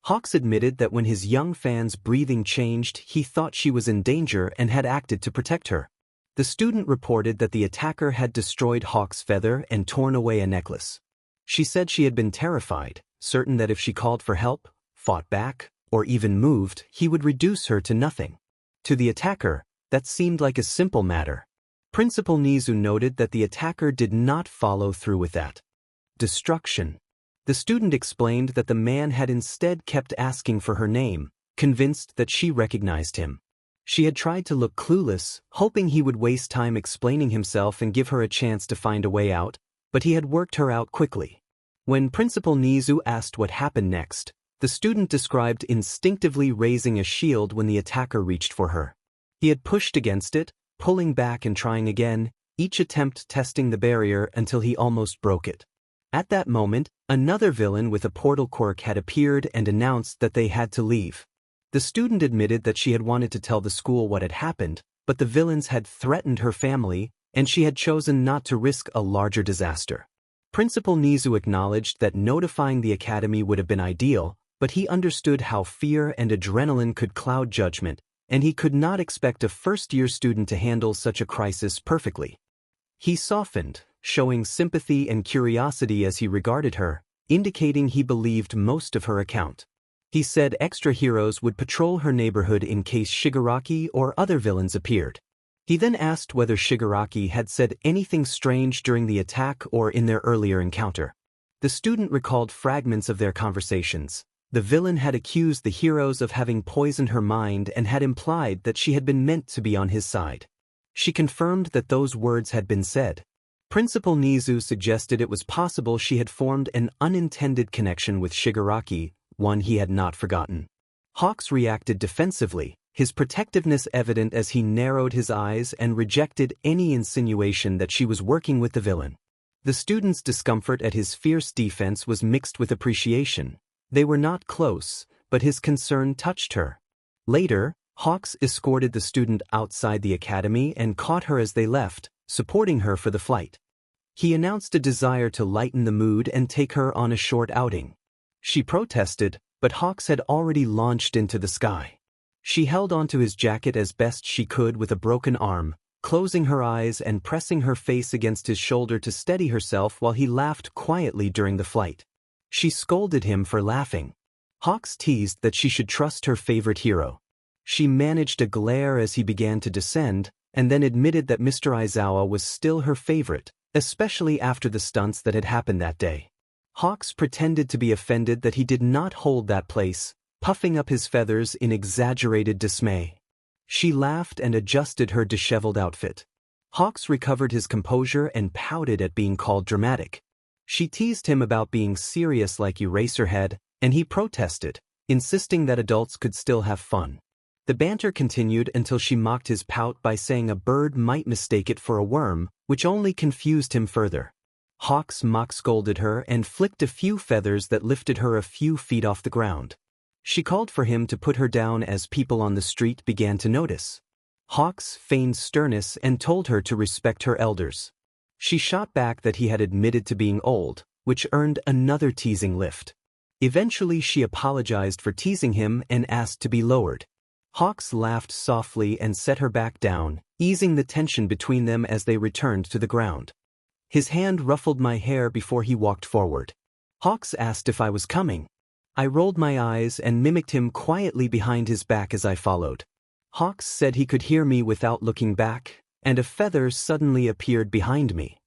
S1: Hawks admitted that when his young fan's breathing changed, he thought she was in danger and had acted to protect her. The student reported that the attacker had destroyed Hawks' feather and torn away a necklace. She said she had been terrified, certain that if she called for help, fought back, or even moved, he would reduce her to nothing. To the attacker, that seemed like a simple matter. Principal Nizu noted that the attacker did not follow through with that. Destruction. The student explained that the man had instead kept asking for her name, convinced that she recognized him. She had tried to look clueless, hoping he would waste time explaining himself and give her a chance to find a way out, but he had worked her out quickly. When Principal Nizu asked what happened next, the student described instinctively raising a shield when the attacker reached for her. He had pushed against it, pulling back and trying again, each attempt testing the barrier until he almost broke it. At that moment, another villain with a portal quirk had appeared and announced that they had to leave. The student admitted that she had wanted to tell the school what had happened, but the villains had threatened her family, and she had chosen not to risk a larger disaster. Principal Nizu acknowledged that notifying the academy would have been ideal, but he understood how fear and adrenaline could cloud judgment, and he could not expect a first-year student to handle such a crisis perfectly. He softened, showing sympathy and curiosity as he regarded her, indicating he believed most of her account. He said extra heroes would patrol her neighborhood in case Shigaraki or other villains appeared. He then asked whether Shigaraki had said anything strange during the attack or in their earlier encounter. The student recalled fragments of their conversations. The villain had accused the heroes of having poisoned her mind and had implied that she had been meant to be on his side. She confirmed that those words had been said. Principal Nizu suggested it was possible she had formed an unintended connection with Shigaraki, one he had not forgotten. Hawks reacted defensively, his protectiveness evident as he narrowed his eyes and rejected any insinuation that she was working with the villain. The student's discomfort at his fierce defense was mixed with appreciation. They were not close, but his concern touched her. Later, Hawks escorted the student outside the academy and caught her as they left, supporting her for the flight. He announced a desire to lighten the mood and take her on a short outing. She protested, but Hawks had already launched into the sky. She held onto his jacket as best she could with a broken arm, closing her eyes and pressing her face against his shoulder to steady herself while he laughed quietly during the flight. She scolded him for laughing. Hawks teased that she should trust her favorite hero. She managed a glare as he began to descend, and then admitted that Mr. Aizawa was still her favorite, especially after the stunts that had happened that day. Hawks pretended to be offended that he did not hold that place, puffing up his feathers in exaggerated dismay. She laughed and adjusted her disheveled outfit. Hawks recovered his composure and pouted at being called dramatic. She teased him about being serious like Eraserhead, and he protested, insisting that adults could still have fun. The banter continued until she mocked his pout by saying a bird might mistake it for a worm, which only confused him further. Hawks mock-scolded her and flicked a few feathers that lifted her a few feet off the ground. She called for him to put her down as people on the street began to notice. Hawks feigned sternness and told her to respect her elders. She shot back that he had admitted to being old, which earned another teasing lift. Eventually she apologized for teasing him and asked to be lowered. Hawks laughed softly and set her back down, easing the tension between them as they returned to the ground. His hand ruffled my hair before he walked forward. Hawks asked if I was coming. I rolled my eyes and mimicked him quietly behind his back as I followed. Hawks said he could hear me without looking back, and a feather suddenly appeared behind me.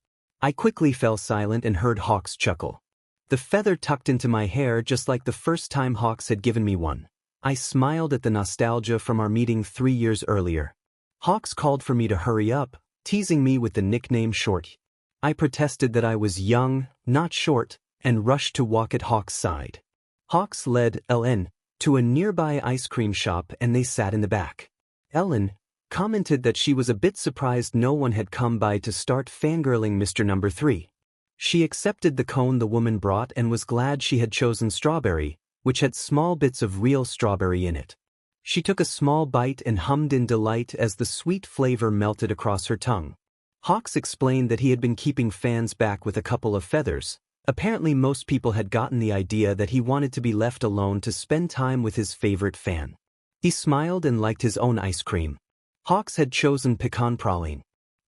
S1: I quickly fell silent and heard Hawks chuckle. The feather tucked into my hair just like the first time Hawks had given me one. I smiled at the nostalgia from our meeting 3 years earlier. Hawks called for me to hurry up, teasing me with the nickname Short. I protested that I was young, not short, and rushed to walk at Hawks' side. Hawks led Ellen to a nearby ice cream shop and they sat in the back. Ellen commented that she was a bit surprised no one had come by to start fangirling Mr. Number 3. She accepted the cone the woman brought and was glad she had chosen strawberry, which had small bits of real strawberry in it. She took a small bite and hummed in delight as the sweet flavor melted across her tongue. Hawks explained that he had been keeping fans back with a couple of feathers. Apparently most people had gotten the idea that he wanted to be left alone to spend time with his favorite fan. He smiled and liked his own ice cream. Hawks had chosen pecan praline.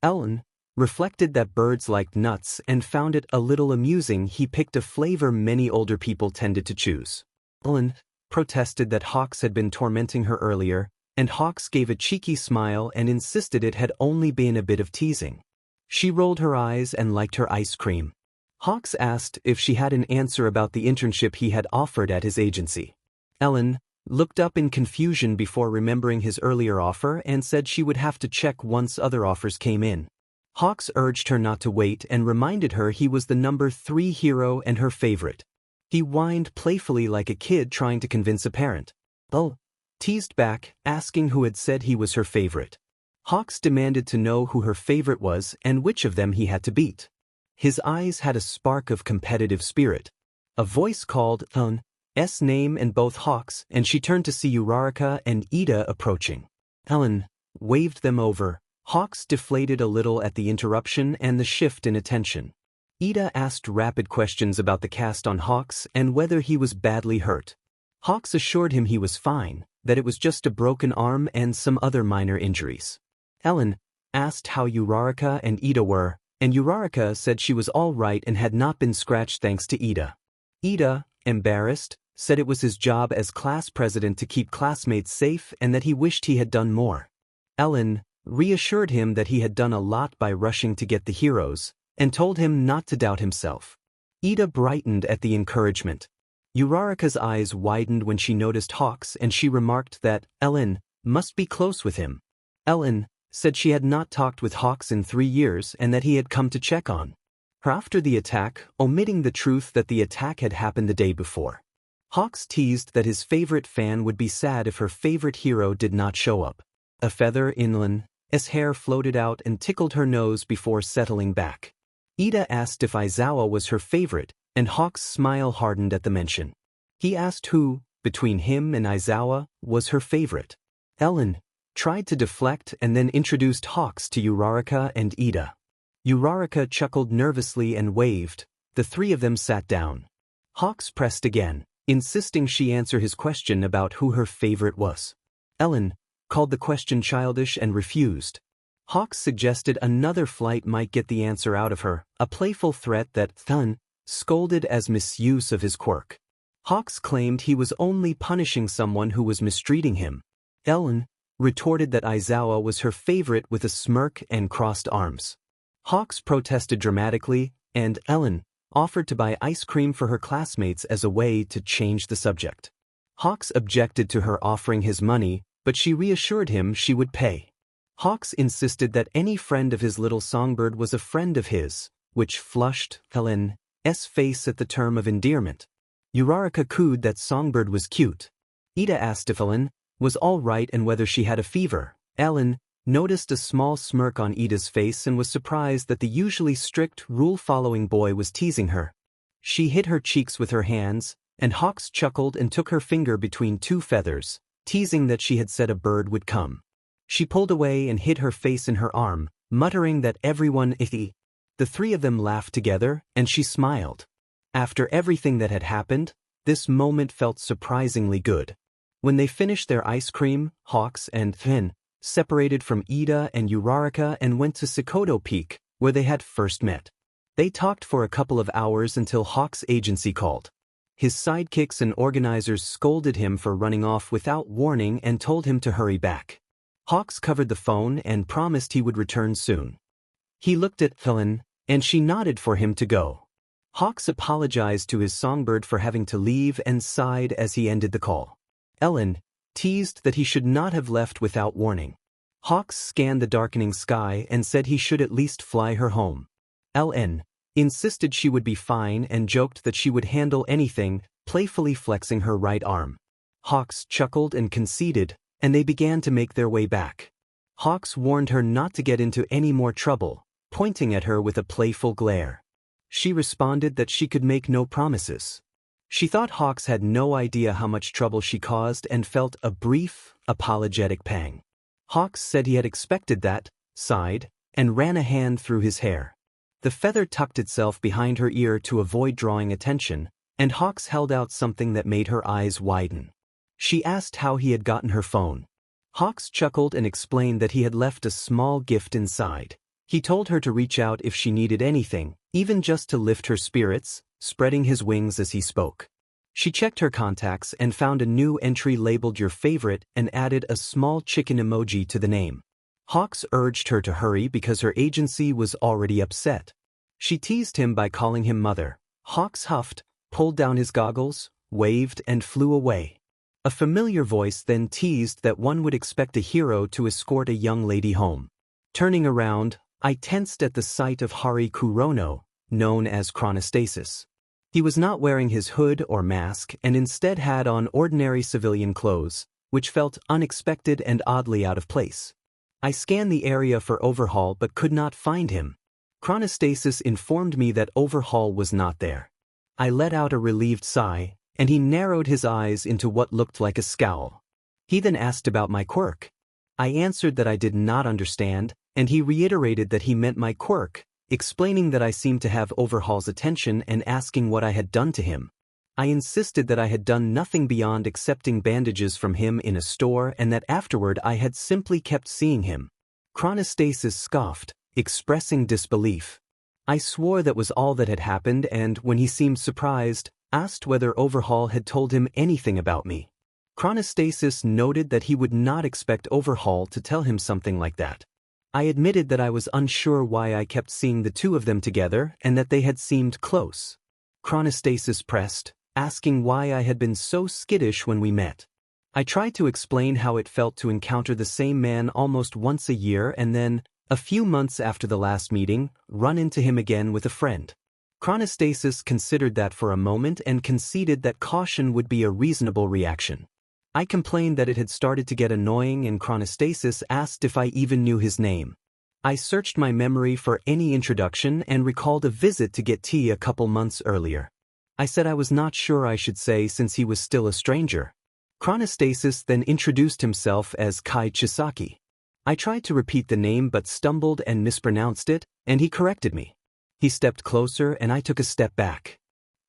S1: Ellen reflected that birds liked nuts and found it a little amusing he picked a flavor many older people tended to choose. Ellen protested that Hawks had been tormenting her earlier, and Hawks gave a cheeky smile and insisted it had only been a bit of teasing. She rolled her eyes and liked her ice cream. Hawks asked if she had an answer about the internship he had offered at his agency. Ellen looked up in confusion before remembering his earlier offer and said she would have to check once other offers came in. Hawks urged her not to wait and reminded her he was the number 3 hero and her favorite. He whined playfully like a kid trying to convince a parent. Oh, teased back, asking who had said he was her favorite. Hawks demanded to know who her favorite was and which of them he had to beat. His eyes had a spark of competitive spirit. A voice called Ellen's name and both Hawks, and she turned to see Uraraka and Ida approaching. Ellen waved them over. Hawks deflated a little at the interruption and the shift in attention. Ida asked rapid questions about the cast on Hawks and whether he was badly hurt. Hawks assured him he was fine, that it was just a broken arm and some other minor injuries. Ellen asked how Uraraka and Ida were, and Uraraka said she was all right and had not been scratched thanks to Ida. Ida, embarrassed, said it was his job as class president to keep classmates safe and that he wished he had done more. Ellen reassured him that he had done a lot by rushing to get the heroes, and told him not to doubt himself. Ida brightened at the encouragement. Uraraka's eyes widened when she noticed Hawks and she remarked that Ellen must be close with him. Ellen said she had not talked with Hawks in 3 years and that he had come to check on her after the attack, omitting the truth that the attack had happened the day before. Hawks teased that his favorite fan would be sad if her favorite hero did not show up. A feather in Ellen's hair floated out and tickled her nose before settling back. Ida asked if Aizawa was her favorite, and Hawk's smile hardened at the mention. He asked who, between him and Aizawa, was her favorite. Ellen tried to deflect and then introduced Hawks to Uraraka and Ida. Uraraka chuckled nervously and waved. The 3 of them sat down. Hawks pressed again, insisting she answer his question about who her favorite was. Ellen called the question childish and refused. Hawks suggested another flight might get the answer out of her, a playful threat that Thun scolded as misuse of his quirk. Hawks claimed he was only punishing someone who was mistreating him. Ellen retorted that Aizawa was her favorite with a smirk and crossed arms. Hawks protested dramatically, and Ellen offered to buy ice cream for her classmates as a way to change the subject. Hawks objected to her offering his money, but she reassured him she would pay. Hawks insisted that any friend of his little songbird was a friend of his, which flushed Ellen's face at the term of endearment. Uraraka cooed that songbird was cute. Ida asked if Ellen was all right and whether she had a fever. Ellen noticed a small smirk on Ida's face and was surprised that the usually strict, rule-following boy was teasing her. She hid her cheeks with her hands, and Hawks chuckled and took her finger between 2 feathers, teasing that she had said a bird would come. She pulled away and hid her face in her arm, muttering that everyone iffy. The 3 of them laughed together, and she smiled. After everything that had happened, this moment felt surprisingly good. When they finished their ice cream, Hawks and Finn separated from Ida and Uraraka and went to Sikoto Peak, where they had first met. They talked for a couple of hours until Hawks' agency called. His sidekicks and organizers scolded him for running off without warning and told him to hurry back. Hawks covered the phone and promised he would return soon. He looked at Ellen, and she nodded for him to go. Hawks apologized to his songbird for having to leave and sighed as he ended the call. Ellen teased that he should not have left without warning. Hawks scanned the darkening sky and said he should at least fly her home. Ellen insisted she would be fine and joked that she would handle anything, playfully flexing her right arm. Hawks chuckled and conceded, and they began to make their way back. Hawks warned her not to get into any more trouble, pointing at her with a playful glare. She responded that she could make no promises. She thought Hawks had no idea how much trouble she caused and felt a brief, apologetic pang. Hawks said he had expected that, sighed, and ran a hand through his hair. The feather tucked itself behind her ear to avoid drawing attention, and Hawks held out something that made her eyes widen. She asked how he had gotten her phone. Hawks chuckled and explained that he had left a small gift inside. He told her to reach out if she needed anything, even just to lift her spirits, spreading his wings as he spoke. She checked her contacts and found a new entry labeled Your Favorite and added a small chicken emoji to the name. Hawks urged her to hurry because her agency was already upset. She teased him by calling him mother. Hawks huffed, pulled down his goggles, waved, and flew away. A familiar voice then teased that one would expect a hero to escort a young lady home. Turning around, I tensed at the sight of Hari Kurono, known as chronostasis. He was not wearing his hood or mask and instead had on ordinary civilian clothes, which felt unexpected and oddly out of place. I scanned the area for Overhaul but could not find him. Chronostasis informed me that Overhaul was not there. I let out a relieved sigh, and he narrowed his eyes into what looked like a scowl. He then asked about my quirk. I answered that I did not understand, and he reiterated that he meant my quirk, explaining that I seemed to have Overhaul's attention and asking what I had done to him. I insisted that I had done nothing beyond accepting bandages from him in a store and that afterward I had simply kept seeing him. Chronostasis scoffed, expressing disbelief. I swore that was all that had happened and, when he seemed surprised, asked whether Overhaul had told him anything about me. Chronostasis noted that he would not expect Overhaul to tell him something like that. I admitted that I was unsure why I kept seeing the two of them together and that they had seemed close. Chronostasis pressed, asking why I had been so skittish when we met. I tried to explain how it felt to encounter the same man almost once a year and then, a few months after the last meeting, run into him again with a friend. Chronostasis considered that for a moment and conceded that caution would be a reasonable reaction. I complained that it had started to get annoying and Chronostasis asked if I even knew his name. I searched my memory for any introduction and recalled a visit to get tea a couple months earlier. I said I was not sure I should say since he was still a stranger. Chronostasis then introduced himself as Kai Chisaki. I tried to repeat the name but stumbled and mispronounced it, and he corrected me. He stepped closer and I took a step back.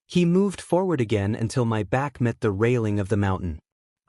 S1: He moved forward again until my back met the railing of the mountain.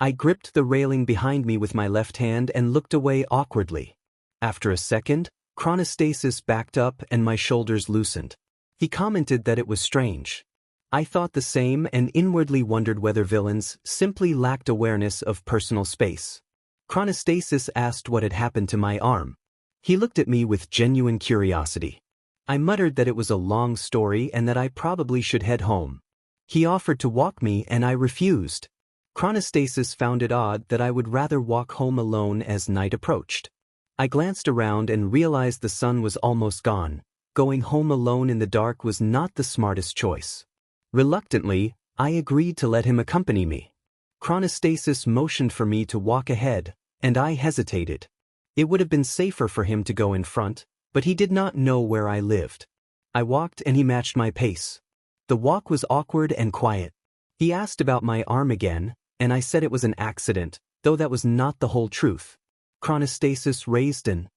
S1: I gripped the railing behind me with my left hand and looked away awkwardly. After a second, Chronostasis backed up and my shoulders loosened. He commented that it was strange. I thought the same and inwardly wondered whether villains simply lacked awareness of personal space. Chronostasis asked what had happened to my arm. He looked at me with genuine curiosity. I muttered that it was a long story and that I probably should head home. He offered to walk me and I refused. Chronostasis found it odd that I would rather walk home alone as night approached. I glanced around and realized the sun was almost gone. Going home alone in the dark was not the smartest choice. Reluctantly, I agreed to let him accompany me. Chronostasis motioned for me to walk ahead, and I hesitated. It would have been safer for him to go in front, but he did not know where I lived. I walked and he matched my pace. The walk was awkward and quiet. He asked about my arm again, and I said it was an accident, though that was not the whole truth. Chronostasis raised an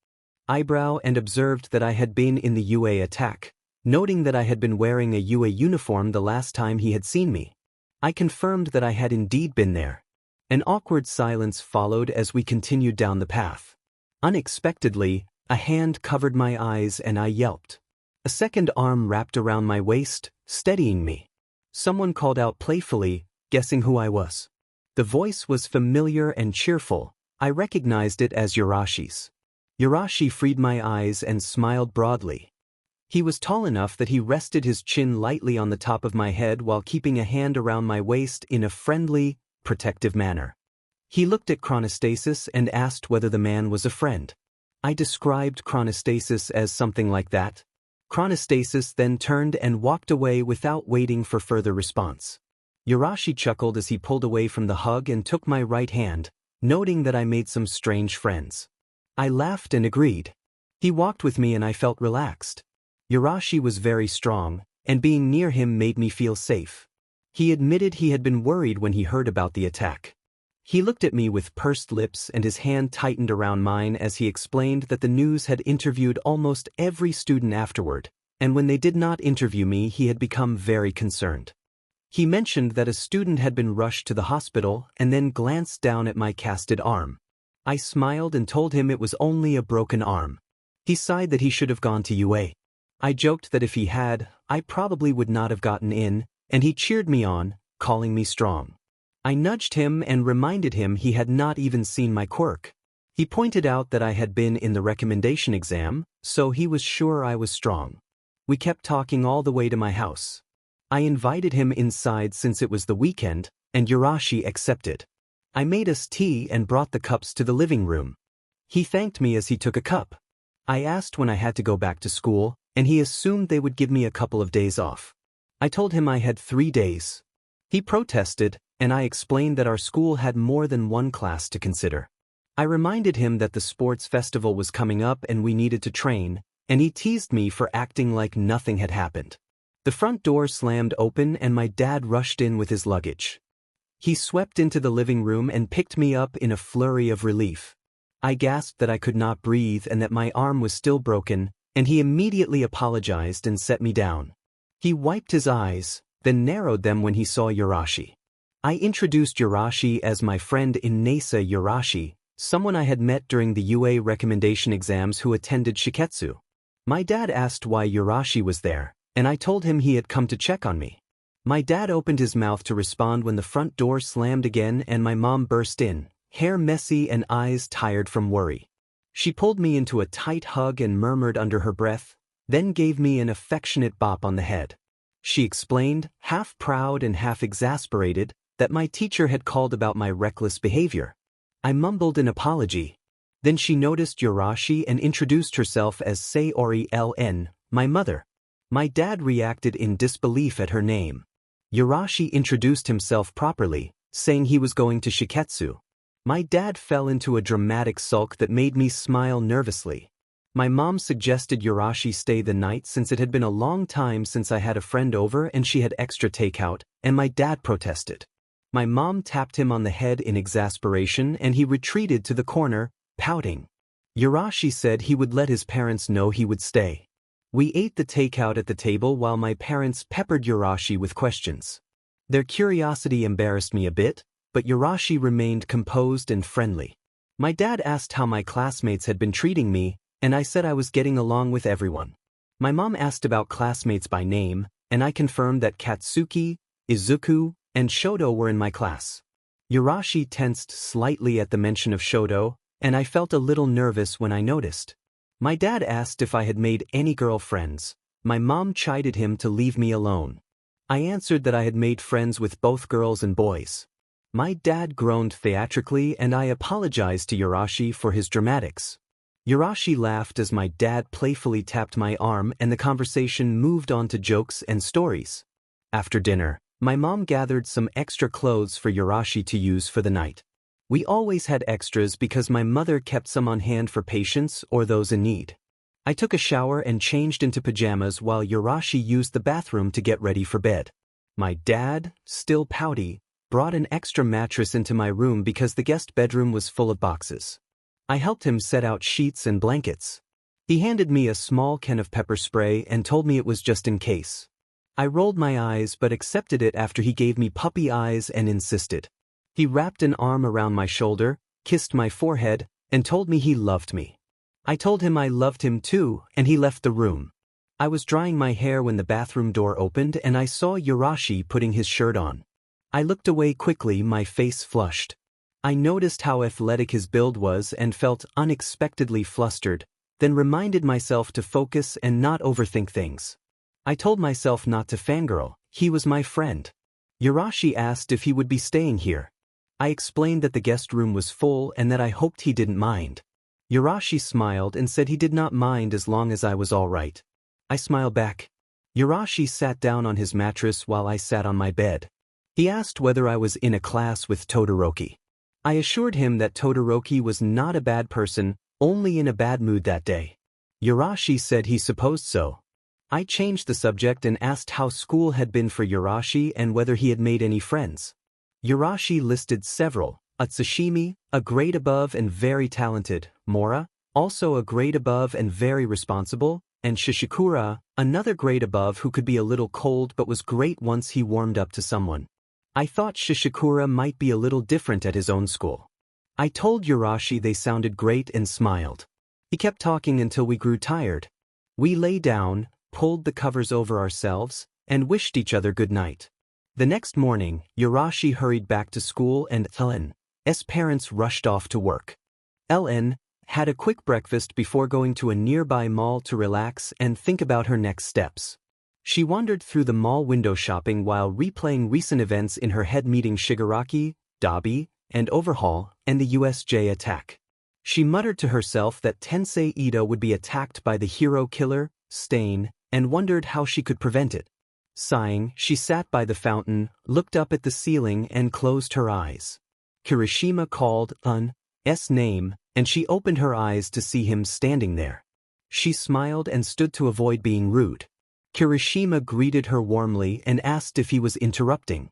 S1: eyebrow and observed that I had been in the UA attack, noting that I had been wearing a UA uniform the last time he had seen me. I confirmed that I had indeed been there. An awkward silence followed as we continued down the path. Unexpectedly, a hand covered my eyes and I yelped. A second arm wrapped around my waist, steadying me. Someone called out playfully, guessing who I was. The voice was familiar and cheerful. I recognized it as Yurashi's. Yurashi freed my eyes and smiled broadly. He was tall enough that he rested his chin lightly on the top of my head while keeping a hand around my waist in a friendly, protective manner. He looked at Chronostasis and asked whether the man was a friend. I described Chronostasis as something like that. Chronostasis then turned and walked away without waiting for further response. Yurashi chuckled as he pulled away from the hug and took my right hand, noting that I made some strange friends. I laughed and agreed. He walked with me and I felt relaxed. Yurashi was very strong, and being near him made me feel safe. He admitted he had been worried when he heard about the attack. He looked at me with pursed lips and his hand tightened around mine as he explained that the news had interviewed almost every student afterward, and when they did not interview me he had become very concerned. He mentioned that a student had been rushed to the hospital and then glanced down at my casted arm. I smiled and told him it was only a broken arm. He sighed that he should have gone to UA. I joked that if he had, I probably would not have gotten in, and he cheered me on, calling me strong. I nudged him and reminded him he had not even seen my quirk. He pointed out that I had been in the recommendation exam, so he was sure I was strong. We kept talking all the way to my house. I invited him inside since it was the weekend, and Yurashi accepted. I made us tea and brought the cups to the living room. He thanked me as he took a cup. I asked when I had to go back to school, and he assumed they would give me a couple of days off. I told him I had 3 days. He protested, and I explained that our school had more than one class to consider. I reminded him that the sports festival was coming up and we needed to train, and he teased me for acting like nothing had happened. The front door slammed open and my dad rushed in with his luggage. He swept into the living room and picked me up in a flurry of relief. I gasped that I could not breathe and that my arm was still broken, and he immediately apologized and set me down. He wiped his eyes, then narrowed them when he saw Yurashi. I introduced Yurashi as my friend Inasa Yurashi, someone I had met during the UA recommendation exams who attended Shiketsu. My dad asked why Yurashi was there, and I told him he had come to check on me. My dad opened his mouth to respond when the front door slammed again and my mom burst in, hair messy and eyes tired from worry. She pulled me into a tight hug and murmured under her breath, then gave me an affectionate bop on the head. She explained, half proud and half exasperated, that my teacher had called about my reckless behavior. I mumbled an apology. Then she noticed Yurashi and introduced herself as Sayori LN, my mother. My dad reacted in disbelief at her name. Yurashi introduced himself properly, saying he was going to Shiketsu. My dad fell into a dramatic sulk that made me smile nervously. My mom suggested Yurashi stay the night since it had been a long time since I had a friend over and she had extra takeout, and my dad protested. My mom tapped him on the head in exasperation and he retreated to the corner, pouting. Yurashi said he would let his parents know he would stay. We ate the takeout at the table while my parents peppered Yurashi with questions. Their curiosity embarrassed me a bit, but Yurashi remained composed and friendly. My dad asked how my classmates had been treating me, and I said I was getting along with everyone. My mom asked about classmates by name, and I confirmed that Katsuki, Izuku, and Shoto were in my class. Yurashi tensed slightly at the mention of Shoto, and I felt a little nervous when I noticed. My dad asked if I had made any girlfriends. My mom chided him to leave me alone. I answered that I had made friends with both girls and boys. My dad groaned theatrically and I apologized to Yurashi for his dramatics. Yurashi laughed as my dad playfully tapped my arm and the conversation moved on to jokes and stories. After dinner, my mom gathered some extra clothes for Yurashi to use for the night. We always had extras because my mother kept some on hand for patients or those in need. I took a shower and changed into pajamas while Yurashi used the bathroom to get ready for bed. My dad, still pouty, brought an extra mattress into my room because the guest bedroom was full of boxes. I helped him set out sheets and blankets. He handed me a small can of pepper spray and told me it was just in case. I rolled my eyes but accepted it after he gave me puppy eyes and insisted. He wrapped an arm around my shoulder, kissed my forehead, and told me he loved me. I told him I loved him too, and he left the room. I was drying my hair when the bathroom door opened and I saw Yurashi putting his shirt on. I looked away quickly, my face flushed. I noticed how athletic his build was and felt unexpectedly flustered, then reminded myself to focus and not overthink things. I told myself not to fangirl, he was my friend. Yurashi asked if he would be staying here. I explained that the guest room was full and that I hoped he didn't mind. Yurashi smiled and said he did not mind as long as I was all right. I smiled back. Yurashi sat down on his mattress while I sat on my bed. He asked whether I was in a class with Todoroki. I assured him that Todoroki was not a bad person, only in a bad mood that day. Yurashi said he supposed so. I changed the subject and asked how school had been for Yurashi and whether he had made any friends. Yurashi listed several: Atsushimi, a grade above and very talented; Mora, also a grade above and very responsible; and Shishikura, another grade above who could be a little cold but was great once he warmed up to someone. I thought Shishikura might be a little different at his own school. I told Yurashi they sounded great and smiled. He kept talking until we grew tired. We lay down, pulled the covers over ourselves, and wished each other good night. The next morning, Yurashi hurried back to school and LN's parents rushed off to work. LN had a quick breakfast before going to a nearby mall to relax and think about her next steps. She wandered through the mall window shopping while replaying recent events in her head, meeting Shigaraki, Dabi, and Overhaul, and the USJ attack. She muttered to herself that Tensei Ito would be attacked by the hero killer, Stain, and wondered how she could prevent it. Sighing, she sat by the fountain, looked up at the ceiling and closed her eyes. Kirishima called Un's name, and she opened her eyes to see him standing there. She smiled and stood to avoid being rude. Kirishima greeted her warmly and asked if he was interrupting.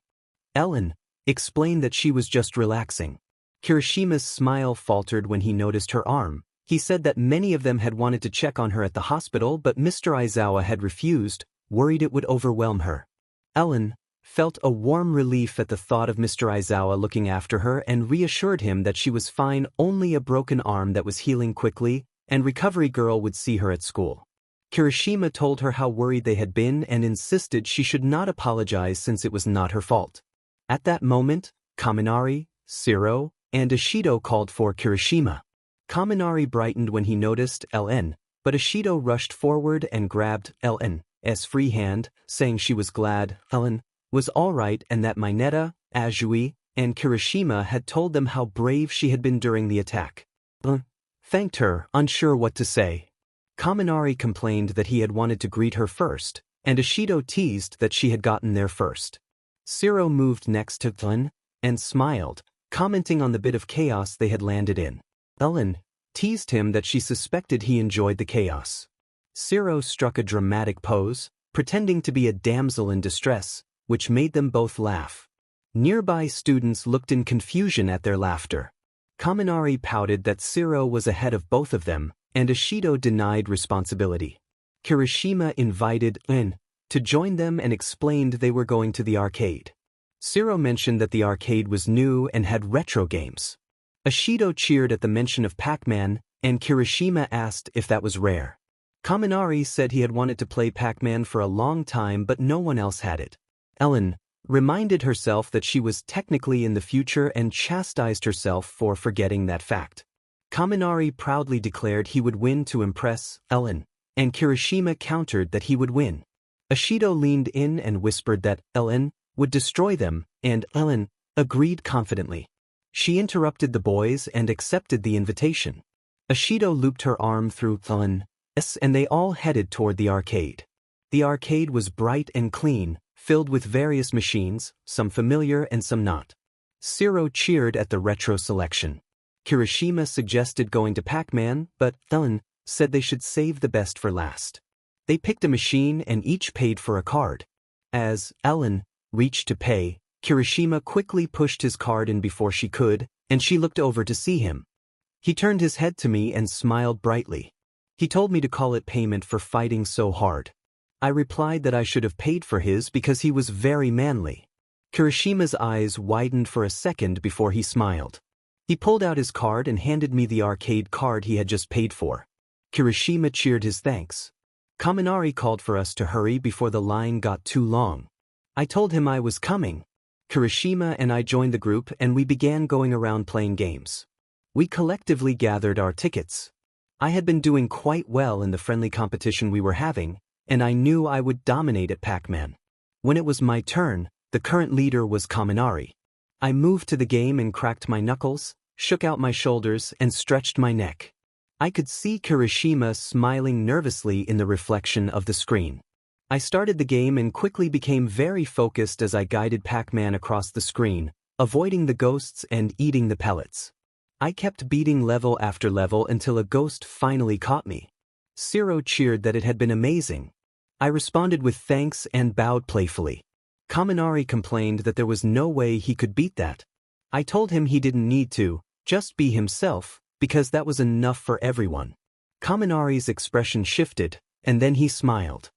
S1: Ellen explained that she was just relaxing. Kirishima's smile faltered when he noticed her arm. He said that many of them had wanted to check on her at the hospital, but Mr. Aizawa had refused, worried it would overwhelm her. Ellen felt a warm relief at the thought of Mr. Aizawa looking after her and reassured him that she was fine, only a broken arm that was healing quickly, and Recovery Girl would see her at school. Kirishima told her how worried they had been and insisted she should not apologize since it was not her fault. At that moment, Kaminari, Shiro, and Ishido called for Kirishima. Kaminari brightened when he noticed LN, but Ishido rushed forward and grabbed LN's free hand, saying she was glad Ellen was all right and that Mineta, Azui, and Kirishima had told them how brave she had been during the attack. Thanked her, unsure what to say. Kaminari complained that he had wanted to greet her first, and Ishido teased that she had gotten there first. Shiro moved next to Ellen and smiled, commenting on the bit of chaos they had landed in. Ellen teased him that she suspected he enjoyed the chaos. Shiro struck a dramatic pose, pretending to be a damsel in distress, which made them both laugh. Nearby students looked in confusion at their laughter. Kaminari pouted that Shiro was ahead of both of them, and Ishido denied responsibility. Kirishima invited Ellen to join them and explained they were going to the arcade. Shiro mentioned that the arcade was new and had retro games. Ishido cheered at the mention of Pac-Man, and Kirishima asked if that was rare. Kaminari said he had wanted to play Pac-Man for a long time but no one else had it. Ellen reminded herself that she was technically in the future and chastised herself for forgetting that fact. Kaminari proudly declared he would win to impress Ellen, and Kirishima countered that he would win. Ishido leaned in and whispered that Ellen would destroy them, and Ellen agreed confidently. She interrupted the boys and accepted the invitation. Ishido looped her arm through Ellen's and they all headed toward the arcade. The arcade was bright and clean, filled with various machines, some familiar and some not. Shiro cheered at the retro selection. Kirishima suggested going to Pac-Man, but Ellen said they should save the best for last. They picked a machine and each paid for a card. As Ellen reached to pay, Kirishima quickly pushed his card in before she could, and she looked over to see him. He turned his head to me and smiled brightly. He told me to call it payment for fighting so hard. I replied that I should have paid for his because he was very manly. Kirishima's eyes widened for a second before he smiled. He pulled out his card and handed me the arcade card he had just paid for. Kirishima cheered his thanks. Kaminari called for us to hurry before the line got too long. I told him I was coming. Kirishima and I joined the group and we began going around playing games. We collectively gathered our tickets. I had been doing quite well in the friendly competition we were having, and I knew I would dominate at Pac-Man. When it was my turn, the current leader was Kaminari. I moved to the game and cracked my knuckles, shook out my shoulders, and stretched my neck. I could see Kirishima smiling nervously in the reflection of the screen. I started the game and quickly became very focused as I guided Pac-Man across the screen, avoiding the ghosts and eating the pellets. I kept beating level after level until a ghost finally caught me. Shiro cheered that it had been amazing. I responded with thanks and bowed playfully. Kaminari complained that there was no way he could beat that. I told him he didn't need to, just be himself, because that was enough for everyone. Kaminari's expression shifted, and then he smiled.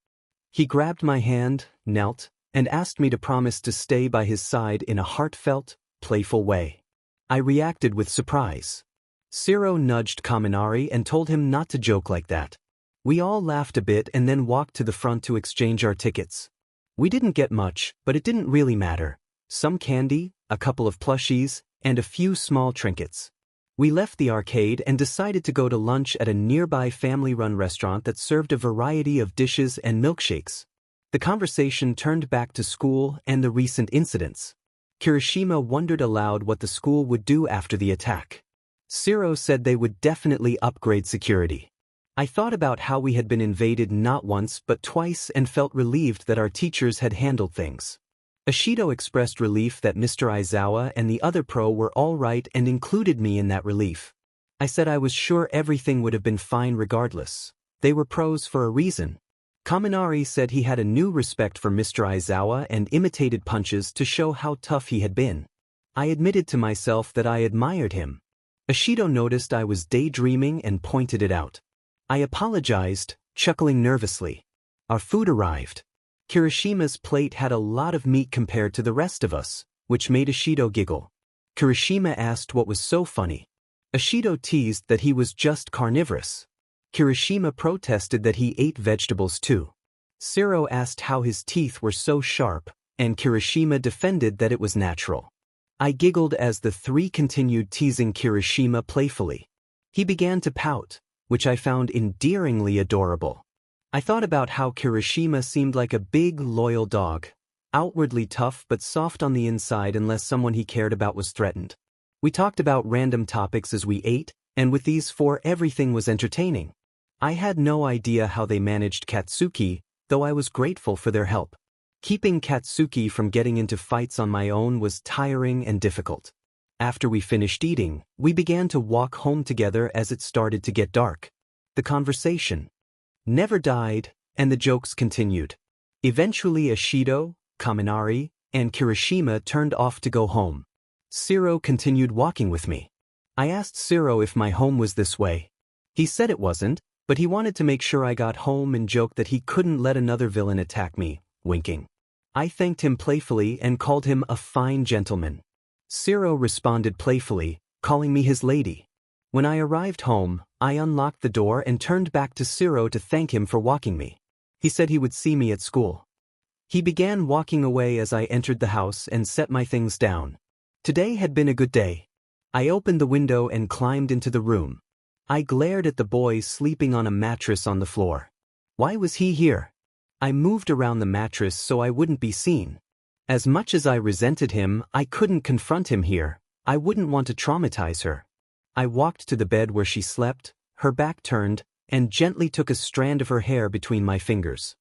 S1: He grabbed my hand, knelt, and asked me to promise to stay by his side in a heartfelt, playful way. I reacted with surprise. Shiro nudged Kaminari and told him not to joke like that. We all laughed a bit and then walked to the front to exchange our tickets. We didn't get much, but it didn't really matter. Some candy, a couple of plushies, and a few small trinkets. We left the arcade and decided to go to lunch at a nearby family-run restaurant that served a variety of dishes and milkshakes. The conversation turned back to school and the recent incidents. Kirishima wondered aloud what the school would do after the attack. Zero said they would definitely upgrade security. I thought about how we had been invaded not once but twice and felt relieved that our teachers had handled things. Ashido expressed relief that Mr. Aizawa and the other pro were all right and included me in that relief. I said I was sure everything would have been fine regardless. They were pros for a reason. Kaminari said he had a new respect for Mr. Aizawa and imitated punches to show how tough he had been. I admitted to myself that I admired him. Ashido noticed I was daydreaming and pointed it out. I apologized, chuckling nervously. Our food arrived. Kirishima's plate had a lot of meat compared to the rest of us, which made Ashido giggle. Kirishima asked what was so funny. Ashido teased that he was just carnivorous. Kirishima protested that he ate vegetables too. Zero asked how his teeth were so sharp, and Kirishima defended that it was natural. I giggled as the three continued teasing Kirishima playfully. He began to pout, which I found endearingly adorable. I thought about how Kirishima seemed like a big, loyal dog, outwardly tough but soft on the inside unless someone he cared about was threatened. We talked about random topics as we ate, and with these four everything was entertaining. I had no idea how they managed Katsuki, though I was grateful for their help. Keeping Katsuki from getting into fights on my own was tiring and difficult. After we finished eating, we began to walk home together as it started to get dark. The conversation never died, and the jokes continued. Eventually Ashido, Kaminari, and Kirishima turned off to go home. Zero continued walking with me. I asked Zero if my home was this way. He said it wasn't, but he wanted to make sure I got home and joked that he couldn't let another villain attack me, winking. I thanked him playfully and called him a fine gentleman. Zero responded playfully, calling me his lady. When I arrived home, I unlocked the door and turned back to Zero to thank him for walking me. He said he would see me at school. He began walking away as I entered the house and set my things down. Today had been a good day. I opened the window and climbed into the room. I glared at the boy sleeping on a mattress on the floor. Why was he here? I moved around the mattress so I wouldn't be seen. As much as I resented him, I couldn't confront him here. I wouldn't want to traumatize her. I walked to the bed where she slept, her back turned, and gently took a strand of her hair between my fingers.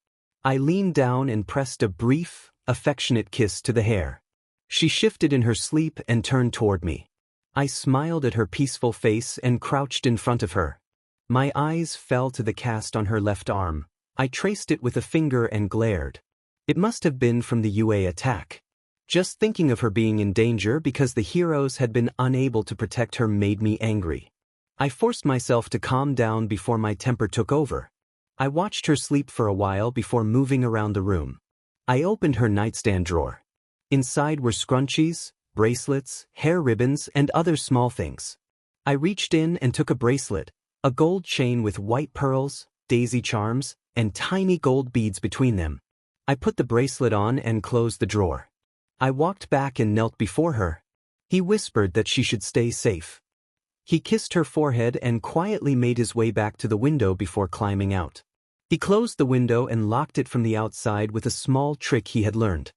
S1: I leaned down and pressed a brief, affectionate kiss to the hair. She shifted in her sleep and turned toward me. I smiled at her peaceful face and crouched in front of her. My eyes fell to the cast on her left arm. I traced it with a finger and glared. It must have been from the UA attack. Just thinking of her being in danger because the heroes had been unable to protect her made me angry. I forced myself to calm down before my temper took over. I watched her sleep for a while before moving around the room. I opened her nightstand drawer. Inside were scrunchies, bracelets, hair ribbons, and other small things. I reached in and took a bracelet, a gold chain with white pearls, daisy charms, and tiny gold beads between them. I put the bracelet on and closed the drawer. I walked back and knelt before her. He whispered that she should stay safe. He kissed her forehead and quietly made his way back to the window before climbing out. He closed the window and locked it from the outside with a small trick he had learned.